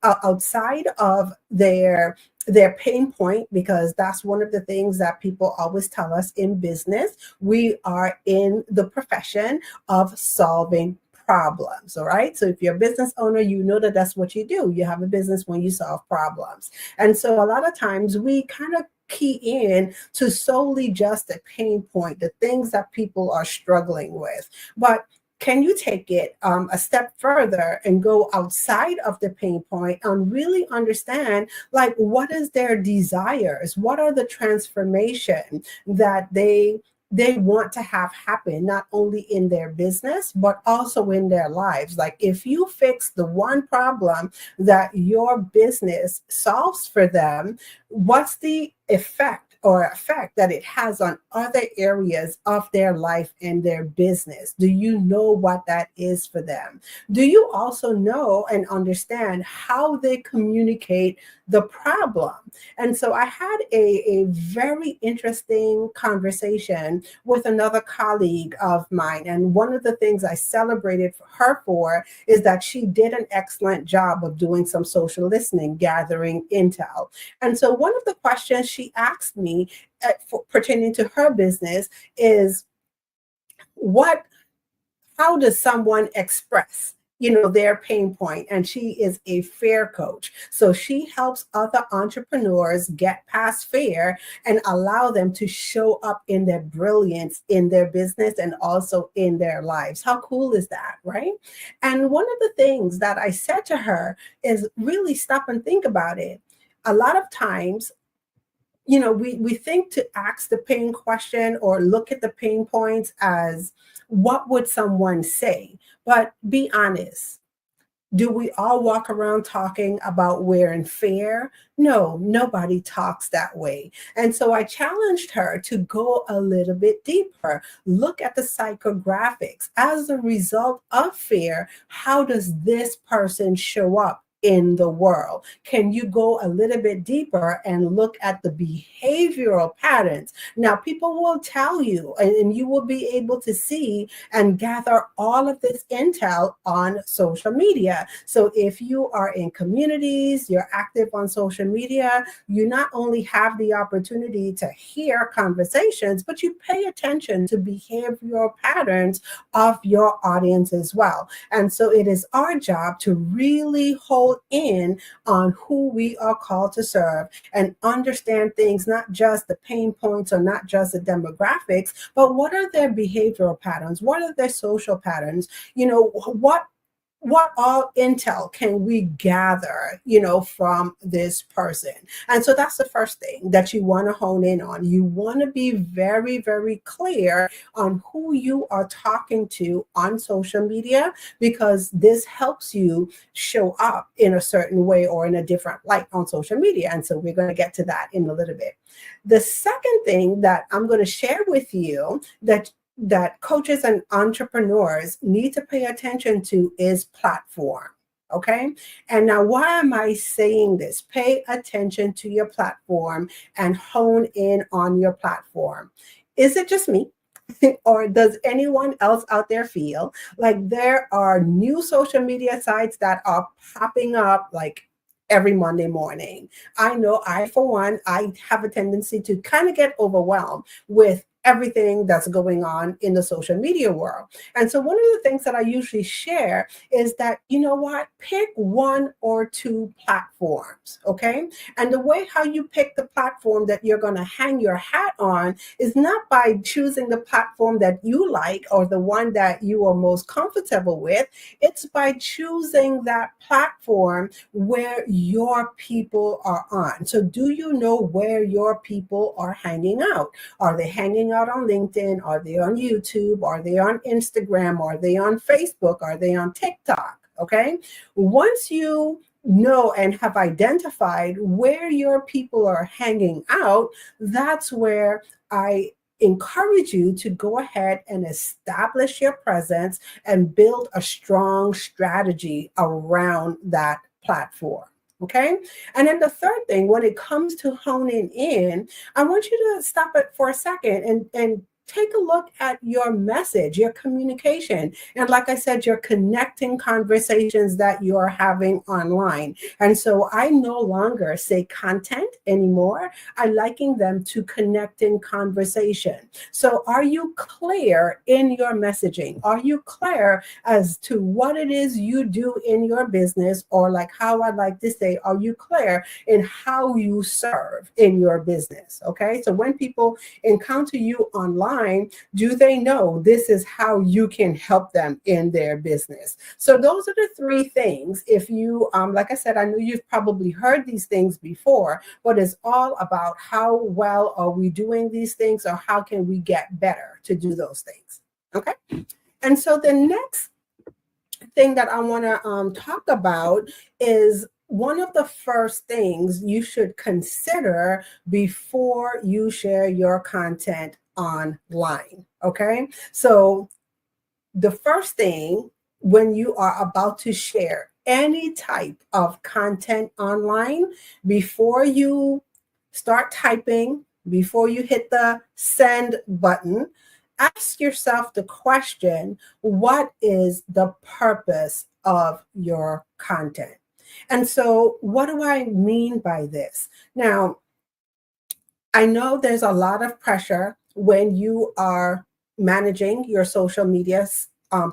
Speaker 9: Outside of their pain point, because that's one of the things that people always tell us in business. We are in the profession of solving problems. All right. So if you're a business owner, you know that that's what you do. You have a business when you solve problems. And so a lot of times we kind of key in to solely just the pain point, the things that people are struggling with. But can you take it a step further and go outside of the pain point and really understand, like, what is their desires? What are the transformation that they want to have happen, not only in their business, but also in their lives? Like, if you fix the one problem that your business solves for them, what's the effect that it has on other areas of their life and their business? Do you know what that is for them? Do you also know and understand how they communicate the problem? And so I had a very interesting conversation with another colleague of mine. And one of the things I celebrated her for is that she did an excellent job of doing some social listening, gathering intel. And so one of the questions she asked me pertaining to her business is, how does someone express their pain point? And she is a fear coach. So she helps other entrepreneurs get past fear and allow them to show up in their brilliance in their business and also in their lives. How cool is that, right? And one of the things that I said to her is, really stop and think about it. A lot of times, we think to ask the pain question or look at the pain points as, what would someone say? But be honest. Do we all walk around talking about we're in fear? No, nobody talks that way. And so I challenged her to go a little bit deeper. Look at the psychographics. As a result of fear, how does this person show up in the world? Can you go a little bit deeper and look at the behavioral patterns? Now, people will tell you, and you will be able to see and gather all of this intel on social media. So if you are in communities, you're active on social media, you not only have the opportunity to hear conversations, but you pay attention to behavioral patterns of your audience as well. And so it is our job to really hold in on who we are called to serve and understand things, not just the pain points or not just the demographics, but what are their behavioral patterns? What are their social patterns? You know, what all intel can we gather, you know, from this person? And so that's the first thing that you want to hone in on. You want to be very, very clear on who you are talking to on social media, because this helps you show up in a certain way or in a different light on social media. And so we're going to get to that in a little bit. The second thing that I'm going to share with you that coaches and entrepreneurs need to pay attention to is platform. Okay. And now, why am I saying this? Pay attention to your platform and hone in on your platform. Is it just me? Or does anyone else out there feel like there are new social media sites that are popping up like every Monday morning? I know for one, I have a tendency to kind of get overwhelmed with everything that's going on in the social media world. And so one of the things that I usually share is that, you know what, pick one or two platforms, okay? And the way how you pick the platform that you're going to hang your hat on is not by choosing the platform that you like or the one that you are most comfortable with. It's by choosing that platform where your people are on. So do you know where your people are hanging out? Are they hanging out on LinkedIn? Are they on YouTube? Are they on Instagram? Are they on Facebook? Are they on TikTok? Okay. Once you know and have identified where your people are hanging out, that's where I encourage you to go ahead and establish your presence and build a strong strategy around that platform. Okay. And then the third thing, when it comes to honing in, I want you to stop it for a second and take a look at your message, your communication. And like I said, you're connecting conversations that you're having online. And so I no longer say content anymore. I liken them to connecting conversation. So are you clear in your messaging? Are you clear as to what it is you do in your business? Or like how I like to say, are you clear in how you serve in your business? Okay. So when people encounter you online, do they know this is how you can help them in their business? So those are the three things. If you, like I said, I know you've probably heard these things before, but it's all about how well are we doing these things, or how can we get better to do those things? Okay. And so the next thing that I want to talk about is one of the first things you should consider before you share your content online. Okay. So the first thing when you are about to share any type of content online, before you start typing, before you hit the send button, ask yourself the question, what is the purpose of your content? And so what do I mean by this? Now, I know there's a lot of pressure when you are managing your social media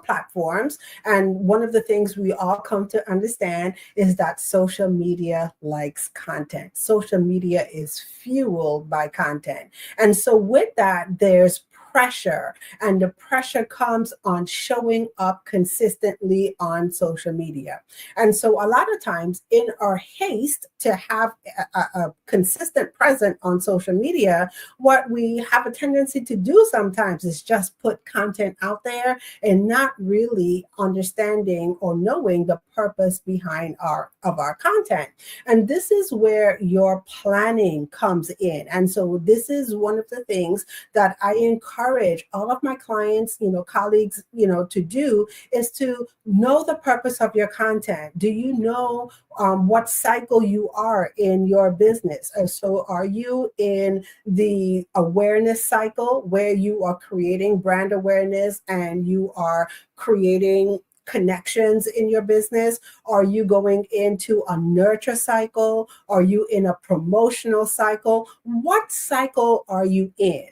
Speaker 9: platforms. And one of the things we all come to understand is that social media likes content. Social media is fueled by content. And so with that, there's pressure, and the pressure comes on showing up consistently on social media. And so a lot of times in our haste to have a consistent presence on social media, what we have a tendency to do sometimes is just put content out there and not really understanding or knowing the purpose behind our content. And this is where your planning comes in. And so this is one of the things that I encourage encourage all of my clients, colleagues, to do is to know the purpose of your content. Do you know what cycle you are in your business? And so are you in the awareness cycle where you are creating brand awareness and you are creating connections in your business? Are you going into a nurture cycle? Are you in a promotional cycle? What cycle are you in?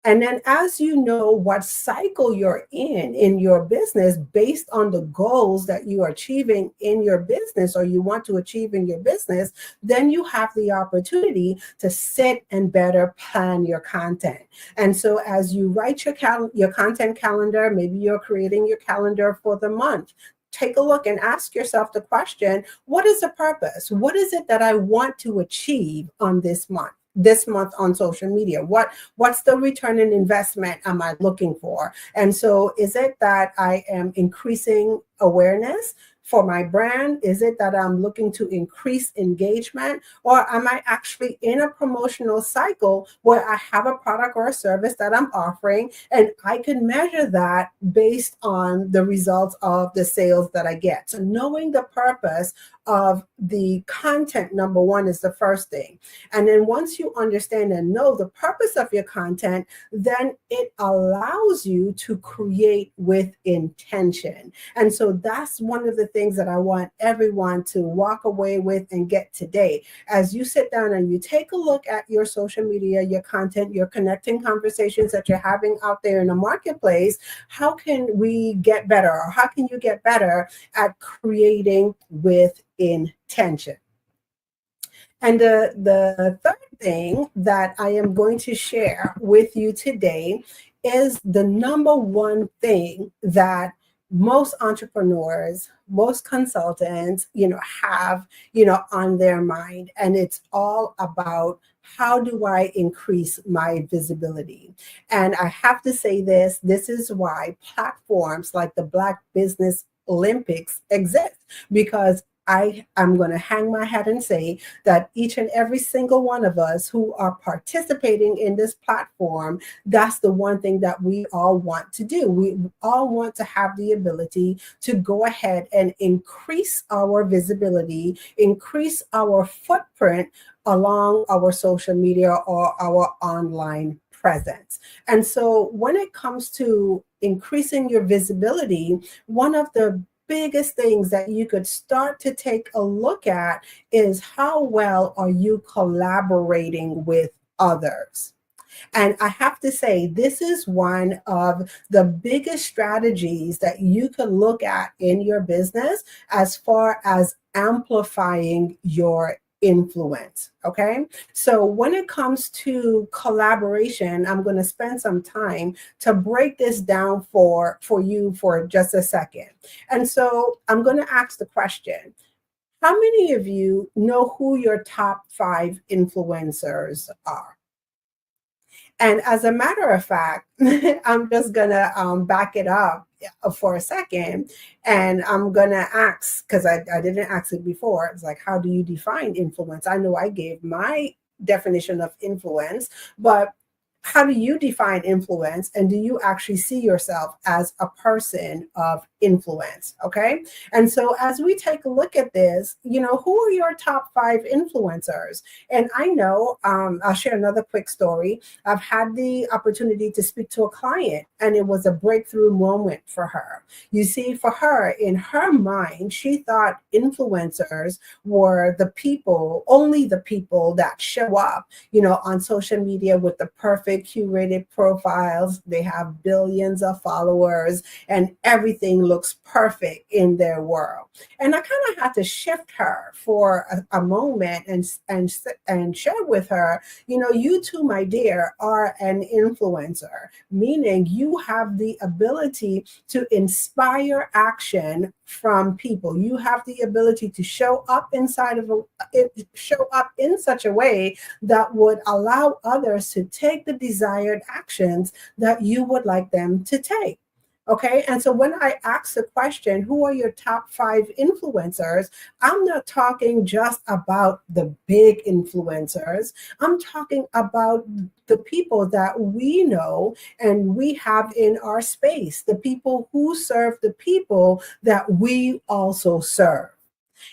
Speaker 9: And then as you know what cycle you're in your business, based on the goals that you are achieving in your business or you want to achieve in your business, then you have the opportunity to sit and better plan your content. And so as you write your content calendar, maybe you're creating your calendar for the month. Take a look and ask yourself the question, what is the purpose? What is it that I want to achieve on this month on social media? What's the return on investment am I looking for? And so is it that I am increasing awareness for my brand? Is it that I'm looking to increase engagement? Or am I actually in a promotional cycle where I have a product or a service that I'm offering and I can measure that based on the results of the sales that I get? So knowing the purpose of the content, number one, is the first thing. And then once you understand and know the purpose of your content, then it allows you to create with intention. And so that's one of the things that I want everyone to walk away with and get today. As you sit down and you take a look at your social media, your content, your connecting conversations that you're having out there in the marketplace, how can we get better, or how can you get better at creating with intention? And the third thing that I am going to share with you today is the number one thing that most entrepreneurs, most consultants, have, on their mind. And it's all about, how do I increase my visibility? And I have to say this is why platforms like the Black Business Olympics exist, because I am going to hang my head and say that each and every single one of us who are participating in this platform, that's the one thing that we all want to do. We all want to have the ability to go ahead and increase our visibility, increase our footprint along our social media or our online presence. And so when it comes to increasing your visibility, one of the biggest things that you could start to take a look at is, how well are you collaborating with others? And I have to say, this is one of the biggest strategies that you can look at in your business as far as amplifying your influence. Okay. So when it comes to collaboration, I'm going to spend some time to break this down for you for just a second. And so I'm going to ask the question, how many of you know who your top 5 influencers are? And as a matter of fact, I'm just going to back it up for a second. And I'm going to ask, because I didn't ask it before. It's like, how do you define influence? I know I gave my definition of influence, but how do you define influence? And do you actually see yourself as a person of influence? Okay. And so as we take a look at this, who are your top 5 influencers? And I know, I'll share another quick story. I've had the opportunity to speak to a client, and it was a breakthrough moment for her. You see, for her, in her mind, she thought influencers were only the people that show up, on social media with the perfect curated profiles. They have billions of followers and everything looks perfect in their world. And I kind of had to shift her for a moment and share with her, you too, my dear, are an influencer, meaning you have the ability to inspire action from people. You have the ability to show up in such a way that would allow others to take the desired actions that you would like them to take. Okay. And so when I ask the question, who are your top 5 influencers? I'm not talking just about the big influencers. I'm talking about the people that we know and we have in our space, the people who serve the people that we also serve.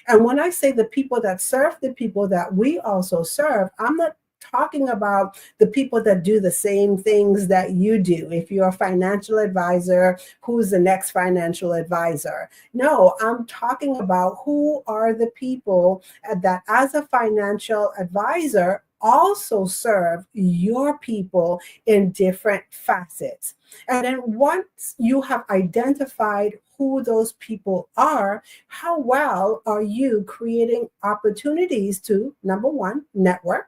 Speaker 9: And when I say the people that serve the people that we also serve, I'm not talking about the people that do the same things that you do. If you're a financial advisor, who's the next financial advisor? No, I'm talking about who are the people that, as a financial advisor, also serve your people in different facets. And then once you have identified who those people are, how well are you creating opportunities to, number one, network,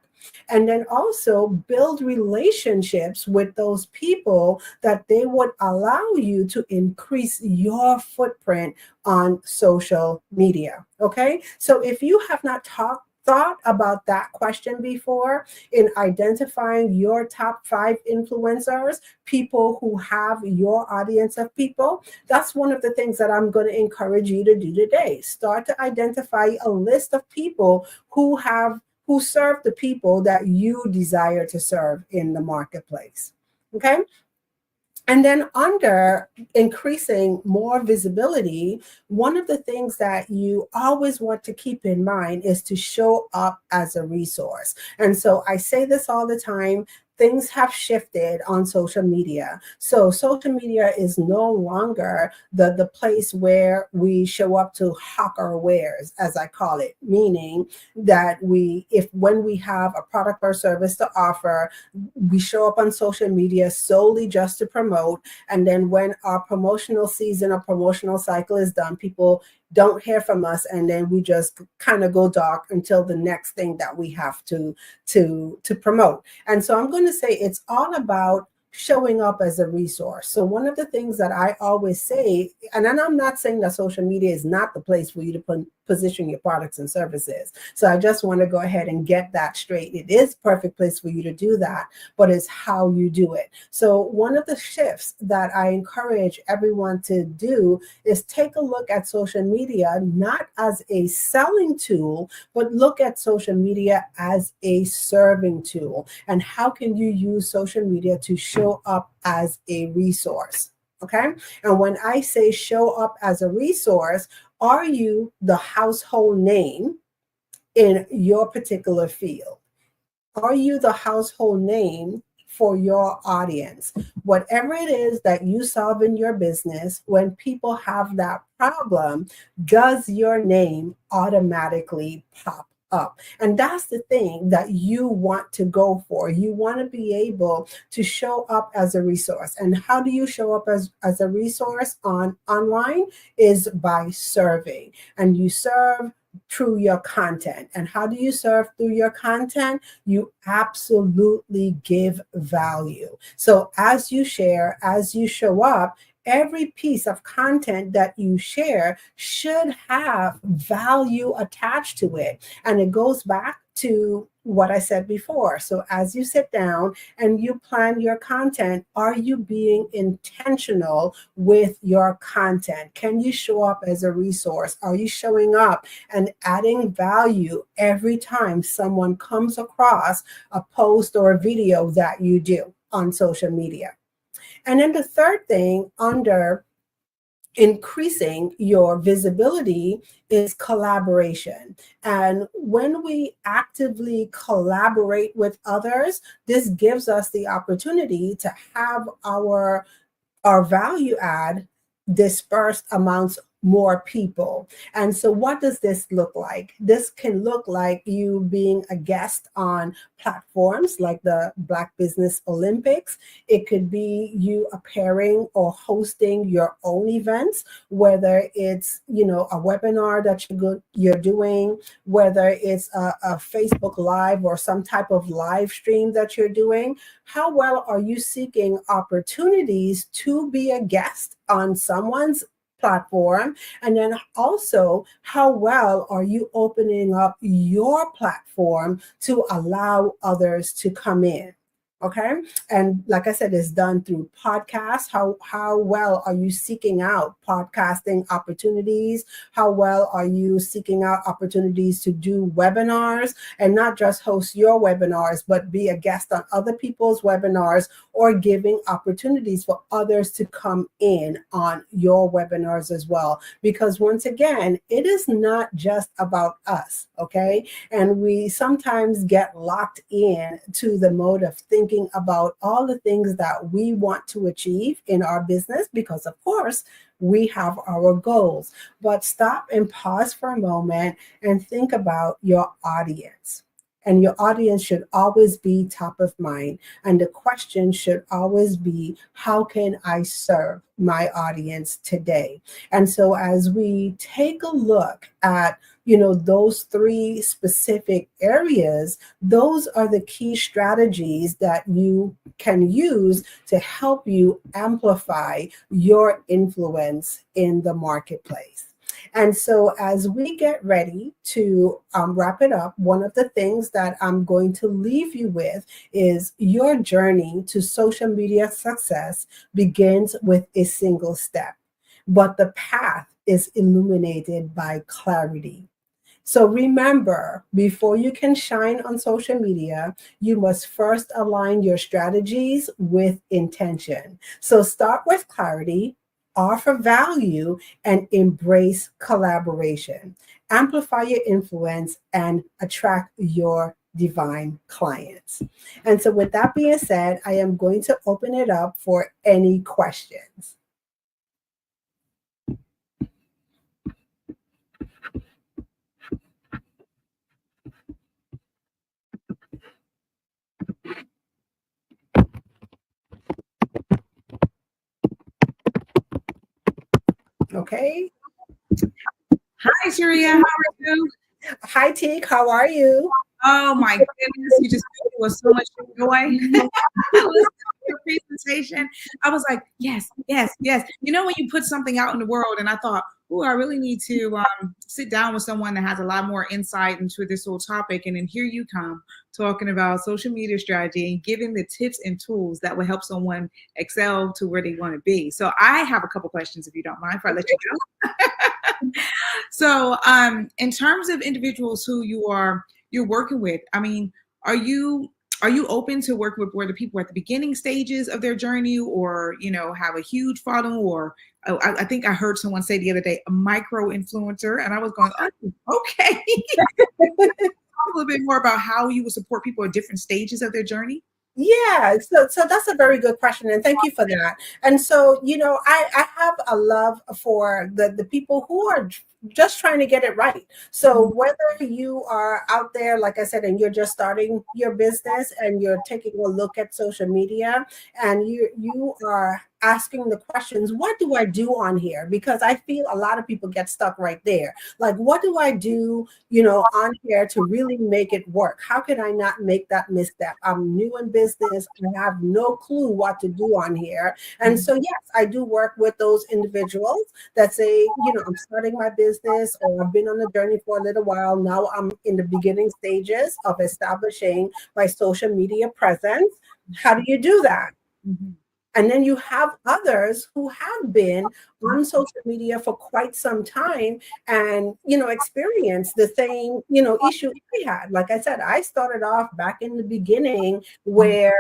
Speaker 9: and then also build relationships with those people that they would allow you to increase your footprint on social media. Okay. So if you have not thought about that question before in identifying your top 5 influencers, people who have your audience of people, that's one of the things that I'm going to encourage you to do today. Start to identify a list of people who serve the people that you desire to serve in the marketplace. Okay. And then under increasing more visibility, one of the things that you always want to keep in mind is to show up as a resource. And so I say this all the time. Things have shifted on social media. So social media is no longer the place where we show up to hawk our wares, as I call it, meaning that when we have a product or service to offer, we show up on social media solely just to promote. And then when our promotional season or promotional cycle is done, people don't hear from us, and then we just kind of go dark until the next thing that we have to promote. And so I'm going to say it's all about showing up as a resource. So one of the things that I always say, and then I'm not saying that social media is not the place for you to position your products and services. So I just want to go ahead and get that straight. It is a perfect place for you to do that, but it's how you do it. So one of the shifts that I encourage everyone to do is take a look at social media, not as a selling tool, but look at social media as a serving tool. And how can you use social media to show up as a resource? Okay. And when I say show up as a resource, are you the household name in your particular field? Are you the household name for your audience? Whatever it is that you solve in your business, when people have that problem, does your name automatically pop up? And that's the thing that you want to go for. You want to be able to show up as a resource. And how do you show up as a resource online? Is by serving. And you serve through your content. And how do you serve through your content? You absolutely give value. So as you share, as you show up, every piece of content that you share should have value attached to it. And it goes back to what I said before. So as you sit down and you plan your content, are you being intentional with your content? Can you show up as a resource? Are you showing up and adding value every time someone comes across a post or a video that you do on social media? And then the third thing under increasing your visibility is collaboration. And when we actively collaborate with others, this gives us the opportunity to have our value add dispersed amongst more people. And so what does this look like? This can look like you being a guest on platforms like the Black Business Olympics. It could be you appearing or hosting your own events, whether it's, a webinar that you're doing, whether it's a Facebook Live or some type of live stream that you're doing. How well are you seeking opportunities to be a guest on someone's platform? And then also, how well are you opening up your platform to allow others to come in? Okay. And like I said, it's done through podcasts. How well are you seeking out podcasting opportunities? How well are you seeking out opportunities to do webinars, and not just host your webinars, but be a guest on other people's webinars, or giving opportunities for others to come in on your webinars as well? Because once again, it is not just about us. Okay. And we sometimes get locked in to the mode of thinking about all the things that we want to achieve in our business, because of course we have our goals. But stop and pause for a moment and think about your audience. And your audience should always be top of mind. And the question should always be, how can I serve my audience today? And so as we take a look at those three specific areas, those are the key strategies that you can use to help you amplify your influence in the marketplace. And so as we get ready to wrap it up, one of the things that I'm going to leave you with is your journey to social media success begins with a single step, but the path is illuminated by clarity. So remember, before you can shine on social media, you must first align your strategies with intention. So start with clarity, offer value, and embrace collaboration. Amplify your influence and attract your divine clients. And so with that being said, I am going to open it up for any questions. Okay.
Speaker 22: Hi, Sharia. How are you?
Speaker 9: Hi, Teek. How are you?
Speaker 22: Oh my goodness, you just filled me with so much joy. I listened to your presentation. I was like, yes, yes, yes. You know, when you put something out in the world, and I thought, oh, I really need to sit down with someone that has a lot more insight into this whole topic. And then here you come talking about social media strategy and giving the tips and tools that will help someone excel to where they want to be. So I have a couple questions, if you don't mind, before I let you go. So in terms of individuals who you're working with, I mean, are you open to work with where the people are at the beginning stages of their journey, or have a huge following, or I think I heard someone say the other day, a micro influencer, and I was going, oh, okay. Talk a little bit more about how you would support people at different stages of their journey.
Speaker 9: Yeah, so that's a very good question, and thank you for that. And so, I have a love for the people who are just trying to get it right. So whether you are out there, like I said, and you're just starting your business and you're taking a look at social media, and you are asking the questions, what do I do on here? Because I feel a lot of people get stuck right there. Like, what do I do, on here to really make it work? How can I not make that misstep? I'm new in business. I have no clue what to do on here. And so, yes, I do work with those individuals that say, I'm starting my business, or I've been on the journey for a little while. Now I'm in the beginning stages of establishing my social media presence. How do you do that? Mm-hmm. And then you have others who have been on social media for quite some time and, experienced the same, issue I had. Like I said, I started off back in the beginning where,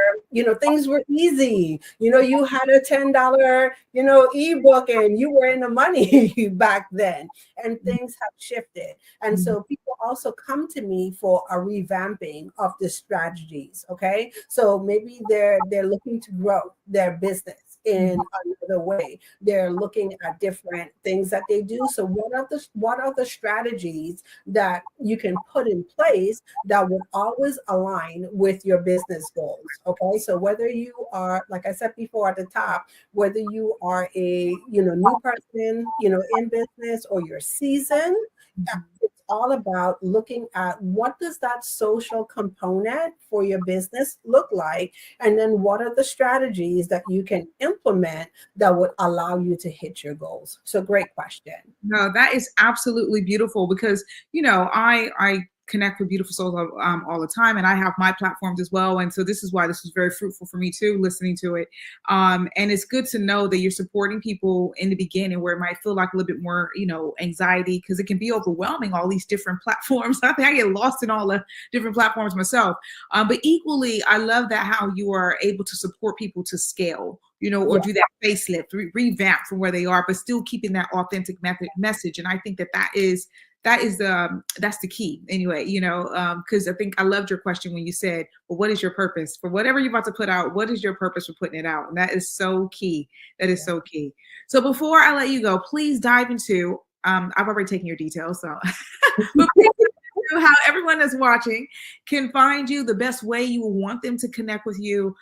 Speaker 9: things were easy. You had a $10, ebook and you were in the money back then, and things have shifted. And so people also come to me for a revamping of the strategies. Okay. So maybe they're looking to grow their business in another way. They're looking at different things that they do. So what are the strategies that you can put in place that would always align with your business goals? Okay. So whether you are, like I said before at the top, whether you are a new person, in business, or you're seasoned, it's all about looking at what does that social component for your business look like, and then what are the strategies that you can implement that would allow you to hit your goals. So great question.
Speaker 22: No, that is absolutely beautiful, because I connect with beautiful souls all the time, and I have my platforms as well. And so this is why this was very fruitful for me too, listening to it. And it's good to know that you're supporting people in the beginning where it might feel like a little bit more, anxiety, because it can be overwhelming, all these different platforms. I think I get lost in all the different platforms myself. But equally, I love that how you are able to support people to scale, or do that facelift, revamp from where they are, but still keeping that authentic message. And I think that's the key anyway, because I think I loved your question when you said, well, what is your purpose for whatever you're about to put out? What is your purpose for putting it out? And that is so key. That is so key. So before I let you go, please dive into, I've already taken your details, so but please how everyone that's watching can find you, the best way you will want them to connect with you.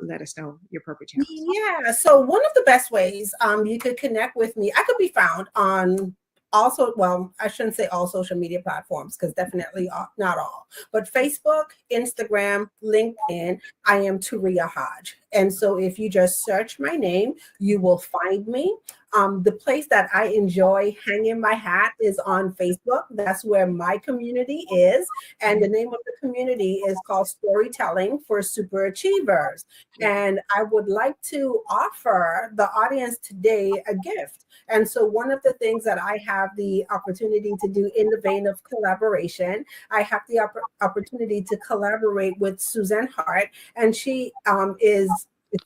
Speaker 22: Let us know your perfect channel.
Speaker 9: Yeah. So one of the best ways you could connect with me, I could be found on also, well, I shouldn't say all social media platforms, because definitely not all, but Facebook, Instagram, LinkedIn, I am Turia Hodge. And so if you just search my name, you will find me. The place that I enjoy hanging my hat is on Facebook. That's where my community is. And the name of the community is called Storytelling for Super Achievers. And I would like to offer the audience today a gift. And so one of the things that I have the opportunity to do in the vein of collaboration, I have the opportunity to collaborate with Suzanne Hart, and she is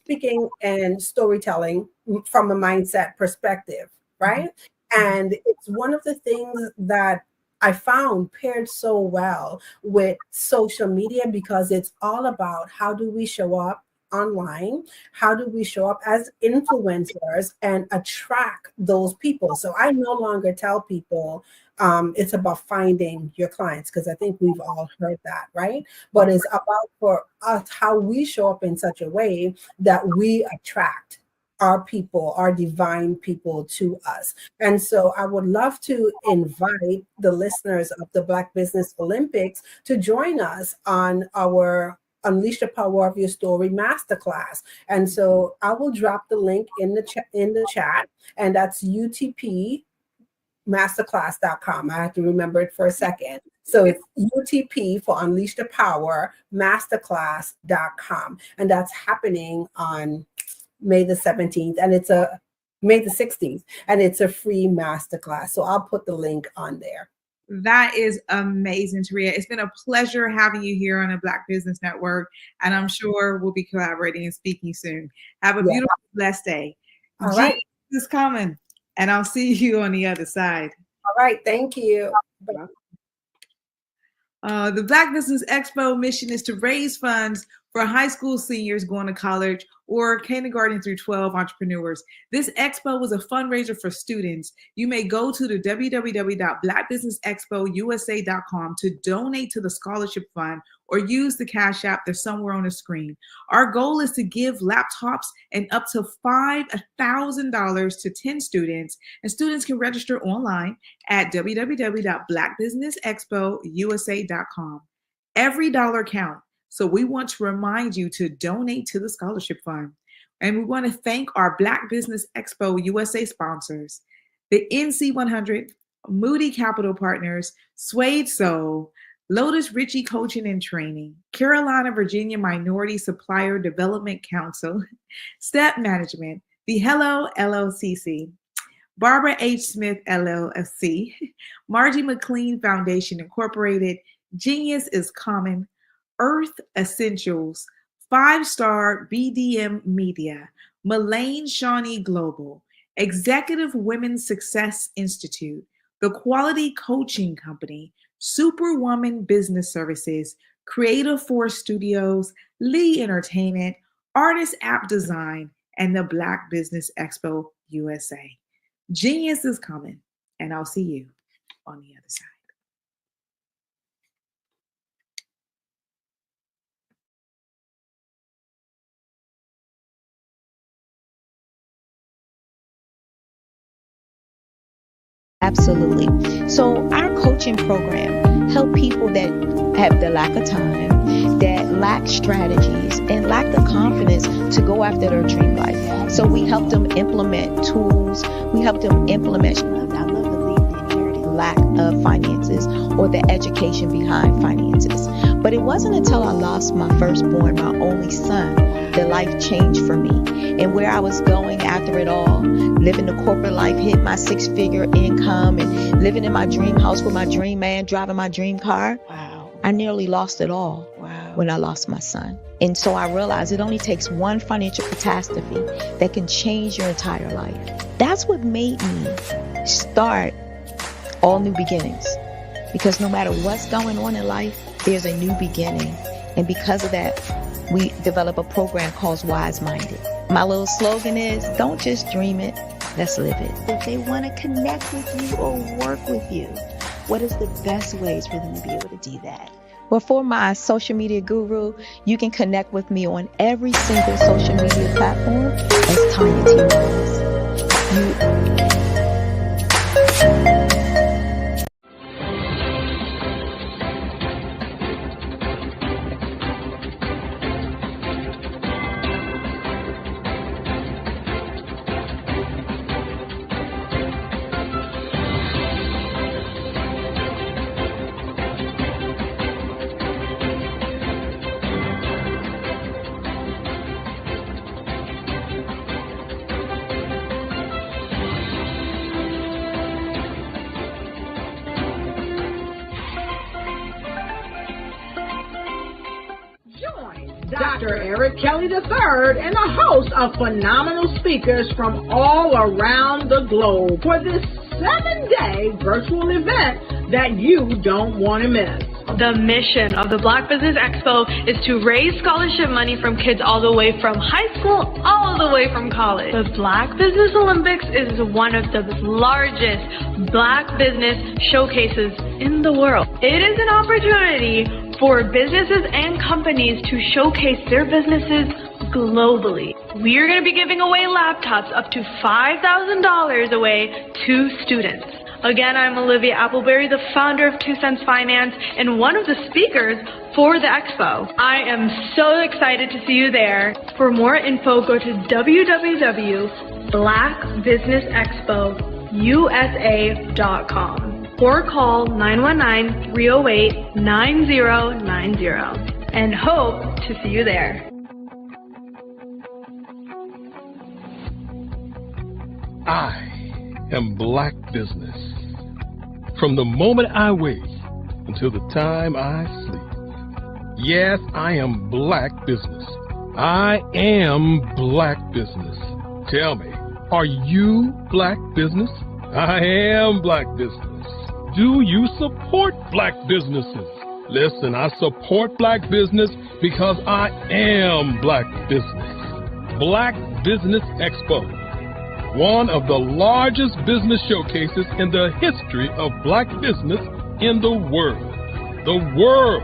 Speaker 9: speaking and storytelling from a mindset perspective, right? And it's one of the things that I found paired so well with social media, because it's all about how do we show up online, how do we show up as influencers and attract those people. So I no longer tell people it's about finding your clients, because I think we've all heard that, right? But it's about for us how we show up in such a way that we attract our people, our divine people to us. And so I would love to invite the listeners of the Black Business Olympics to join us on our Unleash the Power of Your Story Masterclass. And so I will drop the link in the chat, and that's utpmasterclass.com. I have to remember it for a second. So it's UTP for Unleash the Power Masterclass.com. And that's happening on May the 17th, and it's May the 16th, and it's a free masterclass. So I'll put the link on there.
Speaker 22: That is amazing, Taria. It's been a pleasure having you here on the Black Business Network, and I'm sure we'll be collaborating and speaking soon. Have a beautiful, blessed day.
Speaker 9: All right.
Speaker 22: Jesus is coming, and I'll see you on the other side.
Speaker 9: All right. Thank you.
Speaker 22: The Black Business Expo mission is to raise funds for high school seniors going to college or kindergarten through 12 entrepreneurs. This expo was a fundraiser for students. You may go to the www.blackbusinessexpousa.com to donate to the scholarship fund or use the Cash App that's somewhere on the screen. Our goal is to give laptops and up to $5,000 to 10 students, and students can register online at www.blackbusinessexpousa.com. Every dollar counts. So we want to remind you to donate to the scholarship fund. And we want to thank our Black Business Expo USA sponsors, the NC100, Moody Capital Partners, Suede Soul, Lotus Ritchie Coaching and Training, Carolina, Virginia Minority Supplier Development Council, Step Management, the Hello LLCC, Barbara H. Smith LLC, Margie McLean Foundation Incorporated, Genius is Common, Earth Essentials, 5-Star BDM Media, Mullane Shawnee Global, Executive Women's Success Institute, The Quality Coaching Company, Superwoman Business Services, Creative Force Studios, Lee Entertainment, Artist App Design, and the Black Business Expo USA. Genius is coming, and I'll see you on the other side.
Speaker 7: Absolutely. So our coaching program help people that have the lack of time, that lack strategies, and lack the confidence to go after their dream life. So we help them implement tools. We help them implement. I love the lead inherited lack of finances or the education behind finances. But it wasn't until I lost my firstborn, my only son, that life changed for me. And where I was going after it all, living the corporate life, hit my 6-figure income and living in my dream house with my dream man, driving my dream car. Wow. I nearly lost it all when I lost my son. And so I realized it only takes one financial catastrophe that can change your entire life. That's what made me start All New Beginnings. Because no matter what's going on in life, there's a new beginning. And because of that, we develop a program called Wise Minded. My little slogan is, don't just dream it, let's live it. If they want to connect with you or work with you, what is the best ways for them to be able to do that? Well, for my social media guru, you can connect with me on every single social media platform as Tanya T. Rose.
Speaker 17: Dr. Eric Kelly III and a host of phenomenal speakers from all around the globe for this 7-day virtual event that you don't want to miss.
Speaker 20: The mission of the Black Business Expo is to raise scholarship money from kids all the way from high school, all the way from college. The Black Business Olympics is one of the largest Black business showcases in the world. It is an opportunity for businesses and companies to showcase their businesses globally. We are going to be giving away laptops up to $5,000 away to students. Again, I'm Olivia Appleberry, the founder of 2 Cents Finance and one of the speakers for the expo. I am so excited to see you there. For more info, go to www.blackbusinessexpousa.com or call 919-308-9090 and hope to see you there.
Speaker 3: I am Black Business. From the moment I wake until the time I sleep. Yes, I am Black Business. I am Black Business. Tell me, are you Black Business? I am Black Business. Do you support Black businesses? Listen, I support Black business because I am Black Business. Black Business Expo, one of the largest business showcases in the history of Black business in the world. The world!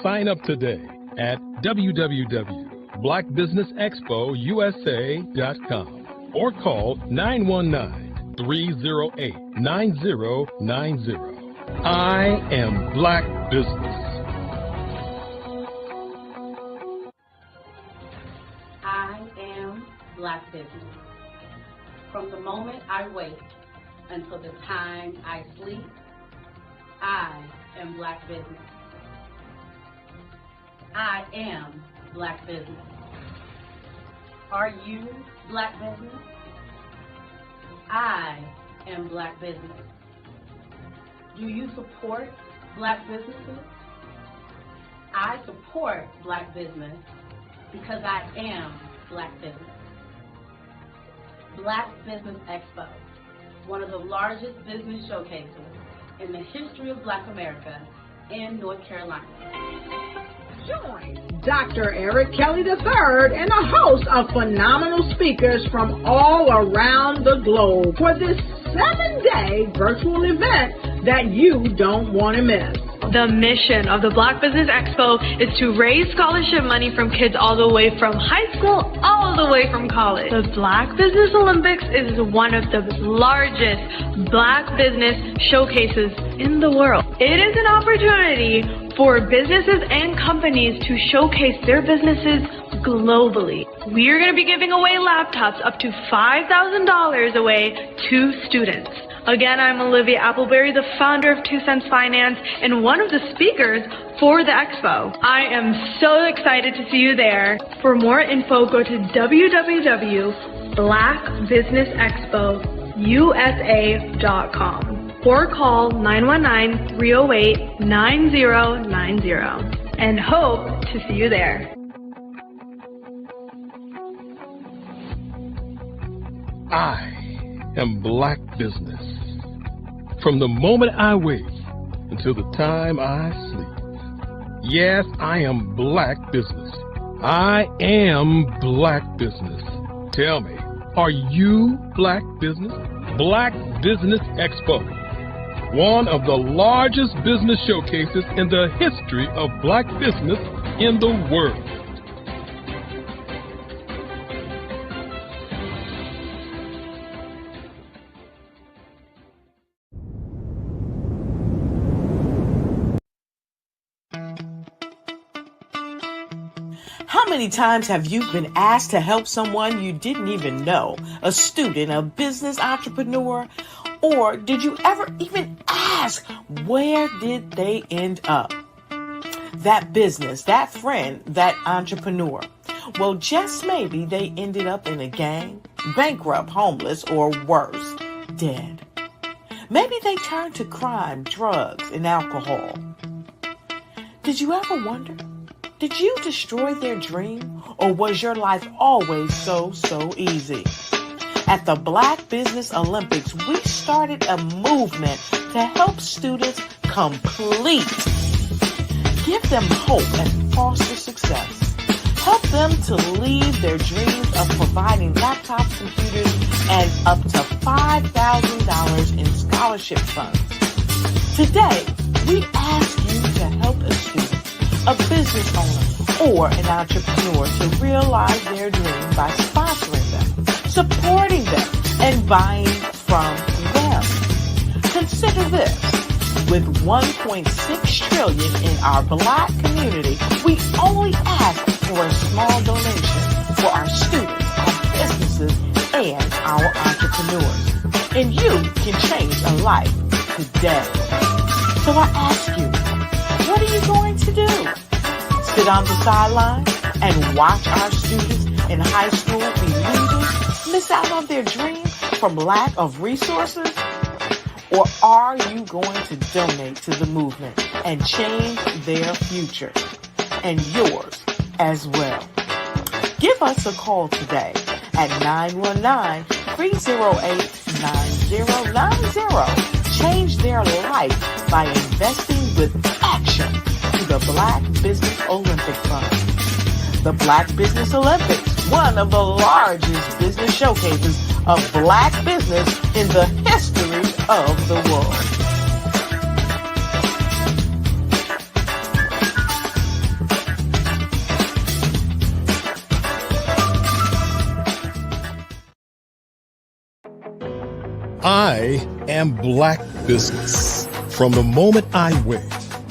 Speaker 3: Sign up today at www.blackbusinessexpousa.com or call 919-308-9090. I am Black Business.
Speaker 23: I am Black Business. From the moment I wake until the time I sleep, I am Black Business. I am Black Business. Are you Black Business? I am Black Business. Do you support Black businesses? I support Black business because I am Black business. Black Business Expo, one of the largest business showcases in the history of Black America in North Carolina.
Speaker 17: Join Dr. Eric Kelly III and a host of phenomenal speakers from all around the globe for this 7-day virtual event that you don't want to miss.
Speaker 20: The mission of the Black Business Expo is to raise scholarship money from kids all the way from high school, all the way from college. The Black Business Olympics is one of the largest Black business showcases in the world. It is an opportunity for businesses and companies to showcase their businesses globally. We are going to be giving away laptops up to $5,000 away to students. Again, I'm Olivia Appleberry, the founder of 2 Cents Finance and one of the speakers for the expo. I am so excited to see you there. For more info, go to www.blackbusinessexpousa.com or call 919-308-9090 and hope to see you there.
Speaker 3: I am Black Business. From the moment I wake until the time I sleep. Yes, I am Black Business. I am Black Business. Tell me, are you Black Business? Black Business Expo, one of the largest business showcases in the history of Black business in the world.
Speaker 10: How many times have you been asked to help someone you didn't even know, a student, a business entrepreneur, or did you ever even ask, where did they end up? That business, that friend, that entrepreneur. Well, just maybe they ended up in a gang, bankrupt, homeless, or worse, dead. Maybe they turned to crime, drugs, and alcohol. Did you ever wonder? Did you destroy their dream, or was your life always so easy? At the Black Business Olympics, we started a movement to help students complete. Give them hope and foster success. Help them to leave their dreams of providing laptops, computers, and up to $5,000 in scholarship funds. Today, we ask you to help a student, a business owner, or an entrepreneur to realize their dream by sponsoring them, supporting them, and buying from them. Consider this. With $1.6 trillion in our Black community, we only ask for a small donation for our students, our businesses, and our entrepreneurs. And you can change a life today. So I ask you, what are you going to do? Sit on the sideline and watch our students in high school be losers, miss out on their dream from lack of resources? Or are you going to donate to the movement and change their future and yours as well? Give us a call today at 919-308-9090. Change their life by investing with action to the Black Business Olympic Fund. The Black Business Olympics, one of the largest business showcases of Black business in the history of the world.
Speaker 3: I am Black Business. From the moment I wake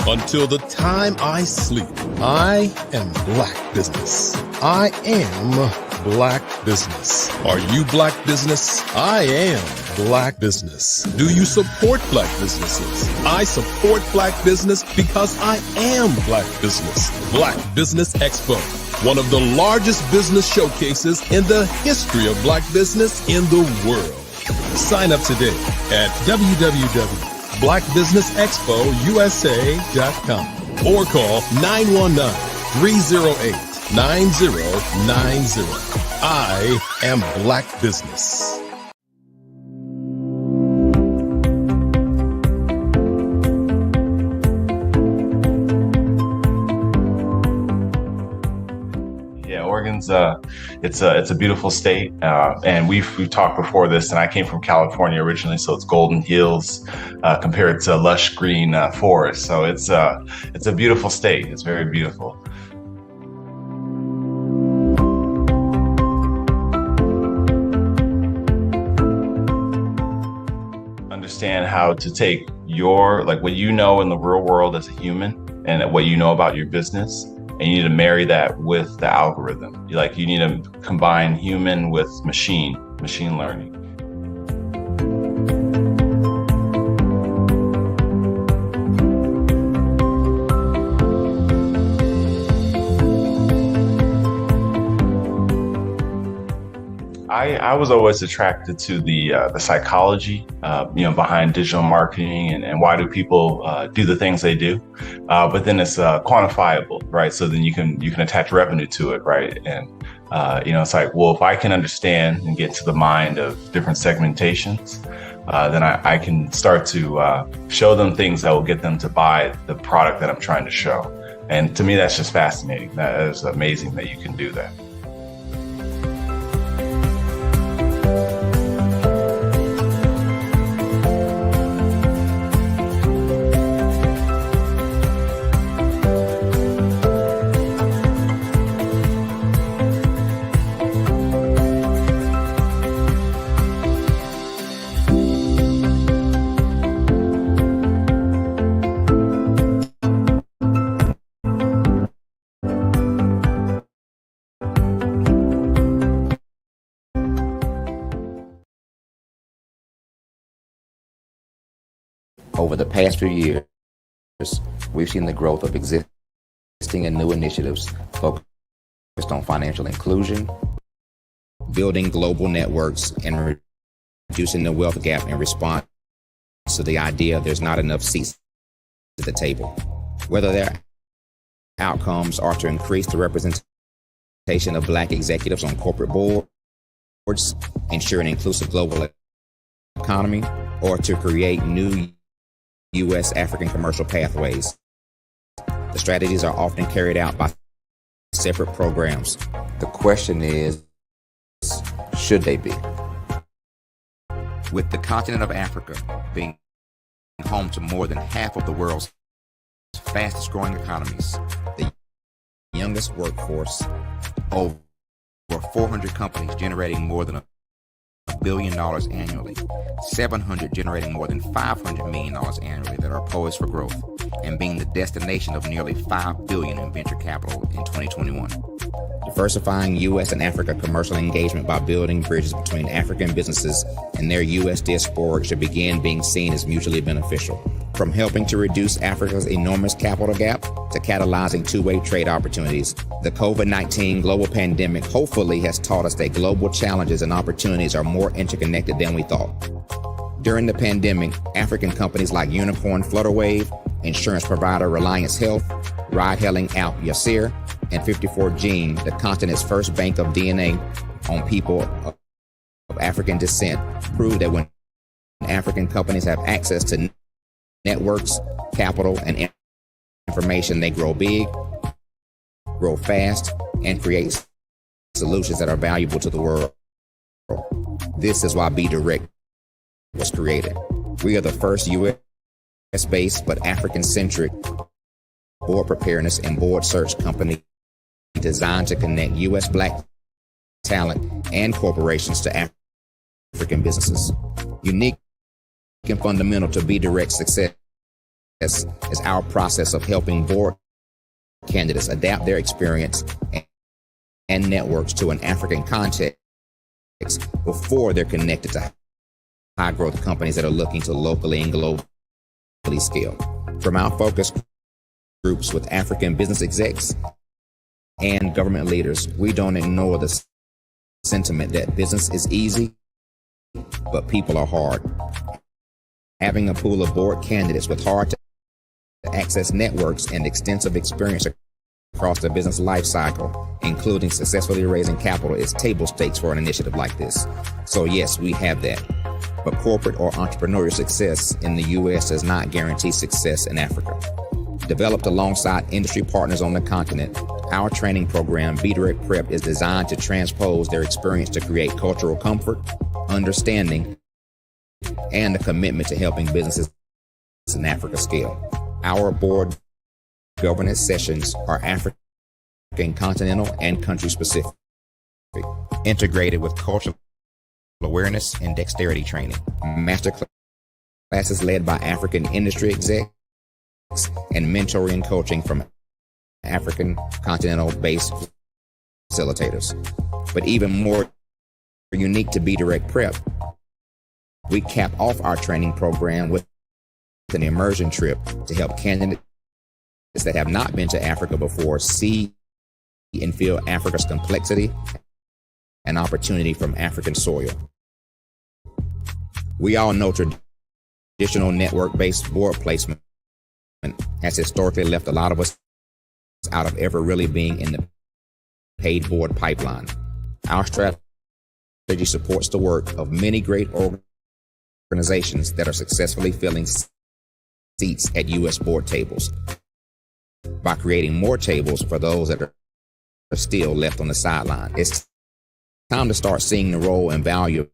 Speaker 3: until the time I sleep, I am Black Business. I am Black Business. Are you Black Business? I am Black Business. Do you support Black businesses? I support Black business because I am Black Business. Black Business Expo, one of the largest business showcases in the history of Black business in the world. Sign up today at www.blackbusinessexpousa.com or call 919-308-9090. I am Black Business.
Speaker 11: Oregon's it's a beautiful state, and we've talked before this. And I came from California originally, so it's golden hills compared to lush green forest. So it's a beautiful state. It's very beautiful. Understand how to take your what you know in the real world as a human and what you know about your business. And you need to marry that with the algorithm. You need to combine human with machine learning. I was always attracted to the psychology, behind digital marketing and why do people do the things they do. But then it's quantifiable, right? So then you can attach revenue to it, right? And it's like, well, if I can understand and get to the mind of different segmentations, then I can start to show them things that will get them to buy the product that I'm trying to show. And to me, that's just fascinating. That is amazing that you can do that.
Speaker 4: Over the past few years, we've seen the growth of existing and new initiatives focused on financial inclusion, building global networks, and reducing the wealth gap in response to the idea there's not enough seats at the table. Whether their outcomes are to increase the representation of Black executives on corporate boards, ensure an inclusive global economy, or to create new U.S. African commercial pathways. The strategies are often carried out by separate programs. The question is, should they be? With the continent of Africa being home to more than half of the world's fastest growing economies, the youngest workforce, over 400 companies generating more than $1 billion annually, 700 generating more than $500 million annually that are poised for growth, and being the destination of nearly $5 billion in venture capital in 2021. Diversifying U.S. and Africa commercial engagement by building bridges between African businesses and their U.S. diaspora should begin being seen as mutually beneficial. From helping to reduce Africa's enormous capital gap to catalyzing two-way trade opportunities, the COVID-19 global pandemic hopefully has taught us that global challenges and opportunities are more interconnected than we thought. During the pandemic, African companies like Unicorn Flutterwave, insurance provider Reliance Health, ride-hailing app Yasir, and 54Gene, the continent's first bank of DNA on people of African descent, proved that when African companies have access to networks, capital, and information, they grow big, grow fast, and create solutions that are valuable to the world. This is why Be Direct was created. We are the first U.S.-based but African-centric board preparedness and board search company designed to connect U.S. Black talent and corporations to African businesses. Unique and fundamental to Be Direct success is our process of helping board candidates adapt their experience and networks to an African context before they're connected to high-growth companies that are looking to locally and globally scale. From our focus groups with African business execs and government leaders, we don't ignore the sentiment that business is easy, but people are hard. Having a pool of board candidates with hard-to-access networks and extensive experience across the business life cycle, including successfully raising capital, is table stakes for an initiative like this. So yes, we have that. But corporate or entrepreneurial success in the U.S. does not guarantee success in Africa. Developed alongside industry partners on the continent, our training program, Be Direct Prep, is designed to transpose their experience to create cultural comfort, understanding, and a commitment to helping businesses in Africa scale. Our board governance sessions are African, continental, and country specific, integrated with cultural awareness and dexterity training. Master classes led by African industry execs and mentoring and coaching from African continental-based facilitators. But even more unique to Be Direct Prep, we cap off our training program with an immersion trip to help candidates that have not been to Africa before see and feel Africa's complexity an opportunity from African soil. We all know traditional network-based board placement has historically left a lot of us out of ever really being in the paid board pipeline. Our strategy supports the work of many great organizations that are successfully filling seats at U.S. board tables by creating more tables for those that are still left on the sideline. It's time to start seeing the role and value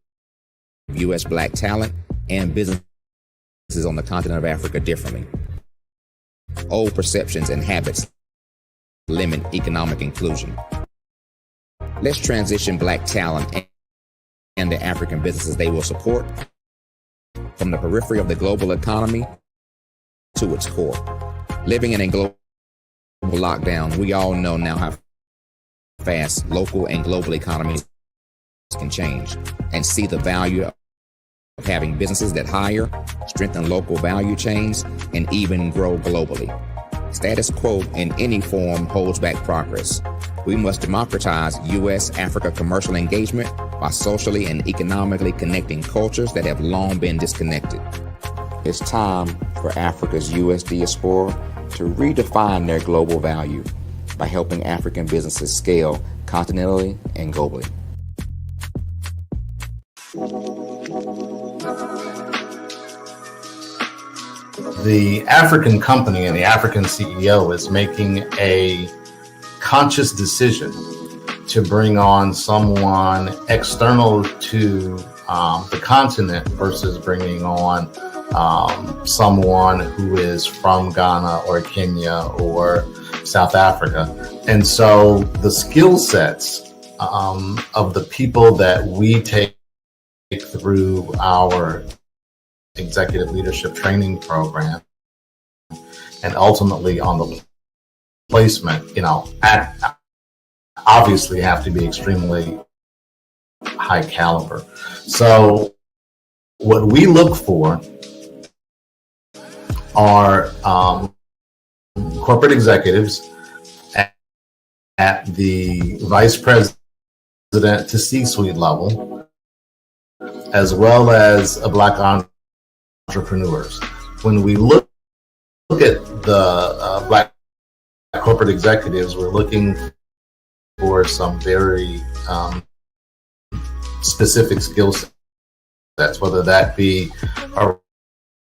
Speaker 4: of U.S. Black talent and businesses on the continent of Africa differently. Old perceptions and habits limit economic inclusion. Let's transition Black talent and the African businesses they will support from the periphery of the global economy to its core. Living in a global lockdown, we all know now how fast local and global economies can change, and see the value of having businesses that hire, strengthen local value chains, and even grow globally. Status quo in any form holds back progress. We must democratize U.S.-Africa commercial engagement by socially and economically connecting cultures that have long been disconnected. It's time for Africa's U.S. diaspora to redefine their global value by helping African businesses scale continentally and globally.
Speaker 15: The African company and the African CEO is making a conscious decision to bring on someone external to the continent versus bringing on someone who is from Ghana or Kenya or South Africa. And so the skill sets of the people that we take through our executive leadership training program and ultimately on the placement, obviously have to be extremely high caliber. So what we look for are corporate executives at the vice president to C-suite level, as well as Black entrepreneurs. When we look at the Black corporate executives, we're looking for some very specific skill sets, whether that be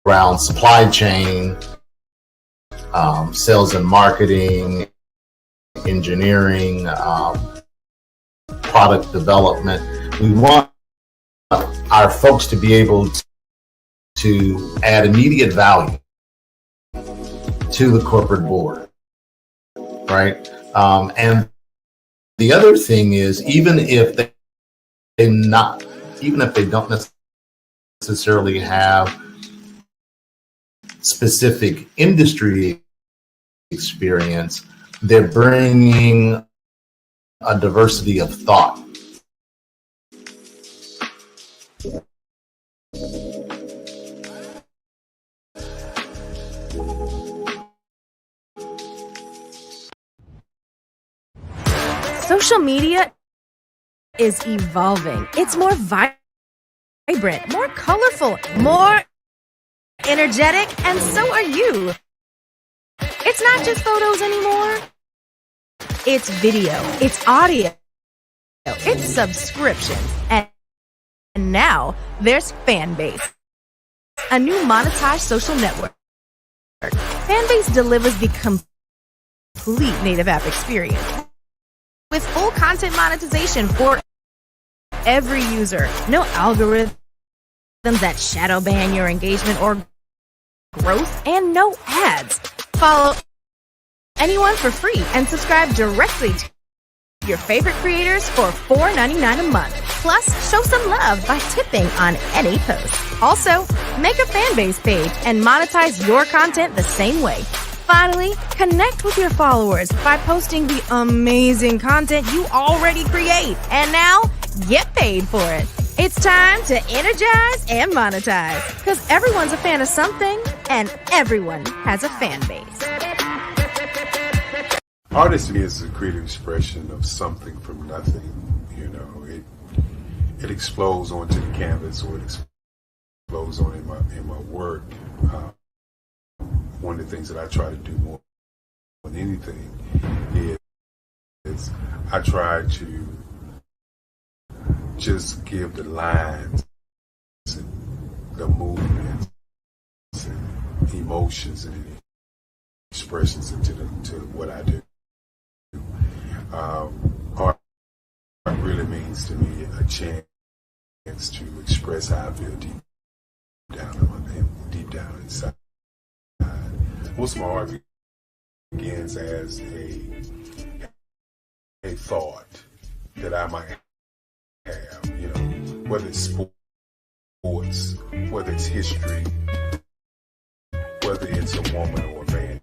Speaker 15: around supply chain, sales and marketing, engineering, product development. We want our folks to be able to add immediate value to the corporate board, right? And the other thing is, even if they don't necessarily have specific industry experience, they're bringing a diversity of thought.
Speaker 2: Social media is evolving. It's more vibrant, more colorful, more energetic, and so are you. It's not just photos anymore. It's video, it's audio, it's subscriptions, and now there's Fanbase, a new monetized social network. Fanbase delivers the complete native app experience with full content monetization for every user. No algorithms that shadow ban your engagement or growth, and no ads. Follow anyone for free and subscribe directly to your favorite creators for $4.99 a month. Plus, show some love by tipping on any post. Also, make a Fanbase page and monetize your content the same way. Finally, connect with your followers by posting the amazing content you already create. And now, get paid for it. It's time to energize and monetize, because everyone's a fan of something and everyone has a fan base.
Speaker 1: Artist to me is a creative expression of something from nothing. You know, it explodes onto the canvas, or it explodes on in my work. One of the things that I try to do more than anything is I try to just give the lines and the movements and emotions and expressions into what I do. Art really means to me a chance to express how I feel deep down inside. Most of my art begins as a thought that I might have, you know, whether it's sports, whether it's history, whether it's a woman or a man.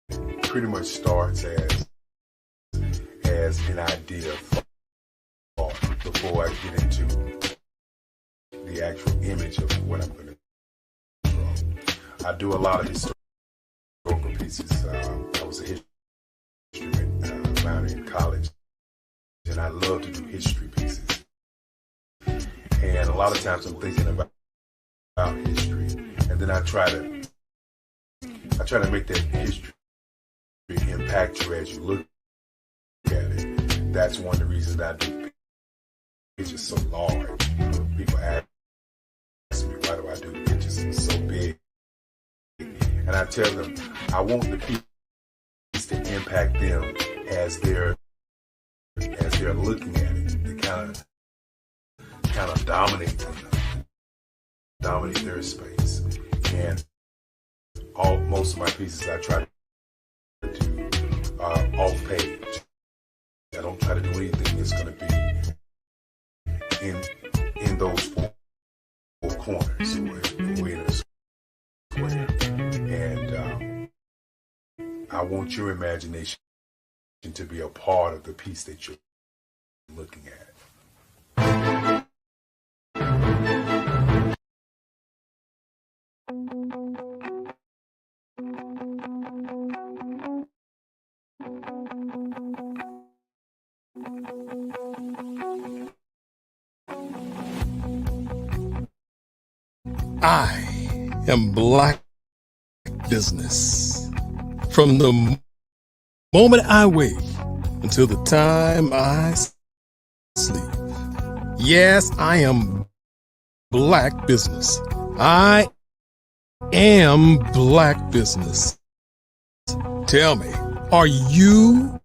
Speaker 1: It pretty much starts as an idea of thought before I get into the actual image of what I'm going to draw. I do a lot of historical pieces. I was a history minor in college, and I love to do history pieces. And a lot of times I'm thinking about history, and then I try to make that history impact you as you look at it. That's one of the reasons that I do pictures so large. People ask me, why do I do pictures so big? And I tell them, I want the piece to impact them as they're looking at it, to kind of dominate their space. And most of my pieces I try to do off page. I don't try to do anything that's going to be in those four corners or in a square. And I want your imagination to be a part of the piece that you're looking at.
Speaker 3: I am Black Business. From the moment I wake until the time I sleep. Yes, I am Black Business. I am Black Business. Tell me, are you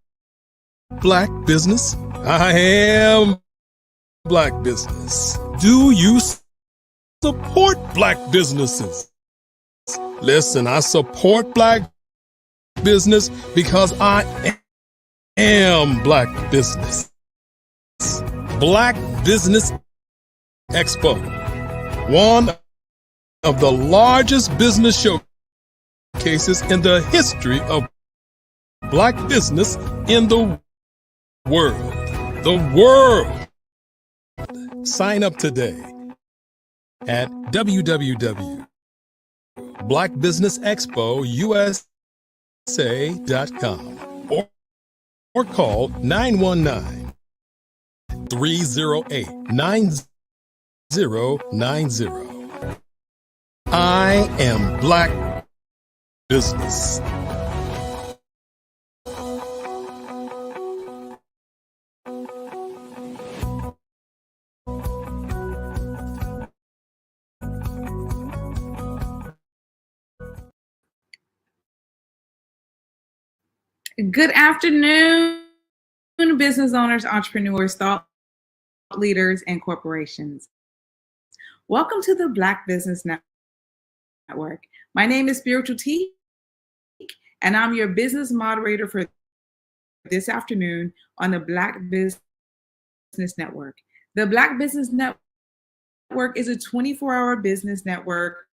Speaker 3: Black Business? I am Black Business. Do you support Black businesses? Listen, I support Black business because I am Black Business. Black Business Expo, one of the largest business showcases in the history of Black business in the world. The world. Sign up today at www.blackbusinessexpousa.com or call 919-308-9090. I am Black Business.
Speaker 22: Good afternoon, business owners, entrepreneurs, thought leaders, and corporations. Welcome to the Black Business Network. My name is Spiritual T, and I'm your business moderator for this afternoon on the Black Business Network. The Black Business Network is a 24-hour business network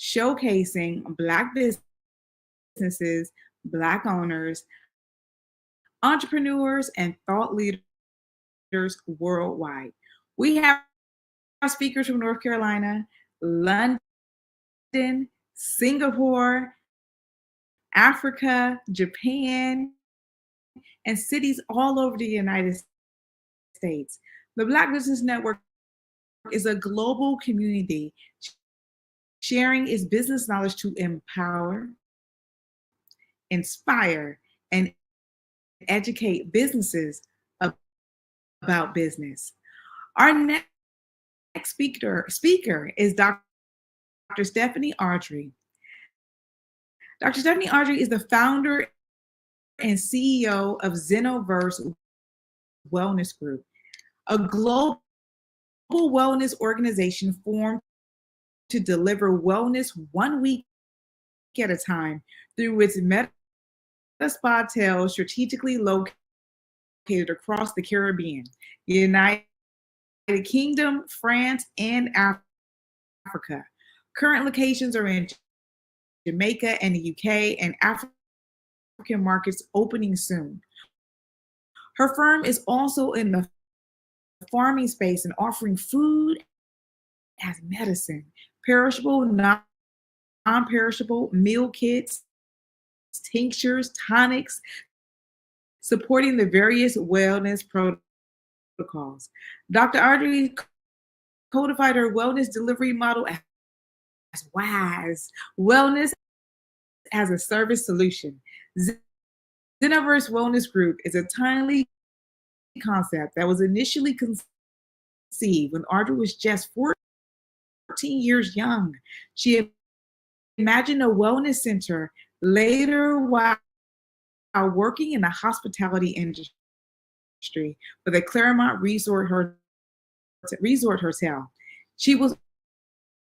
Speaker 22: showcasing Black businesses, Black owners, entrepreneurs, and thought leaders worldwide. We have speakers from North Carolina, London, Singapore, Africa, Japan, and cities all over the United States. The Black Business Network is a global community sharing its business knowledge to empower, inspire, and educate businesses about business. Our next speaker is Dr. Stephanie Audrey. Dr. Stephanie Audrey is the founder and CEO of Zenoverse Wellness Group, a global wellness organization formed to deliver wellness 1 week at a time through its meta spa hotels strategically located across the Caribbean, United Kingdom, France, and Africa. Current locations are in Jamaica and the UK, and African markets opening soon. Her firm is also in the farming space and offering food as medicine, perishable, non-perishable meal kits, tinctures, tonics, supporting the various wellness protocols. Dr. Audrey codified her wellness delivery model as WISE, Wellness as a Service Solution. Zenoverse Wellness Group is a timely concept that was initially conceived when Audrey was just 14 years young. She imagined a wellness center later while working in the hospitality industry for the Claremont Resort Hotel. She was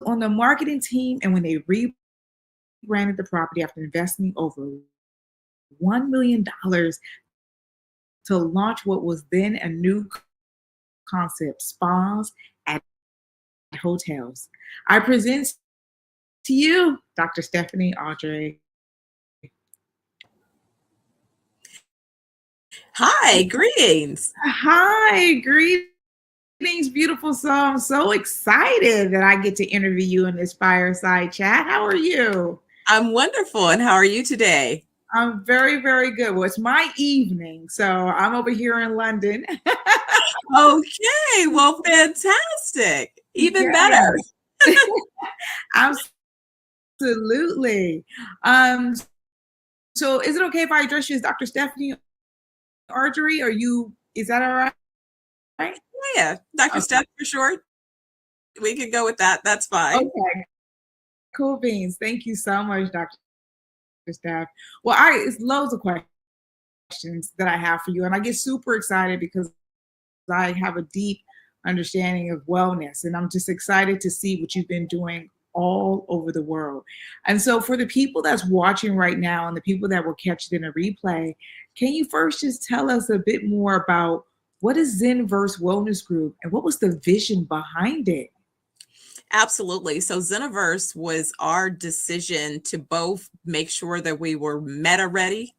Speaker 22: on the marketing team, and when they rebranded the property after investing over $1 million to launch what was then a new concept, spas at hotels. I present to you Dr. Stephanie Audrey.
Speaker 13: Hi, greetings.
Speaker 22: Hi, greetings, beautiful soul. I'm so excited that I get to interview you in this fireside chat. How are you?
Speaker 13: I'm wonderful. And how are you today?
Speaker 22: I'm very, very good. Well, it's my evening, so I'm over here in London.
Speaker 13: Okay, well, fantastic. Even better.
Speaker 22: Absolutely. So is it okay if I address you as Dr. Stephanie Audrey? Is that all right?
Speaker 13: Yeah, Dr. Steph for short. We can go with that. That's fine.
Speaker 22: Okay. Cool beans. Thank you so much, Dr. Steph. Well, it's loads of questions that I have for you, and I get super excited because I have a deep understanding of wellness, and I'm just excited to see what you've been doing all over the world. And so for the people that's watching right now and the people that will catch it in a replay, can you first just tell us a bit more about what is Zenoverse Wellness Group and what was the vision behind it?
Speaker 13: Absolutely. So Zenoverse was our decision to both make sure that we were meta ready,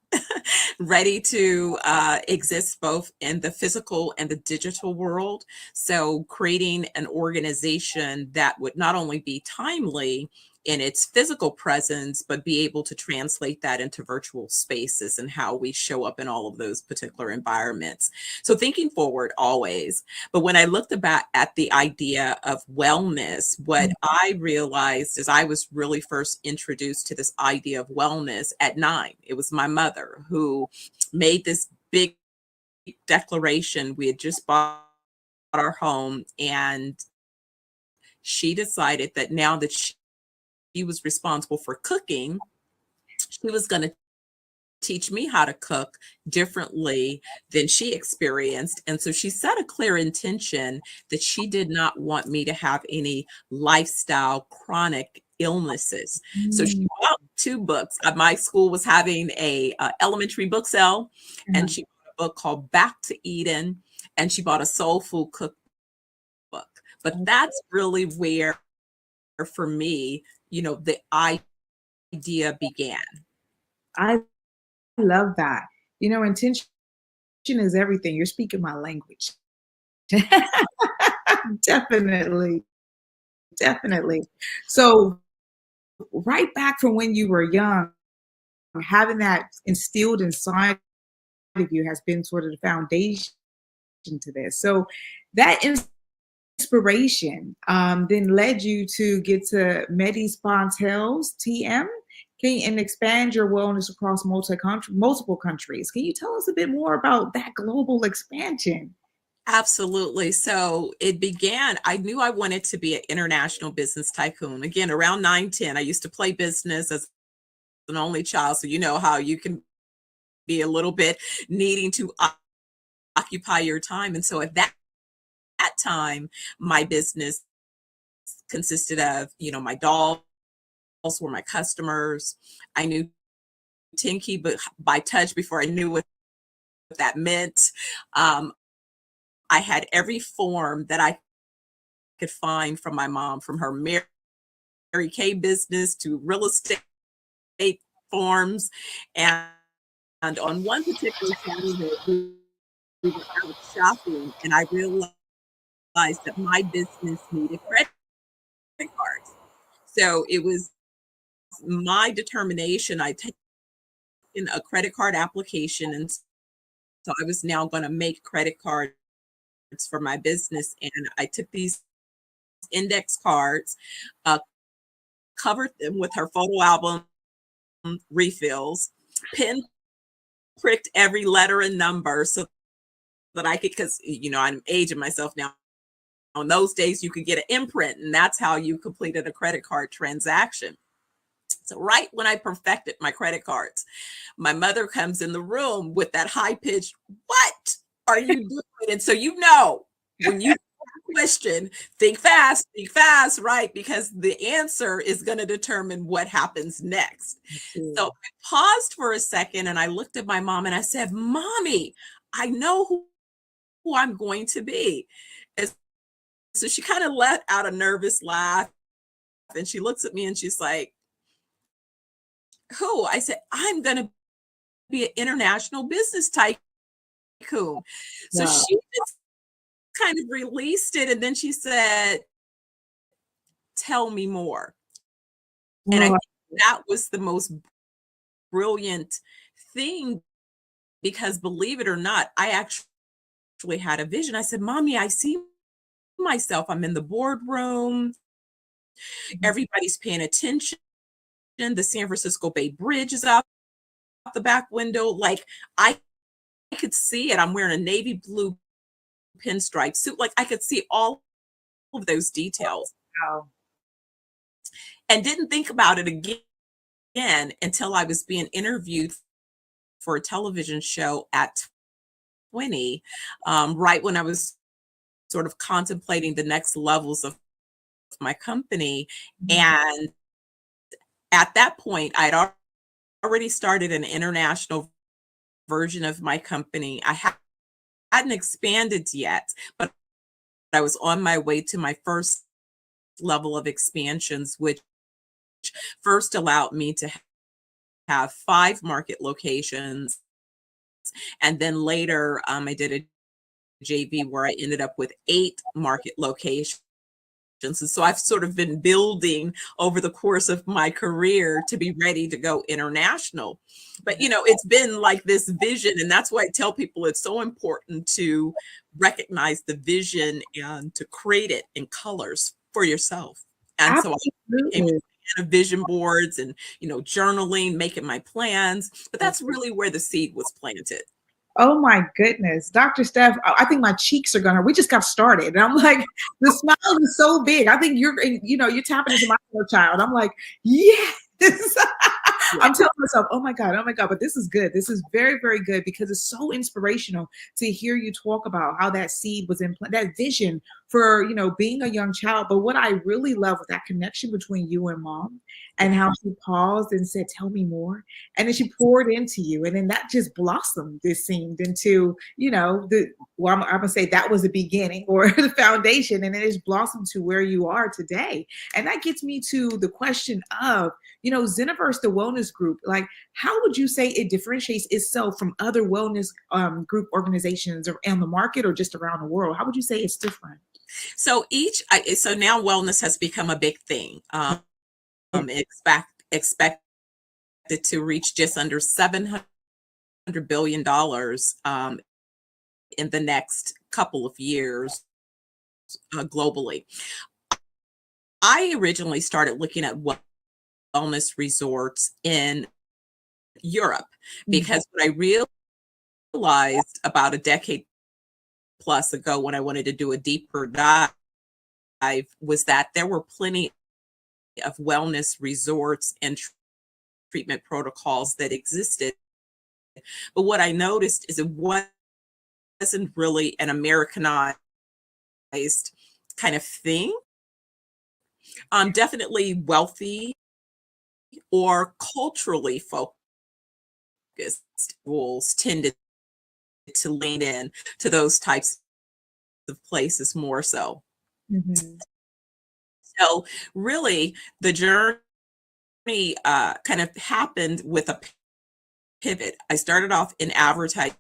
Speaker 13: ready to exist both in the physical and the digital world. So creating an organization that would not only be timely in its physical presence, but be able to translate that into virtual spaces and how we show up in all of those particular environments. So thinking forward always. But when I looked at the idea of wellness, what I realized is I was really first introduced to this idea of wellness at 9. It was my mother who made this big declaration. We had just bought our home, and she decided that now that she was responsible for cooking, she was going to teach me how to cook differently than she experienced. And so she set a clear intention that she did not want me to have any lifestyle chronic illnesses. So she bought 2 books. My school was having a elementary book sale, and she bought a book called Back to Eden, and she bought a soul food cookbook. But that's really where, for me, the idea began.
Speaker 22: I love that. Intention is everything. You're speaking my language. Definitely. So right back from when you were young, having that instilled inside of you has been sort of the foundation to this. So that inspiration then led you to get to Medi Spa Hotels, TM, and expand your wellness across multiple countries. Can you tell us a bit more about that global expansion?
Speaker 13: Absolutely. So it began, I knew I wanted to be an international business tycoon. Again, around 9, 10, I used to play business as an only child. So you know how you can be a little bit needing to occupy your time. And so at that time, my business consisted of, my dolls were my customers. I knew Tinky, but by touch before I knew what that meant. I had every form that I could find from my mom, from her Mary Kay business to real estate forms. And on one particular Saturday, we were out shopping, and I realized that my business needed credit cards. So it was my determination. I taken a credit card application, and so I was now going to make credit cards for my business. And I took these index cards, covered them with her photo album refills, pin pricked every letter and number so that I could, because I'm aging myself now. In those days, you could get an imprint, and that's how you completed a credit card transaction. So right when I perfected my credit cards, my mother comes in the room with that high pitched, "What are you doing?" And so when you question, think fast, right? Because the answer is going to determine what happens next. So I paused for a second and I looked at my mom and I said, "Mommy, I know who I'm going to be." And so she kind of let out a nervous laugh and she looks at me and she's like, "Who?" I said, "I'm going to be an international business tycoon." So
Speaker 22: Wow.
Speaker 13: she just kind of released it. And then she said, "Tell me more." And I
Speaker 22: Wow.
Speaker 13: think that was the most brilliant thing, because believe it or not, I actually had a vision. I said, "Mommy, I see myself. I'm in the boardroom. Everybody's paying attention. The San Francisco Bay Bridge is out the back window. Like I could see it. I'm wearing a navy blue pinstripe suit. Like I could see all of those details."
Speaker 22: Wow.
Speaker 13: And didn't think about it again until I was being interviewed for a television show at 20, right when I was sort of contemplating the next levels of my company. And at that point, I'd already started an international version of my company. I hadn't expanded yet, but I was on my way to my first level of expansions, which first allowed me to have 5 market locations. And then later, I did a JV where I ended up with 8 market locations. And so I've sort of been building over the course of my career to be ready to go international. But, it's been like this vision. And that's why I tell people it's so important to recognize the vision and to create it in colors for yourself. And so I became a fan of vision boards and, journaling, making my plans. But that's really where the seed was planted.
Speaker 22: Oh my goodness, Dr. Steph, I think my cheeks are we just got started. And I'm like, the smile is so big. I think you're tapping into my inner child. I'm like, yes. I'm telling myself, oh my God. But this is good. This is very, very good, because it's so inspirational to hear you talk about how that seed was that vision for, being a young child. But what I really love with that connection between you and mom, and how she paused and said, "Tell me more." And then she poured into you. And then that just blossomed, it seemed, into, I'm going to say that was the beginning or the foundation. And it has blossomed to where you are today. And that gets me to the question of, Zeniverse, the wellness group, like, how would you say it differentiates itself from other wellness group organizations around the market or just around the world? How would you say it's different?
Speaker 13: So so now wellness has become a big thing. Expected to reach just under $700 billion in the next couple of years globally. I originally started looking at wellness resorts in Europe because what I realized about a decade plus ago when I wanted to do a deeper dive was that there were plenty of wellness resorts and treatment protocols that existed. But what I noticed is it wasn't really an Americanized kind of thing. Definitely wealthy or culturally focused rules tended to lean in to those types of places more so. So really the journey kind of happened with a pivot. I started off in advertising,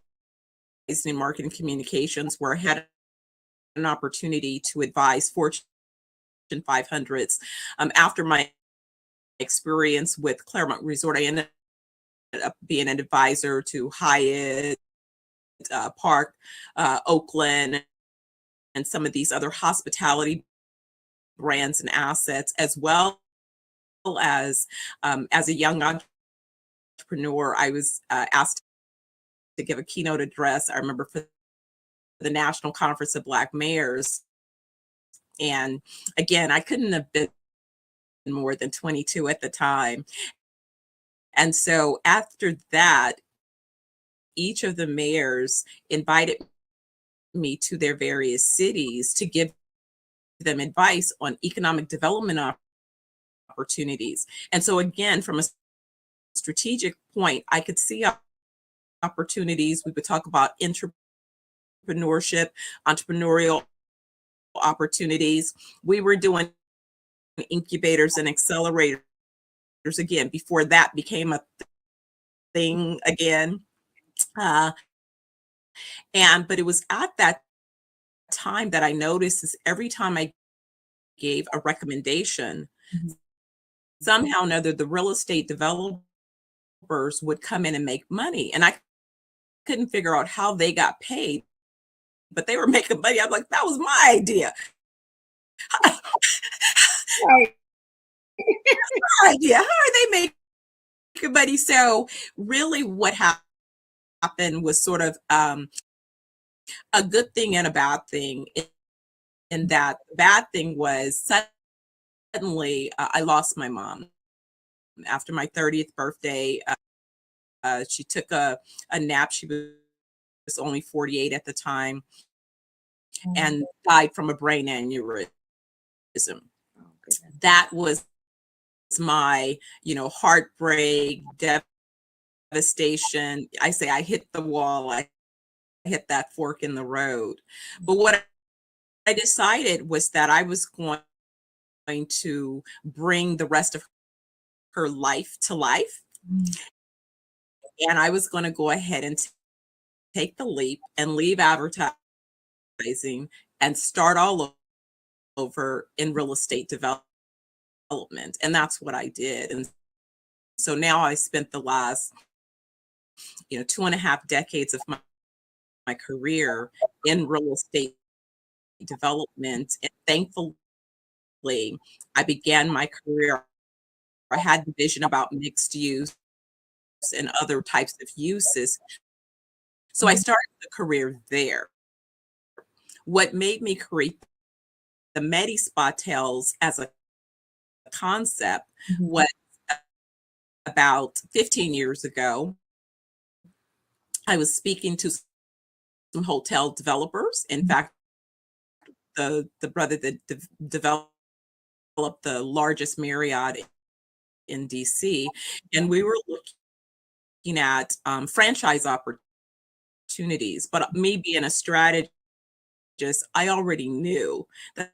Speaker 13: marketing, communications, where I had an opportunity to advise Fortune 500s. After my experience with Claremont Resort, I ended up being an advisor to Hyatt, Park, Oakland, and some of these other hospitality brands and assets, as well as a young entrepreneur, I was asked to give a keynote address. I remember for the National Conference of Black Mayors. And again, I couldn't have been more than 22 at the time. And so after that, each of the mayors invited me to their various cities to give them advice on economic development opportunities. And so again, from a strategic point, I could see opportunities. We would talk about entrepreneurship, entrepreneurial opportunities. We were doing incubators and accelerators again before that became a thing again. But it was at that time that I noticed is every time I gave a recommendation, somehow or another, the real estate developers would come in and make money. And I couldn't figure out how they got paid, but they were making money. I'm like, that was my idea.
Speaker 22: Right.
Speaker 13: That's my idea. How are they making money? So really what happened was sort of a good thing and a bad thing. And that the bad thing was suddenly I lost my mom after my 30th birthday. She took a nap. She was only 48 at the time and died from a brain aneurysm. That was my, heartbreak, devastation. I say I hit the wall. I hit that fork in the road. But what I decided was that I was going to bring the rest of her life to life. And I was going to go ahead and take the leap and leave advertising and start all over in real estate development. And that's what I did. And so now I spent the last, 2.5 decades of my career in real estate development. And thankfully, I began my career. I had the vision about mixed use and other types of uses. So I started the career there. What made me create the Medi Spa Tales as a concept was about 15 years ago. I was speaking to some hotel developers. In fact, the brother that developed the largest Marriott in DC, and we were looking at franchise opportunities. But me being a strategist, I already knew that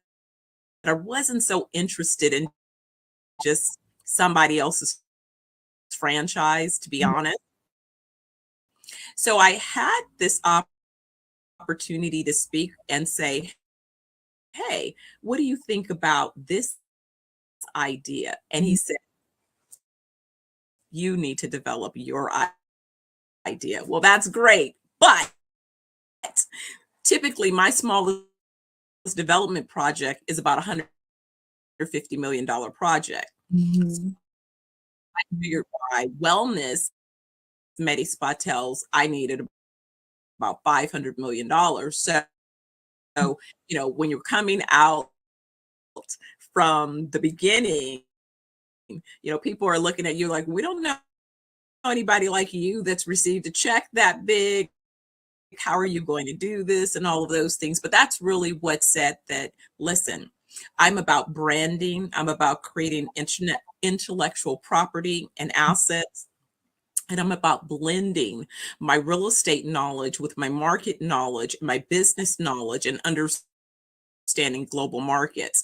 Speaker 13: I wasn't so interested in just somebody else's franchise, to be honest. So I had this opportunity to speak and say, hey, what do you think about this idea? And he said, you need to develop your idea. Well, that's great, but typically my smallest development project is about $150 million project. I figured by wellness, Medi Spa tells I needed about $500 million. So, when you're coming out from the beginning, people are looking at you like, we don't know anybody like you that's received a check that big. How are you going to do this and all of those things? But that's really what said that, listen, I'm about branding. I'm about creating intellectual property and assets. And I'm about blending my real estate knowledge with my market knowledge, my business knowledge, and understanding global markets.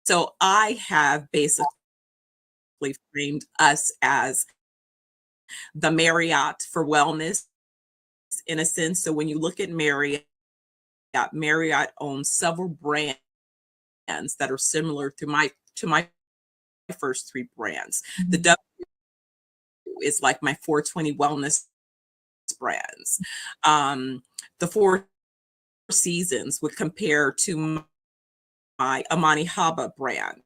Speaker 13: So I have basically framed us as the Marriott for wellness, in a sense. So when you look at Marriott owns several brands that are similar to my first three brands. The W is like my 420 wellness brands. The Four Seasons would compare to my Amani Haba brand.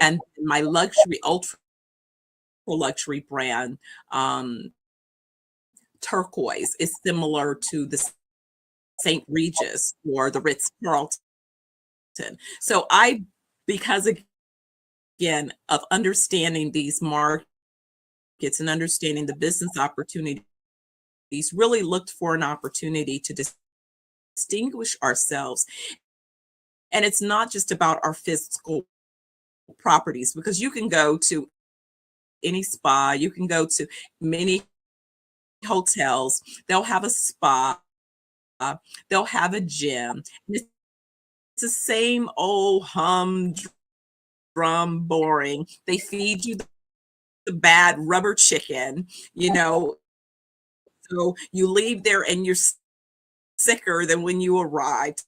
Speaker 13: And my luxury, ultra luxury brand, Turquoise, is similar to the St. Regis or the Ritz-Carlton. So because again, of understanding these markets and understanding the business opportunities, really looked for an opportunity to distinguish ourselves. And it's not just about our physical properties, because you can go to any spa, you can go to many hotels, they'll have a spa, they'll have a gym. It's the same old humdrum, boring. They feed you the bad rubber chicken, so you leave there and you're sicker than when you arrived.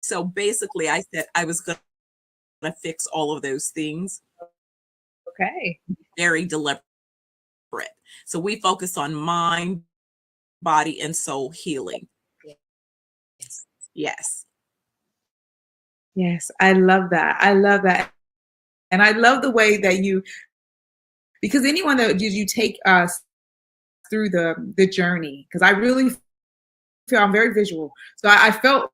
Speaker 13: So basically, I said I was going to fix all of those things.
Speaker 22: Okay.
Speaker 13: Very deliberate. So we focus on mind, body, and soul healing. Yes.
Speaker 22: Yes, I love that. I love that. And I love the way that because anyone that you take us through the journey, because I really feel I'm very visual. So I felt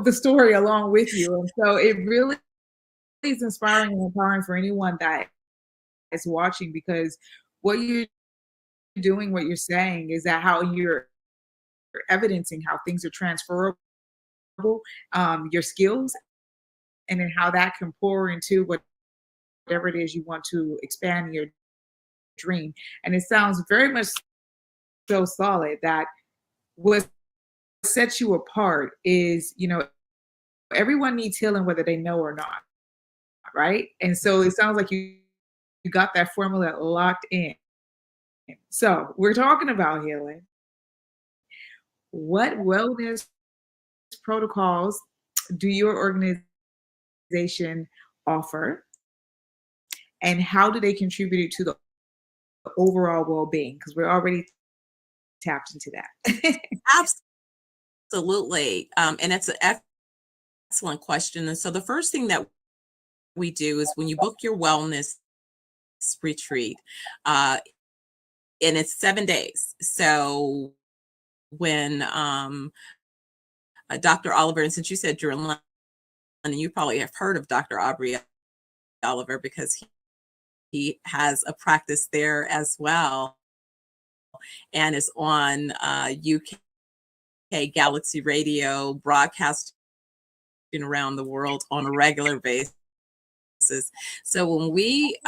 Speaker 22: the story along with you. And so it really is inspiring and empowering for anyone that is watching, because what you're doing, what you're saying is that how you're evidencing how things are transferable, your skills, and then how that can pour into whatever it is you want to expand in your dream. And it sounds very much so solid that what sets you apart is, everyone needs healing whether they know or not, right? And so it sounds like you got that formula locked in. So we're talking about healing. What wellness protocols do your organization offer? And how do they contribute to the overall well-being? Because we're already tapped into that.
Speaker 13: Absolutely. And it's an excellent question. And so the first thing that we do is when you book your wellness retreat, and it's 7 days. So when Dr. Oliver, and since you said you're in London, you probably have heard of Dr. Aubrey Oliver, because he has a practice there as well, and is on UK Galaxy Radio, broadcasting around the world on a regular basis. So when we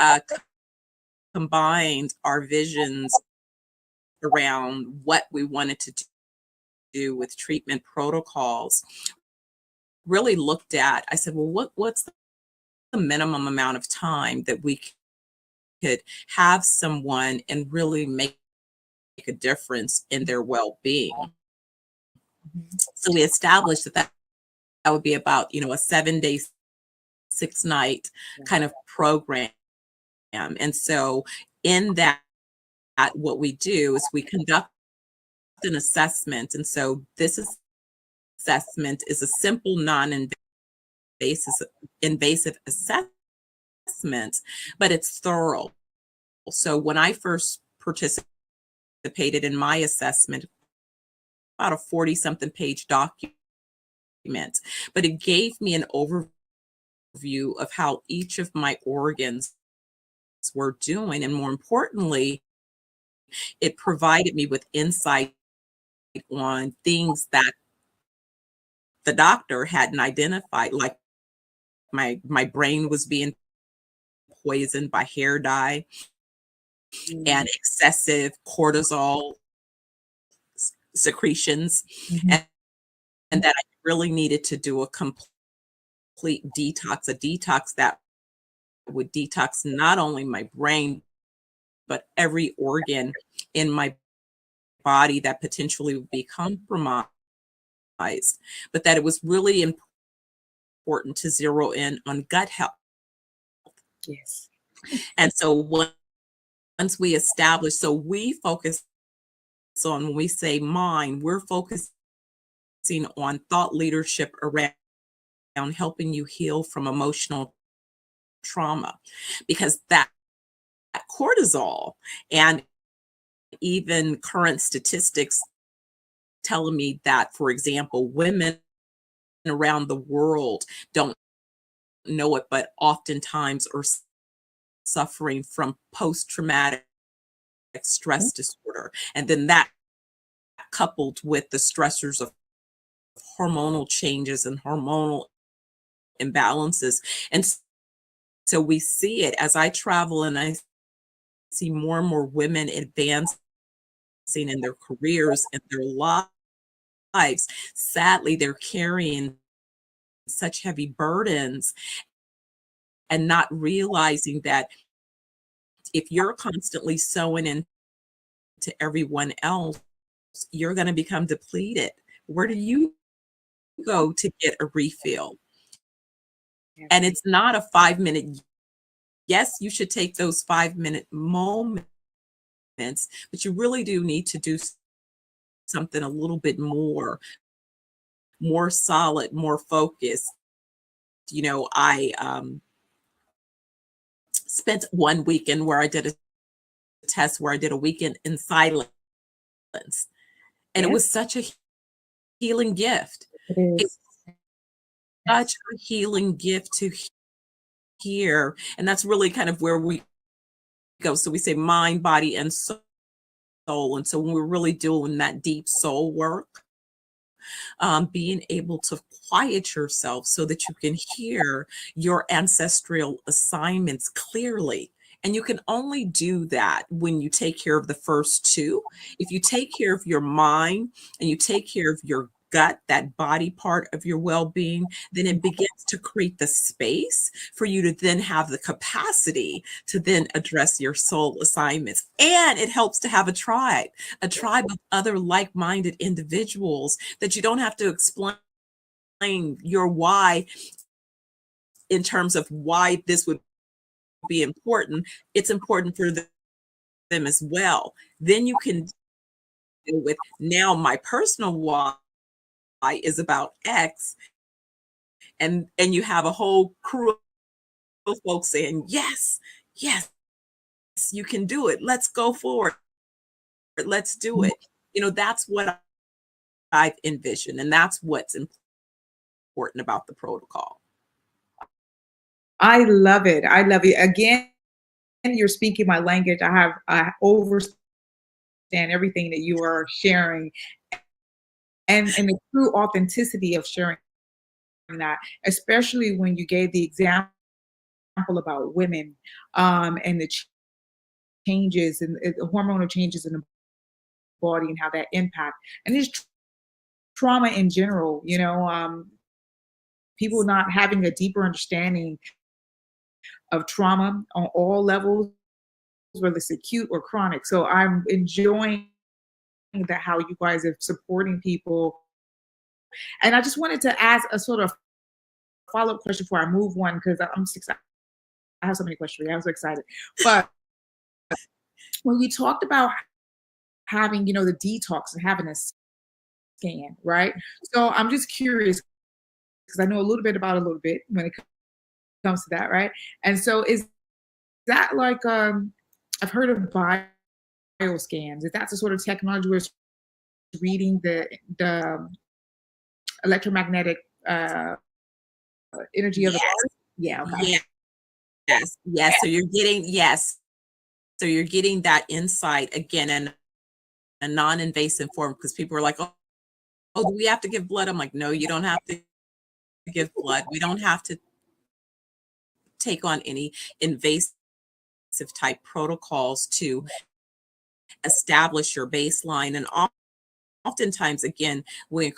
Speaker 13: combined our visions around what we wanted to do with treatment protocols, really looked at, I said, well, what's the minimum amount of time that we could have someone and really make a difference in their well-being? So we established that would be about, a 7-day, 6-night kind of program. And so in that, what we do is we conduct an assessment. And so this assessment is a simple, invasive assessment, but it's thorough. So when I first participated in my assessment, about a 40-something page document, but it gave me an overview of how each of my organs were doing. And more importantly, it provided me with insight on things that the doctor hadn't identified, like my brain was being poisoned by hair dye and excessive cortisol secretions, and that I really needed to do a complete detox, a detox that would detox not only my brain, but every organ in my body that potentially would be compromised. But that it was really important to zero in on gut health.
Speaker 8: Yes.
Speaker 13: And so once we establish, so we focus on, when we say mind, we're focusing on thought leadership around helping you heal from emotional trauma, because that cortisol, and even current statistics telling me that, for example, women around the world don't know it, but oftentimes are suffering from post-traumatic stress disorder. And then that coupled with the stressors of hormonal changes and hormonal imbalances. And so we see it as I travel, and I see more and more women advancing in their careers and their lives. Sadly, they're carrying such heavy burdens and not realizing that if you're constantly sewing into everyone else, you're going to become depleted. Where do you go to get a refill? And it's not a 5-minute. Yes, you should take those 5-minute moments, but you really do need to do something a little bit more solid, more focused. You know, I spent one weekend where I did a test where I did a weekend in silence. And it was such a healing gift. It's such a healing gift to hear. And that's really kind of where we go. So we say mind, body, and soul. And so when we're really doing that deep soul work, being able to quiet yourself so that you can hear your ancestral assignments clearly. And you can only do that when you take care of the first two. If you take care of your mind and you take care of your gut, that body part of your well-being, then it begins to create the space for you to then have the capacity to then address your soul assignments. And it helps to have a tribe of other like-minded individuals that you don't have to explain your why in terms of why this would be important. It's important for them as well. Then you can deal with, now my personal why is about X, and you have a whole crew of folks saying, yes, you can do it. Let's go for it. Let's do it. You know, that's what I've envisioned, and that's what's important about the protocol.
Speaker 22: I love it. I love it. Again, you're speaking my language. I understand everything that you are sharing, and the true authenticity of sharing that, especially when you gave the example about women, and the changes and the hormonal changes in the body and how that impact, and just trauma in general, you know, people not having a deeper understanding of trauma on all levels, whether it's acute or chronic. So I'm enjoying that, how you guys are supporting people. And I just wanted to ask a sort of follow-up question before I move on, because I'm just excited I have so many questions for you. I'm so excited. But when you talked about having, the detox and having a scan, right? So I'm just curious because I know a little bit about a little bit when it comes to that, right? And so is that like I've heard of bioscans. Is that the sort of technology where it's reading the electromagnetic energy of the
Speaker 13: Yes.
Speaker 22: body? Yeah, okay.
Speaker 13: Yes. So you're getting that insight again in a non-invasive form, because people are like, oh, do we have to give blood? I'm like, no, you don't have to give blood. We don't have to take on any invasive type protocols to establish your baseline. And oftentimes, again, we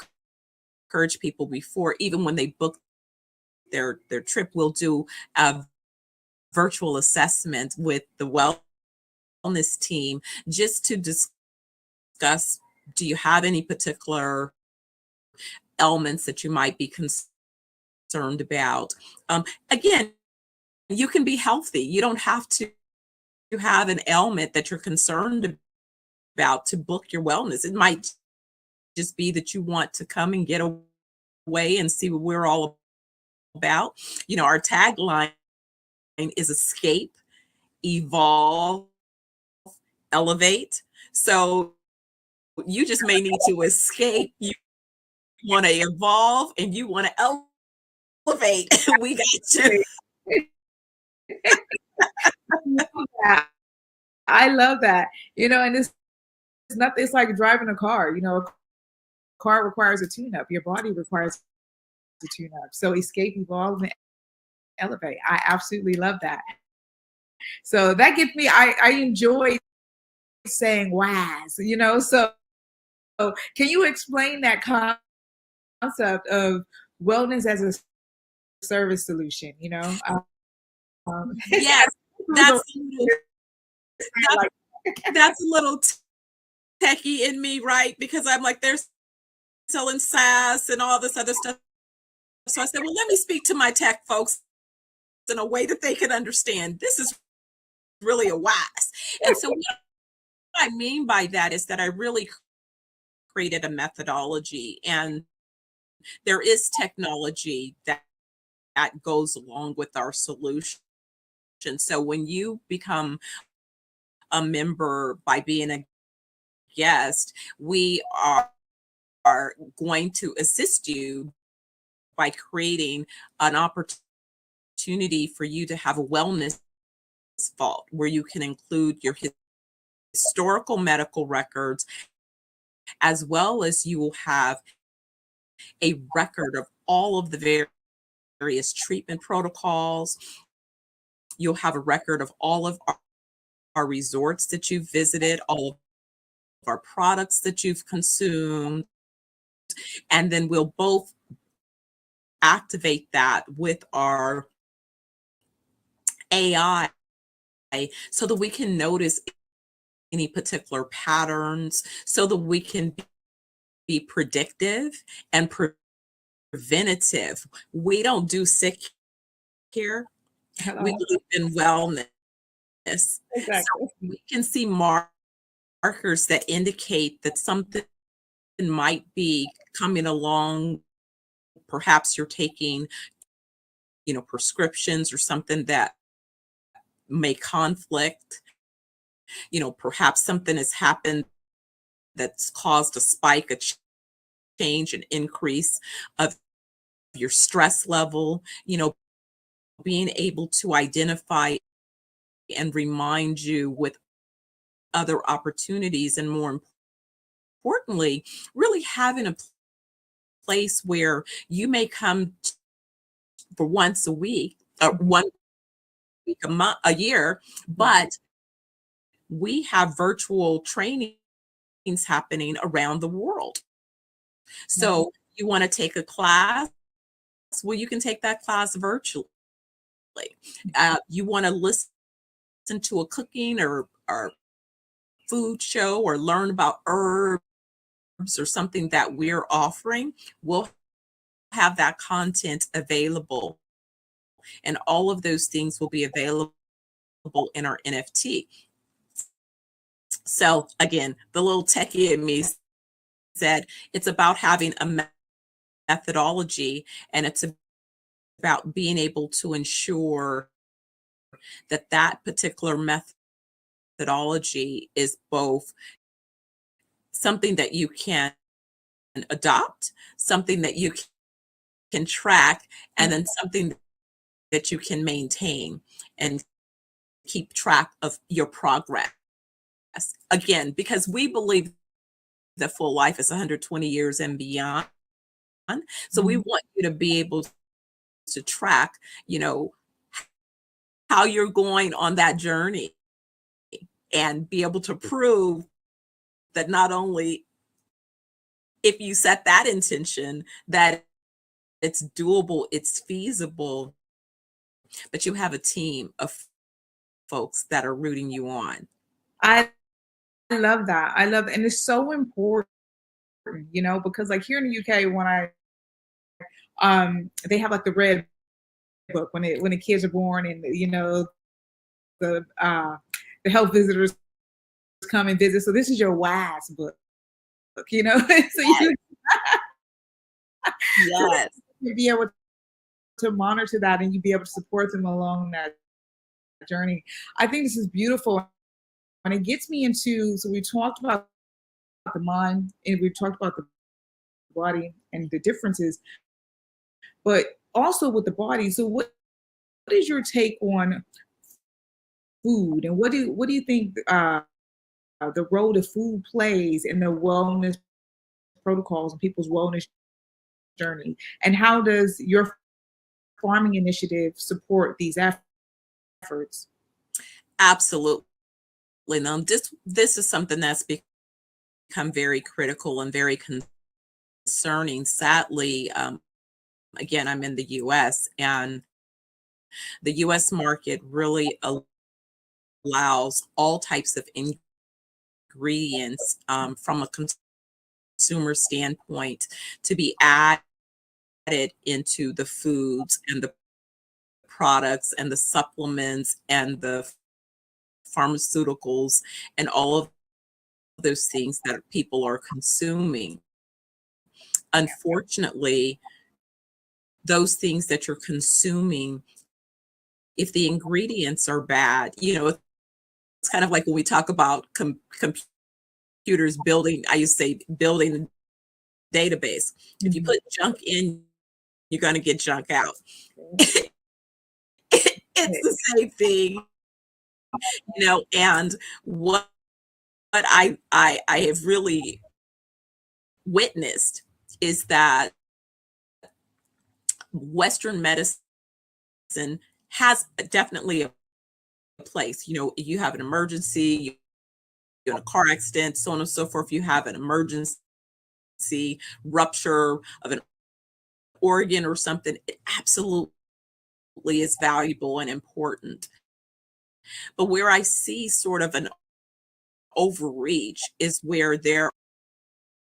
Speaker 13: encourage people before, even when they book their trip, we'll do a virtual assessment with the wellness team just to discuss, do you have any particular elements that you might be concerned about? Again, you can be healthy. You don't have to have an ailment that you're concerned about to book your wellness. It might just be that you want to come and get away and see what we're all about. Our tagline is escape, evolve, elevate. So you just may need to escape. You want to evolve and you want to elevate. We got you.
Speaker 22: I love that. And it's nothing. It's like driving a car. A car requires a tune-up. Your body requires a tune-up. So escape, evolve, and elevate. I absolutely love that. So that gets me. I enjoy saying "wise," So can you explain that concept of wellness as a service solution?
Speaker 13: Yes, that's a little techie in me, right? Because I'm like, they're selling SaaS and all this other stuff. So I said, well, let me speak to my tech folks in a way that they can understand. This is really a wise. And so what I mean by that is that I really created a methodology, and there is technology that goes along with our solution. So when you become a member by being a guest, we are going to assist you by creating an opportunity for you to have a wellness vault where you can include your historical medical records, as well as you will have a record of all of the various treatment protocols. You'll have a record of all of our resorts that you've visited, all of our products that you've consumed, and then we'll both activate that with our AI so that we can notice any particular patterns, so that we can be predictive and preventative. We don't do sick here. We believe in wellness. Exactly. So we can see markers that indicate that something might be coming along. Perhaps you're taking, prescriptions or something that may conflict. Perhaps something has happened that's caused a spike, a change, an increase of your stress level. Being able to identify and remind you with other opportunities, and more importantly, really having a place where you may come for once a week or 1 week a year, but we have virtual trainings happening around the world. So you want to take a class? Well, you can take that class virtually. You want to listen to a cooking or food show, or learn about herbs or something that we're offering, we'll have that content available. And all of those things will be available in our NFT. So again, the little techie in me said it's about having a methodology, and it's about being able to ensure that that particular methodology is both something that you can adopt, something that you can track, and then something that you can maintain and keep track of your progress. Again, because we believe that full life is 120 years and beyond. So we want you to be able to track, you know, how you're going on that journey and be able to prove that not only if you set that intention that it's doable, it's feasible, but you have a team of folks that are rooting you on.
Speaker 22: I love that. I love, and it's so important, you know, because like here in the UK, when they have like the red book when the kids are born, and you know the health visitors come and visit. So this is your WISE book, you know. So you
Speaker 13: Yes.
Speaker 22: to be able to monitor that, and you be able to support them along that journey. I think this is beautiful, and it gets me into. So we talked about the mind, and we talked about the body and the differences, but also with the body. So what is your take on food, and what do you think the role that food plays in the wellness protocols and people's wellness journey, and how does your farming initiative support these efforts?
Speaker 13: Absolutely. Now, this is something that's become very critical and very concerning. Sadly, again, I'm in the U.S., and the U.S. market really allows all types of ingredients from a consumer standpoint to be added into the foods and the products and the supplements and the pharmaceuticals and all of those things that people are consuming. Unfortunately, those things that you're consuming, if the ingredients are bad, you know, it's kind of like when we talk about computers building, I used to say building a database. If you put junk in, you're going to get junk out. It's the same thing, you know, and what I have really witnessed is that Western medicine has definitely a place. You know, you have an emergency, you're in a car accident, so on and so forth. You have an emergency rupture of an organ or something. It absolutely is valuable and important. But where I see sort of an overreach is where there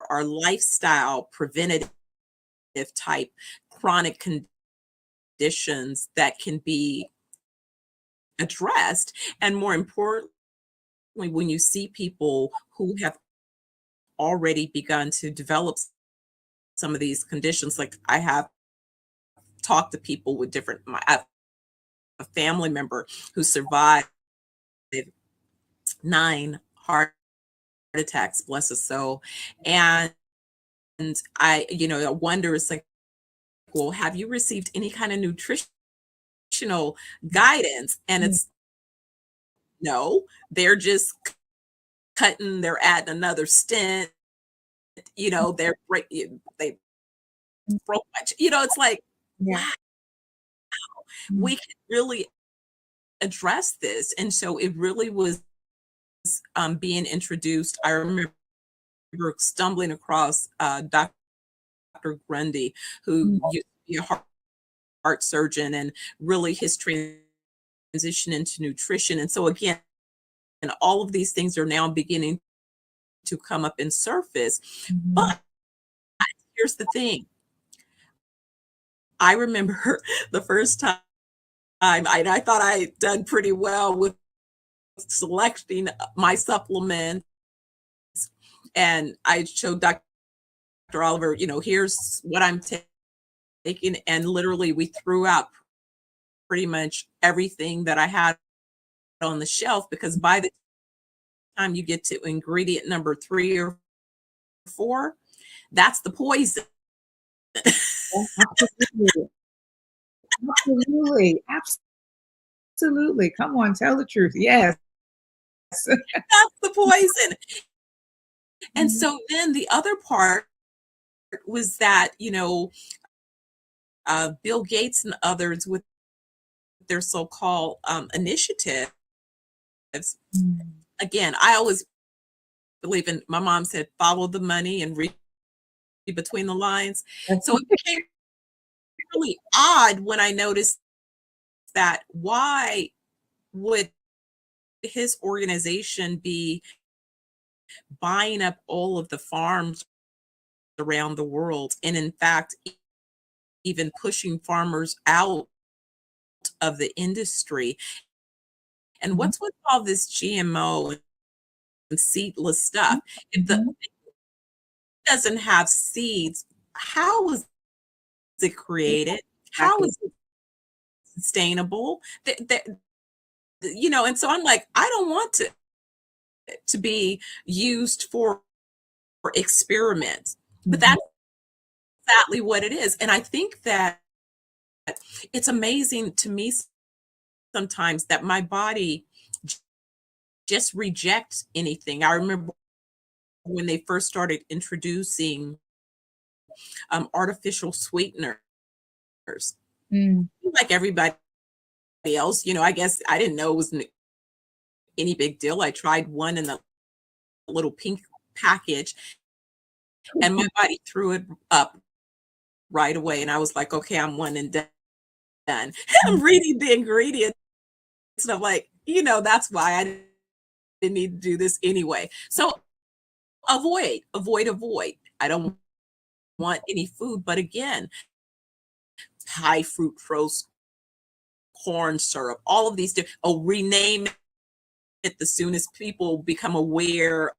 Speaker 13: are lifestyle preventative type chronic conditions that can be addressed. And more importantly, when you see people who have already begun to develop some of these conditions, like I have talked to people with different, I have a family member who survived 9 heart attacks, bless his soul. And I, you know, I wonder, it's like, well, have you received any kind of nutritional guidance? And it's no, they're just cutting, they're adding another stent, you know, they broke my, you know, it's like, wow, we can really address this. And so it really was being introduced. I remember stumbling across Dr. Grundy, who used to be a heart surgeon, and really his transition into nutrition. And so again, and all of these things are now beginning to come up and surface. But here's the thing. I remember the first time I thought I had done pretty well with selecting my supplements, and I showed Dr. Oliver, here's what I'm taking, and literally we threw out pretty much everything that I had on the shelf, because by the time you get to ingredient number 3 or 4, that's the poison.
Speaker 22: Absolutely. Absolutely. Absolutely. Come on, tell the truth. Yes.
Speaker 13: That's the poison. And so then the other part was that, Bill Gates and others with their so-called initiatives. Again, I always believe in, my mom said, follow the money and read between the lines. So it became really odd when I noticed that why would his organization be buying up all of the farms around the world, and in fact even pushing farmers out of the industry? And what's with all this GMO and seedless stuff? If the doesn't have seeds, how was it created? How is it sustainable? And so I'm like, I don't want to be used for experiments, but that's exactly what it is. And I think that it's amazing to me sometimes that my body just rejects anything. I remember when they first started introducing artificial sweeteners, like everybody else, I guess I didn't know it was any big deal. I tried one in the little pink package, and my body threw it up right away. And I was like, okay, I'm one and done. I'm reading the ingredients, and I'm like, that's why I didn't need to do this anyway. So avoid. I don't want any food, but again, high fructose corn syrup, all of these, rename it the soon as people become aware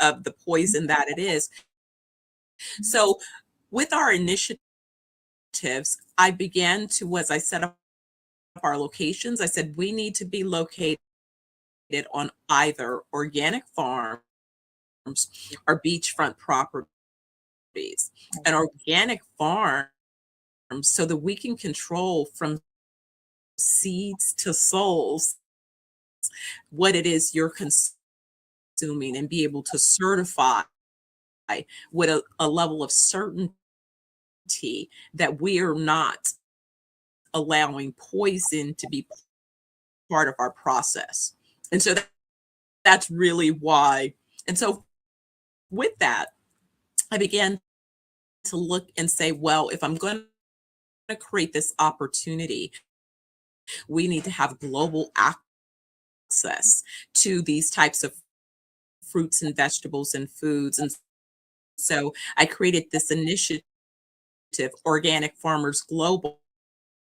Speaker 13: of the poison that it is. So with our initiatives, I began to, as I set up our locations, I said, we need to be located on either organic farms or beachfront properties. An organic farm, so that we can control from seeds to souls what it is you're consuming, and be able to certify with a level of certainty that we are not allowing poison to be part of our process. And so that's really why. And so with that, I began to look and say, well, if I'm going to create this opportunity, we need to have global access to these types of fruits and vegetables and foods. And so I created this initiative, Organic Farmers Global,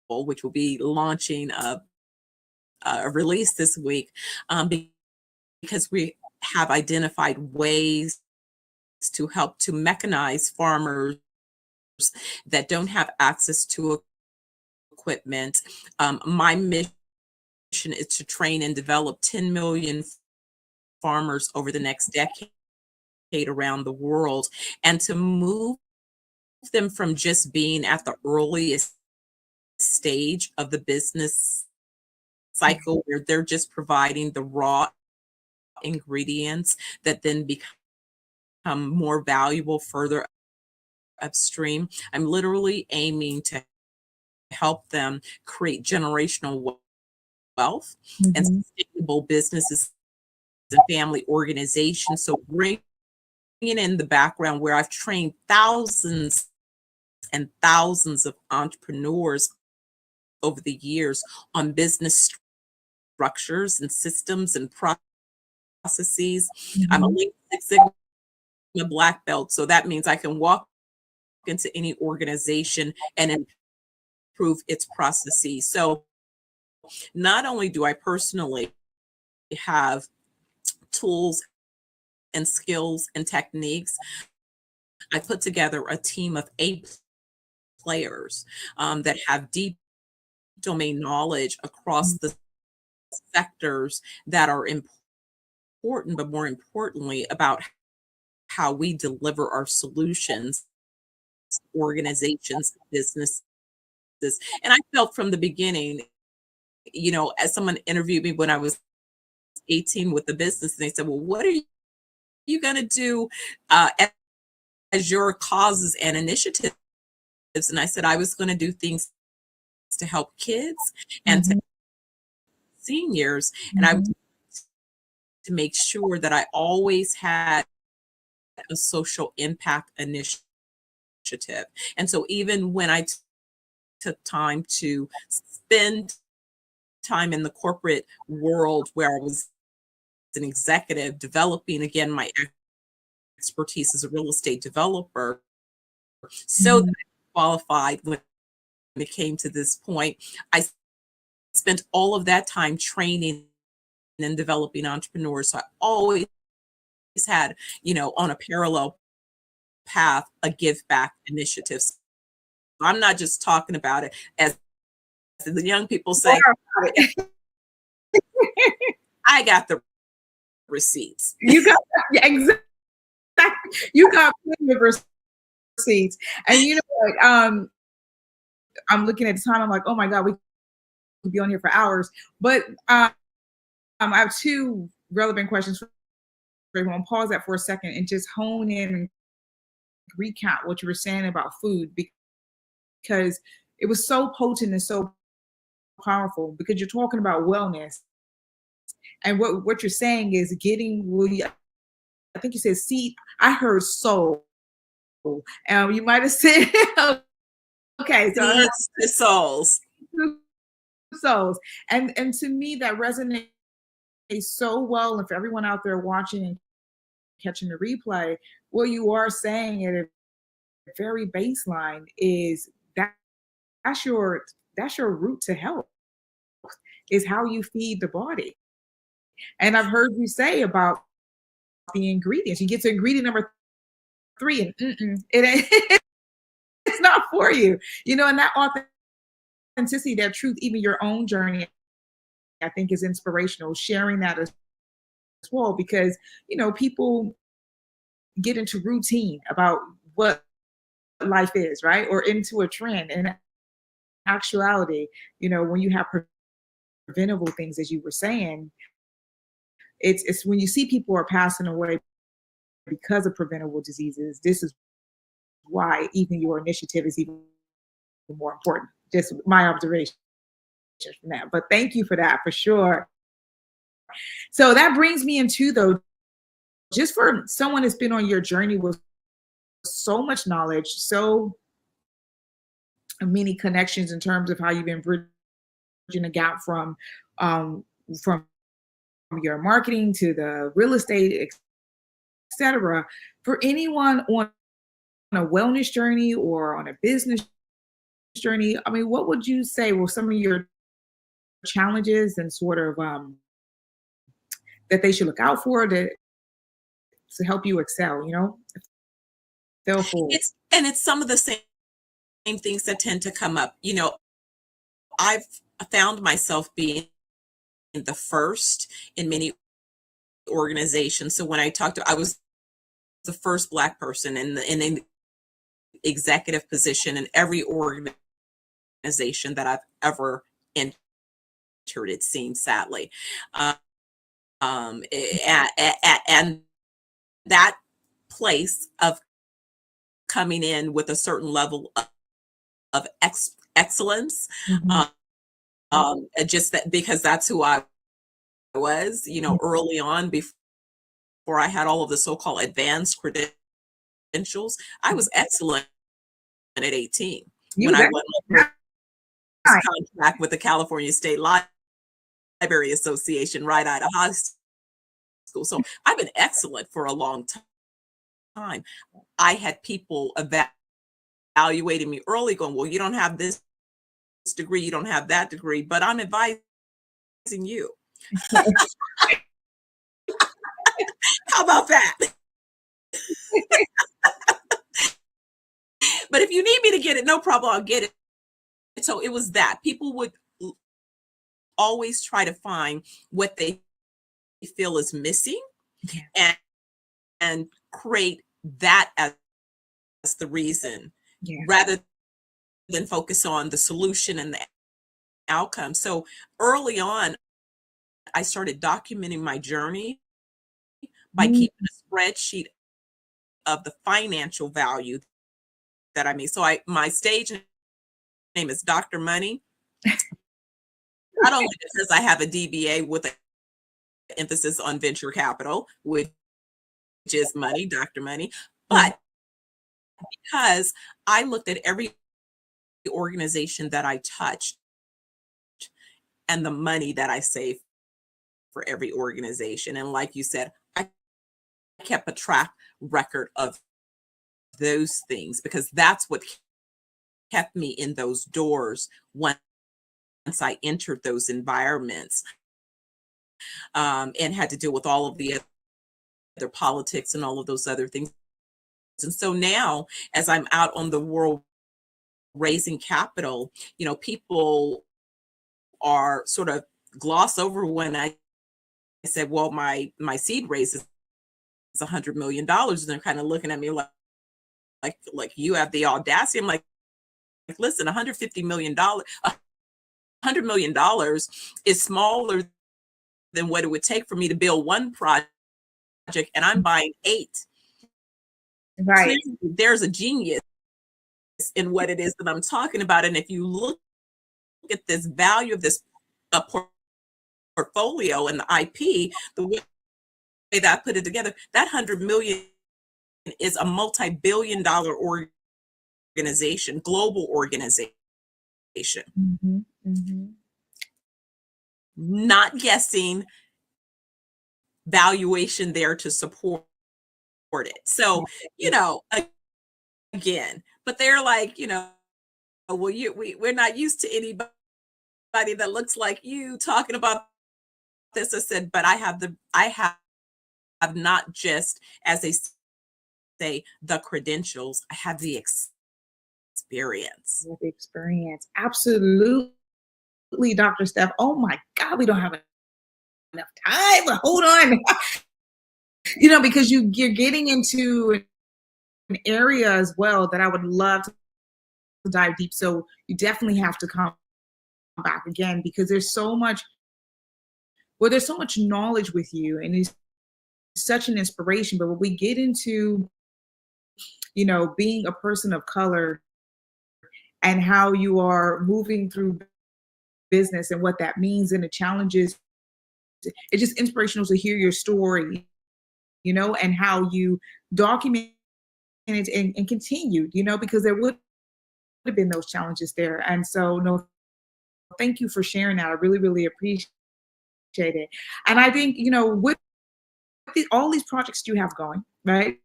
Speaker 13: which will be launching a release this week, because we have identified ways to help to mechanize farmers that don't have access to equipment. My mission is to train and develop 10 million farmers over the next decade around the world, and to move them from just being at the earliest stage of the business cycle, where they're just providing the raw ingredients that then become more valuable further upstream. I'm literally aiming to help them create generational wealth and sustainable businesses and family organizations. So bringing in the background where I've trained thousands and thousands of entrepreneurs over the years on business structures and systems and processes. I'm a Lean Six Sigma black belt, so that means I can walk into any organization and improve its processes. So not only do I personally have tools and skills and techniques, I put together a team of 8 players that have deep domain knowledge across the sectors that are important, but more importantly, about how we deliver our solutions, organizations, businesses. And I felt from the beginning, as someone interviewed me when I was 18 with the business, and they said, well, what are you going to do as your causes and initiatives? And I said, I was going to do things to help kids and to seniors. And I was to make sure that I always had a social impact initiative. And so even when I took time to spend time in the corporate world where I was an executive developing, again, my expertise as a real estate developer, so that I qualified when it came to this point, I spent all of that time training and developing entrepreneurs. So I always had, on a parallel path, a give back initiative. So I'm not just talking about it as the young people say, I got the receipts.
Speaker 22: You got exactly. You got plenty of receipts, and you know what? I'm looking at the time. I'm like, oh my god, we could be on here for hours. But I have 2 relevant questions for everyone. Pause that for a second and just hone in and recap what you were saying about food, because it was so potent and so powerful. Because you're talking about wellness, and what you're saying is getting. I think you said seed. I heard soul. You might have said okay. So I heard
Speaker 13: the souls.
Speaker 22: Souls, and to me that resonates so well. And for everyone out there watching and catching the replay, what you are saying at a very baseline is that's your route to health, is how you feed the body. And I've heard you say about the ingredients. You get to ingredient number 3 and it ain't it's not for you, and that authenticity, that truth, even your own journey, I think is inspirational, sharing that as well, because people get into routine about what life is, right? Or into a trend. And actuality, when you have preventable things, as you were saying, it's when you see people are passing away because of preventable diseases, this is why even your initiative is even more important. Just my observation from that. But thank you for that, for sure. So that brings me into, though, just for someone that's been on your journey with so much knowledge, so many connections in terms of how you've been bridging the gap from your marketing to the real estate, etc. For anyone on a wellness journey or on a business journey, I mean, what would you say were some of your challenges and sort of that they should look out for to help you excel? Feel forward.
Speaker 13: It's some of the same things that tend to come up. I've found myself being the first in many organizations. So when I I was the first Black person in an executive position in every organization that I've ever entered, it seems, sadly. And that place of coming in with a certain level of excellence, just that, because that's who I was, early on, before I had all of the so-called advanced credentials. I was excellent at 18 when I went on my contract with the California State Library Association right out of high school. So I've been excellent for a long time. I had people evaluating me early, going, well, you don't have this degree, you don't have that degree, but I'm advising you. How about that? But if you need me to get it, no problem, I'll get it. So it was that people would always try to find what they feel is missing and create that as the reason rather than focus on the solution and the outcome. So early on, I started documenting my journey by keeping a spreadsheet of the financial value that I made. So my stage name is Dr. Money. Not only because I have a DBA with an emphasis on venture capital, which is money, Dr. Money, but because I looked at every organization that I touched and the money that I saved for every organization. And like you said, I kept a track record of those things because that's what kept me in those doors once I entered those environments and had to deal with all of the other politics and all of those other things. And so now, as I'm out on the world raising capital, people are sort of gloss over when I said, well, my seed raise is $100 million. And they're kind of looking at me like you have the audacity. I'm like, listen, $150 million, $100 million is smaller than what it would take for me to build one project, and I'm buying 8.
Speaker 22: Right.
Speaker 13: Clearly, there's a genius in what it is that I'm talking about. And if you look at this value of this portfolio and the IP, the way that I put it together, that 100 million is a multi-billion-dollar organization, global organization. Not guessing, valuation there to support it. So, again, but they're like, well, we're not used to anybody that looks like you talking about this. I said, but I have not just, as they say, the credentials, I have the experience.
Speaker 22: The experience. Absolutely, Dr. Steph. Oh my God, we don't have enough time, but hold on. Because you're getting into an area as well that I would love to dive deep. So you definitely have to come back again because there's so much knowledge with you and it's such an inspiration. But when we get into, being a person of color and how you are moving through business and what that means and the challenges, it's just inspirational to hear your story, and how you document it and continued, because there would have been those challenges there. And so, no, thank you for sharing that. I really, really appreciate it. And I think, with all these projects you have going, right?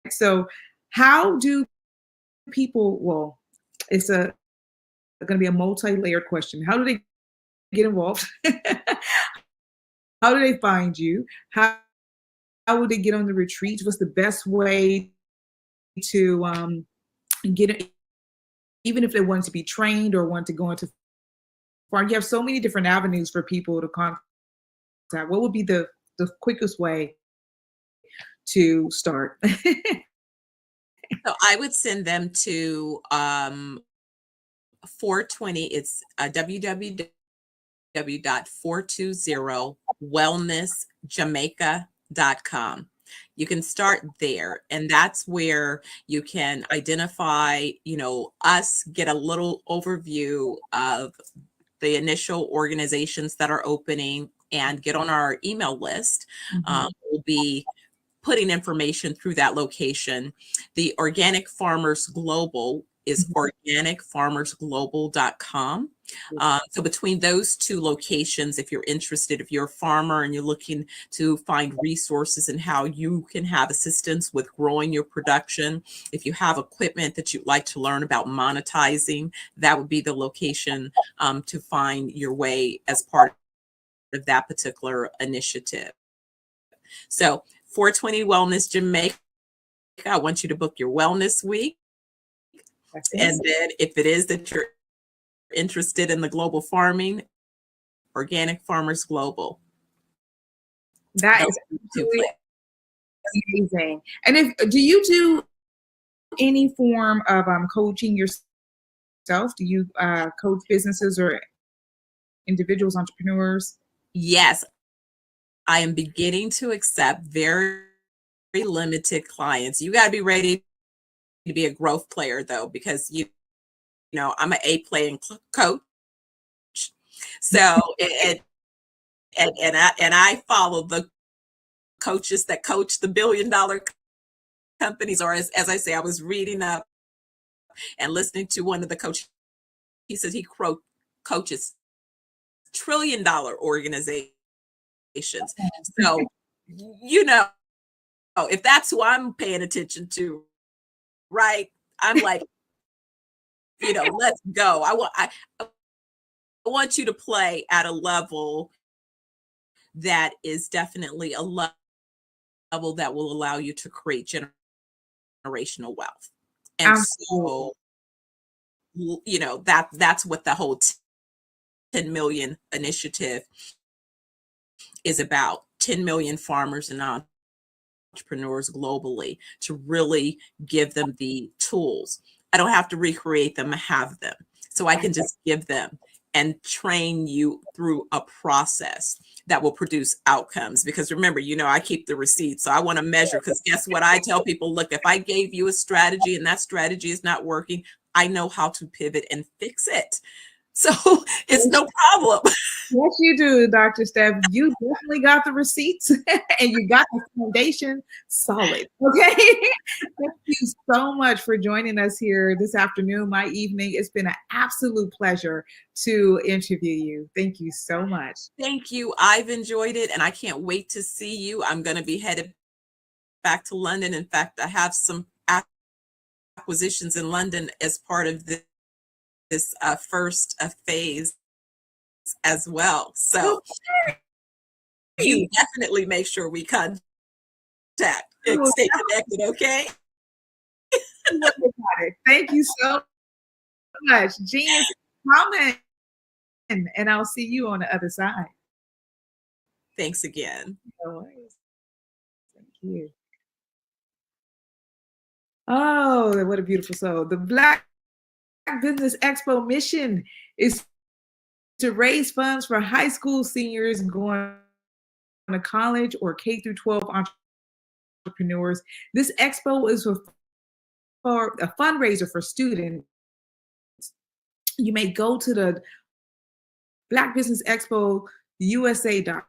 Speaker 22: So how do people, well, it's going to be a multi-layered question. How do they get involved? How do they find you? How would they get on the retreats? What's the best way to get it, even if they want to be trained or want to go into farm? You have so many different avenues for people to contact. What would be the quickest way to start?
Speaker 13: So I would send them to 420. It's www.420wellnessjamaica.com. You can start there, and that's where you can identify, us, get a little overview of the initial organizations that are opening, and get on our email list. We'll be putting information through that location. The Organic Farmers Global is organicfarmersglobal.com. So between those two locations, if you're interested, if you're a farmer and you're looking to find resources and how you can have assistance with growing your production, if you have equipment that you'd like to learn about monetizing, that would be the location to find your way as part of that particular initiative. So 420 Wellness Jamaica, I want you to book your wellness week. And then if it is that you're interested in the global farming, Organic Farmers Global.
Speaker 22: That is absolutely amazing. And do you do any form of coaching yourself? Do you coach businesses or individuals, entrepreneurs?
Speaker 13: Yes, I am beginning to accept very limited clients. You got to be ready to be a growth player, though, because you know I'm an A-playing coach. So and I follow the coaches that coach the billion-dollar companies, or as I say, I was reading up and listening to one of the coaches. He says he coaches trillion-dollar organizations. So, you know, if that's who I'm paying attention to, right? I'm like, you know, let's go. I want you to play at a level that is definitely a level that will allow you to create generational wealth. And so, you know, that's what the whole 10 million initiative is about. 10 million farmers and entrepreneurs globally, to really give them the tools. I don't have to recreate them, I have them. So I can just give them and train you through a process that will produce outcomes. Because remember, you know, I keep the receipts. So I want to measure, because guess what? I tell people, look, if I gave you a strategy and that strategy is not working, I know how to pivot and fix it. So it's no problem.
Speaker 22: Yes, you do, Dr. Steph. You definitely got the receipts and you got the foundation solid. Okay. Thank you so much for joining us here this afternoon, my evening. It's been an absolute pleasure to interview you. Thank you so much.
Speaker 13: Thank you. I've enjoyed it, and I can't wait to see you. I'm going to be headed back to London. In fact, I have some acquisitions in London as part of this first phase as well. So you definitely make sure we contact and stay connected, okay?
Speaker 22: Thank you so much. Genius comment. And I'll see you on the other side.
Speaker 13: Thanks again.
Speaker 22: No worries. Thank you. Oh, what a beautiful soul. The Black Business Expo mission is to raise funds for high school seniors going to college or K through 12 entrepreneurs. This expo is for a fundraiser for students. You may go to the Black Business Expo USA.com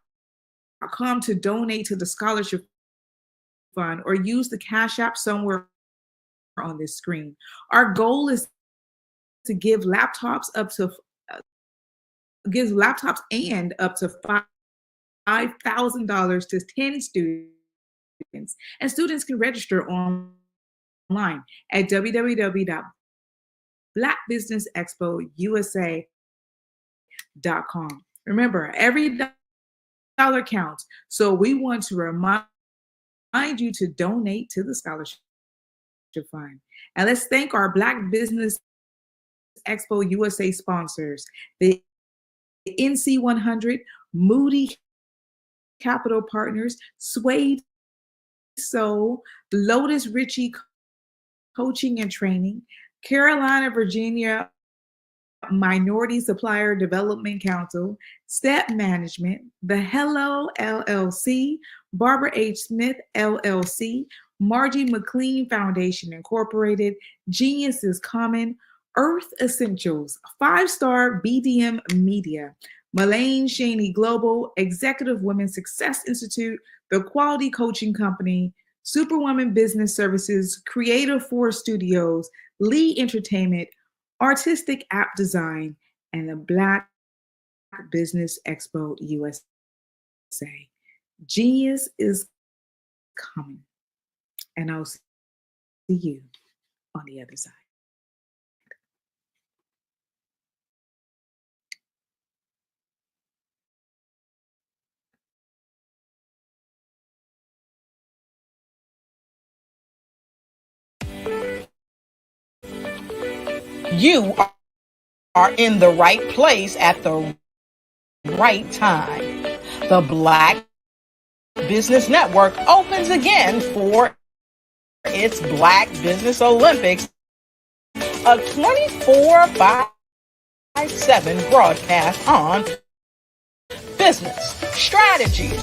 Speaker 22: to donate to the scholarship fund, or use the Cash App somewhere on this screen. Our goal is to give laptops and up to $5,000 to 10 students. And students can register online at www.blackbusinessexpousa.com. Remember, every dollar counts. So we want to remind you to donate to the scholarship fund. And let's thank our Black Business Expo USA sponsors, the NC 100, Moody Capital Partners, Suede Soul, Lotus Ritchie Coaching and Training, Carolina, Virginia Minority Supplier Development Council, Step Management, The Hello LLC, Barbara H. Smith LLC, Margie McLean Foundation Incorporated, Genius is Common, Earth Essentials, 5-Star BDM Media, Malaine Shaney Global, Executive Women's Success Institute, The Quality Coaching Company, Superwoman Business Services, Creative Force Studios, Lee Entertainment, Artistic App Design, and the Black Business Expo USA. Genius is coming. And I'll see you on the other side.
Speaker 10: You are in the right place at the right time. The Black Business Network opens again for its Black Business Olympics, a 24/7 broadcast on business, strategy,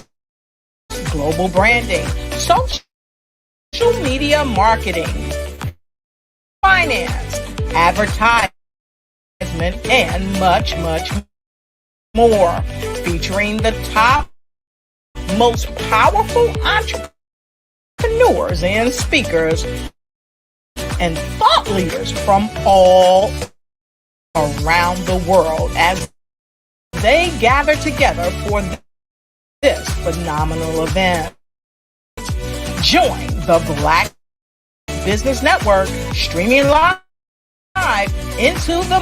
Speaker 10: global branding, social media marketing, finance, advertising, and much, much more, featuring the top, most powerful entrepreneurs and speakers and thought leaders from all around the world as they gather together for this phenomenal event. Join the Black Business Network streaming live into the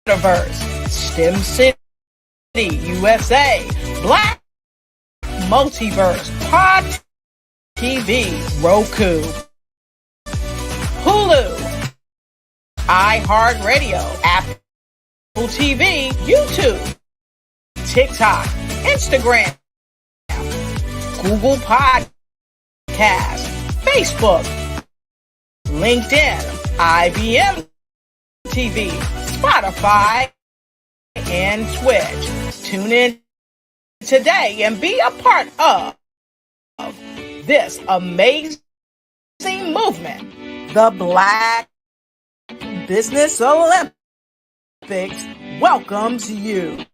Speaker 10: metaverse, STEM City USA, Black Multiverse, Pod TV, Roku, Hulu, iHeartRadio, Apple TV, YouTube, TikTok, Instagram, Google Podcast, Facebook, LinkedIn, IBM TV, Spotify, and Twitch. Tune in today and be a part of this amazing movement. The Black Business Olympics welcomes you.